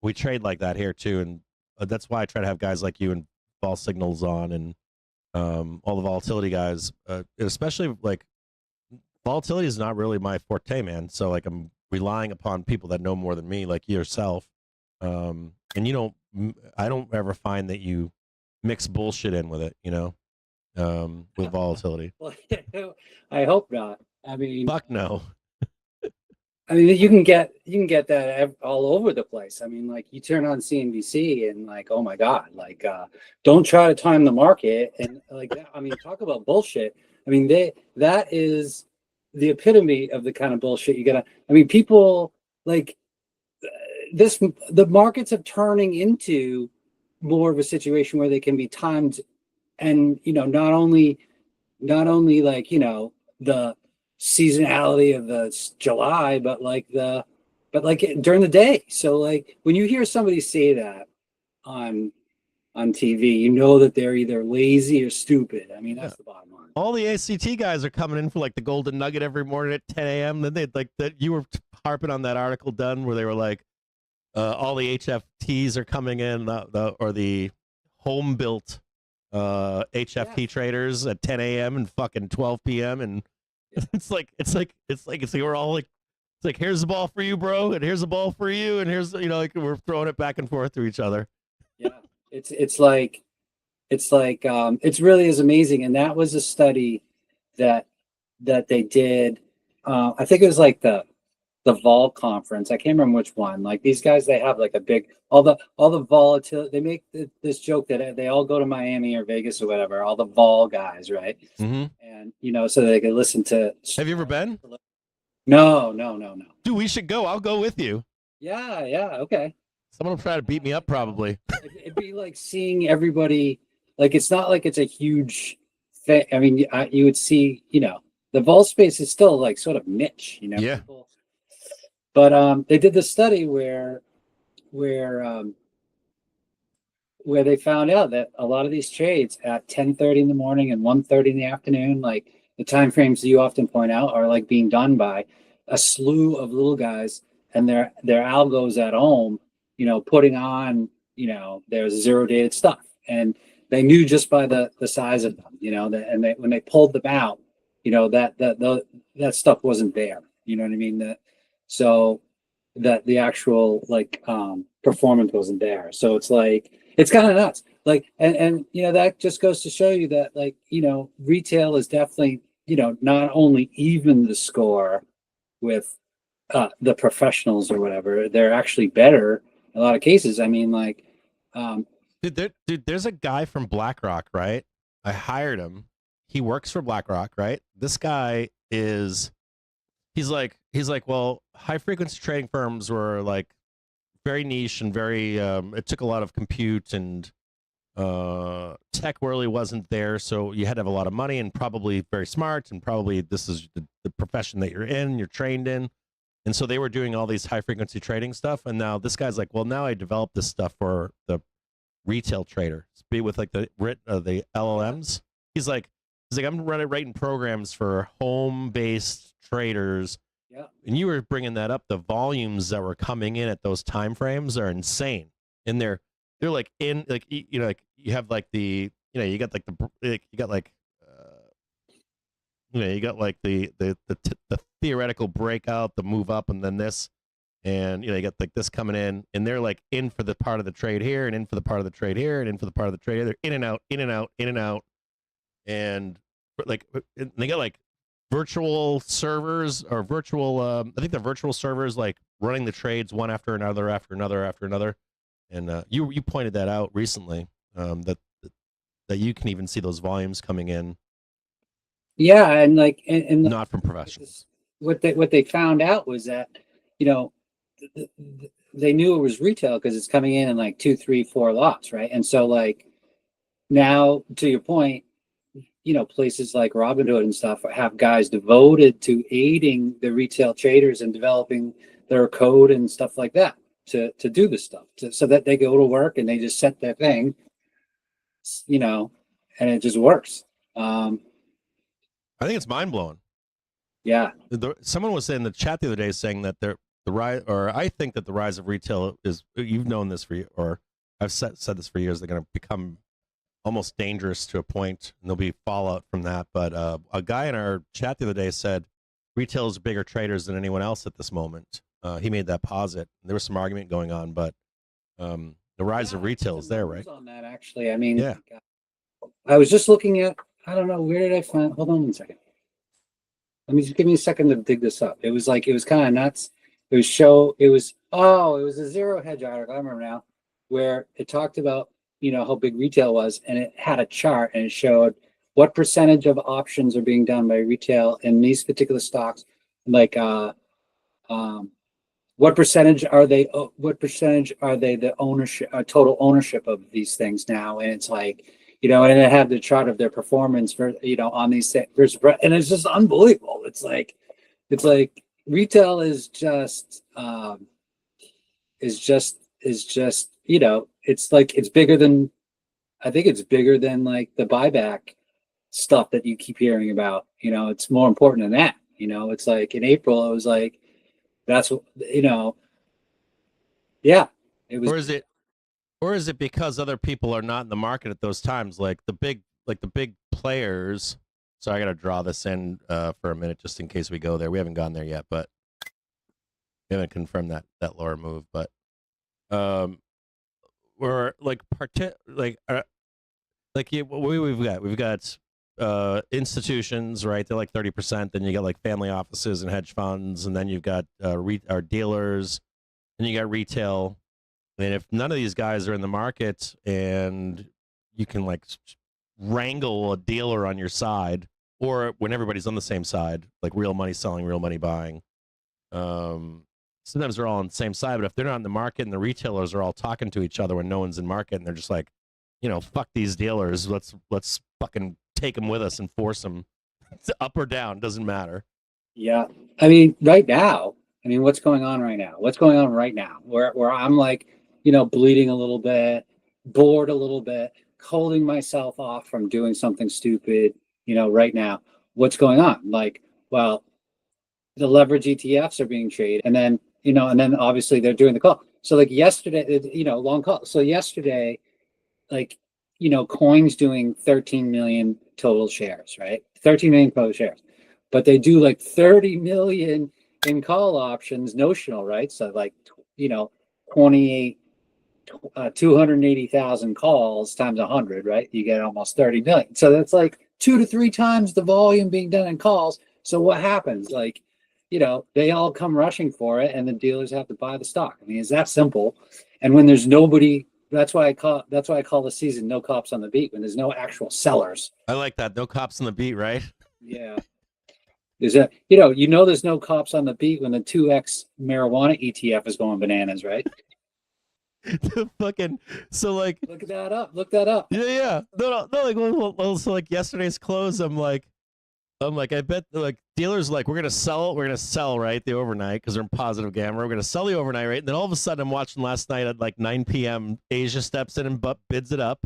we trade like that here too, and that's why I try to have guys like you and Vol Signals on, and all the volatility guys, especially like volatility is not really my forte, man. So like I'm relying upon people that know more than me, like yourself. And I don't ever find that you mix bullshit in with it, with volatility. Well, I hope not. I mean, Fuck no. you can get that all over the place. I mean, like you turn on CNBC and like, oh my God, like don't try to time the market and like that. I mean, talk about bullshit. I mean, that is the epitome of the kind of bullshit you gotta. I mean, people like this. The markets are turning into more of a situation where they can be timed, and not only like the seasonality of the July, but like during the day. So like when you hear somebody say that on TV, you know that they're either lazy or stupid. I mean, that's the bottom line. All the ACT guys are coming in for like the golden nugget every morning at 10 a.m. Then they'd like that. You were harping on that article done where they were like, all the HFTs are coming in, or the home built HFT traders at 10 a.m. and fucking 12 p.m. and it's like we're all like, it's like, here's the ball for you, bro, and here's the ball for you, and here's like we're throwing it back and forth to each other. Yeah, it's really is amazing, and that was a study that they did. I think it was like the vol conference. I can't remember which one. Like these guys, they have like a big all the volatility. They make this joke that they all go to Miami or Vegas or whatever. All the vol guys, right? Mm-hmm. And so they can listen to. Have you ever been? No. Dude, we should go. I'll go with you. Yeah. Okay. Someone will try to beat me up, probably. It'd be like seeing everybody. Like it's not like it's a huge thing. I mean, you would see. The vol space is still like sort of niche. Yeah. People, but they did the study where they found out that a lot of these trades at 10:30 in the morning and 1:30 in the afternoon, like the time frames that you often point out, are like being done by a slew of little guys and their algos at home, putting on their zero dated stuff, and they knew just by the size of them, and when they pulled them out, that stuff wasn't there. You know what I mean? So that the actual like performance wasn't there. So it's like it's kind of nuts. Like and that just goes to show you that like retail is definitely not only even the score with the professionals or whatever, they're actually better in a lot of cases. I mean, like dude, there's a guy from BlackRock, right? I hired him. He works for BlackRock, right? This guy he's like, well, high frequency trading firms were like very niche and very it took a lot of compute, and tech really wasn't there, so you had to have a lot of money and probably very smart, and probably this is the profession that you're trained in. And so they were doing all these high frequency trading stuff, and now this guy's like, well, now I developed this stuff for the retail trader, be with like the LLMs. He's like I'm writing programs for home-based traders. Yeah. And you were bringing that up. The volumes that were coming in at those time frames are insane, and they're like in like like you have like the you got like the theoretical breakout, the move up, and then this, and you got like this coming in, and they're like in for the part of the trade here, and in for the part of the trade here, and in for the part of the trade here. They're in and out, in and out, in and out, and like they got like virtual servers or virtual. I think they're virtual servers, like running the trades one after another, after another, after another. And you pointed that out recently, that you can even see those volumes coming in. Yeah, and like and not from professionals. What they found out was that they knew it was retail because it's coming in like 2, 3, 4 lots, right? And so like now, to your point, places like Robinhood and stuff have guys devoted to aiding the retail traders and developing their code and stuff like that to do this stuff, so that they go to work and they just set their thing, and it just works. I think it's mind blowing. Yeah. Someone was in the chat the other day saying that the rise, or I think that the rise of retail is, you've known this or I've said this for years, they're going to become almost dangerous to a point, and there'll be fallout from that. But a guy in our chat the other day said retail's bigger traders than anyone else at this moment. He made that posit. There was some argument going on, but the rise of retail is there, right? On that, actually, I mean, Yeah. I was just looking at. I don't know, where did I find? Hold on one second. Give me a second to dig this up. It was kind of nuts. It was a zero hedge article. I remember now, where it talked about how big retail was, and it had a chart and it showed what percentage of options are being done by retail in these particular stocks. Like, what percentage are they? What percentage are they the ownership, total ownership of these things now? And it's like, and it had the chart of their performance for on these things, and it's just unbelievable. It's like retail is just it's bigger than, I think it's bigger than like the buyback stuff that you keep hearing about. It's more important than that. It's like in April, it was like, that's what, yeah, it was. Or is it because other people are not in the market at those times? Like the big players. So I got to draw this in for a minute, just in case we go there. We haven't gone there yet, but we haven't confirmed that lower move, but we're like we've got institutions, right? They're like 30%. Then you got like family offices and hedge funds, and then you've got our dealers, and you got retail. And if none of these guys are in the market, and you can like wrangle a dealer on your side, or when everybody's on the same side, like real money selling, real money buying. Sometimes they're all on the same side, but if they're not in the market and the retailers are all talking to each other when no one's in market, and they're just like, fuck these dealers, let's fucking take them with us and force them up or down, doesn't matter. Yeah, I mean, right now, what's going on right now? What's going on right now? Where I'm like, bleeding a little bit, bored a little bit, holding myself off from doing something stupid. Right now, what's going on? Like, well, the leverage ETFs are being traded, and then obviously they're doing the call. So like yesterday, long call. So yesterday, like, Coin's doing 13 million total shares, right? 13 million total shares, but they do like 30 million in call options notional, right? So like, 280,000 calls times 100, right? You get almost 30 million. So that's like 2 to 3 times the volume being done in calls. So what happens? Like, they all come rushing for it, and the dealers have to buy the stock. It's that simple. And when there's nobody, that's why I call the season "No Cops on the Beat," when there's no actual sellers. I like that. No cops on the beat, right? Yeah. There's there's no cops on the beat when the 2X marijuana ETF is going bananas, right? So like, look that up. Yeah. No. Like, well, so like yesterday's close, I'm like, I bet like dealers like we're gonna sell, right, the overnight, because they're in positive gamma. We're gonna sell the overnight, right? And then all of a sudden, I'm watching last night at like 9 p.m. Asia steps in and bids it up.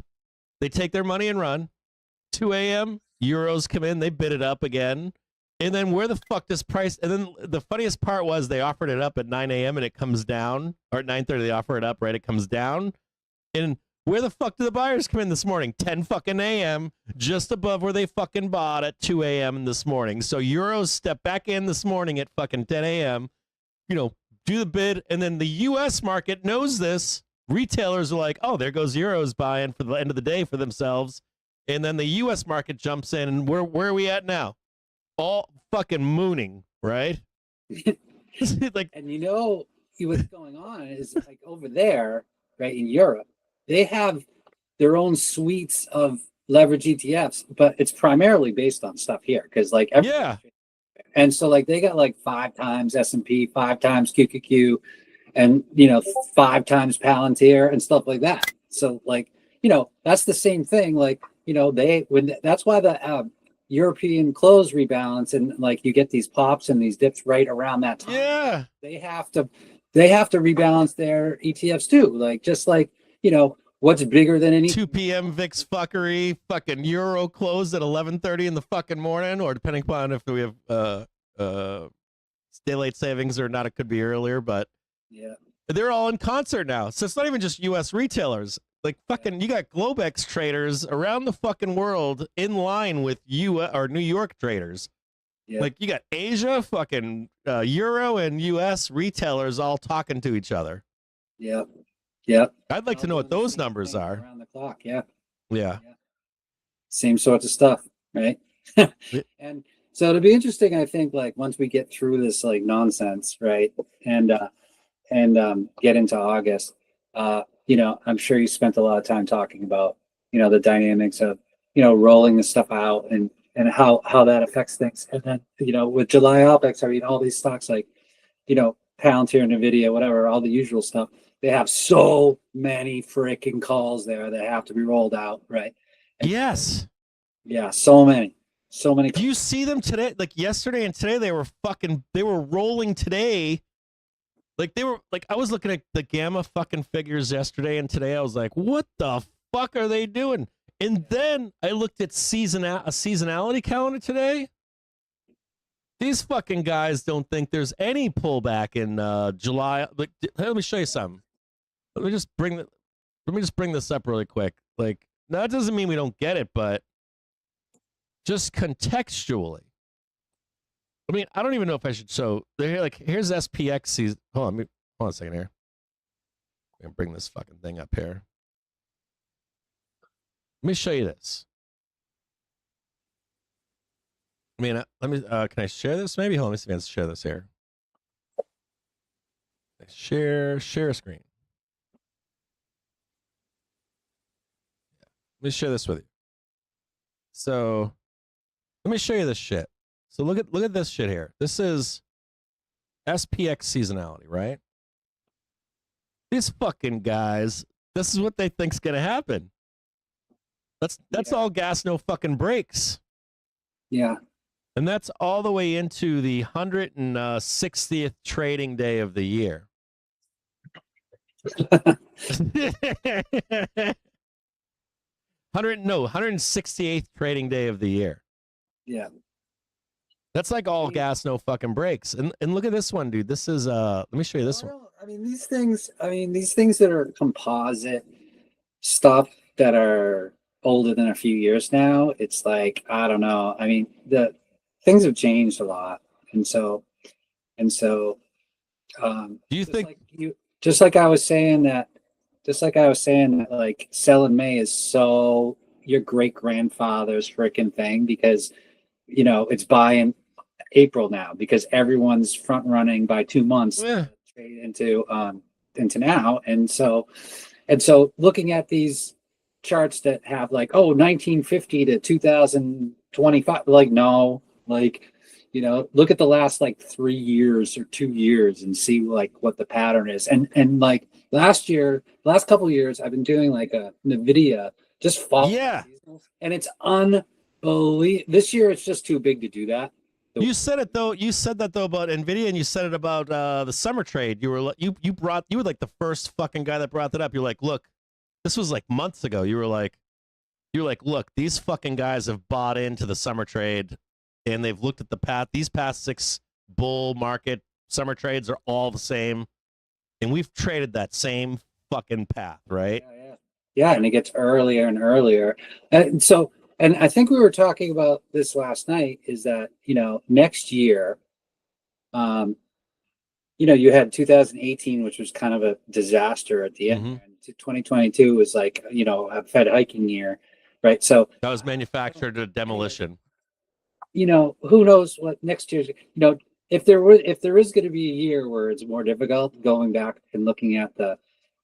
They take their money and run. 2 a.m. Euros come in, they bid it up again. And then where the fuck does price? And then the funniest part was they offered it up at 9 a.m. and it comes down, or at 9:30 they offer it up, right? It comes down. And where the fuck do the buyers come in this morning? 10 fucking a.m., just above where they fucking bought at 2 a.m. this morning. So Euros step back in this morning at fucking 10 a.m., do the bid, and then the U.S. market knows this. Retailers are like, oh, there goes Euros buying for the end of the day for themselves. And then the U.S. market jumps in, and where are we at now? All fucking mooning, right? Like, and what's going on is like over there, right, in Europe, they have their own suites of leverage ETFs, but it's primarily based on stuff here, because like and so like they got like 5 times S&P, 5 times QQQ, and 5 times Palantir and stuff like that. So like that's the same thing. Like that's why the European close rebalance, and like you get these pops and these dips right around that time. Yeah, they have to rebalance their ETFs too. Like just like what's bigger than any 2 p.m. VIX fuckery, fucking Euro closed at 11:30 in the fucking morning, or depending upon if we have daylight savings or not, it could be earlier. But yeah, they're all in concert now. So it's not even just U.S. retailers. Like fucking, you got Globex traders around the fucking world in line with New York traders. Yeah. Like you got Asia, fucking Euro and US retailers all talking to each other. Yep. Yep. I'd like to know what All doing the those same numbers thing are. around the clock. Yeah. Yeah. Same sorts of stuff, right? Yeah. And so it'll be interesting, I think, like once we get through this like nonsense, right? And get into August, I'm sure you spent a lot of time talking about, the dynamics of, rolling the stuff out and how that affects things. And then, with July OPEX, I mean, all these stocks like, Palantir, NVIDIA, whatever, all the usual stuff, they have so many freaking calls there that have to be rolled out, right? And Yes. yeah, so many. Do you see them today? Like yesterday and today, they were rolling today. Like I was looking at the gamma fucking figures yesterday and today. I was like, what the fuck are they doing? And then I looked at a seasonality calendar today. These fucking guys don't think there's any pullback in July. Like, let me show you something. Let me just bring this up really quick. Like, now that doesn't mean we don't get it, but just contextually. I mean, I don't even know if I should show. Here's SPX season. Hold on a second here. I'm gonna bring this fucking thing up here. Let me show you this. I mean, can I share this? Maybe. Hold on, let me see if I can share this here. Share screen. Let me share this with you. So, let me show you this shit. So look at this shit here. This is SPX seasonality, right? These fucking guys, this is what they think's gonna happen. That's all gas, no fucking brakes. Yeah. And that's all the way into the 160th trading day of the year. 168th trading day of the year. Yeah. That's like all gas, no fucking brakes. And look at this one, dude. This is let me show you this one. I mean, these things that are composite stuff that are older than a few years now, it's like, I don't know. I mean, the things have changed a lot. And so do you think just like I was saying that like sell in May is so your great grandfather's freaking thing because it's buy in April now because everyone's front running by 2 months trade into now. And so looking at these charts that have like 1950 to 2025, like no, like look at the last like 3 years or 2 years and see like what the pattern is. And like last couple of years I've been doing like a NVIDIA just follow. Yeah. And it's unbelievable. This year it's just too big to do that. You said it though. You said that though about Nvidia, and you said it about the summer trade. You were like the first fucking guy that brought that up. You're like, look, this was like months ago. You were like, look, these fucking guys have bought into the summer trade, and they've looked at the path. These past 6 bull market summer trades are all the same, and we've traded that same fucking path, right? Yeah, and it gets earlier and earlier, and so. And I think we were talking about this last night is that, next year, you had 2018, which was kind of a disaster at the end. Mm-hmm. And 2022 was like, a Fed hiking year, right? So that was manufactured to demolition. Who knows what next year's, if there is going to be a year where it's more difficult going back and looking at the,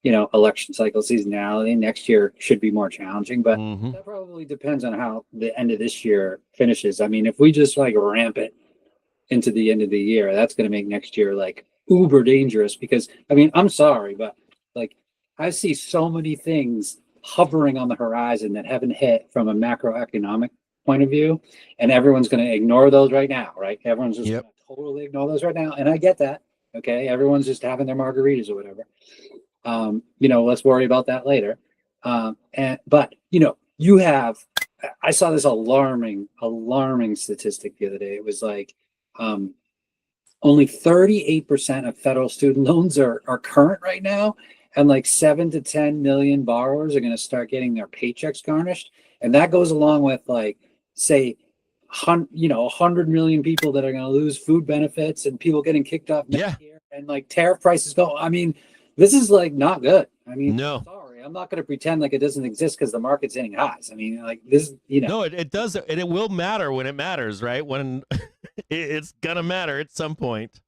election cycle seasonality, next year should be more challenging, but that probably depends on how the end of this year finishes. I mean, if we just like ramp it into the end of the year, that's going to make next year like uber dangerous because, I mean, I'm sorry, but like I see so many things hovering on the horizon that haven't hit from a macroeconomic point of view, and everyone's going to ignore those right now, right? Everyone's just going to totally ignore those right now, and I get that. Okay, everyone's just having their margaritas or whatever. Let's worry about that later. But you have, I saw this alarming statistic the other day. It was like, only 38% of federal student loans are current right now. And like 7 to 10 million borrowers are going to start getting their paychecks garnished. And that goes along with like, say, 100 million people that are going to lose food benefits and people getting kicked off Medicare and like tariff prices go. I mean, this is like not good. I mean, No. sorry, I'm not going to pretend like it doesn't exist because the market's hitting highs. I mean, like this, No, it does, and it will matter when it matters, right? When it's gonna matter at some point.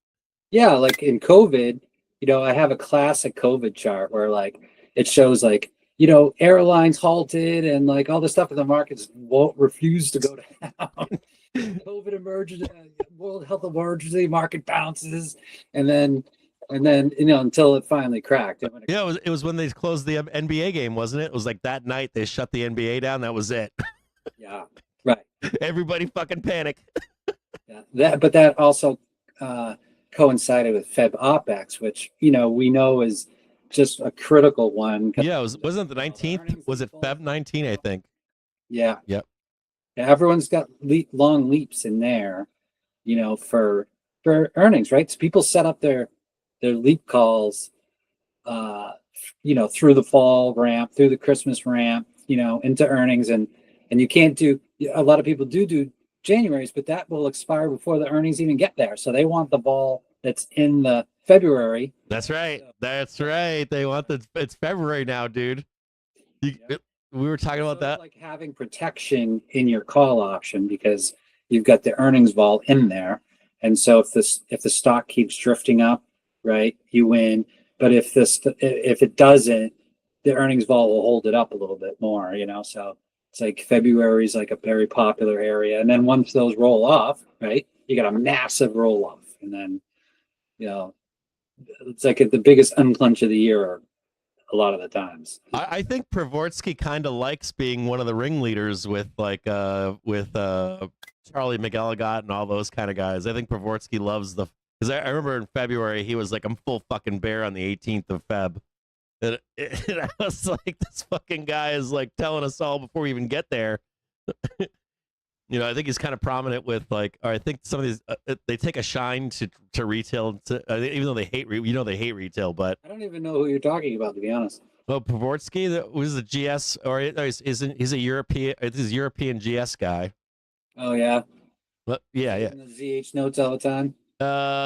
Yeah, like in COVID, I have a classic COVID chart where like it shows like, airlines halted and like all the stuff in the markets won't refuse to go down. COVID emergency, World Health Emergency, market bounces, and then until it finally cracked. Yeah, it was when they closed the NBA game, wasn't it? It was like that night they shut the NBA down. That was it. Yeah, right. Everybody fucking panic. Yeah, but that also coincided with Feb OPEX, which we know is just a critical one. Yeah, wasn't it the 19th? Was it Feb 19? I think. Yeah. Yep. Yeah, everyone's got long leaps in there, for earnings, right? So people set up their leap calls, through the fall ramp, through the Christmas ramp, into earnings, and you can't do. A lot of people do January's, but that will expire before the earnings even get there. So they want the ball that's in the February. That's right. That's right. They want it's February now, dude. We were talking about that. Like having protection in your call option because you've got the earnings vol in there. And so if the stock keeps drifting up, right, you win. But if it doesn't, the earnings vol will hold it up a little bit more, so it's like February is like a very popular area. And then once those roll off, right, you got a massive roll off. And then, it's like the biggest unclench of the year a lot of the times. I think Pravorsky kind of likes being one of the ringleaders with Charlie McElligott and all those kind of guys. I think Pravorsky loves because I remember in February he was like, I'm full fucking bear on the 18th of Feb. And I was like, this fucking guy is like telling us all before we even get there. I think he's kind of prominent with like, or I think some of these they take a shine to retail, even though they hate they hate retail. But I don't even know who you're talking about, to be honest. Well, Pravorsky, that was a GS, or he's a European. He's a European GS guy. Oh yeah. Well, yeah. In the ZH notes all the time.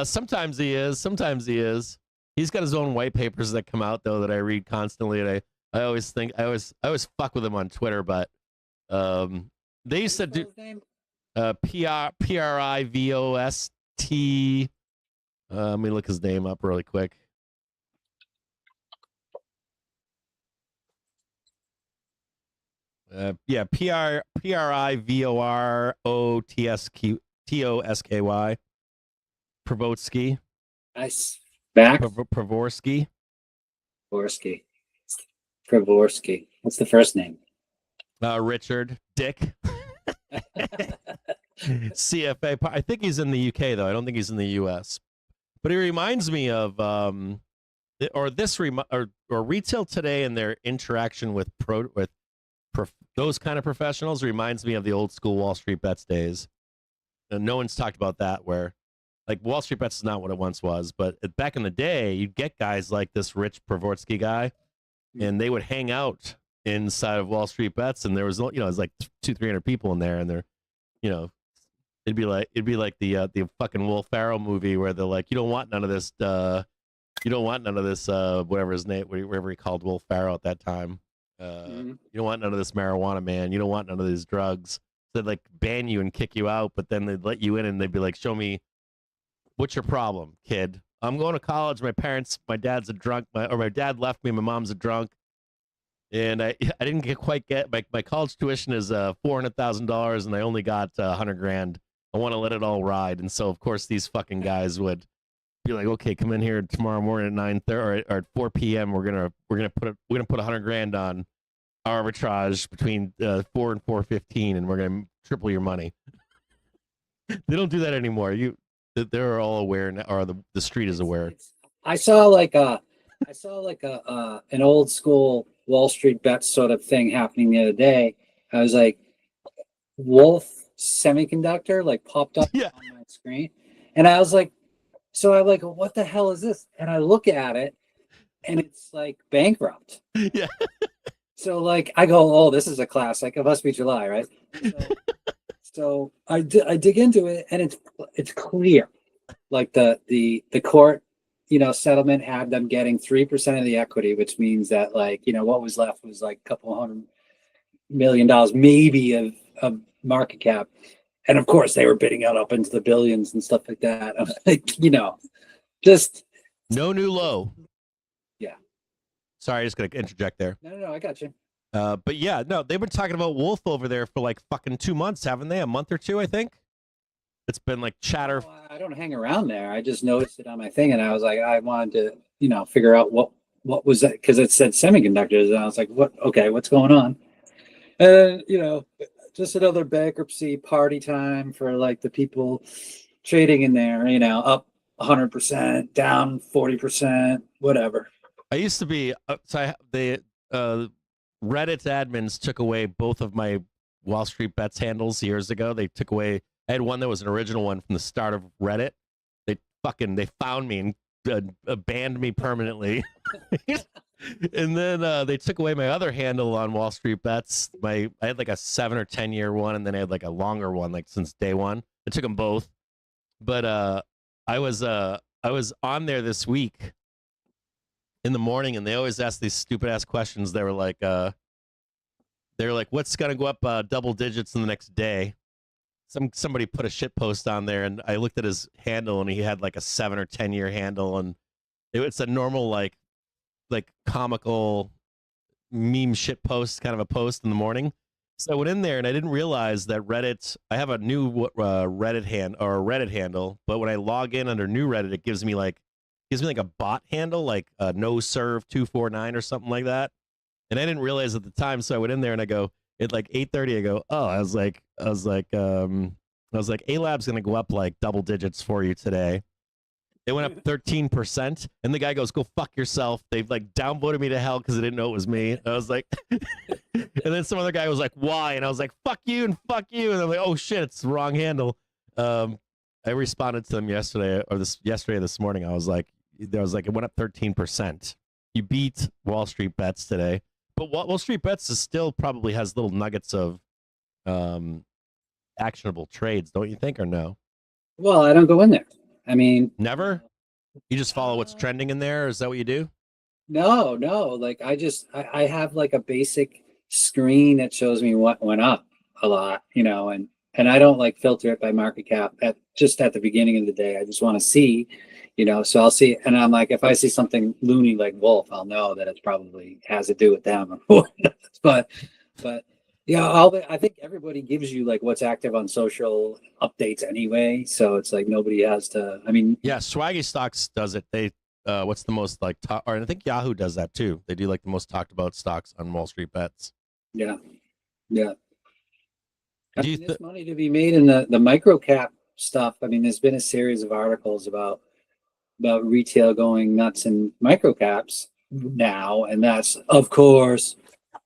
Sometimes he is. Sometimes he is. He's got his own white papers that come out though that I read constantly, and I always fuck with him on Twitter, but they used to do Privost. Let me look his name up really quick. Privortsky. Pravotsky. Nice. Back. Pravorsky. Pravorsky. What's the first name? Richard Dick. CFA. I think he's in the UK though. I don't think he's in the US. But he reminds me of retail today and their interaction with those kind of professionals reminds me of the old school Wall Street Bets days. And no one's talked about that, where like Wall Street Bets is not what it once was, but back in the day, you'd get guys like this Rich Pravorsky guy, and they would hang out inside of Wall Street Bets, and there was it was like 200-300 people in there, and they're it'd be like the fucking Will Ferrell movie where they're like, you don't want none of this whatever his name, whatever he called Will Ferrell at that time. You don't want none of this marijuana, man. You don't want none of these drugs. So they'd like ban you and kick you out, but then they'd let you in and they'd be like, show me, what's your problem, kid? I'm going to college. My dad's a drunk. My dad left me. My mom's a drunk. And I didn't quite get my college tuition is $400,000 and I only got $100,000. I want to let it all ride. And so of course these fucking guys would be like, okay, come in here tomorrow morning at 9:30 or at 4 p.m. We're gonna put $100,000 on arbitrage between 4 and 4:15, and we're gonna triple your money. They don't do that anymore. They're all aware now, or the street is aware. I saw an old school Wall Street Bets sort of thing happening the other day. I was like, Wolf Semiconductor like popped up on my screen, and I was like, what the hell is this? And I look at it, and it's like bankrupt. Yeah. So like I go, oh, this is a classic. It must be July, right? So I dig into it, and it's clear, like the court, settlement had them getting 3% of the equity, which means that like what was left was like a couple $100 million maybe of market cap, and of course they were bidding out up into the billions and stuff like that. I'm like, just No new low. Yeah. Sorry, I just gonna interject there. No, I got you. But yeah, no, they've been talking about Wolf over there for like fucking 2 months, haven't they? A month or two, I think. It's been like chatter. Well, I don't hang around there. I just noticed it on my thing, and I was like, I wanted to, figure out what was that, because it said semiconductors, and I was like, what? Okay, what's going on? And just another bankruptcy party time for like the people trading in there. Up 100%, down 40%, whatever. I used to be Reddit admins took away both of my Wall Street Bets handles years ago. They took away. I had one that was an original one from the start of Reddit. They found me and banned me permanently. And then they took away my other handle on Wall Street Bets. I had like a 7 or 10 year one, and then I had like a longer one, like since day one. I took them both, but I was on there this week in the morning, and they always ask these stupid ass questions. They were like, what's gonna go up double digits in the next day? Somebody put a shit post on there, and I looked at his handle, and he had like a 7 or 10 year handle, and it's a normal like comical meme shit post, kind of a post in the morning. So I went in there, and I didn't realize that Reddit. I have a new Reddit handle, but when I log in under new Reddit, it gives me like a bot handle, like no serve 249 or something like that. And I didn't realize at the time, so I went in there and I go at like 8:30. I go, oh, I was like, A-Lab's gonna go up like double digits for you today. It went up 13%, and the guy goes, "Go fuck yourself." They've like downvoted me to hell because they didn't know it was me. And I was like, and then some other guy was like, "Why?" And I was like, "Fuck you and fuck you." And I'm like, "Oh shit, it's the wrong handle." I responded to them yesterday or this morning. I was like, it went up 13%. You beat Wall Street Bets today, but Wall Street Bets still probably has little nuggets of actionable trades, don't you think, or no? Well, I don't go in there. I mean, never. You just follow what's trending in there. Is that what you do? No. Like I have like a basic screen that shows me what went up a lot, and I don't like filter it by market cap at the beginning of the day. I just want to see, so I'll see, and I'm like, if I see something loony like Wolf, I'll know that it probably has to do with them. but yeah, I think everybody gives you like what's active on social updates anyway, so it's like nobody has to. I mean, yeah, Swaggy Stocks does it. They what's the most like top, or I think Yahoo does that too. They do like the most talked about stocks on Wall Street Bets. Yeah. I mean, there's money to be made in the micro cap stuff. I mean, there's been a series of articles about retail going nuts in micro caps now, and that's of course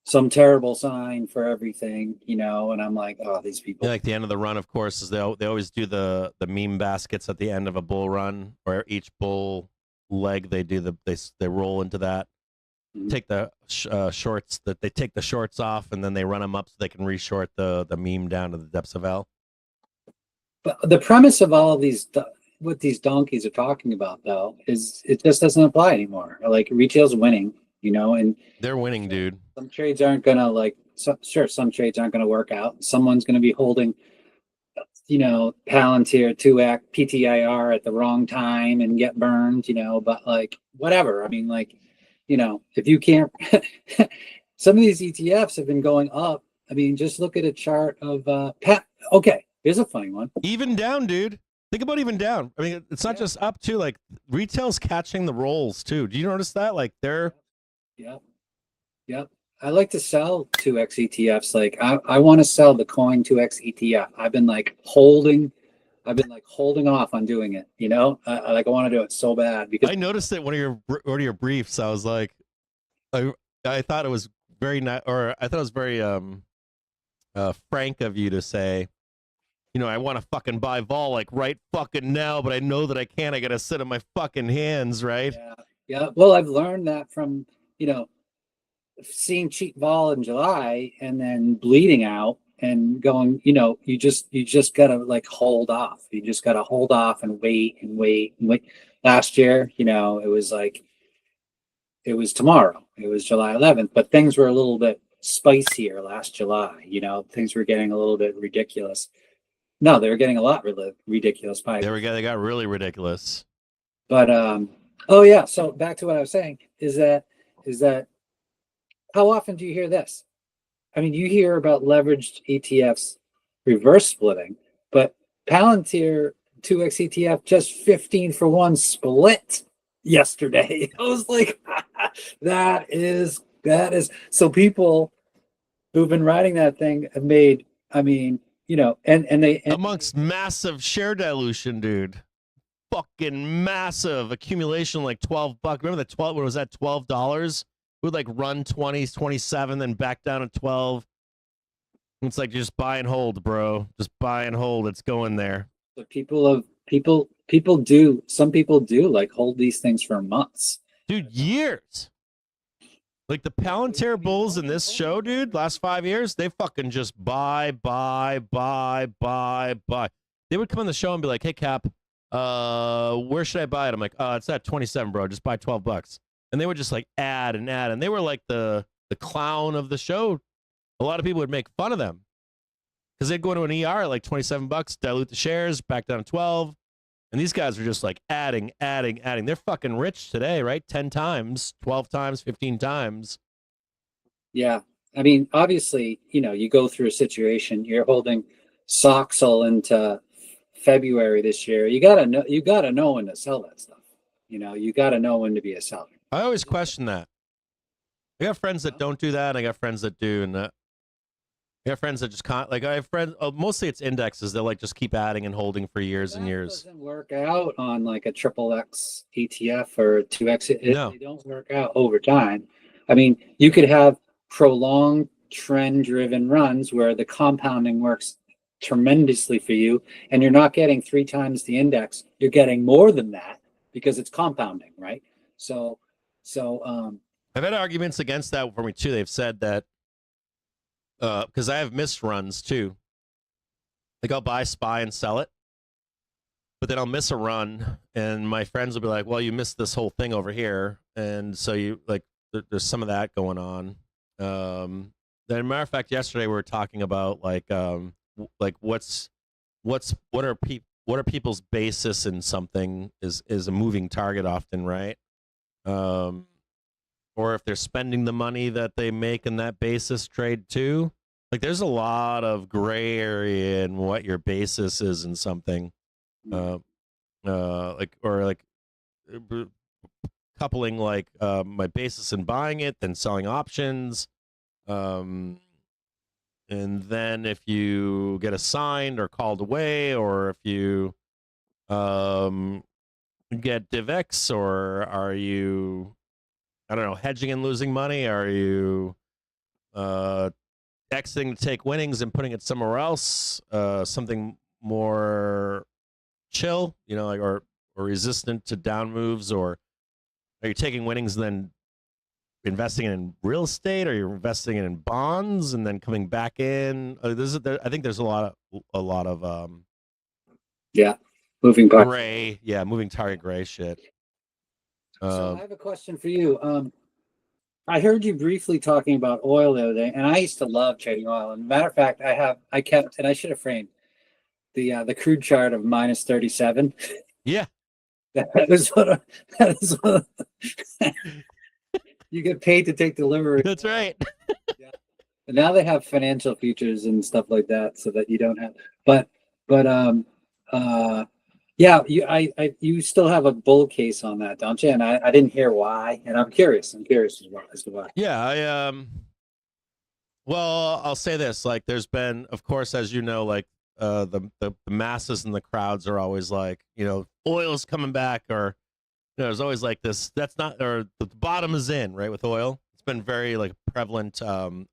some terrible sign for everything, and I'm like, oh, these people. Yeah, like the end of the run, of course, is they always do the meme baskets at the end of a bull run, or each bull leg they do they roll into that. Mm-hmm. Take the shorts they take the shorts off, and then they run them up so they can reshort the meme down to the depths of hell. But the premise of all of these, what these donkeys are talking about, though, is it just doesn't apply anymore. Like retail's winning. And they're winning, dude. Some trades aren't gonna some trades aren't gonna work out. Someone's gonna be holding, Palantir 2X PTIR at the wrong time and get burned, but like whatever. I mean, like, if you can't, some of these ETFs have been going up. I mean, just look at a chart of okay, here's a funny one. Even down, dude. Think about even down. I mean, it's not just up too. Like retail's catching the rolls too. Do you notice that? Like they're. Yep. I like to sell 2X ETFs. Like I want to sell the coin 2X ETF. I've been holding off on doing it. I want to do it so bad because I noticed it one of your briefs. I was like, I thought it was very nice, or I thought it was very frank of you to say, I want to fucking buy vol like right fucking now, but I know that I can't. I gotta sit on my fucking hands, right? Yeah. Well, I've learned that from seeing cheap vol in July and then bleeding out and going, you just gotta like hold off. You just gotta hold off and wait and wait and wait. Last year, it was like it was tomorrow. It was July 11th, but things were a little bit spicier last July. Things were getting a little bit ridiculous. No, they were getting a lot ridiculous. They got really ridiculous. But oh yeah. So back to what I was saying is that how often do you hear this? I mean, you hear about leveraged ETFs reverse splitting, but Palantir 2x ETF just 15 for 1 split yesterday. I was like, that is so people who've been riding that thing have made, I mean, and they amongst massive share dilution, dude. Fucking massive accumulation, like $12. Remember the 12? What was that? $12? We would like run 20, 27, then back down to 12. It's like just buy and hold, bro. Just buy and hold. It's going there. But some people do like hold these things for months. Dude, years. Like the Palantir bulls in this show, dude, last 5 years, they fucking just buy. They would come on the show and be like, hey, Cap, where should I buy it? I'm like, it's at 27, bro. Just buy $12. And they would just like add. And they were like the clown of the show. A lot of people would make fun of them because they'd go into an ER at like $27, dilute the shares, back down to 12. And these guys are just like adding. They're fucking rich today, right? 10 times, 12 times, 15 times. Yeah. I mean, obviously, you go through a situation, you're holding Soxal into February this year. You gotta know when to sell that stuff. You gotta know when to be a seller. I always question that. I got friends that don't do that, and I got friends that do, and I got friends that just can't. Like I have friends. Mostly it's indexes. They'll like just keep adding and holding for years and years. Doesn't work out on like a triple X ETF or a 2X. No. They don't work out over time. I mean, you could have prolonged trend-driven runs where the compounding works tremendously for you, and you're not getting 3 times the index. You're getting more than that because it's compounding, right? So I've had arguments against that for me too. They've said that because I have missed runs too. Like I'll buy SPY and sell it, but then I'll miss a run, and my friends will be like, "Well, you missed this whole thing over here," and so you like there's some of that going on. Then, as a matter of fact, yesterday we were talking about like what are people's basis in something is a moving target often, right? Or if they're spending the money that they make in that basis trade too. Like there's a lot of gray area in what your basis is in something. Coupling like my basis in buying it, then selling options. And then if you get assigned or called away, or if you get DivX, or are you, I don't know, hedging and losing money? Are you exiting to take winnings and putting it somewhere else? Something more chill, like or resistant to down moves, or are you taking winnings and then investing in real estate, or you're investing in bonds and then coming back in? I think there's a lot of moving parts. Gray, moving target gray shit. So I have a question for you. I heard you briefly talking about oil the other day, and I used to love trading oil. And matter of fact, I kept, and I should have framed the crude chart of minus 37. Yeah, that is what you get paid to take delivery. That's right. Yeah. And now they have financial features and stuff like that, so that you don't have. You still have a bull case on that, don't you? And I didn't hear why, and I'm curious as to why. Yeah, well, I'll say this: like, there's been, of course, as you know, like the masses and the crowds are always like, oil's coming back, or there's always like this. That's not, or the bottom is in, right? With oil, it's been very like prevalent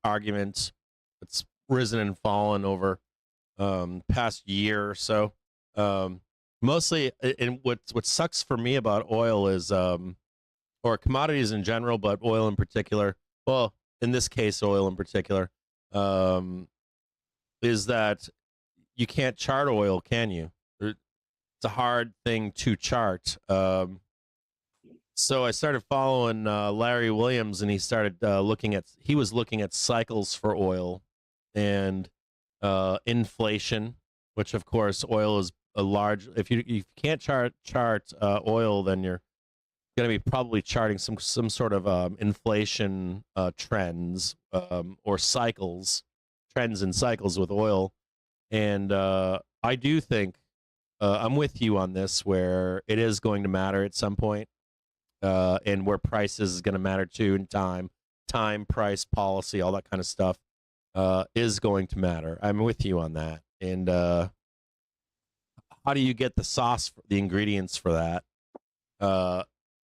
argument. It's risen and fallen over past year or so. Mostly, and what sucks for me about oil is, or commodities in general, but oil in particular. Well, in this case, oil in particular, is that you can't chart oil, can you? It's a hard thing to chart. So I started following Larry Williams, and he started looking at cycles for oil and inflation, which of course oil is a large. If you can't chart oil, then you're going to be probably charting some sort of inflation trends or cycles, trends and cycles with oil. And I do think I'm with you on this, where it is going to matter at some point, and where price is going to matter too, and time, price, policy, all that kind of stuff is going to matter. I'm with you on that. And how do you get the sauce, the ingredients for that?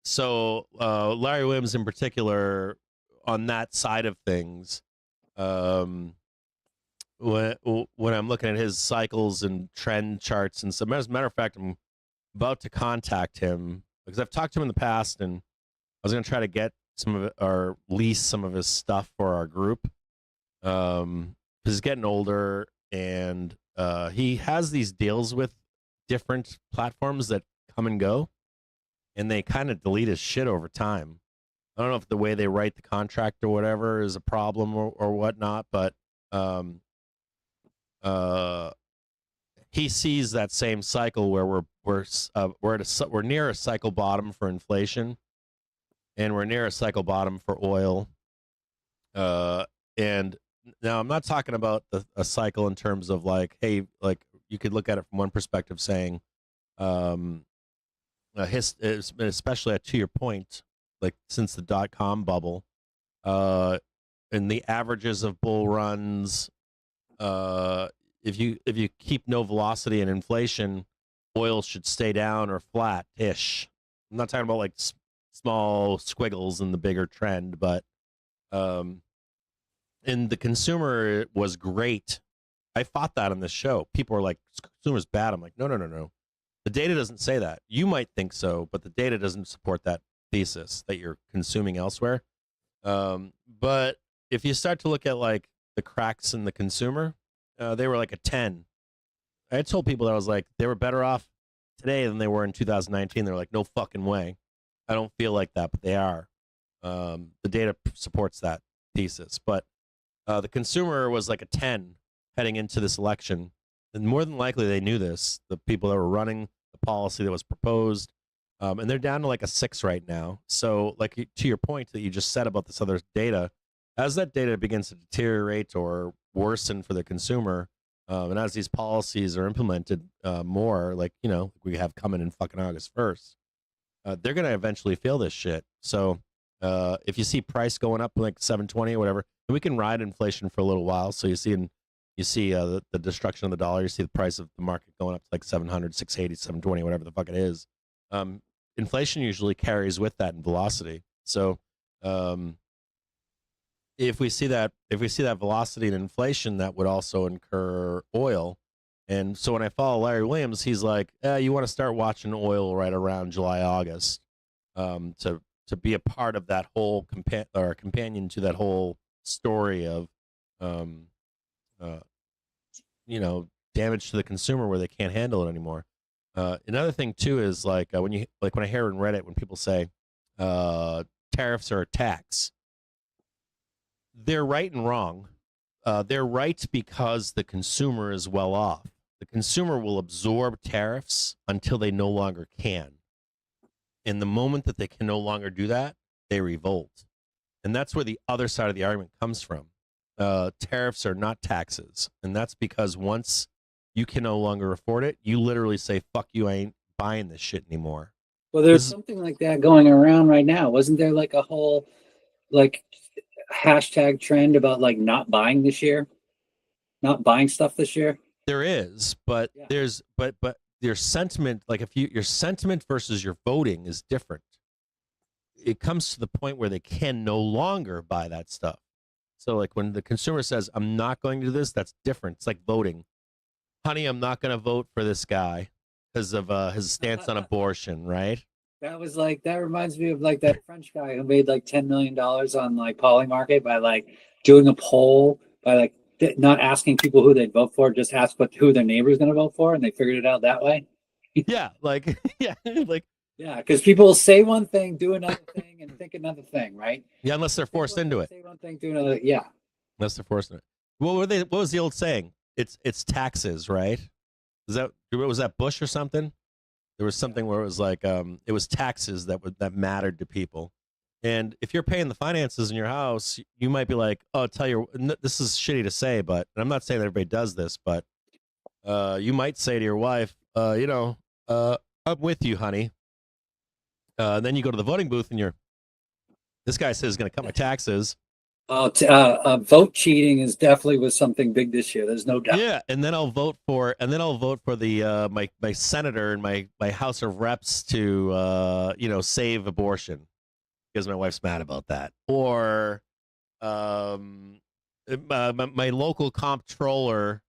So Larry Williams in particular, on that side of things, when I'm looking at his cycles and trend charts and some, as a matter of fact, I'm about to contact him because I've talked to him in the past, and I was going to try to get some of it or lease some of his stuff for our group. Because he's getting older, and he has these deals with different platforms that come and go, and they kind of delete his shit over time. I don't know if the way they write the contract or whatever is a problem or whatnot, but he sees that same cycle where we're near a cycle bottom for inflation, and we're near a cycle bottom for oil. And now I'm not talking about a cycle in terms of like, hey, like you could look at it from one perspective, saying, especially to your point, like since the .com bubble, and the averages of bull runs, if you keep no velocity and inflation, oil should stay down or flat-ish. I'm not talking about like small squiggles in the bigger trend, but and the consumer was great. I fought that on this show. People are like, consumer's bad. I'm like, no. The data doesn't say that. You might think so, but the data doesn't support that thesis that you're consuming elsewhere. But if you start to look at like the cracks in the consumer, they were like a 10. I told people that I was like, they were better off today than they were in 2019. They're like, no fucking way. I don't feel like that, but they are. The data supports that thesis. But the consumer was like a 10 heading into this election. And more than likely, they knew this, the people that were running the policy that was proposed. And they're down to like a 6 right now. So, like, to your point that you just said about this other data, as that data begins to deteriorate or worsen for the consumer, and as these policies are implemented more, like, you know, we have coming in fucking August 1st, they're going to eventually feel this shit. So if you see price going up like 720 or whatever, we can ride inflation for a little while. So you see the destruction of the dollar, you see the price of the market going up to like 700, 680, 720, whatever the fuck it is. Inflation usually carries with that in velocity. So if we see that velocity and inflation, that would also incur oil. And so when I follow Larry Williams, he's like, you want to start watching oil right around July, August, to be a part of that whole companion to that whole story of damage to the consumer where they can't handle it anymore. Another thing too is like when I hear in Reddit when people say tariffs are a tax, they're right and wrong. They're right because the consumer is well off. The consumer will absorb tariffs until they no longer can. And the moment that they can no longer do that, they revolt. And that's where the other side of the argument comes from. Tariffs are not taxes. And that's because once you can no longer afford it, you literally say, fuck you, I ain't buying this shit anymore. Well, there's something like that going around right now. Wasn't there like a whole like hashtag trend about like not buying this year? Not buying stuff this year? There is, but yeah. There's but your sentiment, like your sentiment versus your voting is different. It comes to the point where they can no longer buy that stuff. So like when the consumer says, I'm not going to do this, that's different. It's like voting. Honey, I'm not going to vote for this guy because of his stance on abortion, right? That reminds me of like that French guy who made like $10 million on like Polymarket by like doing a poll by like not asking people who they'd vote for, just ask who their neighbor's going to vote for, and they figured it out that way. Yeah, like like Yeah, because people will say one thing, do another thing, and think another thing, right? yeah, unless they're forced into it. Say one thing, do another. Yeah. Unless they're forced into it. What was the old saying? It's taxes, right? Was that Bush or something? There was something where it was like it was taxes that mattered to people. And if you're paying the finances in your house, you might be like, "Oh, this is shitty to say, but and I'm not saying that everybody does this, but you might say to your wife, I'm with you, honey." And then you go to the voting booth and this guy says he's going to cut my taxes. Vote cheating is definitely was something big this year. There's no doubt. Yeah, and then I'll vote for the my senator and my House of Reps to save abortion because my wife's mad about that. Or my local comptroller,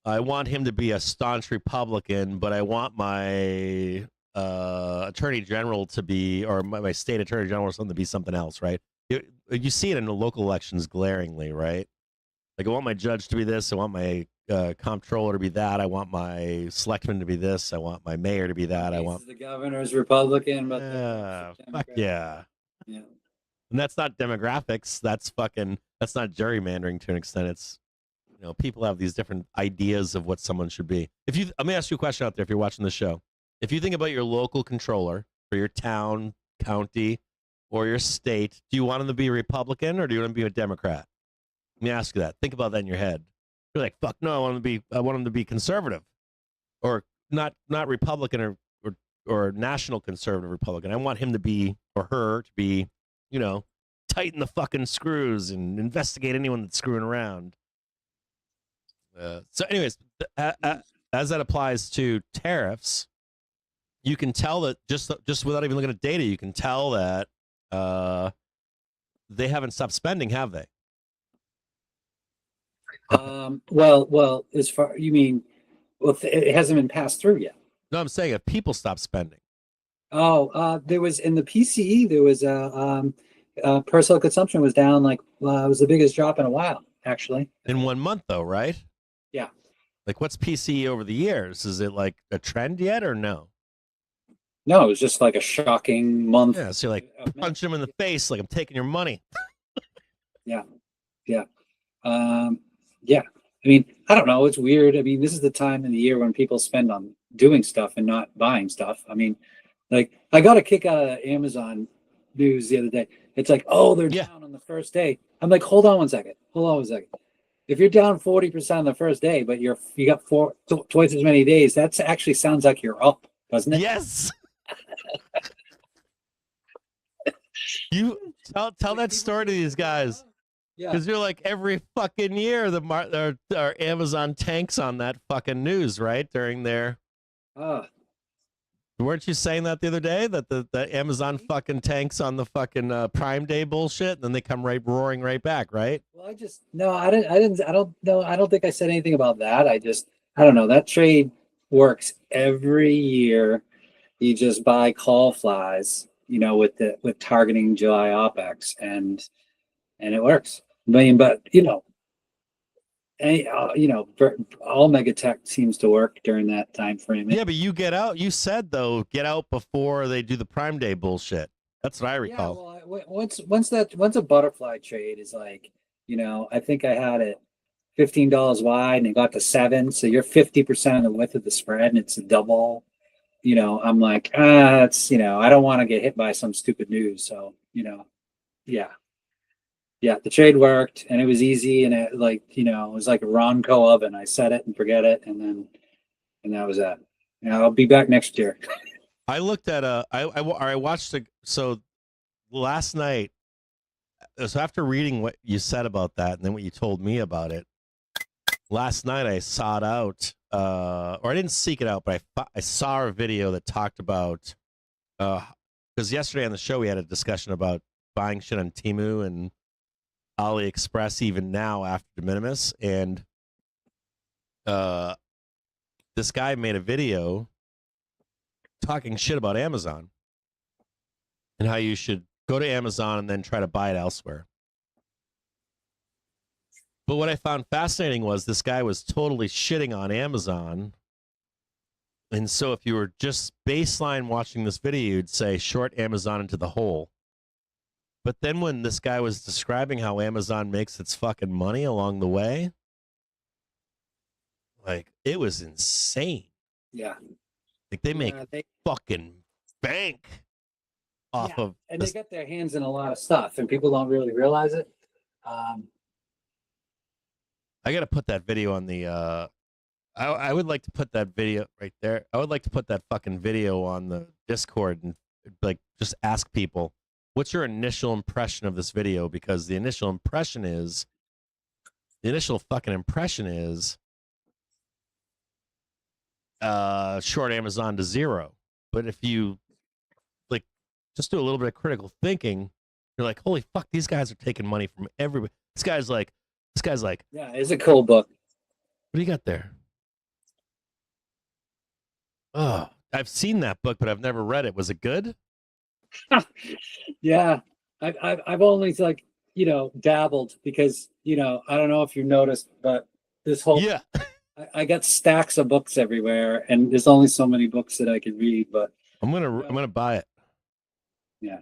I want him to be a staunch Republican, but I want my attorney general to be, or my state attorney general or something to be something else, right? You see it in the local elections glaringly, right? Like I want my judge to be this, I want my comptroller to be that, I want my selectman to be this, I want my mayor to be that, I want the governor's Republican, but fuck yeah. Yeah. And that's not demographics. That's not gerrymandering to an extent. It's people have these different ideas of what someone should be. Let me ask you a question out there if you're watching the show. If you think about your local controller for your town, county, or your state, do you want them to be a Republican or do you want them to be a Democrat? Let me ask you that. Think about that in your head. You're like, fuck no, I want them to be conservative. Or not Republican or national conservative Republican. I want him to be, or her to be, tighten the fucking screws and investigate anyone that's screwing around. So anyways, as that applies to tariffs, you can tell that just without even looking at data, you can tell that they haven't stopped spending, have they? Well, as far you mean, it hasn't been passed through yet. No, I'm saying if people stop spending. There was in the PCE, there was personal consumption was down it was the biggest drop in a while, actually. In 1 month, though, right? Yeah. Like, what's PCE over the years? Is it like a trend yet, or no? No, it was just like a shocking month. Yeah, so you're like punching him in the face, like I'm taking your money. Yeah. Yeah. I mean, I don't know. It's weird. I mean, this is the time in the year when people spend on doing stuff and not buying stuff. I mean, like I got a kick out of Amazon news the other day. It's like, oh, they're down on the first day. I'm like, hold on one second. If you're down 40% on the first day, but you got twice as many days, that actually sounds like you're up, doesn't it? Yes. You tell that story to these guys. Yeah. Because you're like every fucking year our Amazon tanks on that fucking news, right? During their weren't you saying that the other day that the Amazon fucking tanks on the fucking Prime Day bullshit, and then they come roaring right back, right? Well, I don't know. I don't think I said anything about that. I don't know. That trade works every year. You just buy call flies, with targeting July OPEX, and it works. But all mega tech seems to work during that time frame. Yeah, but you get out. You said though, get out before they do the Prime Day bullshit. That's what I recall. Yeah, well, once a butterfly trade is like, I think I had it $15 wide and it got to $7, so you're 50% of the width of the spread, and it's a double. I'm like, it's I don't want to get hit by some stupid news, so yeah, the trade worked and it was easy, and it it was like a Ronco oven. I set it and forget it, and that was that. I'll be back next year. I looked at I watched so last night. So after reading what you said about that and then what you told me about it, last night I sought out, or I didn't seek it out, but I saw a video that talked about, because yesterday on the show we had a discussion about buying shit on Temu and AliExpress even now after de minimis, and this guy made a video talking shit about Amazon and how you should go to Amazon and then try to buy it elsewhere. But what I found fascinating was this guy was totally shitting on Amazon. And so if you were just baseline watching this video, you'd say short Amazon into the hole. But then when this guy was describing how Amazon makes its fucking money along the way, like, it was insane. Yeah. Like, they make fucking bank off of and this. they get their hands in a lot of stuff, and people don't really realize it. I got to put that video on the I would like to put that video right there. I would like to put that fucking video on the Discord and like just ask people, what's your initial impression of this video? Because the initial fucking impression is short Amazon to zero. But if you like just do a little bit of critical thinking, you're like, holy fuck, these guys are taking money from everybody. This guy's like, Yeah, it's a cool book. what do you got there? Oh, I've seen that book, but I've never read it. Was it good? Yeah, I've only like dabbled because I don't know if you noticed, but this whole Yeah. I got stacks of books everywhere, and there's only so many books that I can read. But I'm gonna buy it. yeah,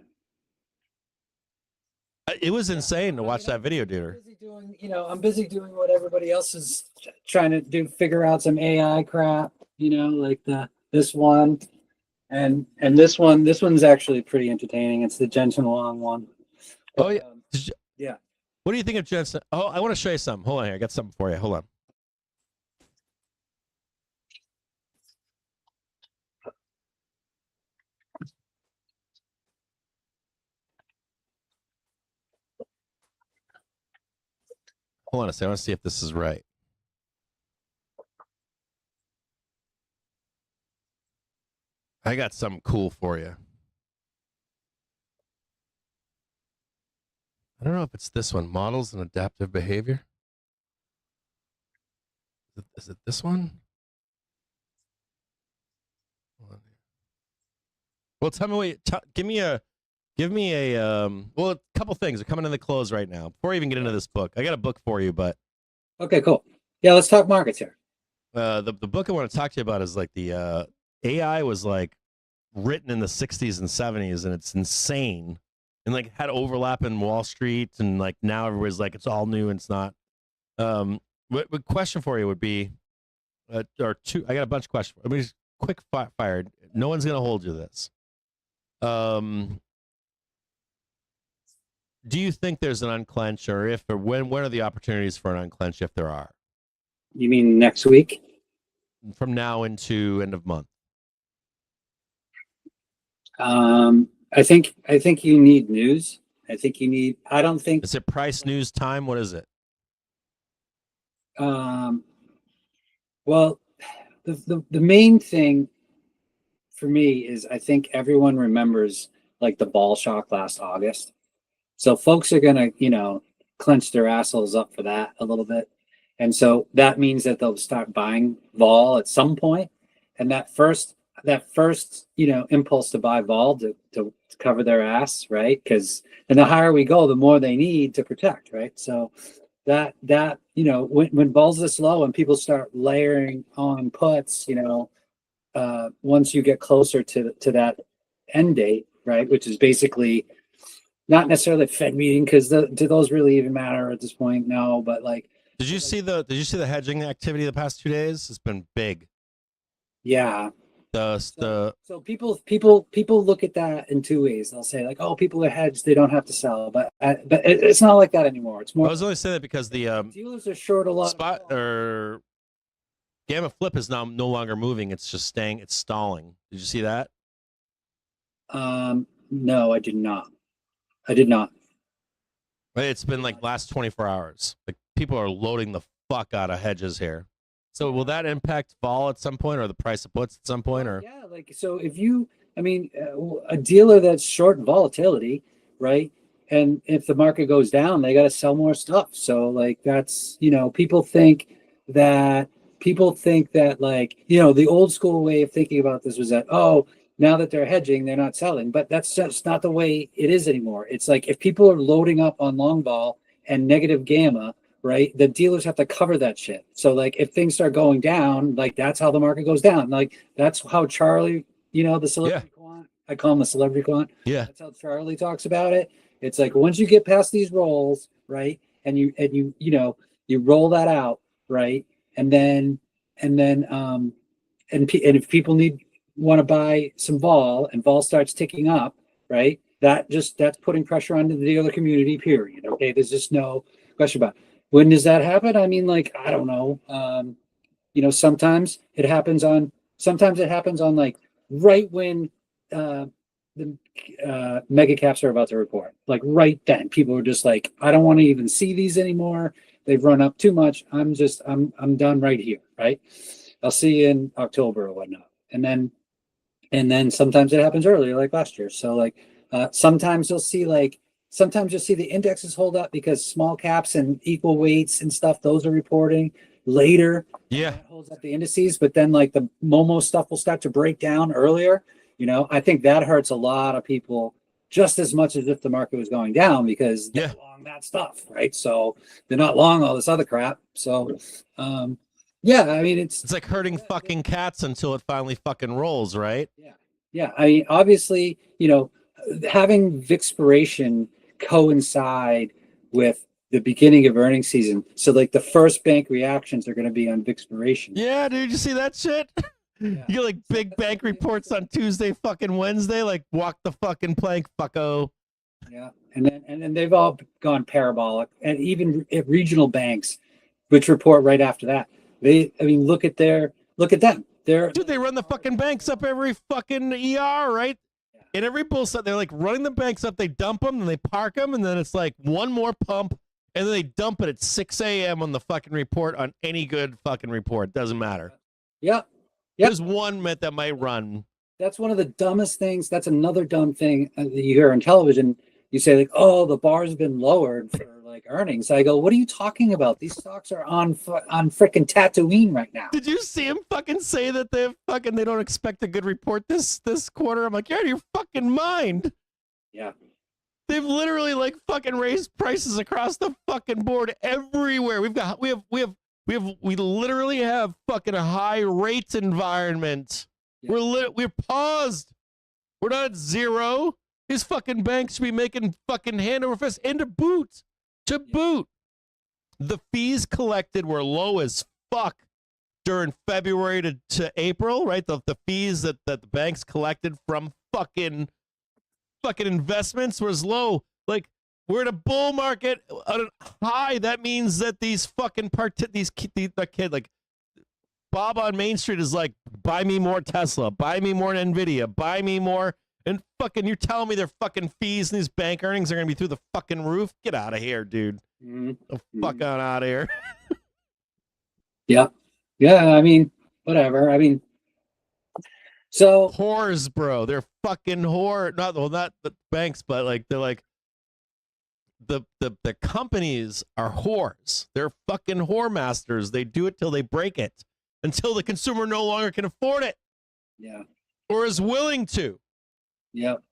It was insane to watch that video, I'm dude. busy doing, I'm busy doing what everybody else is trying to do, figure out some AI crap, like this one and this one. This one's actually pretty entertaining. It's the Jensen Huang one. Oh yeah. Yeah. What do you think of Jensen? Oh, I want to show you something. Hold on here. I got something for you. Hold on. Hold on a second. I want to see if this is right. I got something cool for you. I don't know if it's this one. Models and adaptive behavior. Is it this one? Well, tell me what. Give me a. Well, a couple things are coming in the close right now. Before I even get into this book, I got a book for you, but Okay, cool. Yeah, let's talk markets here. the book I want to talk to you about is like the AI was like written in the 60s and 70s, and it's insane, and like had overlap in Wall Street, and like now everybody's like it's all new and it's not. What question for you would be, or two? I got a bunch of questions. I mean, just quick fired. No one's gonna hold you to this. Do you think there's an unclench, or if or when are the opportunities for an unclench, if there are? You mean next week? From now into end of month. I think you need news. I don't think Is it price news time? What is it? well, the main thing for me is I think everyone remembers like the ball shock last August. So folks are gonna, clench their assholes up for that a little bit. And so that means that they'll start buying vol at some point. And that first, impulse to buy vol to cover their ass, right? And the higher we go, the more they need to protect, right? So that when vol's this low and people start layering on puts, once you get closer to that end date, right, which is basically not necessarily a Fed meeting, because do those really even matter at this point? No, but like, Did you see the hedging activity the past 2 days? It's been big. yeah. So people look at that in two ways. They'll say like, oh, people are hedged, they don't have to sell, but it's not like that anymore. It's more. I was only saying that because the dealers are short a lot. spot or gamma flip is now no longer moving. It's just staying. It's stalling. Did you see that? No, I did not. It's been like last 24 hours. Like people are loading the fuck out of hedges here. So will that impact vol at some point, or the price of puts at some point, or? Yeah, like so if a dealer that's short in right? And if the market goes down, they got to sell more stuff. So like that's, people think that like, the old school way of thinking about this was that, oh, now that they're hedging, they're not selling, but that's just not the way it is anymore. It's like if people are loading up on long vol and negative gamma, right? The dealers have to cover that shit. So like if things start going down, like that's how the market goes down. Like that's how Charlie, the celebrity quant, I call him the celebrity quant. Yeah. That's how Charlie talks about it. It's like once you get past these rolls, right? And you roll that out, right? And if people want to buy some vol and vol starts ticking up, right? That's putting pressure on the dealer community, period. Okay. There's just no question about it. When does that happen? I mean, like, I don't know. Sometimes it happens on like right when the mega caps are about to report. Like right then, people are just like, I don't want to even see these anymore. They've run up too much. I'm done right here, right? I'll see you in October or whatnot. And then sometimes it happens earlier, like last year. So like sometimes you'll see the indexes hold up because small caps and equal weights and stuff, those are reporting later. Yeah. That holds up the indices, but then like the Momo stuff will start to break down earlier. I think that hurts a lot of people just as much as if the market was going down because they're long that stuff, right? So they're not long all this other crap. So I mean it's like herding fucking cats until it finally fucking rolls, right? Yeah. I mean, obviously, having Vixpiration coincide with the beginning of earnings season. So like the first bank reactions are going to be on Vixpiration. Yeah, dude, you see that shit? Yeah. You get like big bank reports on Tuesday, fucking Wednesday, like walk the fucking plank, fucko. Yeah, and then they've all gone parabolic, and even at regional banks, which report right after that. Look at them. Dude, they run the fucking banks up every fucking ER, right? Yeah. In every bull set, they're like running the banks up. They dump them, and they park them, and then it's like one more pump, and then they dump it at 6 a.m. on the fucking report on any good fucking report. Doesn't matter. Yeah. Yep. There's one myth that might run. That's one of the dumbest things. That's another dumb thing that you hear on television. You say like, "Oh, the bar's been lowered for like earnings." I go, "What are you talking about? These stocks are on frickin' Tatooine right now." Did you see him fucking say that they don't expect a good report this quarter? I'm like, you're out of your fucking mind. Yeah. They've literally like fucking raised prices across the fucking board everywhere. We literally have fucking a high rates environment. Yeah. We're paused. We're not at zero. These fucking banks should be making fucking hand over fist and to boot. The fees collected were low as fuck during February to April, right? The fees that the banks collected from fucking investments was low. Like we're in a bull market at a high. That means that these fucking like Bob on Main Street is like, buy me more Tesla, buy me more Nvidia, buy me more, and fucking you're telling me their fucking fees and these bank earnings are gonna be through the fucking roof? Get out of here, dude. The fuck on out of here. Yeah. I mean, whatever. I mean, so whores, bro. They're fucking whore. Not the banks, but like they're like the companies are whores. They're fucking whore masters. They do it till they break it, until the consumer no longer can afford it. Yeah. Or is willing to. Yep.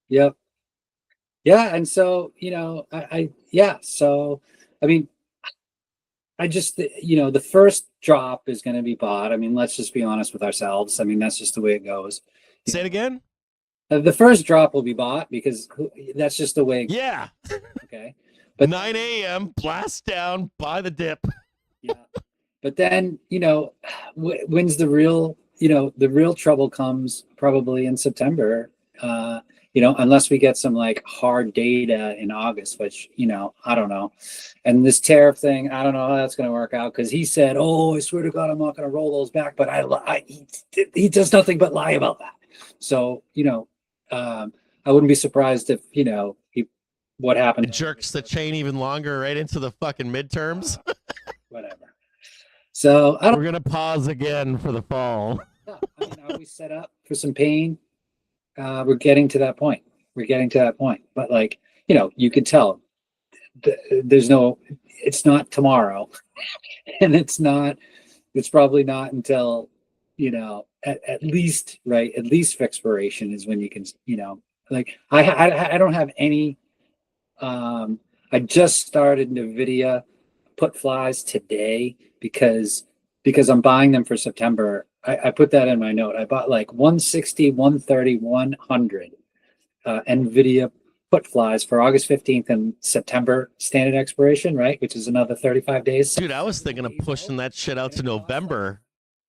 Yeah, and so I just the first drop is going to be bought. I mean, let's just be honest with ourselves. I mean, that's just the way it goes. Say it again. The first drop will be bought because that's just the way. Yeah. Okay. But 9 a.m. blast down, buy the dip. Yeah. But then when's the real trouble comes probably in September. Unless we get some like hard data in August, which, I don't know. And this tariff thing, I don't know how that's going to work out because he said, "Oh, I swear to God, I'm not going to roll those back." But he does nothing but lie about that. So, I wouldn't be surprised if, what happened. It jerks the chain even longer right into the fucking midterms. Whatever. So we're going to pause again for the fall. Yeah, I mean, are we set up for some pain? We're getting to that point. But like, you could tell it's not tomorrow and it's probably not until, at least expiration is when you can, like I don't have any, I just started NVIDIA put flies today because I'm buying them for September. I put that in my note. I bought like 160, 130, 100 NVIDIA put flies for August 15th and September standard expiration, right? Which is another 35 days. Dude, I was thinking of pushing that shit out to November.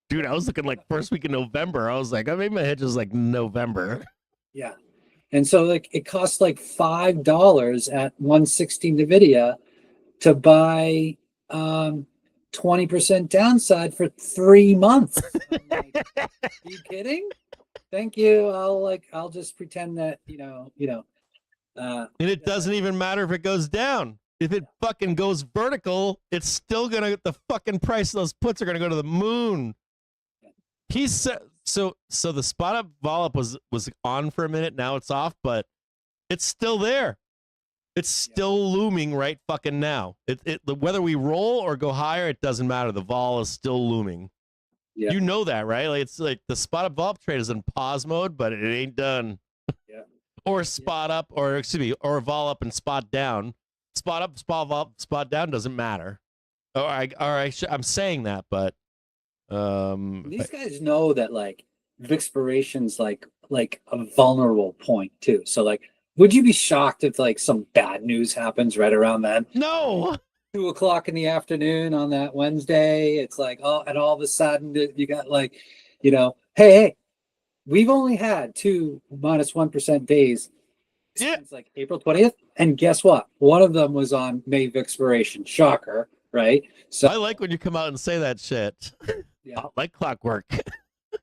Dude, I was looking like first week in November. I was like, I made my hedges like November. Yeah. And so like it costs like $5 at 160 NVIDIA to buy 20% downside for 3 months. I'm like, are you kidding? Thank you. I'll just pretend that, And it doesn't even matter if it goes down. If it fucking goes vertical, it's still gonna, the fucking price of those puts are gonna go to the moon. He said so the spot up vol up was on for a minute, now it's off, but it's still there. It's still looming right fucking now. Whether we roll or go higher, it doesn't matter. The vol is still looming. Yeah. You know that, right? Like it's like the spot up vol up trade is in pause mode, but it ain't done. Yeah. Or spot up, or excuse me, or vol up and spot down. Spot up, spot vol up, spot down doesn't matter. I'm saying that, but these guys know that like Vixpiration's like a vulnerable point too. So like, would you be shocked if like some bad news happens right around then? no. 2:00 in the afternoon on that Wednesday, it's like, oh, and all of a sudden you got like, hey, we've only had 2 -1% days since like April 20th, and guess what? One of them was on May Vixpiration. Shocker, right? So I like when you come out and say that shit. yeah, Like clockwork.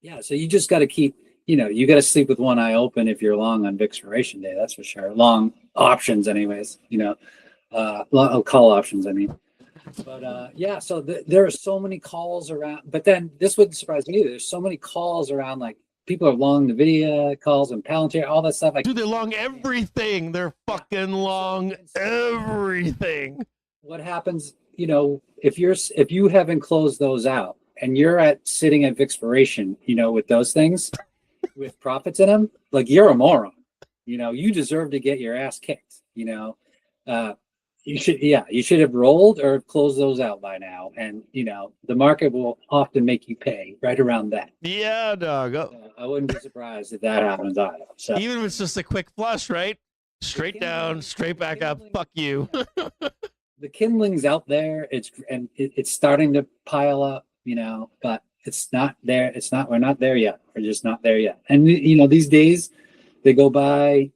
yeah. So you just got to keep, you got to sleep with one eye open if you're long on Vixpiration Day. That's for sure. Long options, anyways. Call options, I mean. But yeah, so there are so many calls around. But then this wouldn't surprise me either. There's so many calls around, like people are long NVIDIA calls and Palantir, all that stuff. Like, Dude, they're long everything. They're fucking long everything. what happens, if you haven't closed those out and you're sitting at Vixpiration, with those things, with profits in them, like you're a moron. You deserve to get your ass kicked. You should have rolled or closed those out by now. And the market will often make you pay right around that. Yeah, dog. I wouldn't be surprised if that happens either. So Even if it's just a quick flush, right? Straight down, straight back up. Fuck you. the kindling's out there. It's starting to pile up, but it's not there. We're not there yet. We're just not there yet. And these days they go by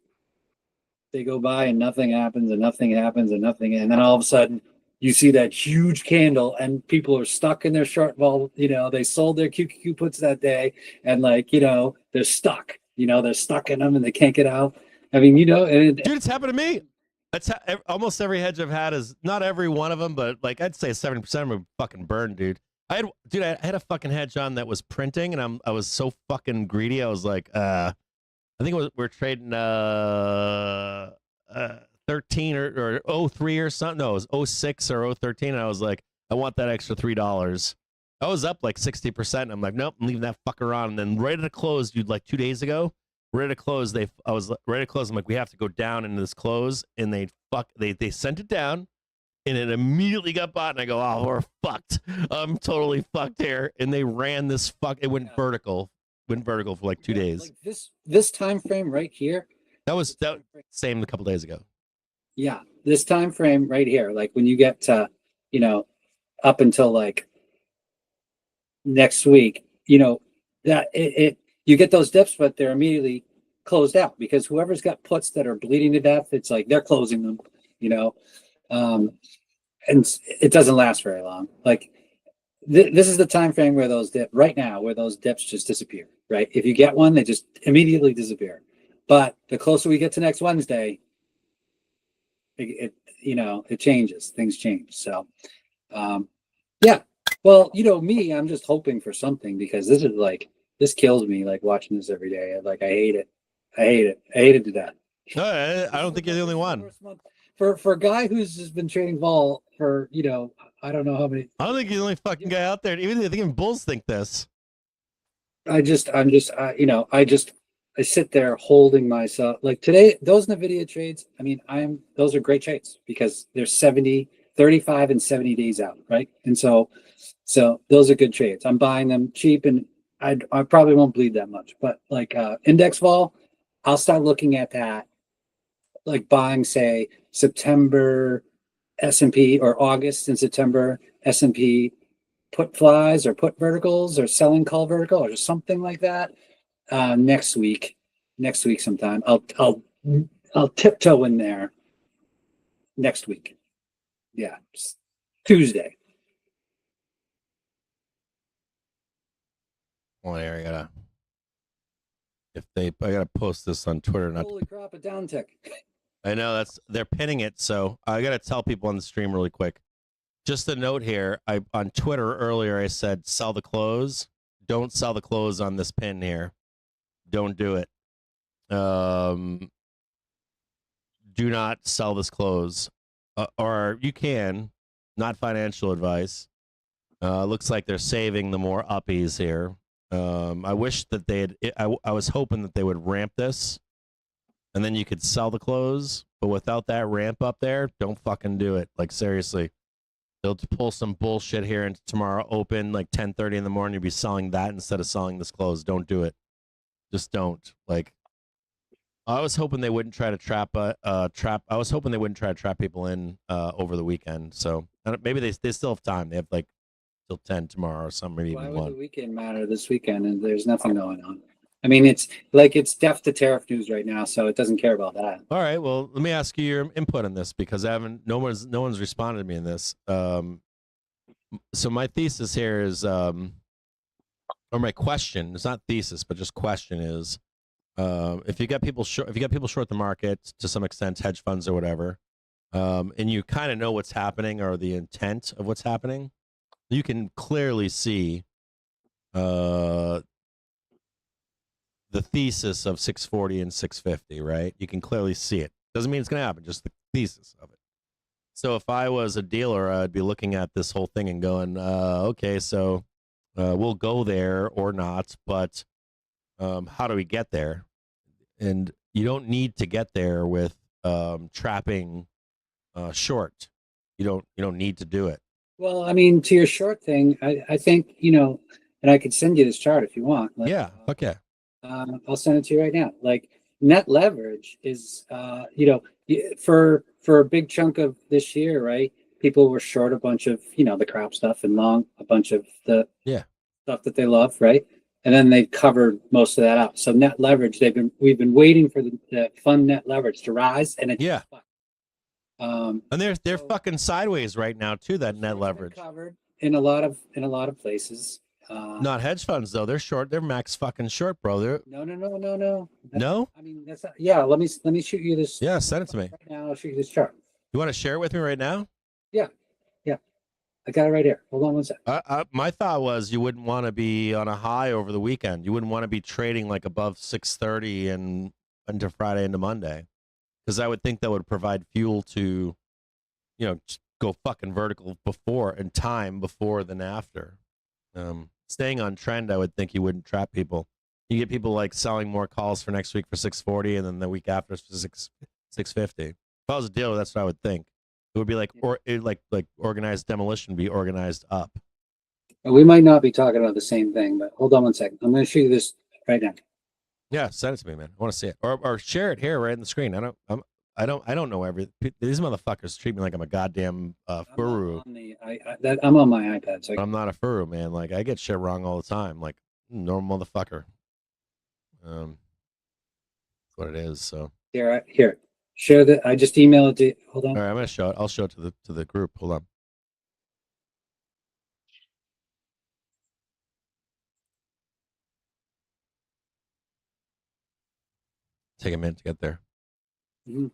and nothing happens and nothing happens and nothing. And then all of a sudden you see that huge candle and people are stuck in their short vol. They sold their QQQ puts that day and they're stuck, they're stuck in them and they can't get out. I mean, Dude, it's happened to me. That's almost every hedge I've had is not every one of them, but like I'd say 70% of them are fucking burned, dude. I had a fucking hedge on that was printing, and I was so fucking greedy. I was like, I think we're trading 13 or 03 or something. No, it was 06 or 013. And I was like, I want that extra $3. I was up like 60%. I'm like, nope, I'm leaving that fucker on. And then right at the close, dude, like 2 days ago, ready to close. I was ready to close. I'm like, we have to go down into this close, and they sent it down, and it immediately got bought. And I go, oh, we're fucked. I'm totally fucked here. And they ran this It went vertical. Went vertical for like 2 days. Like this time frame right here. That was same a couple days ago. Yeah, this time frame right here. Like when you get to, up until like next week, that you get those dips, but they're immediately closed out because whoever's got puts that are bleeding to death, it's like they're closing them, and it doesn't last very long. Like this is the time frame where those dips just disappear, right? If you get one, they just immediately disappear. But the closer we get to next Wednesday, it changes. Things change. So, yeah. Well, me, I'm just hoping for something because this kills me, like watching this every day. Like I hate it. I hate it to death. No, I don't think you're the only one. For a guy who's just been trading vol for, I don't know how many. I don't think you're the only fucking guy out there. Even bulls think this. I sit there holding myself. Like today, those NVIDIA trades, I mean, those are great trades because they're 70, 35 and 70 days out, right? And so those are good trades. I'm buying them cheap, and I probably won't bleed that much, but like index vol, I'll start looking at that, like buying, say, September S&P or August and September S&P put flies or put verticals or selling call vertical or something like that. Next week sometime. I'll tiptoe in there next week. Yeah, Tuesday. Well, there I gotta post this on Twitter. Not Holy crap, a down tick. I know they're pinning it, so I gotta tell people on the stream really quick. Just a note here. On Twitter earlier I said sell the close. Don't sell the close on this pin here. Don't do it. Do not sell this close, or you can. Not financial advice. Looks like they're saving the more uppies here. I wish that they had. I was hoping that they would ramp this, and then you could sell the close. But without that ramp up there, don't fucking do it. Like seriously, they'll pull some bullshit here and tomorrow open like 10:30 in the morning. You'll be selling that instead of selling this close. Don't do it. Just don't. Like, I was hoping they wouldn't try to trap. I was hoping they wouldn't try to trap people in over the weekend. So maybe they still have time. They have like till 10 tomorrow or something, maybe Why even would 1. the weekend matter this weekend? And there's nothing going on. I mean, it's deaf to tariff news right now, so it doesn't care about that. All right. Well, let me ask you your input on this because no one's responded to me in this. So my thesis here is, or my question, it's not thesis, but just question is, if you got people short the market to some extent, hedge funds or whatever, and you kind of know what's happening or the intent of what's happening, you can clearly see the thesis of 640 and 650, right? You can clearly see it. Doesn't mean it's going to happen, just the thesis of it. So if I was a dealer, I'd be looking at this whole thing and going, okay, so we'll go there or not, but how do we get there? And you don't need to get there with trapping short. You don't need to do it. Well, I mean, to your short thing, I think, and I could send you this chart if you want. Like, Yeah. Okay. I'll send it to you right now. Like net leverage is, for a big chunk of this year, right? People were short a bunch of, the crap stuff and long a bunch of the stuff that they love, right? And then they've covered most of that up. So net leverage, we've been waiting for the fund net leverage to rise, and it's and they're fucking sideways right now too. That net leverage covered in a lot of places. Not hedge funds though. They're short. They're max fucking short, bro. No. No. I mean, that's not, yeah. Let me shoot you this. Yeah, send it to me right now. I'll shoot you this chart. You want to share it with me right now? Yeah. I got it right here. Hold on one sec. My thought was you wouldn't want to be on a high over the weekend. You wouldn't want to be trading like above 630 and into Friday into Monday, because I would think that would provide fuel to, just go fucking vertical before than after. Staying on trend, I would think you wouldn't trap people. You get people like selling more calls for next week for 640, and then the week after for 650. If I was a dealer, that's what I would think. It would be like like organized demolition, be organized up. We might not be talking about the same thing, but hold on one second. I'm going to show you this right now. Yeah, send it to me, man. I want to see it, or share it here right on the screen. I don't know everything. These motherfuckers treat me like I'm a goddamn furu. I'm on my iPad. So I'm not a furu, man. Like I get shit wrong all the time. Like normal motherfucker. That's what it is. So here. Share that. I just emailed it to you. Hold on. All right, I'm gonna show it. I'll show it to the group. Hold on. Take a minute to get there. Mm-hmm.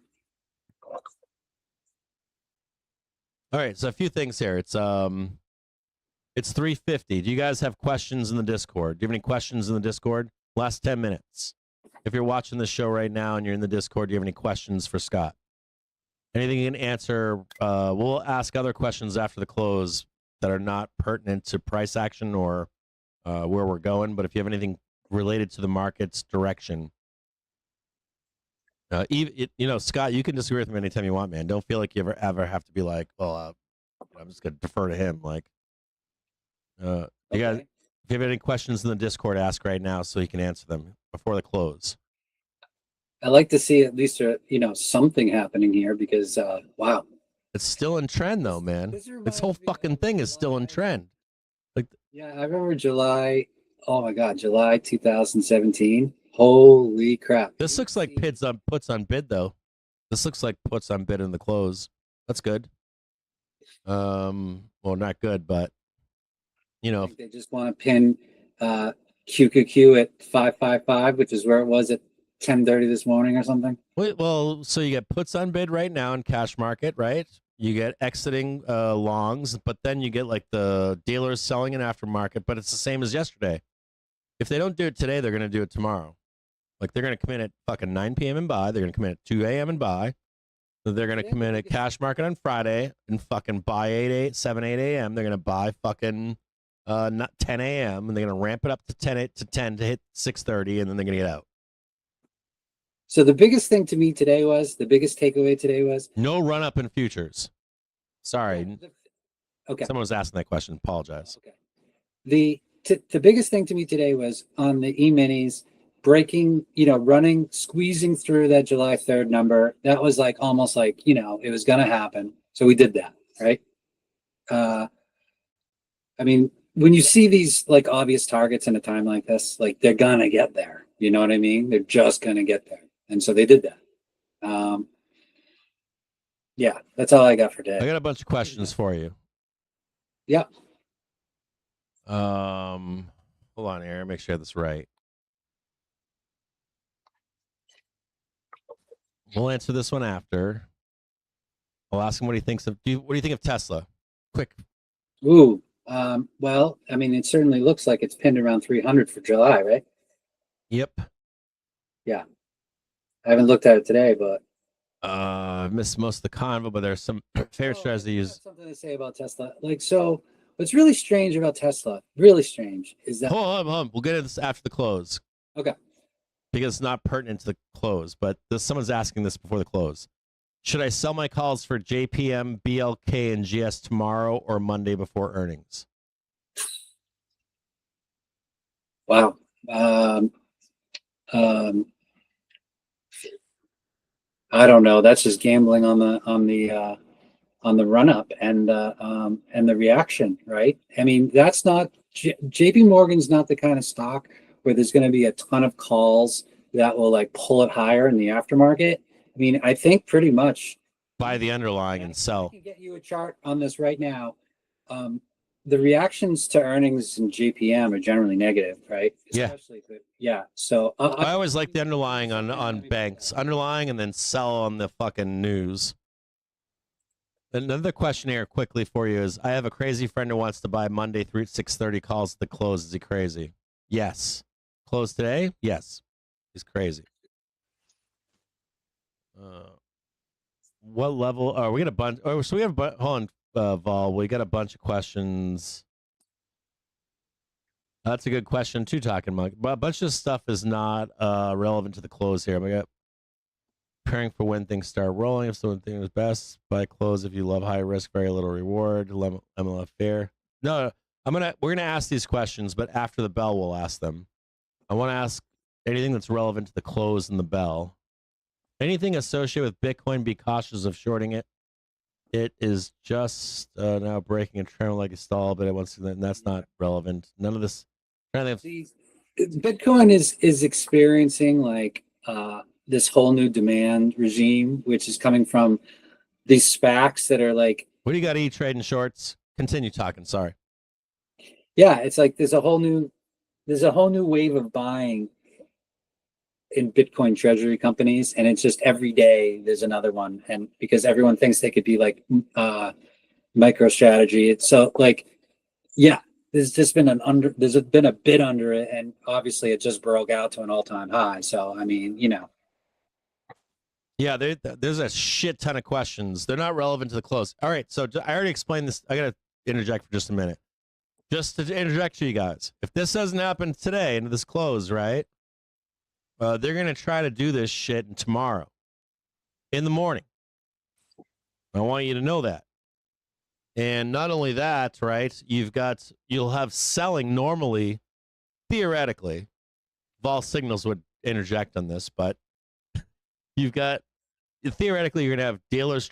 All right, so a few things here. It's 3:50. Do you guys have questions in the Discord? Do you have any questions in the Discord? Last 10 minutes. If you're watching the show right now and you're in the Discord, do you have any questions for Scott? Anything you can answer? We'll ask other questions after the close that are not pertinent to price action or where we're going. But if you have anything related to the market's direction, Scott, you can disagree with me anytime you want, man. Don't feel like you ever have to be like, well, I'm just gonna defer to him. Like, you guys, Okay. if you have any questions in the Discord, ask right now so he can answer them before the close. I like to see at least something happening here because wow. It's still in trend though, man. This This whole reminds me fucking of thing is still in July. trend. Like, Yeah, I remember July. Oh my God, July 2017. Holy crap! this looks like puts on bid though. This looks like puts on bid in the close. That's good. Well, not good, but I know, think they just want to pin QQQ at 555, which is where it was at 10:30 this morning or something. well, so you get puts on bid right now in cash market, right? You get exiting longs, but then you get like the dealers selling in aftermarket, but it's the same as yesterday. If they don't do it today, they're going to do it tomorrow. Like they're going to come in at fucking 9 p.m. and buy. They're going to come in at 2 a.m. and buy. They're going to come in at cash market on Friday and fucking buy 7, 8 a.m. They're going to buy fucking not 10 a.m. and they're going to ramp it up to 10 to hit 6:30 and then they're going to get out. So the biggest thing to me today was the biggest takeaway today was no run up in futures. Sorry. Okay. Someone was asking that question. Apologize. Okay. The biggest thing to me today was on the E-minis breaking, running, squeezing through that July 3rd number. That was like almost like, it was going to happen. So we did that, right? I mean, when you see these like obvious targets in a time like this, like they're going to get there. You know what I mean? They're just going to get there. And so they did that. Yeah, that's all I got for today. I got a bunch of questions for you. Yeah. Hold on here. Make sure that's right. We'll answer this one after. I'll ask him what he thinks of. What do you think of Tesla? Quick. Ooh. Well, I mean, it certainly looks like it's pinned around 300 for July, right? Yep. Yeah. I haven't looked at it today, but I missed most of the convo, but there's some fair strategies. Something to say about Tesla. So what's really strange about Tesla, really strange, is that Hold on. We'll get into this after the close. Okay. Because it's not pertinent to the close, but someone's asking this before the close. Should I sell my calls for JPM, BLK, and GS tomorrow or Monday before earnings? Wow. I don't know. That's just gambling on the run up and the reaction, right? I mean, that's not JP Morgan's not the kind of stock where there's going to be a ton of calls that will like pull it higher in the aftermarket. I mean, I think pretty much buy the underlying and sell. I can get you a chart on this right now. The reactions to earnings in JPM are generally negative, right? Especially yeah. So I always like the underlying on banks, underlying and then sell on the fucking news. Another question here quickly for you is, I have a crazy friend who wants to buy Monday through 6:30 calls at the close. Is he crazy? Yes. Close today? Yes. He's crazy. What level? Oh, we got a bunch. Oh, so we have. Hold on, Vol. We got a bunch of questions. That's a good question too, Talking Monk. But a bunch of stuff is not relevant to the close here. We got preparing for when things start rolling. If someone thinks it's best, buy close. If you love high risk, very little reward. MLF fair. No, we're gonna ask these questions, but after the bell, we'll ask them. I want to ask anything that's relevant to the close and the bell. Anything associated with Bitcoin, be cautious of shorting it. It is just now breaking a trend like a stall, but that's not relevant. None of this. Bitcoin is experiencing like this whole new demand regime, which is coming from these SPACs that are like. What do you got to eat trading shorts? Continue talking. Sorry. Yeah, it's like there's a whole new wave of buying in Bitcoin treasury companies, and it's just every day there's another one, and because everyone thinks they could be like MicroStrategy, it's so like, yeah, there's been a bid under it, and obviously it just broke out to an all-time high. So I mean, yeah, there's a shit ton of questions. They're not relevant to the close. All right, so I already explained this. I gotta interject for just a minute, just to interject to you guys. If this doesn't happen today into this close, right? They're going to try to do this shit tomorrow in the morning. I want you to know that. And not only that, right? You'll have selling normally, theoretically. Vol Signals would interject on this, but theoretically you're going to have dealers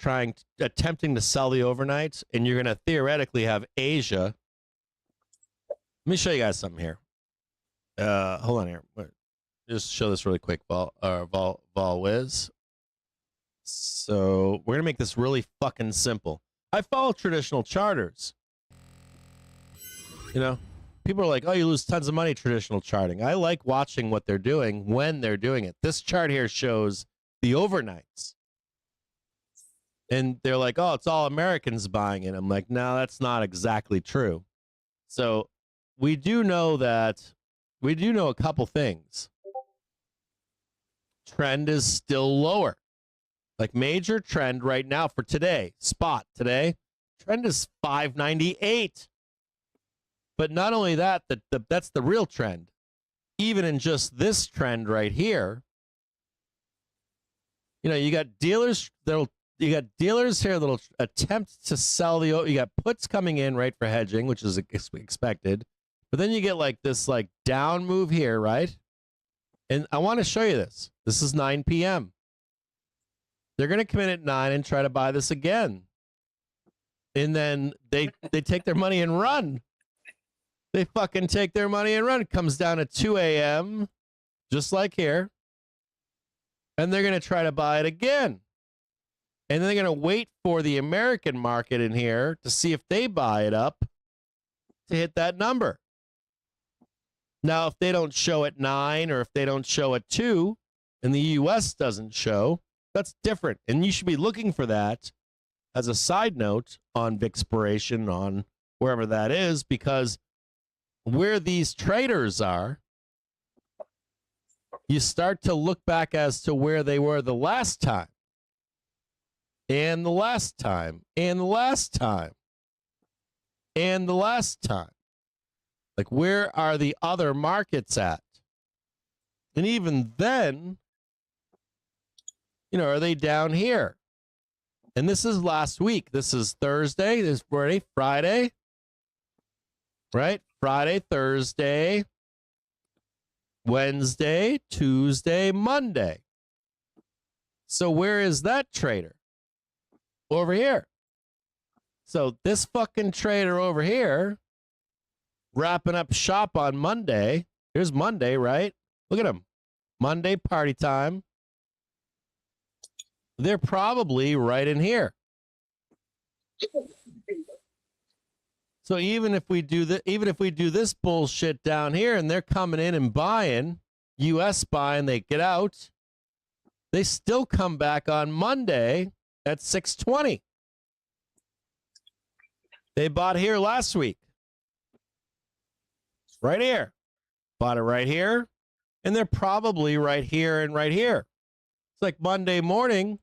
attempting to sell the overnights, and you're going to theoretically have Asia. Let me show you guys something here. Hold on here. Just show this really quick, Vol Wiz. So we're going to make this really fucking simple. I follow traditional charters. You know, people are like, oh, you lose tons of money traditional charting. I like watching what they're doing when they're doing it. This chart here shows the overnights. And they're like, oh, it's all Americans buying it. I'm like, no, that's not exactly true. So we do know a couple things. Trend is still lower. Like major trend right now for today, spot today, trend is 598. But not only that, that's the real trend. Even in just this trend right here, you know, you got dealers here that'll attempt to sell you got puts coming in, right, for hedging, which is expected. But then you get like this like down move here, right? And I want to show you this. This is 9 p.m. They're going to come in at 9 and try to buy this again. And then they take their money and run. They fucking take their money and run. It comes down at 2 a.m., just like here. And they're going to try to buy it again. And then they're going to wait for the American market in here to see if they buy it up to hit that number. Now, if they don't show at 9 or if they don't show at 2 and the U.S. doesn't show, that's different. And you should be looking for that as a side note on Vixpiration, on wherever that is, because where these traders are, you start to look back as to where they were the last time. And the last time. And the last time. And the last time. Like, where are the other markets at? And even then, you know, are they down here? And this is last week. This is Thursday. This is Friday. Right? Friday, Thursday, Wednesday, Tuesday, Monday. So where is that trader? Over here. So this fucking trader over here, wrapping up shop on Monday. Here's Monday, right? Look at him. Monday party time. They're probably right in here. So even if we do this bullshit down here and they're coming in and buying, US buying, they get out, they still come back on Monday at 620. They bought here last week. Right here. Bought it right here. And they're probably right here and right here. It's like Monday morning,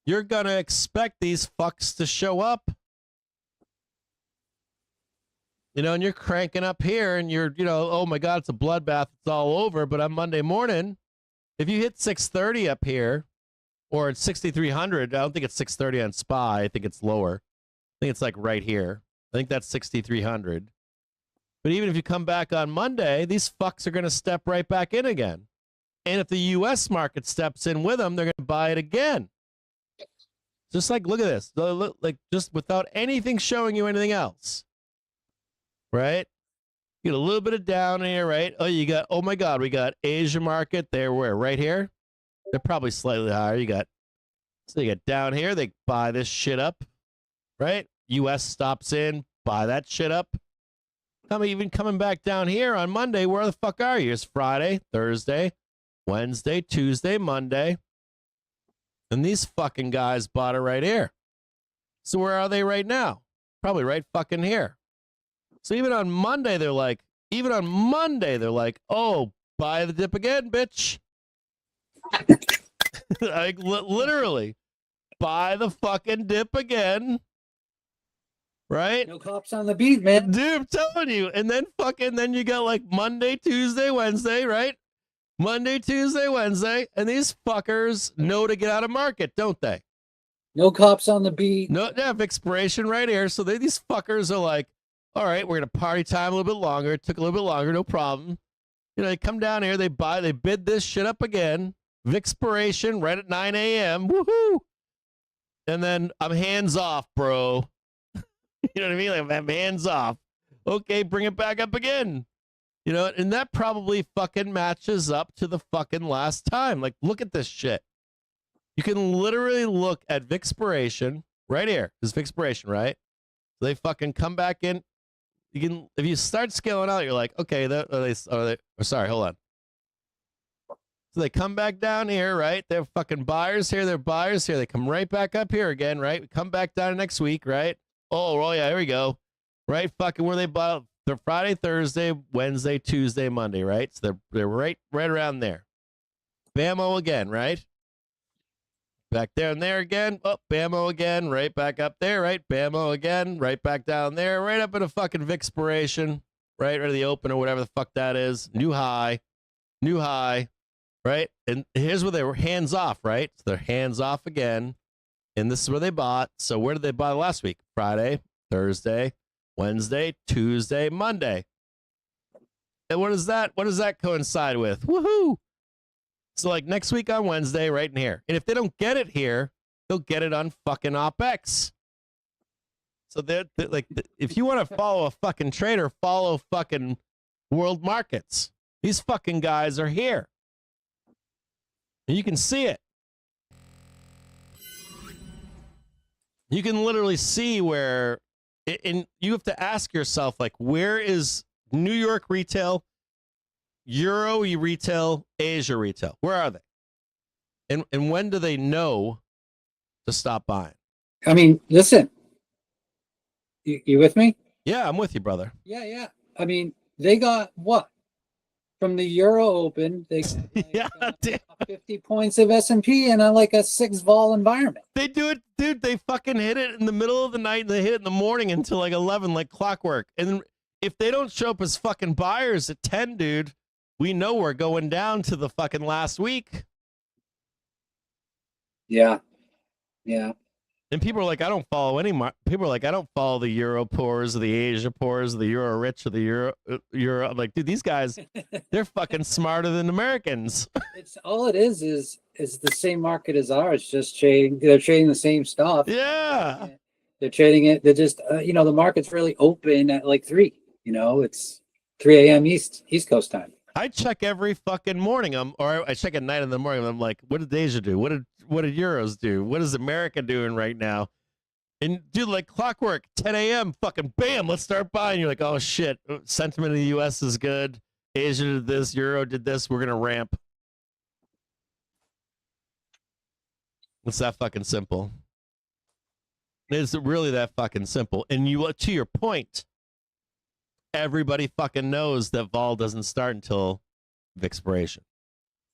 you're going to expect these fucks to show up. You know, and you're cranking up here and you're, you know, oh my God, it's a bloodbath. It's all over. But on Monday morning, if you hit 630 up here or at 6,300, I don't think it's 630 on SPY. I think it's lower. I think it's like right here. I think that's 6,300. But even if you come back on Monday, these fucks are going to step right back in again. And if the U.S. market steps in with them, they're going to buy it again. Just like, look at this. Like, just without anything showing you anything else. Right? You get a little bit of down here, right? Oh, you got, oh my God, we got Asia market there, where? Right here? They're probably slightly higher. So you got down here, they buy this shit up, right? US stops in, buy that shit up. Even coming back down here on Monday, where the fuck are you? It's Friday, Thursday, Wednesday, Tuesday, Monday. And these fucking guys bought it right here. So where are they right now? Probably right fucking here. So even on Monday, they're like, oh, buy the dip again, bitch. Like, literally, buy the fucking dip again. Right? No cops on the beat, man. Dude, I'm telling you. And then then you got like Monday, Tuesday, Wednesday, right? Monday, Tuesday, Wednesday. And these fuckers know to get out of market, don't they? No cops on the beat. No, they have expiration right here. So these fuckers are like, all right, we're gonna party time a little bit longer. It took a little bit longer, no problem. You know, they come down here, they bid this shit up again. Expiration right at 9 a.m. Woohoo! And then I'm hands off, bro. You know what I mean? Like, I'm hands off. Okay, bring it back up again. You know, and that probably fucking matches up to the fucking last time. Like, look at this shit. You can literally look at Vixpiration right here. This is Vixpiration, right? So they fucking come back in. You can, if you start scaling out, you're like, okay, sorry, hold on. So they come back down here, right? They're fucking buyers here. They're buyers here. They come right back up here again, right? We come back down next week, right? Oh, yeah, here we go. Right? Fucking where they bought. They're Friday, Thursday, Wednesday, Tuesday, Monday, right? So they're right around there. Bammo again, right? Back there and there again. Oh, Bammo again. Right back up there, right? Bammo again. Right back down there. Right up in a fucking Vixpiration. Right to the open or whatever the fuck that is. New high. Right? And here's where they were hands off, right? So they're hands off again. And this is where they bought. So where did they buy last week? Friday, Thursday, Wednesday, Tuesday, Monday. And what does that coincide with? Woohoo! So like next week on Wednesday, right in here. And if they don't get it here, they'll get it on fucking OpEx. So they're like, if you want to follow a fucking trader, follow fucking world markets. These fucking guys are here. And you can see it. You can literally see where, and you have to ask yourself, like, where is New York retail, Euro retail, Asia retail? Where are they? And when do they know to stop buying? I mean, listen. You with me? Yeah, I'm with you, brother. Yeah. I mean, they got what? From the Euro Open, they got like, Yeah, dude. 50 points of S&P in a, like a 6-vol environment. They do it, dude. They fucking hit it in the middle of the night and they hit it in the morning until like 11, like clockwork. And then if they don't show up as fucking buyers at 10, dude, we know we're going down to the fucking last week. Yeah. And people are like, I don't follow people are like, I don't follow the Euro pours or the Asia pours or the Euro rich or the Euro. I'm like, dude, these guys, they're fucking smarter than Americans. It's all it is the same market as ours, just trading. They're trading the same stuff. Yeah. They're trading it. They're just, the market's really open at like 3. It's 3 a.m. East Coast time. I check every fucking morning. Or I check at night in the morning. I'm like, what did Asia do? What did Euros do? What is America doing right now? And dude, like clockwork, 10 a.m. fucking bam, let's start buying. You're like, oh shit, sentiment in the U.S. is good. Asia did this, Euro did this. We're gonna ramp. It's that fucking simple. It's really that fucking simple. And to your point, everybody fucking knows that vol doesn't start until expiration.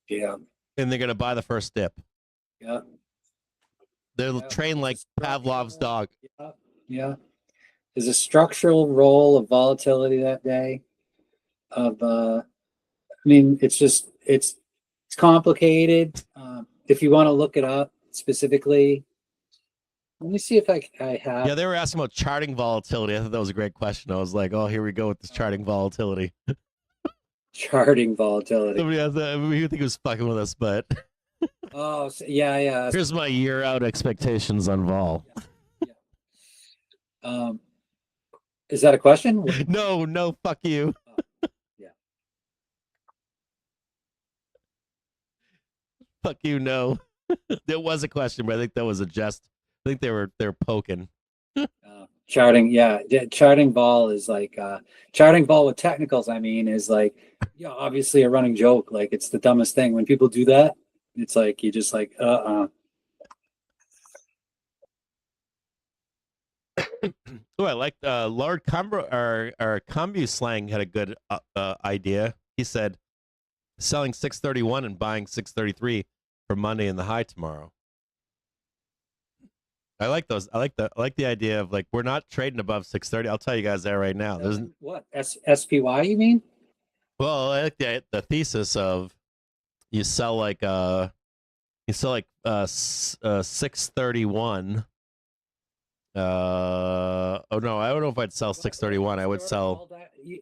Yeah. And they're gonna buy the first dip. Yeah. They're trained like Pavlov's dog. Yeah. There's a structural role of volatility that day. It's complicated. If you want to look it up specifically, let me see if I have. Yeah, they were asking about charting volatility. I thought that was a great question. I was like, oh, here we go with this charting volatility. Charting volatility. Somebody has that. We think he was fucking with us, but Oh, yeah. here's my year out expectations on vol. Is that a question? No, fuck you. Yeah. Fuck you, no. There was a question, but I think that was a jest. I think they're poking. Charting, charting vol is like charting vol with technicals. I mean, is like, obviously a running joke. Like it's the dumbest thing when people do that. It's like you just like Oh, I like Lord Combu Slang had a good idea. He said selling 631 and buying 633 for Monday and the high tomorrow. I like those. I like the idea of like we're not trading above 630. I'll tell you guys that right now. There's what SPY you mean? Well, I like the thesis of you sell like You sell like 631. Oh no, I don't know if I'd sell 631. I would sell.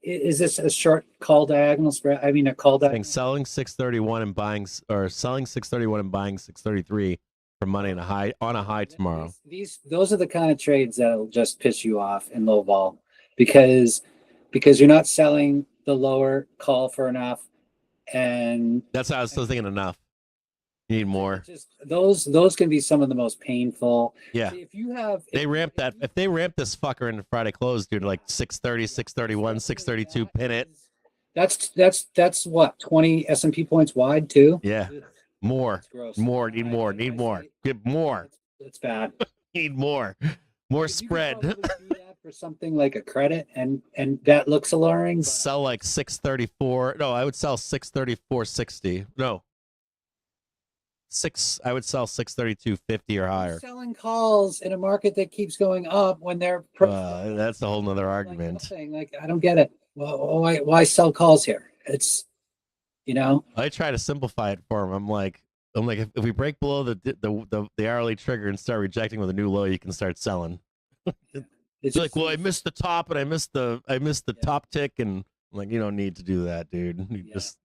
Is this a short call diagonal spread? I mean, a call diagonal. Selling 631 and buying, or selling 631 and buying 633 for money on a high tomorrow. Those are the kind of trades that'll just piss you off in low vol because you're not selling the lower call for enough, and that's how I was still thinking enough. You need more. Those can be some of the most painful. Yeah. See, if you have if they ramp this fucker into Friday close, dude, like 630, 631, 632, pin it. That's what 20 S&P points wide too. Yeah. More. Need more. Get more. That's bad. Need more. More spread. Do that for something like a credit, and that looks alluring. Sell like 634. No, I would sell 634.60. No. I would sell 632.50 or higher. Selling calls in a market that keeps going up when they're that's a whole nother argument. Like I don't get it. Well, why sell calls here? It's I try to simplify it for them. I'm like if we break below the hourly trigger and start rejecting with a new low, you can start selling. It's like, well, I missed the top and I missed the top tick, and I'm like, you don't need to do that, dude. You just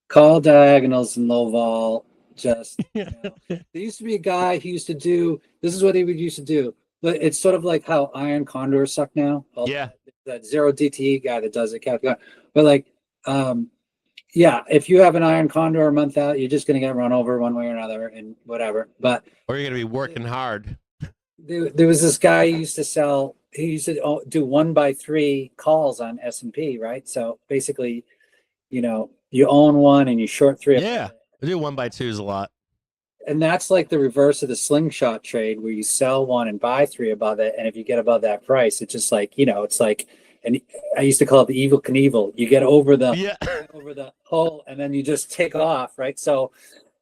call diagonals and low vol. Just there used to be a guy who used to do this is what he would used to do, but it's sort of like how iron condors suck now. That zero DTE guy that does it, but like if you have an iron condor a month out, you're just gonna get run over one way or another and whatever. But or you're gonna be working hard. There was this guy who used to sell. He used to do 1x3 calls on S&P, right? So basically, you own one and you short three. Yeah. I do 1x2s a lot. And that's like the reverse of the slingshot trade where you sell one and buy three above it. And if you get above that price, it's just like, it's like, and I used to call it the evil Knievel. You get over the hole and then you just take off, right? So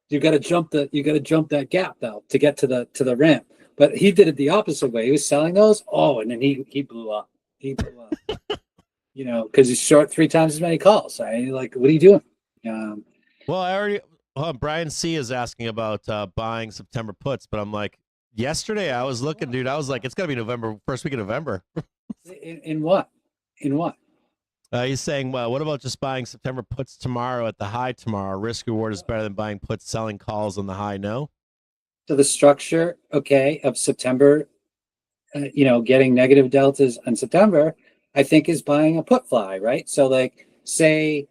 you got to jump that gap though to get to the rim. But he did it the opposite way. He was selling those. Oh, and then he blew up. Because he's short 3 times as many calls. Like, what are you doing? Well, Brian C is asking about buying September puts, but I'm like, yesterday I was looking, dude. I was like, it's got to be November, first week of November. In what? He's saying, well, what about just buying September puts tomorrow at the high tomorrow? Risk reward is better than buying puts, selling calls on the high. No. So the structure, of September, getting negative deltas on September, I think is buying a put fly, right? So like, say,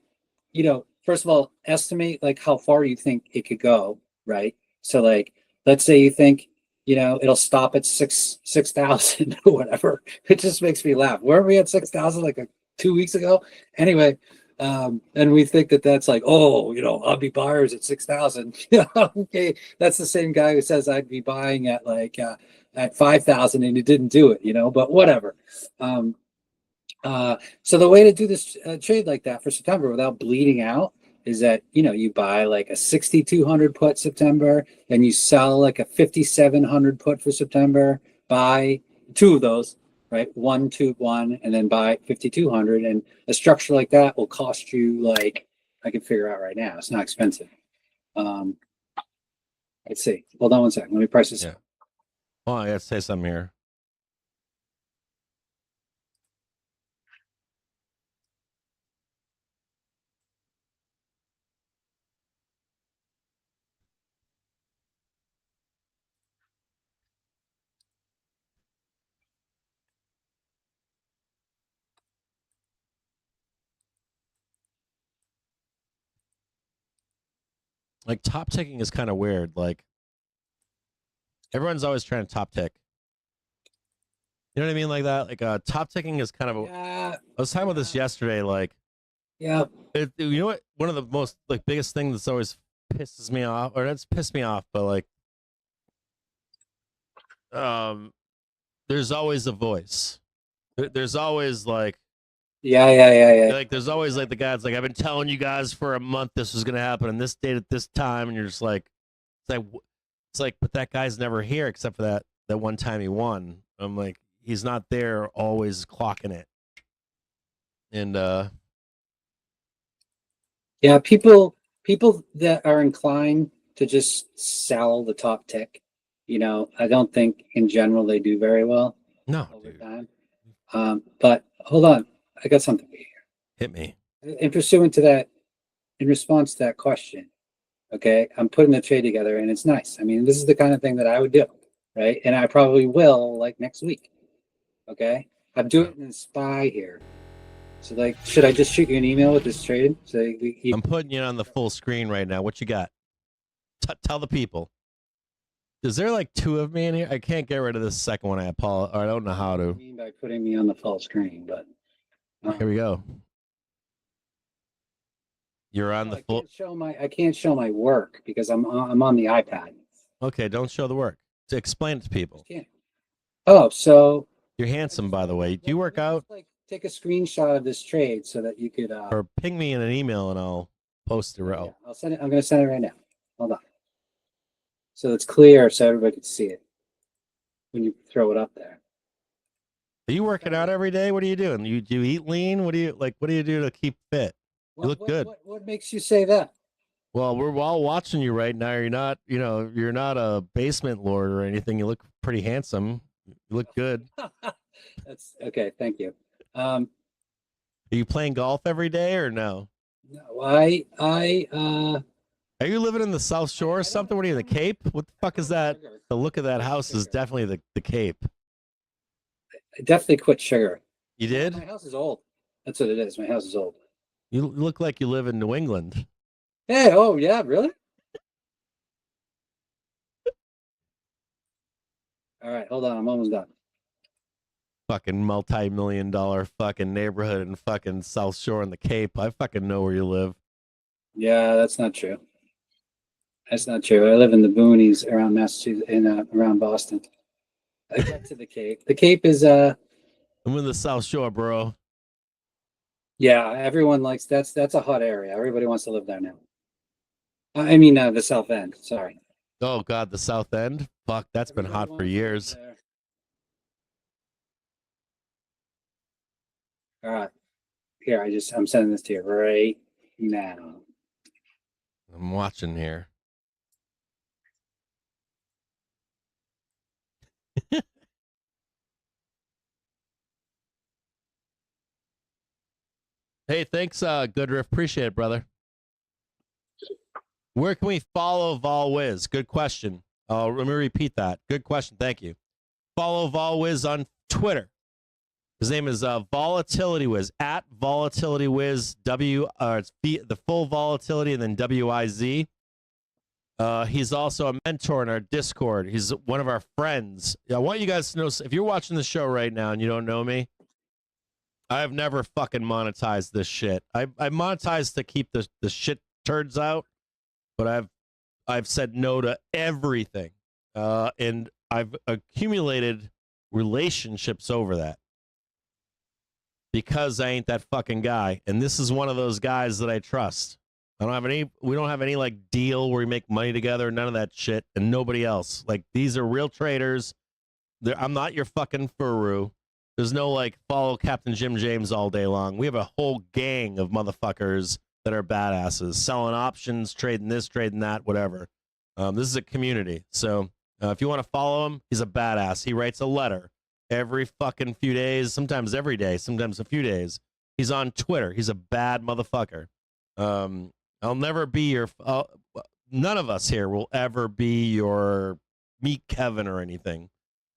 first of all, estimate like how far you think it could go, right? So like, let's say you think, it'll stop at 6,000 or whatever. It just makes me laugh. Weren't we at 6,000 like 2 weeks ago? Anyway, and we think that's like, I'll be buyers at 6,000. Okay, that's the same guy who says I'd be buying at like at 5,000 and he didn't do it, but whatever. So the way to do this trade like that for September without bleeding out is that, you buy like a 6,200 put September, then you sell like a 5,700 put for September, buy 2 of those, right? 1, 2, 1, and then buy 5,200. And a structure like that will cost you like, I can figure out right now, it's not expensive. Let's see. Hold on one second. Let me price this. Yeah. Well, I got to say something here. Like top ticking is kind of weird. Like everyone's always trying to top tick. You know what I mean? Like that. Like top ticking is kind of. I was talking about this yesterday. Like, yeah. You know what? One of the most biggest things that's always pisses me off, or that's pissed me off, but like, there's always a voice. There's always like. Yeah. Like there's always like the guys like I've been telling you guys for a month this was gonna happen on this date at this time, and you're just like, it's like, but that guy's never here except for that one time he won. I'm like, he's not there always clocking it, and yeah, people that are inclined to just sell the top tick. You know, I don't think in general they do very well No, over dude. time. But hold on, I got something for you Hit me. here. In pursuant to that, in response to that question, okay, I'm putting the trade together and it's nice. I mean, this is the kind of thing that I would do, right? And I probably will like next week. Okay, I'm doing it in SPY here. So like, should I just shoot you an email with this trade? So I'm putting you on the full screen right now. What you got? Tell the people. Is there like two of me in here? I can't get rid of this second one. I apologize. Or I don't know how What do you to. mean by putting me on the full screen? But Here we go. You're on the full. I can't show my work because I'm on the iPad. Okay, don't show the work. To explain it to people. Can't. Oh, so You're handsome, by the way. Do you work out? like take a screenshot of this trade so that you could Or ping me in an email and I'll post it. yeah, I'll send it. I'm going to send it right now. Hold on. So it's clear so everybody can see it when you throw it up there. Are you working out every day? What are you doing? Do you eat lean? What do you do to keep fit? You look good. What makes you say that? Well, we're all watching you right now. You're not, you're not a basement lord or anything. You look pretty handsome. You look good. That's okay. Thank you. Are you playing golf every day or no? No, I Are you living in the South Shore or something? What are you, the Cape? What the fuck is that? The look of that house is definitely the Cape. I definitely quit sugar. You did? My house is old. That's what it is. My house is old. You look like you live in New England. Hey, oh yeah, really? All right, hold on. I'm almost done. Fucking multi-million-dollar fucking neighborhood in fucking South Shore in the Cape. I fucking know where you live. Yeah, that's not true. That's not true. I live in the boonies around Massachusetts, around Boston. I got to the Cape. The Cape is I'm in the South Shore, bro. yeah. Everyone likes that's a hot area. Everybody wants to live there now. I mean, the South End. Sorry. Oh God, the South End. Fuck, that's been hot for years. All right. Here, I'm sending this to you right now. I'm watching here. Hey, thanks, Goodriff. Appreciate it, brother. Where can we follow VolWiz? Good question. Let me repeat that. Good question. Thank you. Follow VolWiz on Twitter. His name is VolatilityWiz, at VolatilityWiz, it's the full volatility and then WIZ. He's also a mentor in our Discord. He's one of our friends. I want you guys to know, if you're watching the show right now and you don't know me, I've never fucking monetized this shit. I monetized to keep the shit turds out, but I've said no to everything. And I've accumulated relationships over that. Because I ain't that fucking guy. And this is one of those guys that I trust. We don't have any like deal where we make money together, none of that shit, and nobody else. Like, these are real traders. I'm not your fucking furu. There's no like follow Captain Jim James all day long. We have a whole gang of motherfuckers that are badasses, selling options, trading this, trading that, whatever. This is a community. So if you want to follow him, he's a badass. He writes a letter every fucking few days, sometimes every day, sometimes a few days. He's on Twitter. He's a bad motherfucker. I'll never be your. None of us here will ever be your Meet Kevin or anything.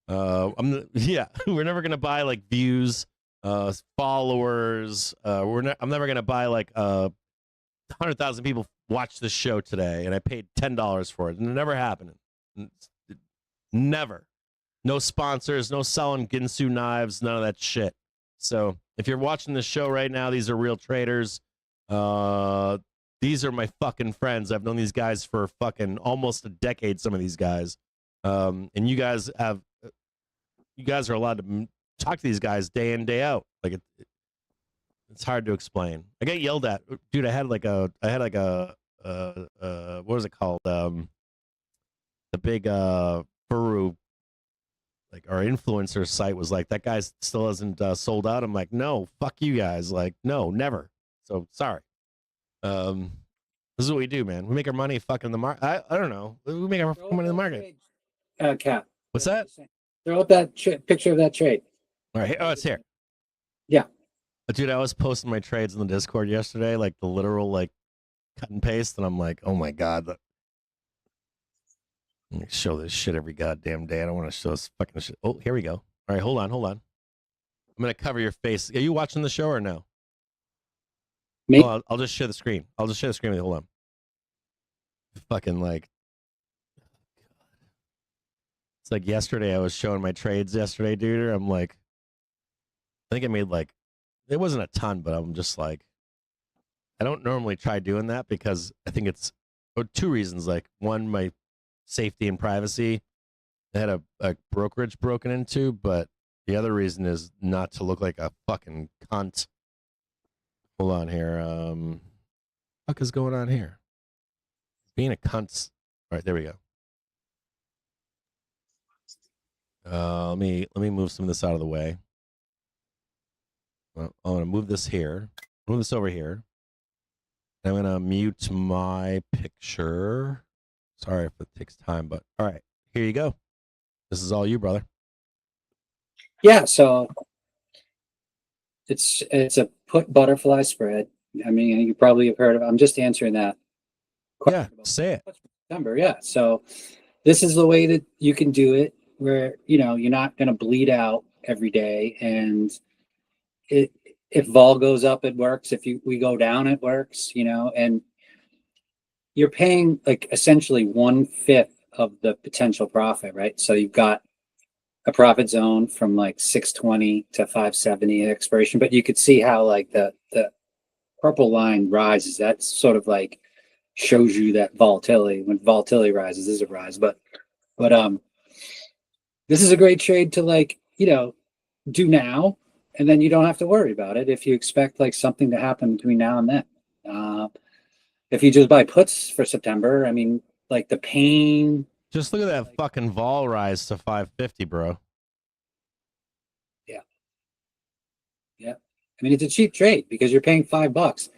We're never gonna buy like views, followers. I'm never gonna buy like 100,000 people watch this show today, and I paid $10 for it, and it never happened. Never. No sponsors, no selling Ginsu knives, none of that shit. So if you're watching this show right now, these are real traders. These are my fucking friends. I've known these guys for fucking almost a decade, some of these guys. And you guys are allowed to talk to these guys day in, day out. Like, it's hard to explain. I get yelled at. Dude, I had like a what was it called? The big Furu, like, our influencer site was like, that guy still hasn't sold out. I'm like, no, fuck you guys. Like, no, never. So sorry. This is what we do, man. We make our money fucking the market. I don't know. We make our money in the market. Cap. What's that? Throw up that picture of that trade. All right. Oh, it's here. Yeah. Dude, I was posting my trades in the Discord yesterday, like the literal like cut and paste, and I'm like, oh my god. Let me show this shit every goddamn day. I don't want to show this fucking shit. Oh, here we go. All right, hold on. I'm gonna cover your face. Are you watching the show or no? Me? Oh, I'll just share the screen. I'll just share the screen with you. Hold on. Fucking like, it's like yesterday. I was showing my trades yesterday, dude. I'm like, I think I made like, it wasn't a ton, but I'm just like, I don't normally try doing that because I think it's for two reasons. Like, one, my safety and privacy. I had a brokerage broken into, but the other reason is not to look like a fucking cunt. Hold on here. Fuck is going on here? Being a cunt. All right, there we go. Let me move some of this out of the way. Well, I'm gonna move this here. Move this over here. I'm gonna mute my picture. Sorry if it takes time, but all right, here you go. This is all you, brother. Yeah, so it's a put butterfly spread. I mean, you probably have heard of it. I'm just answering that Yeah, question about say it. September. Yeah, so this is the way that you can do it, where you're not going to bleed out every day, and if vol goes up, it works. If we go down, it works. And you're paying like essentially 1/5 of the potential profit, right? So you've got a profit zone from like 620 to 570 at expiration, but you could see how like the purple line rises. That sort of like shows you that volatility. When volatility rises, there's a rise. But this is a great trade to like do now, and then you don't have to worry about it if you expect like something to happen between now and then. If you just buy puts for September, I mean, like the pain. Just look at that fucking vol rise to 550, bro. Yeah. I mean, it's a cheap trade because you're paying $5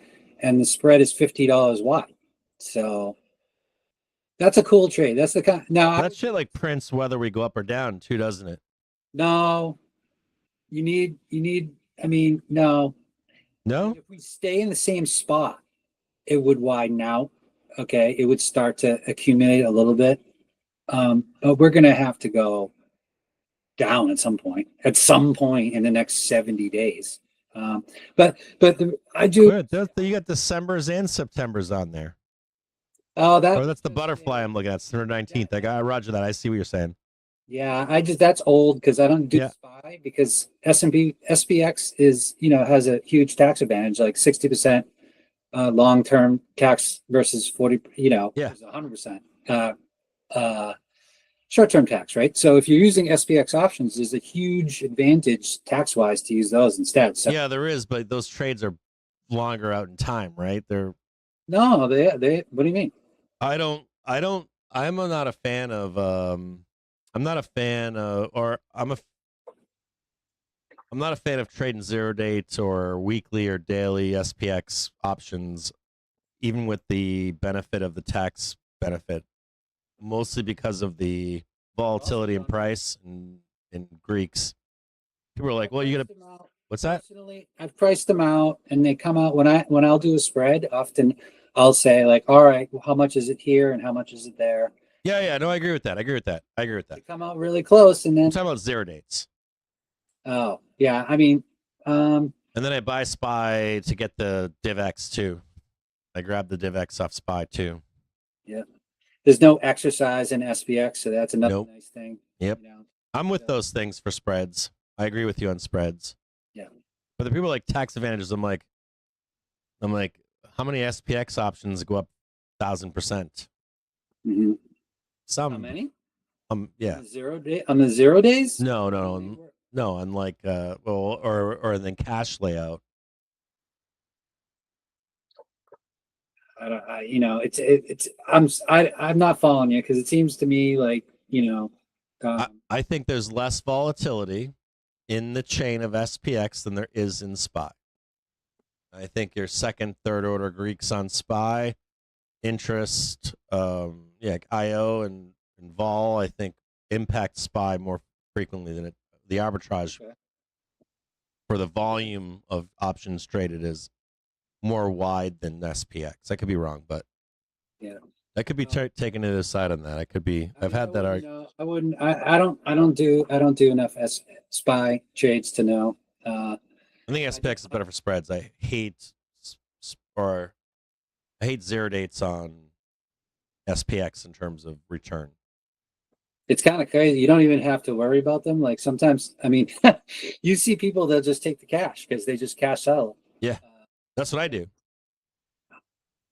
and the spread is $50 wide. So that's a cool trade. That's the kind. Now, That shit like prints whether we go up or down too, doesn't it? no, you need, I mean, no. No? If we stay in the same spot, it would widen out. Okay. It would start to accumulate a little bit. But we're going to have to go down at some point in the next 70 days. I do. Good. You got December's and September's on there. Oh, That's the butterfly I'm looking at. September 19th. I got Roger that. I see what you're saying. Yeah, that's old because I don't do SPY because SPX is, has a huge tax advantage, like 60% long-term tax versus 40, versus 100% short-term tax, right? So if you're using SPX options, there's a huge advantage tax-wise to use those instead. So yeah, there is, but those trades are longer out in time, right? no, they. What do you mean? I'm not a fan of I'm not a fan of trading zero dates or weekly or daily SPX options, even with the benefit of the tax benefit, mostly because of the volatility in price and in Greeks. People are like, well, you gotta, what's that? Personally, I've priced them out and they come out when I'll do a spread, often I'll say like, all right, well, how much is it here and how much is it there? Yeah, no, I agree with that. They come out really close and then I'm talking about zero dates. Oh, yeah. I mean, and then I buy SPY to get the DivX too. I grab the DivX off SPY too. Yeah. There's no exercise in SPX, so that's another nice thing. Yep. I'm with those things for spreads. I agree with you on spreads. Yeah. But the people like tax advantages, I'm like, how many SPX options go up 1,000%? Mm-hmm. Some. How many? Yeah. On the 0 days? No. On like or then cash layout. I'm not following you because it seems to me like I think there's less volatility in the chain of SPX than there is in SPY. I think your second, third order Greeks on SPY interest, like IO and vol, I think impact SPY more frequently than the arbitrage for the volume of options traded is more wide than SPX. I could be wrong, but Yeah. I could be taken to the side on that. I could be. I've had that argument. I wouldn't. I don't do enough SPY trades to know. I think SPX is better for spreads. I hate zero dates on SPX in terms of return. It's kind of crazy. You don't even have to worry about them. Like sometimes, I mean, you see people that just take the cash because they just cash out. Yeah, that's what I do.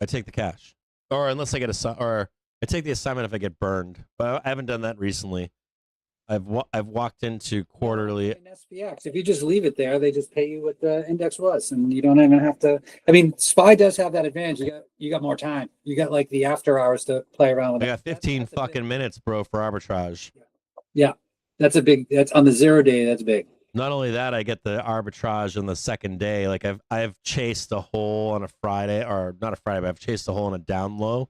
I take the cash, or unless I get or I take the assignment if I get burned. But I haven't done that recently. I've walked into quarterly. In SPX, if you just leave it there, they just pay you what the index was, and you don't even have to. I mean, SPY does have that advantage. You got more time. You got like the after hours to play around with. I got 15 fucking minutes, bro, for arbitrage. Yeah, that's on the 0 day. That's big. Not only that, I get the arbitrage on the second day. Like I've chased a hole on a Friday, or not a Friday, but I've chased a hole on a down low.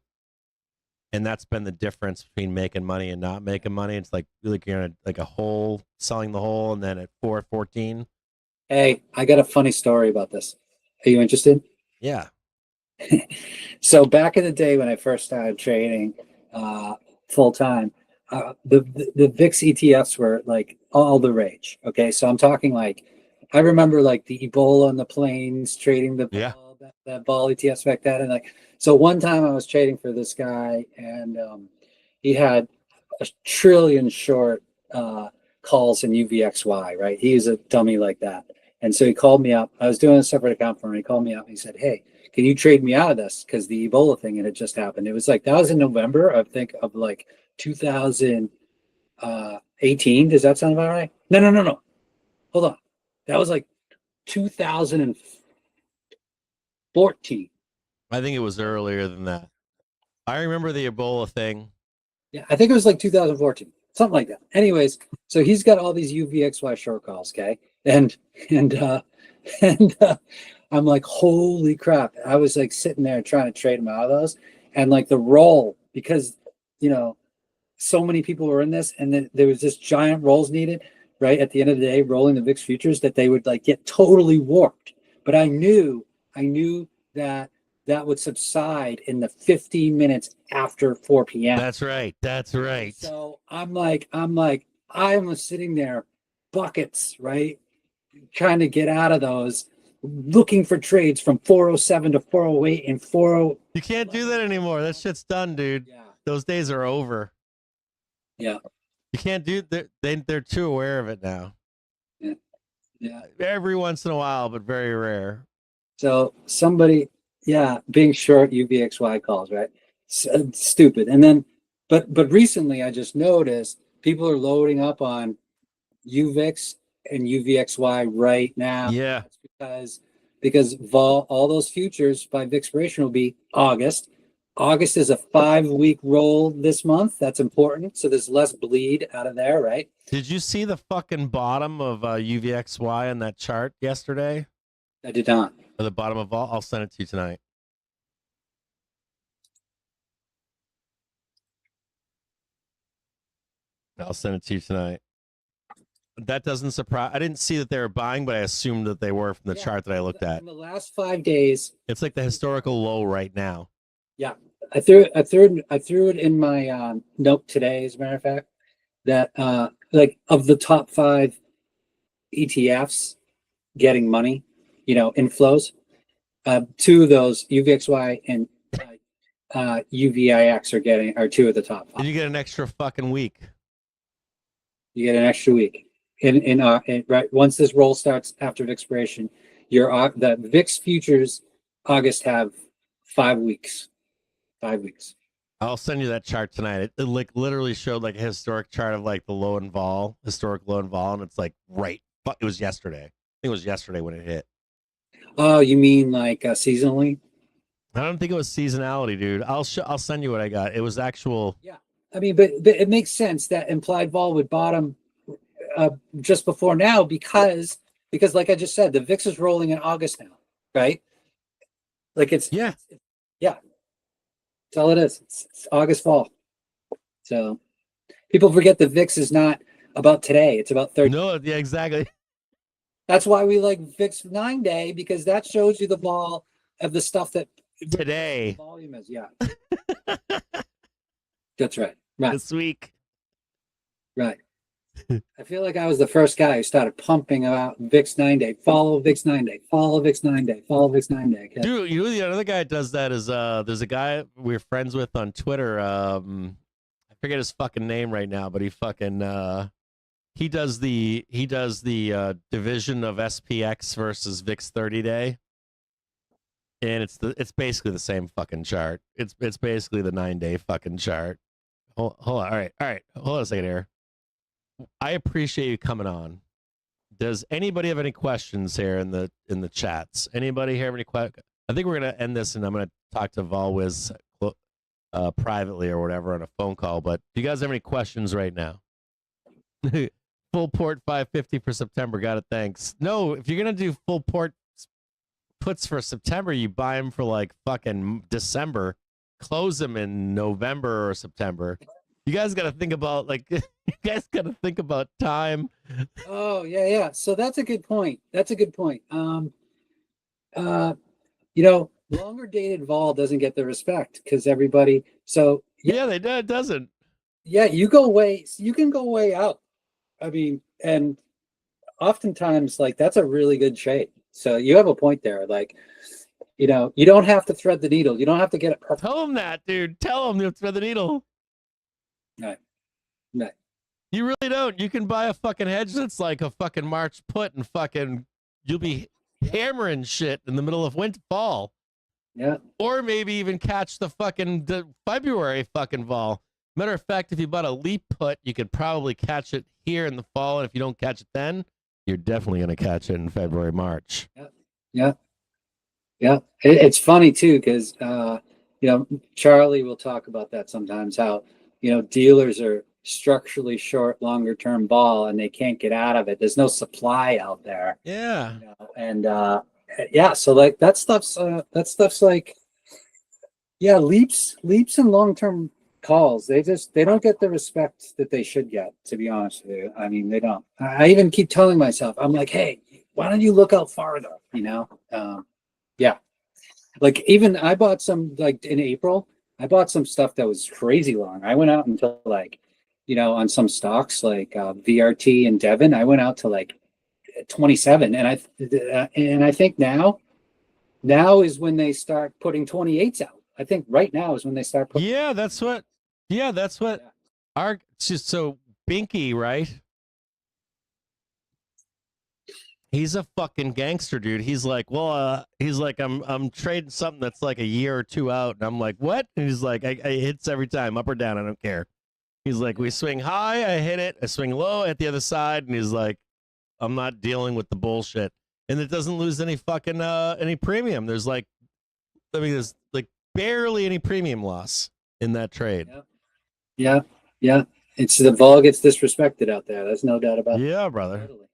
And that's been the difference between making money and not making money. It's like you're in a hole, selling the hole, and then at 4:14. Hey, I got a funny story about this. Are you interested? Yeah. So back in the day when I first started trading full time, the VIX ETFs were like all the rage. Okay, so I'm talking like I remember like the Ebola on the planes trading the that ball ETFs back then, and like so one time I was trading for this guy, and he had a trillion short calls in UVXY. Right, he was a dummy like that, and so he called me up. I was doing a separate account for him. He called me up and he said, "Hey, can you trade me out of this? Because the Ebola thing had just happened." It was like that was in November, I think, of like 2018. Does that sound about right? No. Hold on. That was like 2014. I think it was earlier than that. I remember the Ebola thing. Yeah, I think it was like 2014, something like that. Anyways, so he's got all these UVXY short calls, okay? And I'm like, holy crap. I was like sitting there trying to trade him out of those. And like the roll, because, so many people were in this, and then there was this giant rolls needed, right? At the end of the day, rolling the VIX futures, that they would like get totally warped. But I knew that would subside in the 15 minutes after 4 p.m. That's right. So I'm sitting there, buckets, right? Trying to get out of those, looking for trades from 407 to 408 and 40. You can't do that anymore. That shit's done, dude. Yeah. Those days are over. Yeah. You can't do that. They're too aware of it now. Yeah. Every once in a while, but very rare. So somebody, being short UVXY calls, right? Stupid. And then, but recently I just noticed people are loading up on UVIX and UVXY right now. Yeah. That's because all those futures by VIX expiration will be August. August is a 5-week roll this month. That's important. So there's less bleed out of there, right? Did you see the fucking bottom of UVXY on that chart yesterday? I did not. Or the bottom of all? I'll send it to you tonight. I'll send it to you tonight. That doesn't surprise. I didn't see that they were buying, but I assumed that they were from the chart that I looked at. In the last 5 days, it's like the historical low right now. Yeah, I threw it in my note today. As a matter of fact, that like of the top 5 ETFs getting money, inflows, 2 of those UVXY and UVIX are 2 of the top 5. And you get an extra fucking week. You get an extra week. In right once this roll starts after the expiration, the VIX futures August have 5 weeks. 5 weeks. I'll send you that chart tonight. It like literally showed like a historic chart of like the low and vol, historic low and vol, and it's like right. It was yesterday. I think it was yesterday when it hit. Oh, you mean like seasonally? I don't think it was seasonality, dude. I'll send you what I got. It was actual. Yeah, I mean, but it makes sense that implied vol would bottom just before now because like I just said, the VIX is rolling in August now, right? Like it's yeah. That's all it is. It's August fall. So people forget the VIX is not about today. It's about 30. No, yeah, exactly. That's why we like VIX 9-day, because that shows you the ball of the stuff that Today. volume is. Yeah. That's right. Right. This week. Right. I feel like I was the first guy who started pumping about VIX 9-day, follow VIX 9-day, follow VIX 9-day, follow VIX 9-day. Okay? Dude, you know the other guy that does that is there's a guy we're friends with on Twitter. I forget his fucking name right now, but he fucking he does the division of SPX versus VIX 30-day. And it's basically the same fucking chart. It's basically the 9-day fucking chart. Hold on. All right. Hold on a second here. I appreciate you coming on. Does anybody have any questions here in the chats? Anybody here have any questions? I think we're gonna end this, and I'm gonna talk to Volwiz privately or whatever on a phone call. But do you guys have any questions right now? Full port 550 for September. Got it. Thanks. No, if you're gonna do full port puts for September, you buy them for like fucking December, close them in November or September. You guys got to think about time. Oh, yeah. So that's a good point. Longer dated vol doesn't get the respect because everybody. So yeah, it doesn't. Yeah, you can go way out. I mean, and oftentimes like that's a really good trade. So you have a point there. Like, you don't have to thread the needle. You don't have to get it perfect. Tell them that, dude. Tell them to thread the needle. Right. You really don't. You can buy a fucking hedge that's like a fucking March put and fucking you'll be hammering shit in the middle of fall. Yeah. Or maybe even catch the February fucking vol. Matter of fact, if you bought a leap put, you could probably catch it here in the fall. And if you don't catch it then, you're definitely going to catch it in February, March. Yeah. It's funny too, because, Charlie will talk about that sometimes, how, dealers are structurally short longer term vol and they can't get out of it. There's no supply out there. Yeah. And so like that stuff's like, leaps and long-term calls. They don't get the respect that they should get, to be honest with you. I mean, they don't. I even keep telling myself, I'm like, hey, why don't you look out farther? Like even I bought some, like in April, I bought some stuff that was crazy long. I went out until like, on some stocks like VRT and Devon, I went out to like 27, and I think now is when they start putting 28s out. I think right now is when they start putting. Yeah, that's what. So Binky, right? He's a fucking gangster, dude. He's like, I'm trading something that's like a year or two out, and I'm like, what? And he's like, I hits every time, up or down, I don't care. He's like, we swing high, I hit it. I swing low at the other side, and he's like, I'm not dealing with the bullshit, and it doesn't lose any fucking any premium. There's like barely any premium loss in that trade. Yeah. It's the vol gets disrespected out there. There's no doubt about it. Yeah, brother. Totally.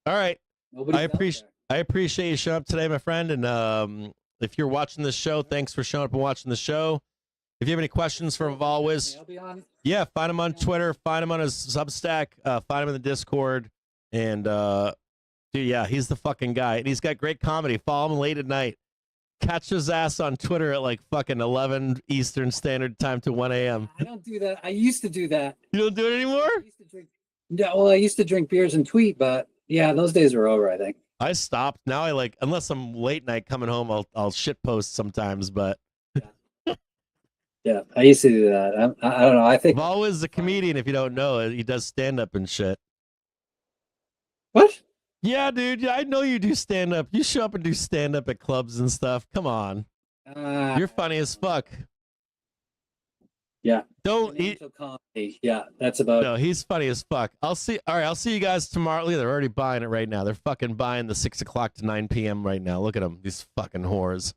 All right. I appreciate you showing up today, my friend. And if you're watching this show, thanks for showing up and watching the show. If you have any questions for Volwiz, find him on Twitter, find him on his Substack, find him in the Discord. And he's the fucking guy. And he's got great comedy. Follow him late at night. Catch his ass on Twitter at like fucking 11 Eastern Standard Time to 1 a.m. I don't do that. I used to do that. You don't do it anymore? I used to drink beers and tweet, but yeah, those days are over, I think. I stopped. Now I unless I'm late night coming home, I'll shit post sometimes, but yeah, I used to do that. I don't know. I think Volwiz is a comedian. If you don't know, he does stand up and shit. What? Yeah, dude. Yeah, I know you do stand up. You show up and do stand up at clubs and stuff. Come on, you're funny as fuck. Yeah. Comedy. Yeah, that's about. No, he's funny as fuck. All right, I'll see you guys tomorrow. They're already buying it right now. They're fucking buying the 6 o'clock to 9 p.m. right now. Look at them, these fucking whores.